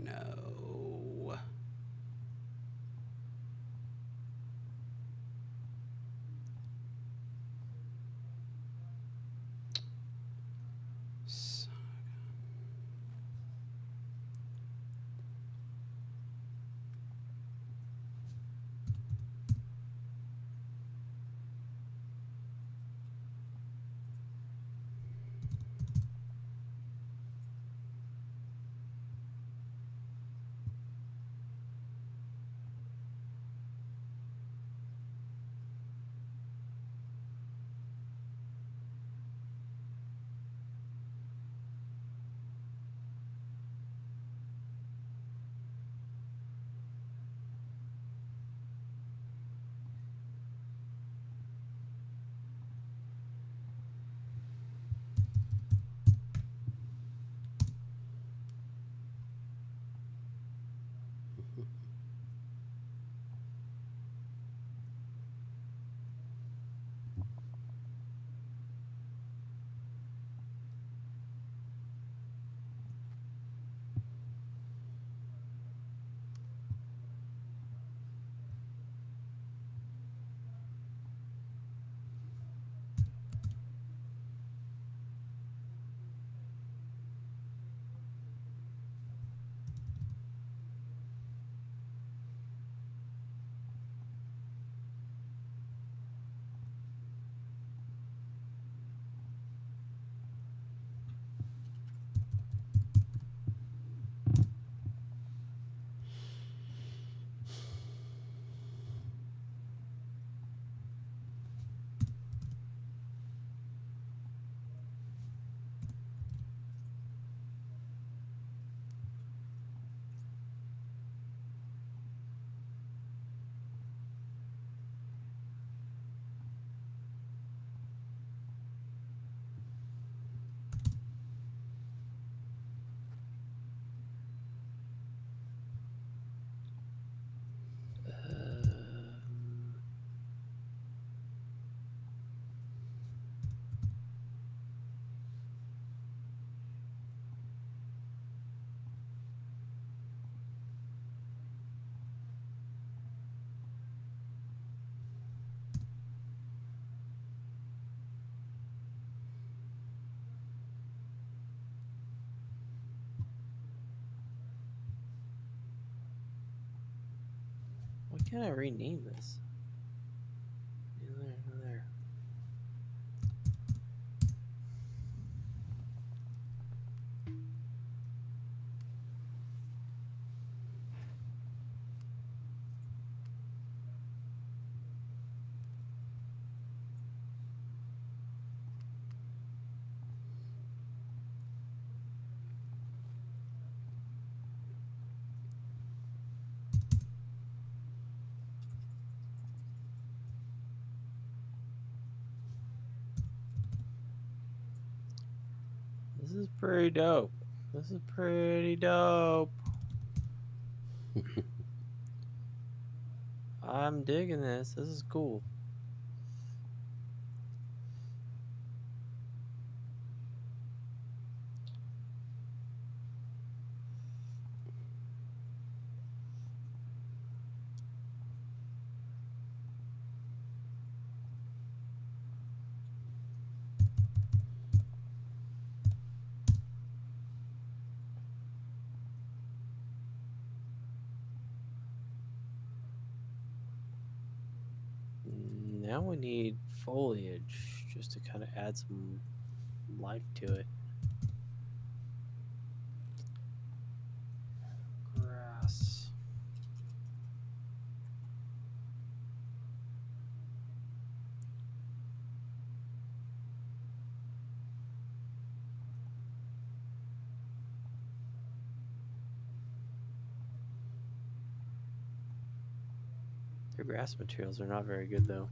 No. Why can't I rename this? There. This is pretty dope. I'm digging this. This is cool. Now we need foliage just to kind of add some life to it. Grass. Their grass materials are not very good though.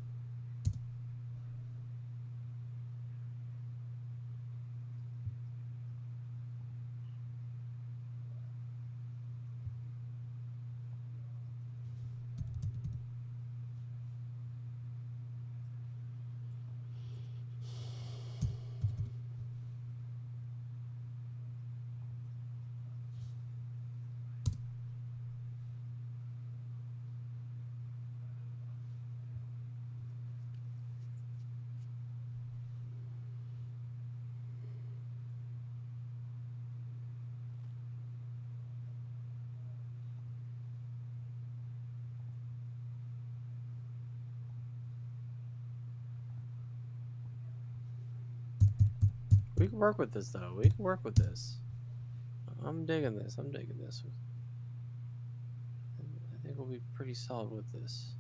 We can work with this though. We can work with this. I'm digging this. I'm digging this. I think we'll be pretty solid with this.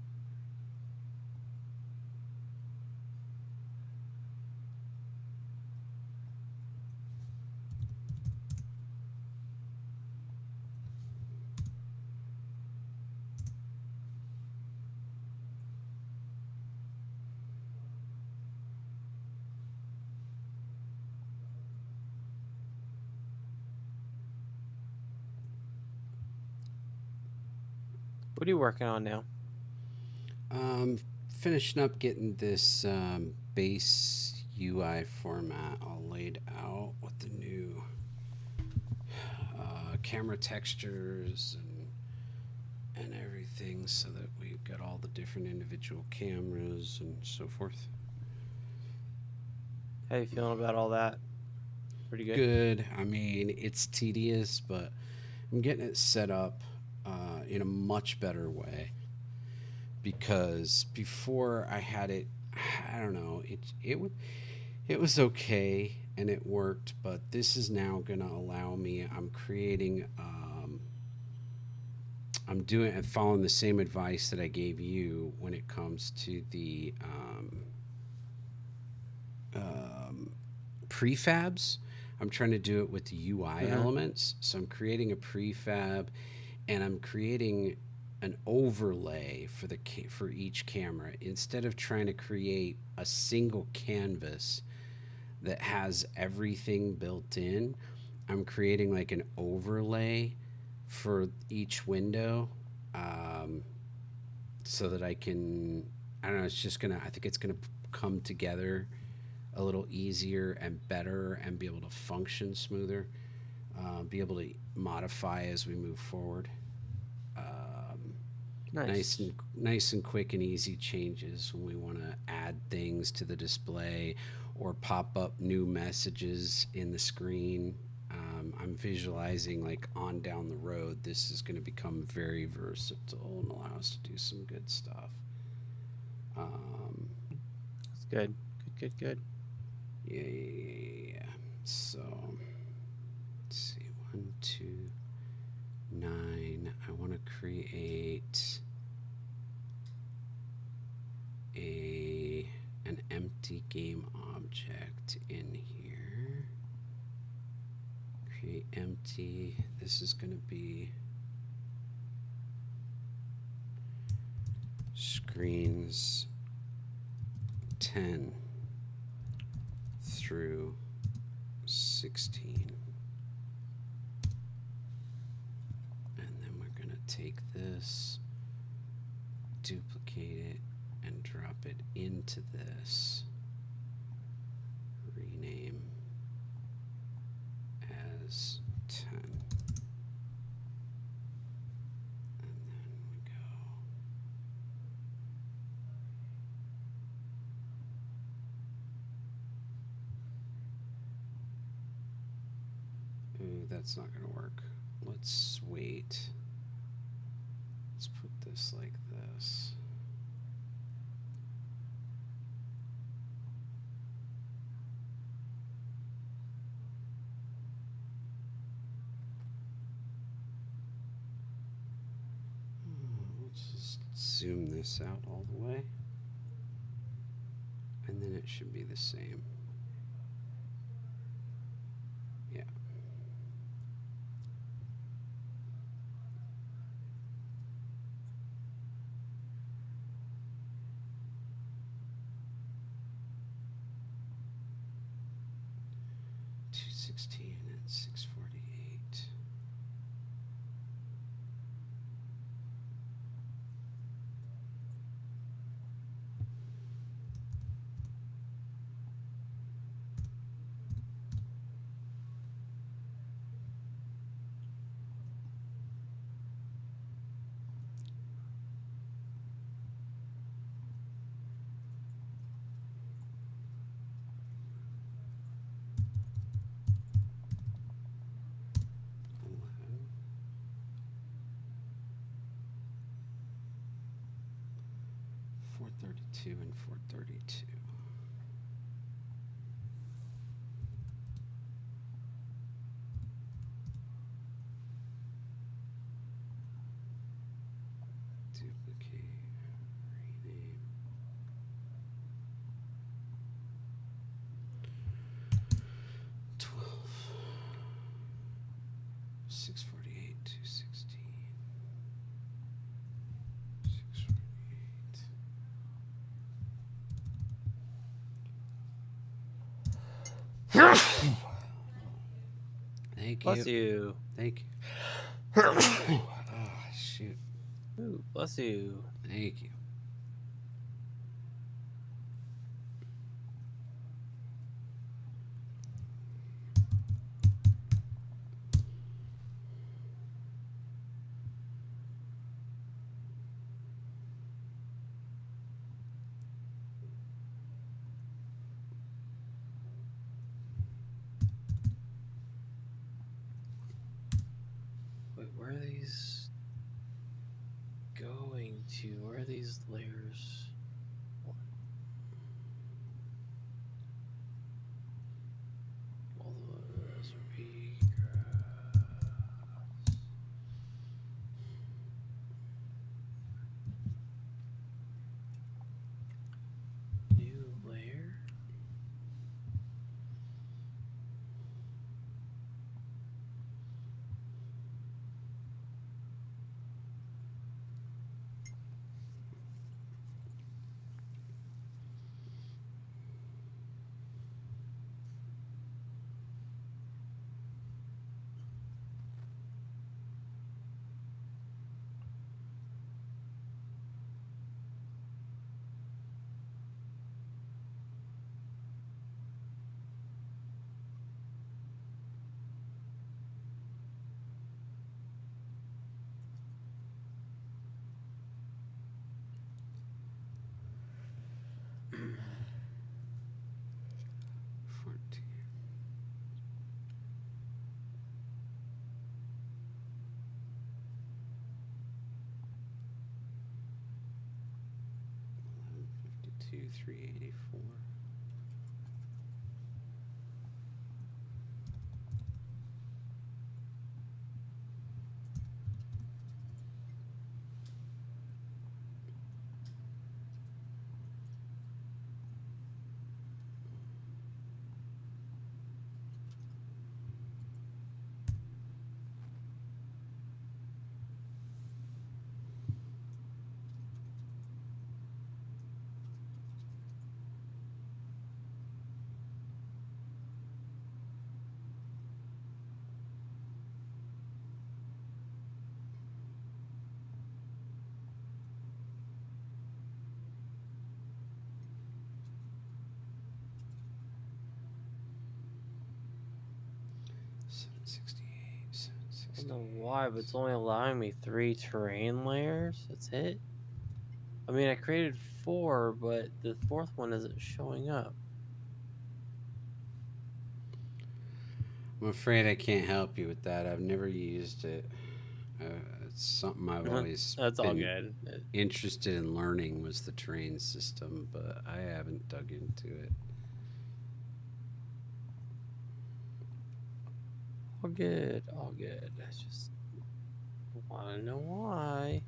What are you working on now? Finishing up getting this base UI format all laid out with the new camera textures and everything, so that we've got all the different individual cameras and so forth. How you feeling about all that? Pretty good. Good. I mean, it's tedious, but I'm getting it set up in a much better way, because before I had it, I don't know, it was okay and it worked, but this is now going to allow me. I'm creating. I'm doing and following the same advice that I gave you when it comes to the prefabs. I'm trying to do it with the UI elements. So I'm creating a prefab, and I'm creating an overlay for each camera, instead of trying to create a single canvas that has everything built in. I'm creating like an overlay for each window, so that I can, I don't know, I think it's gonna come together a little easier and better, and be able to function smoother, be able to modify as we move forward. Nice and quick and easy changes when we want to add things to the display or pop up new messages in the screen. I'm visualizing, like, on down the road, this is going to become very versatile and allow us to do some good stuff. That's good. Good. Yeah. So, let's see. 1, 2, 9. I want to create an empty game object in here. Create empty. This is going to be screens 10 through 16. And then we're going to take this, duplicate it, and drop it into this. Rename as 10. And then we go. Ooh, that's not going to work. Let's wait. Let's put this like this. Just zoom this out all the way. And then it should be the same. Yeah. $2.16 and $6.48. $4.32 and $4.32. Duplicate, rename. $12, $6.48, $2.16, $6.48. Thank Bless you. you. Thank you. Oh, shoot. Ooh, bless you. Thank you. Wait, where are these going to? Where are these layers? All the SRP grass. New layer. $384. I don't know why, but it's only allowing me 3 terrain layers. That's it. I mean, I created 4, but the 4th one isn't showing up. I'm afraid I can't help you with that. I've never used it. It's something I've always That's all been good. interested in learning was the train system, but I haven't dug into it. All good, all good. I just want to know why.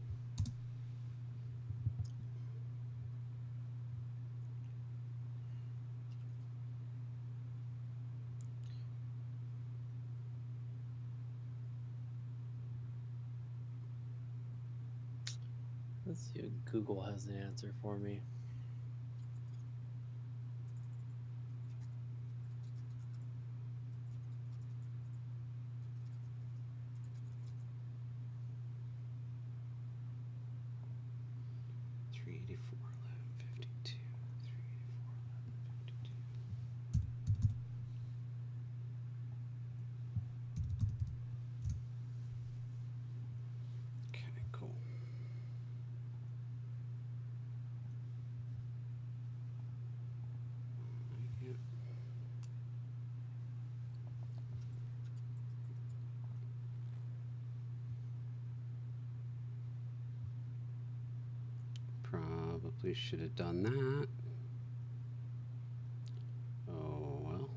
Let's see if Google has an answer for me. Okay, cool. Yeah. Probably should have done that. Oh well.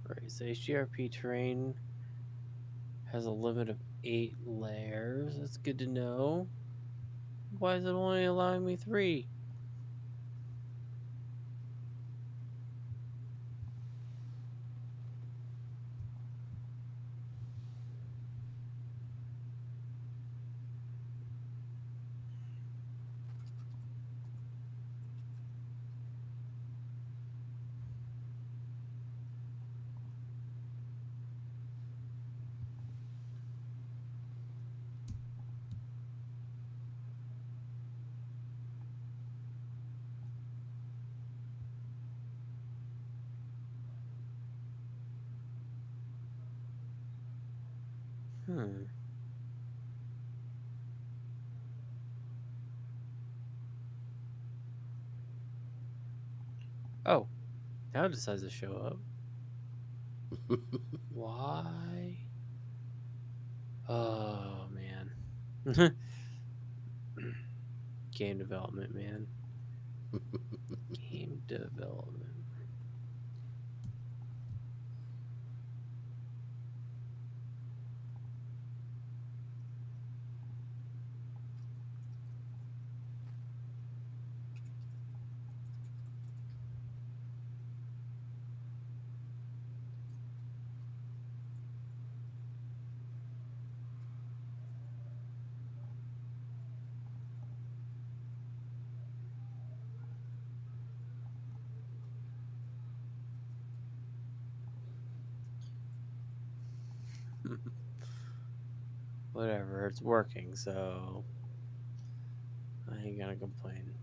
Right, so HDRP terrain has a limit of 8 layers. That's good to know. Why is it only allowing me 3? Oh, now it decides to show up. Why? Oh, man. Game development, man. Game development. Whatever, it's working, so I ain't gonna complain.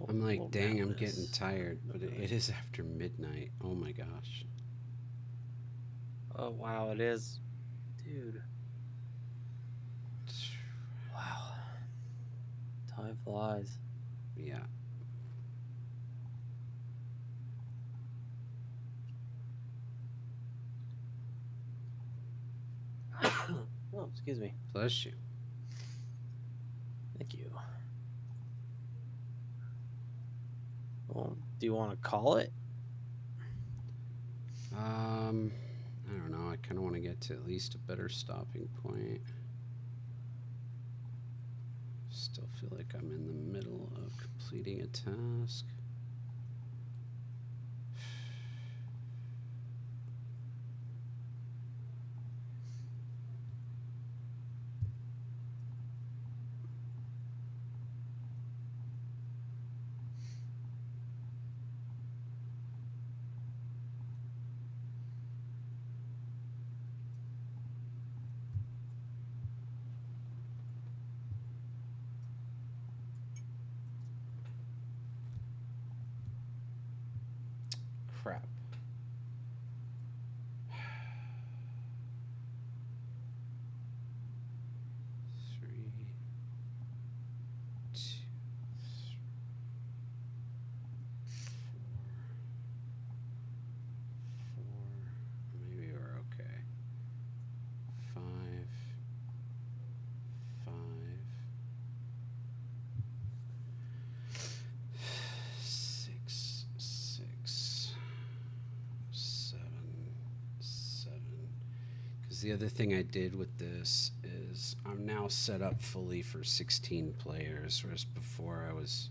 I'm like, dang, I'm getting tired, but it is after midnight. Oh my gosh. Oh, wow, it is. Dude. Wow. Time flies. Yeah. Oh, excuse me. Bless you. Thank you. Well, do you want to call it? I don't know. I kind of want to get to at least a better stopping point. Still feel like I'm in the middle of completing a task. Crap. Three, two, Because the other thing I did with this is I'm now set up fully for 16 players, whereas before I was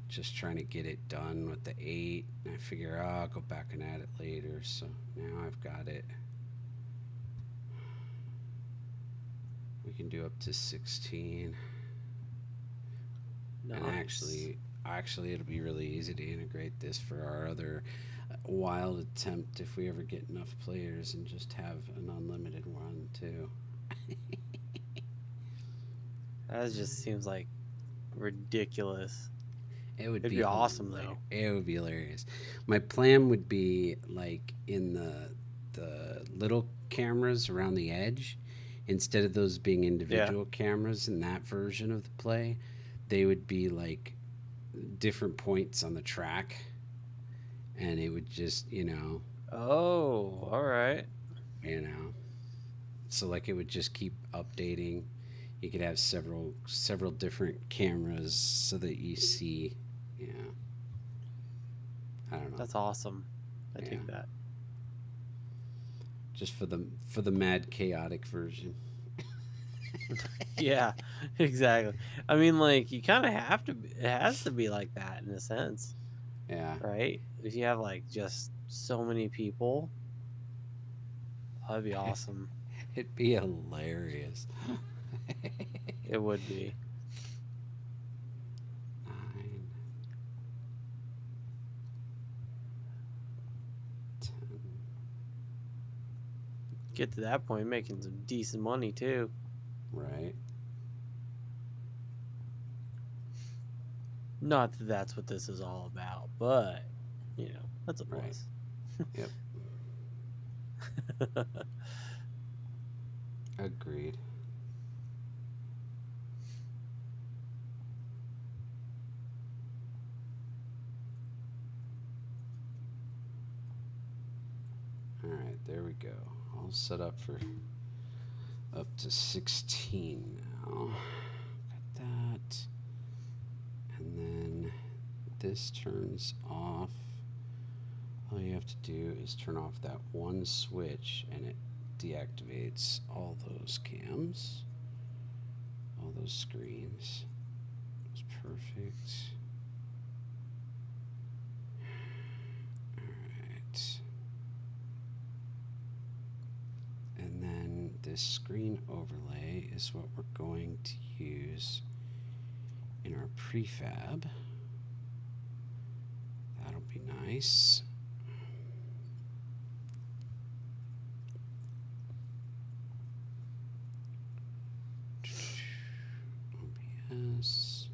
just trying to get it done with the 8. And I figure, oh, I'll go back and add it later. So now I've got it. We can do up to 16. Nice. And actually, it'll be really easy to integrate this for our other wild attempt if we ever get enough players and just have an unlimited run too. That just seems like ridiculous. It'd be awesome, though. It would be hilarious. My plan would be like in the little cameras around the edge, instead of those being individual cameras in that version of the play, they would be like different points on the track, and it would just, Oh, all right. So like it would just keep updating. You could have several different cameras so that you see, I don't know. That's awesome. I take that. Just for the mad chaotic version. Yeah, exactly. I mean, like, you kind of have to. It has to be like that in a sense. Yeah. Right? If you have like just so many people, that'd be awesome. It'd be hilarious. It would be. 9, 10. Get to that point, making some decent money too. Right. Not that that's what this is all about, but that's a plus. Yep. Agreed. All right, there we go. All set up for up to 16 now. Got that. And then this turns off. All you have to do is turn off that one switch and it deactivates all those cams, all those screens. It's perfect. All right. And then this screen overlay is what we're going to use in our prefab. That'll be nice. OBS.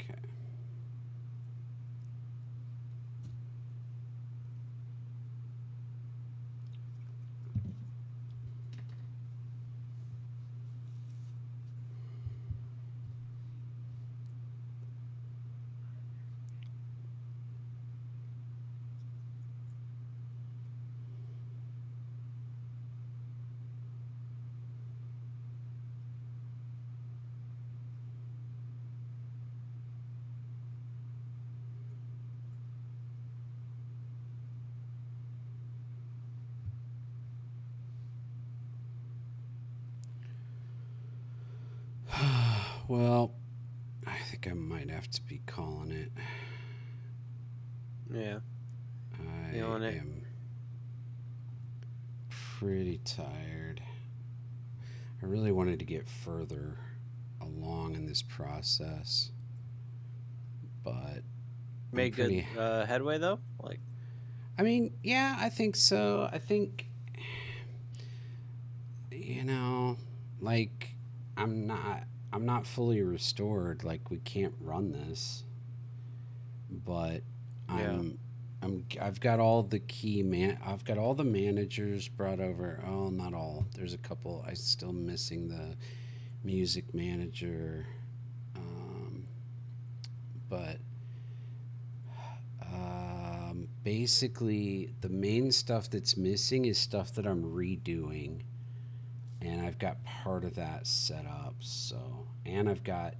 Okay. Well, I think I might have to be calling it. Yeah. I Feeling it. am pretty tired. I really wanted to get further along in this process, but Made good headway though. Like, I mean, yeah, I think so. I think, like I'm not fully restored. Like we can't run this. but Yeah. I've got all the I've got all the managers brought over. Oh, not all. There's a couple. I still missing the music manager, um, but basically the main stuff that's missing is stuff that I'm redoing, and I've got part of that set up. So, and I've got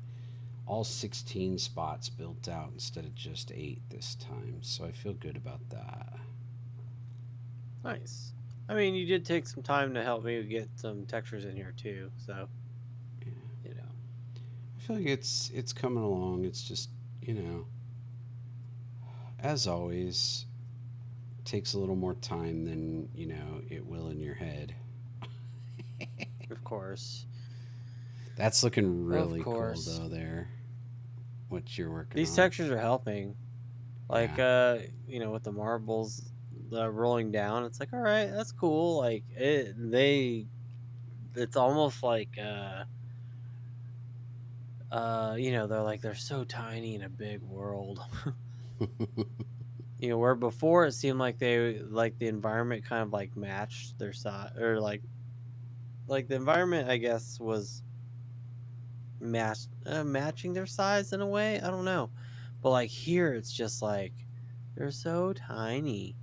all 16 spots built out instead of just 8 this time. So I feel good about that. Nice. I mean, you did take some time to help me get some textures in here too, so Yeah. you know. I feel like it's coming along. It's just, you know, as always, takes a little more time than, you know, it will in your head. Of course. That's looking Of really cool course. though there. What you're working These on. textures are helping. Like Yeah. with the marbles rolling down, it's like, all right, that's cool. Like it's almost like they're like they're so tiny in a big world. Where before it seemed like the environment kind of like matched their size, or like the environment, I guess, was matching their size in a way. I don't know, but like here, it's just like they're so tiny,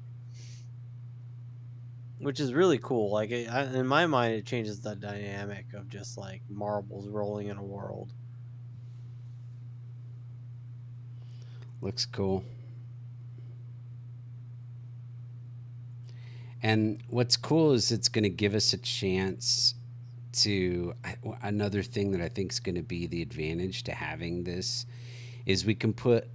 which is really cool. Like in my mind, it changes the dynamic of just like marbles rolling in a world. Looks cool. And what's cool is it's going to give us a chance to another thing that I think is going to be the advantage to having this is we can put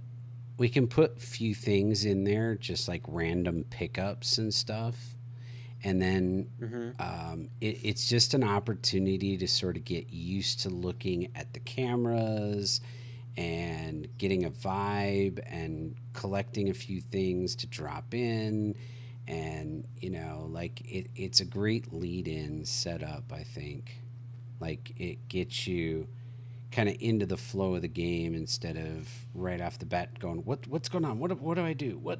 few things in there, just like random pickups and stuff, and then Mm-hmm. it's just an opportunity to sort of get used to looking at the cameras and getting a vibe and collecting a few things to drop in, and like it's a great lead in setup, I think. Like it gets you kind of into the flow of the game instead of right off the bat going, what's going on, what do I do, what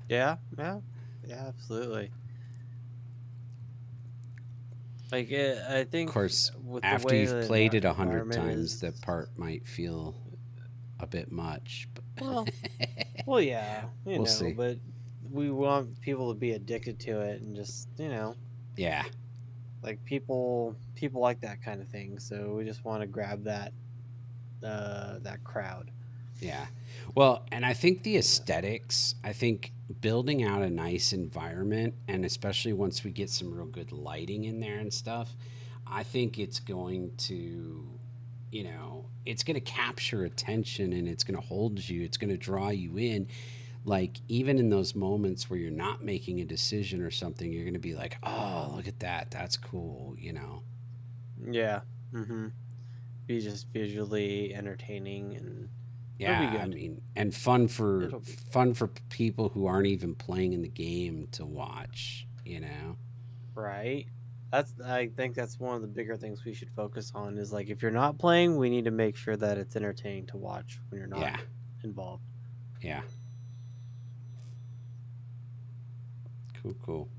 Yeah, yeah, yeah, absolutely. Like I Of think course, with the after way you've the played it 100 environment times, is, that part might feel a bit much, but well, well, yeah, we'll see. but we want people to be addicted to it and just, Yeah, like people like that kind of thing. So we just want to grab that crowd. yeah. Well, and I think the You know. aesthetics, I think building out a nice environment, and especially once we get some real good lighting in there and stuff, I think it's going to, it's going to capture attention and it's going to hold you, it's going to draw you in. Like, even in those moments where you're not making a decision or something, you're going to be like, oh, look at that. That's cool. Yeah. Mm-hmm. Be just visually entertaining, and it'll be Yeah, I good. mean, and fun for It'll be people who aren't even playing in the game to watch. right. I think that's one of the bigger things we should focus on is like if you're not playing, we need to make sure that it's entertaining to watch when you're not Yeah, involved. yeah. Cool, cool.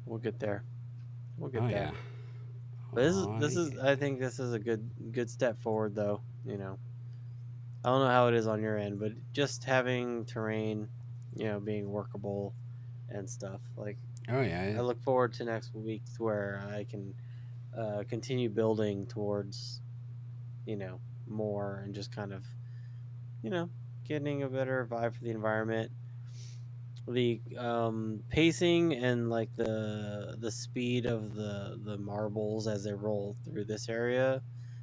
We'll get there. We'll Oh get yeah. there. But Oh this is yeah. I think this is a good step forward though, I don't know how it is on your end, but just having terrain, being workable and stuff. Like Oh yeah. I look forward to next week where I can continue building towards, more and just kind of, you know, getting a better vibe for the environment. The pacing and like the speed of the marbles as they roll through this area,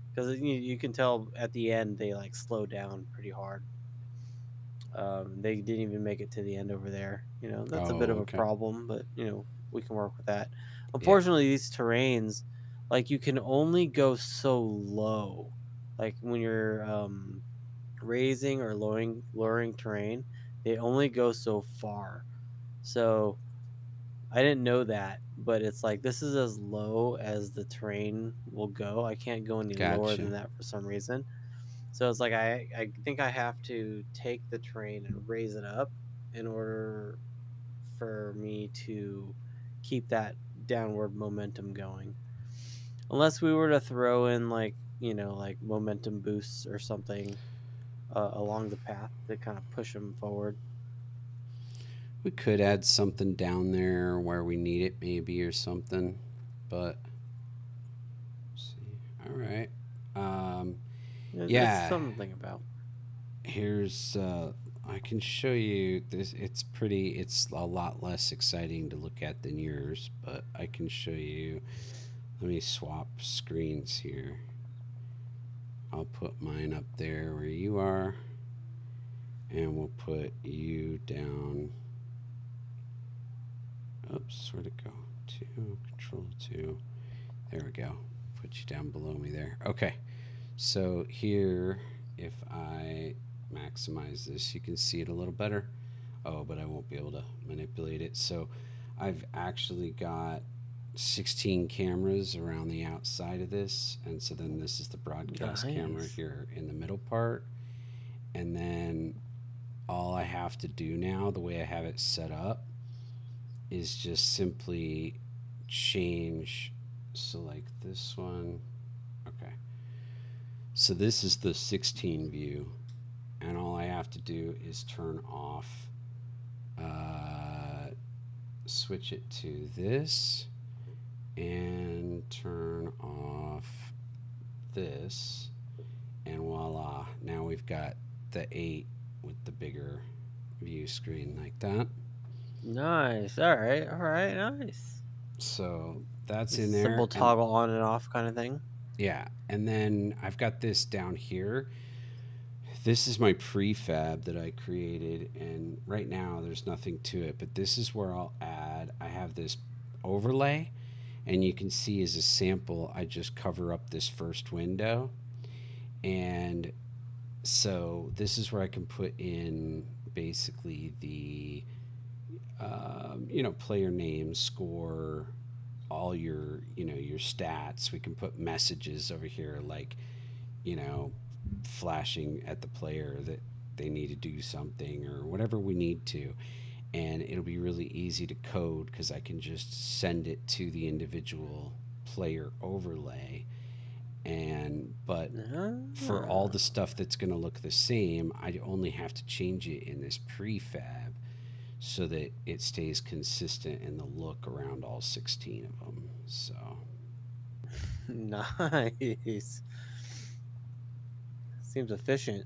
because you can tell at the end they like slow down pretty hard. They didn't even make it to the end over there. That's a bit Oh of a okay. problem, but we can work with that. Yeah. Unfortunately, these terrains, like you can only go so low. Like when you're raising or lowering terrain, they only go so far. So I didn't know that, but it's like this is as low as the terrain will go. I can't go any lower than Gotcha. that for some reason. So it's like I think I have to take the terrain and raise it up in order for me to keep that downward momentum going. Unless we were to throw in like, like momentum boosts or something along the path to kind of push them forward. We could add something down there where we need it, maybe, or something. But let's see. All right. It's Yeah. something to think about. Here's. I can show you this. It's pretty. It's a lot less exciting to look at than yours, but I can show you. Let me swap screens here. I'll put mine up there where you are, and we'll put you down. Oops, where'd it go? 2, Control 2. There we go. Put you down below me there. Okay. So here, if I maximize this, you can see it a little better. Oh, but I won't be able to manipulate it. So I've actually got 16 cameras around the outside of this. And so then this is the broadcast camera here in the middle part. And then all I have to do now, the way I have it set up, is just simply change. So like this one. Okay. So this is the 16 view. And all I have to do is turn off, switch it to this, and turn off this. And voila, now we've got the 8 with the bigger view screen like that. Nice. All right. Nice. So that's in there. Simple toggle on and off kind of thing. Yeah. And then I've got this down here. This is my prefab that I created, and right now there's nothing to it, but this is where I'll add. I have this overlay, and you can see as a sample, I just cover up this first window. And so this is where I can put in basically the, player name, score, all your, your stats. We can put messages over here like, flashing at the player that they need to do something or whatever we need to. And it'll be really easy to code because I can just send it to the individual player overlay. But for all the stuff that's going to look the same, I only have to change it in this prefab so that it stays consistent in the look around all 16 of them. So nice. Seems efficient.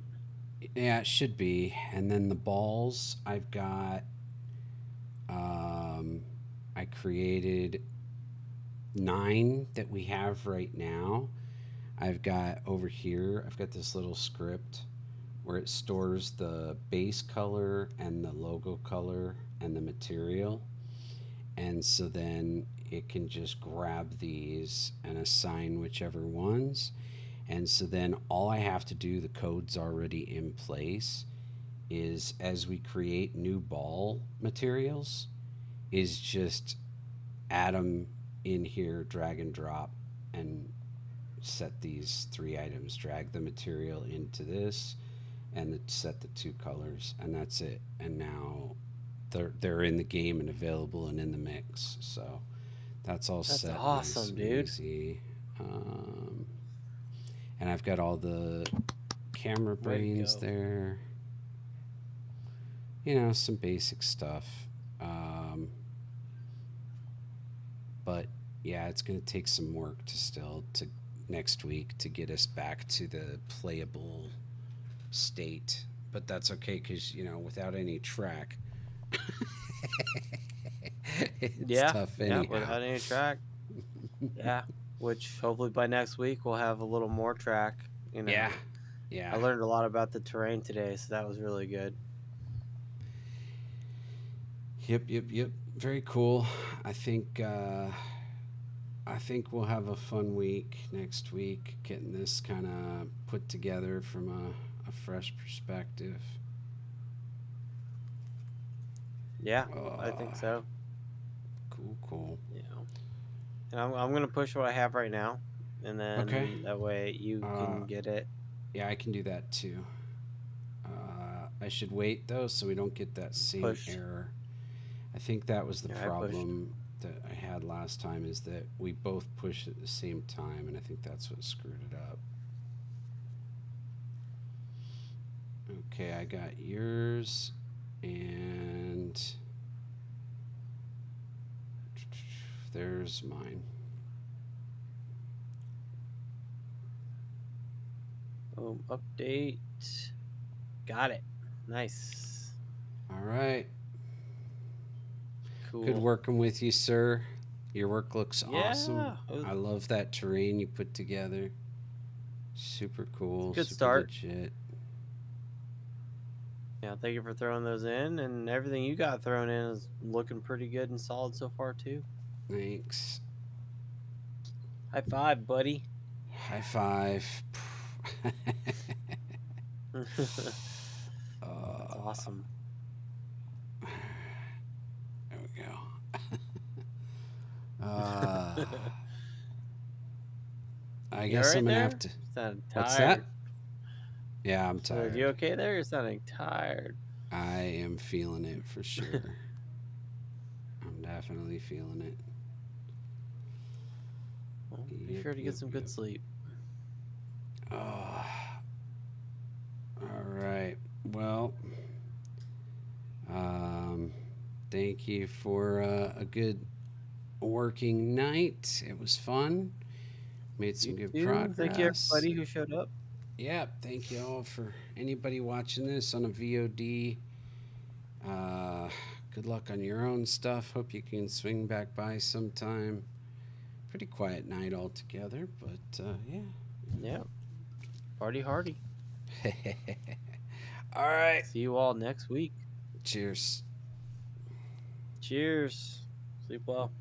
Yeah, it should be. And then the balls, I've got, I created 9 that we have right now. I've got over here, I've got this little script where it stores the base color and the logo color and the material. And so then it can just grab these and assign whichever ones. And so then all I have to do, the code's already in place, is as we create new ball materials, is just add them in here, drag and drop, and set these 3 items, drag the material into this, and set the 2 colors, and that's it. And now they're in the game and available and in the mix. So that's all set. That's awesome, dude. Easy. And I've got all the camera brains there. Some basic stuff. But yeah, it's going to take some work to next week to get us back to the playable state. But that's okay because, without any track, it's tough anyhow. Yeah, without any track. Yeah. Which hopefully by next week we'll have a little more track. Yeah. I learned a lot about the terrain today, so that was really good. Yep. Very cool. I think we'll have a fun week next week, getting this kind of put together from a fresh perspective. Yeah, I think so. Cool. And I'm going to push what I have right now, and then that way you can get it Yeah, I can do that too. I should wait though, so we don't get that same Pushed. error. I think that was the Yeah, I pushed. problem that I had last time, is that we both pushed at the same time, and I think that's what screwed it up. Okay, I got yours, and there's mine. Boom. Update. Got it. Nice. All right. Cool. Good working with you, sir. Your work looks awesome. Yeah, it was- I love that terrain you put together. Super cool. Good super start. legit. Yeah, thank you for throwing those in, and everything you got thrown in is looking pretty good and solid so far too. Thanks. High five, buddy. High five. That's awesome. There we go. I You guess all right I'm gonna there? have to. You sounded What's tired. that? Yeah, I'm So, tired. you okay there? You're sounding tired. I am feeling it for sure. I'm definitely feeling it. Well, be Yep, sure to get yep, some good yep. sleep. Oh. All right. Well, thank you for a good working night. It was fun. Made some You good too. progress. Thank you, everybody who showed up. Yeah, thank you all for anybody watching this on a VOD. Good luck on your own stuff. Hope you can swing back by sometime. Pretty quiet night altogether, but yeah. Yeah. Party hardy. All right. See you all next week. Cheers. Cheers. Sleep well.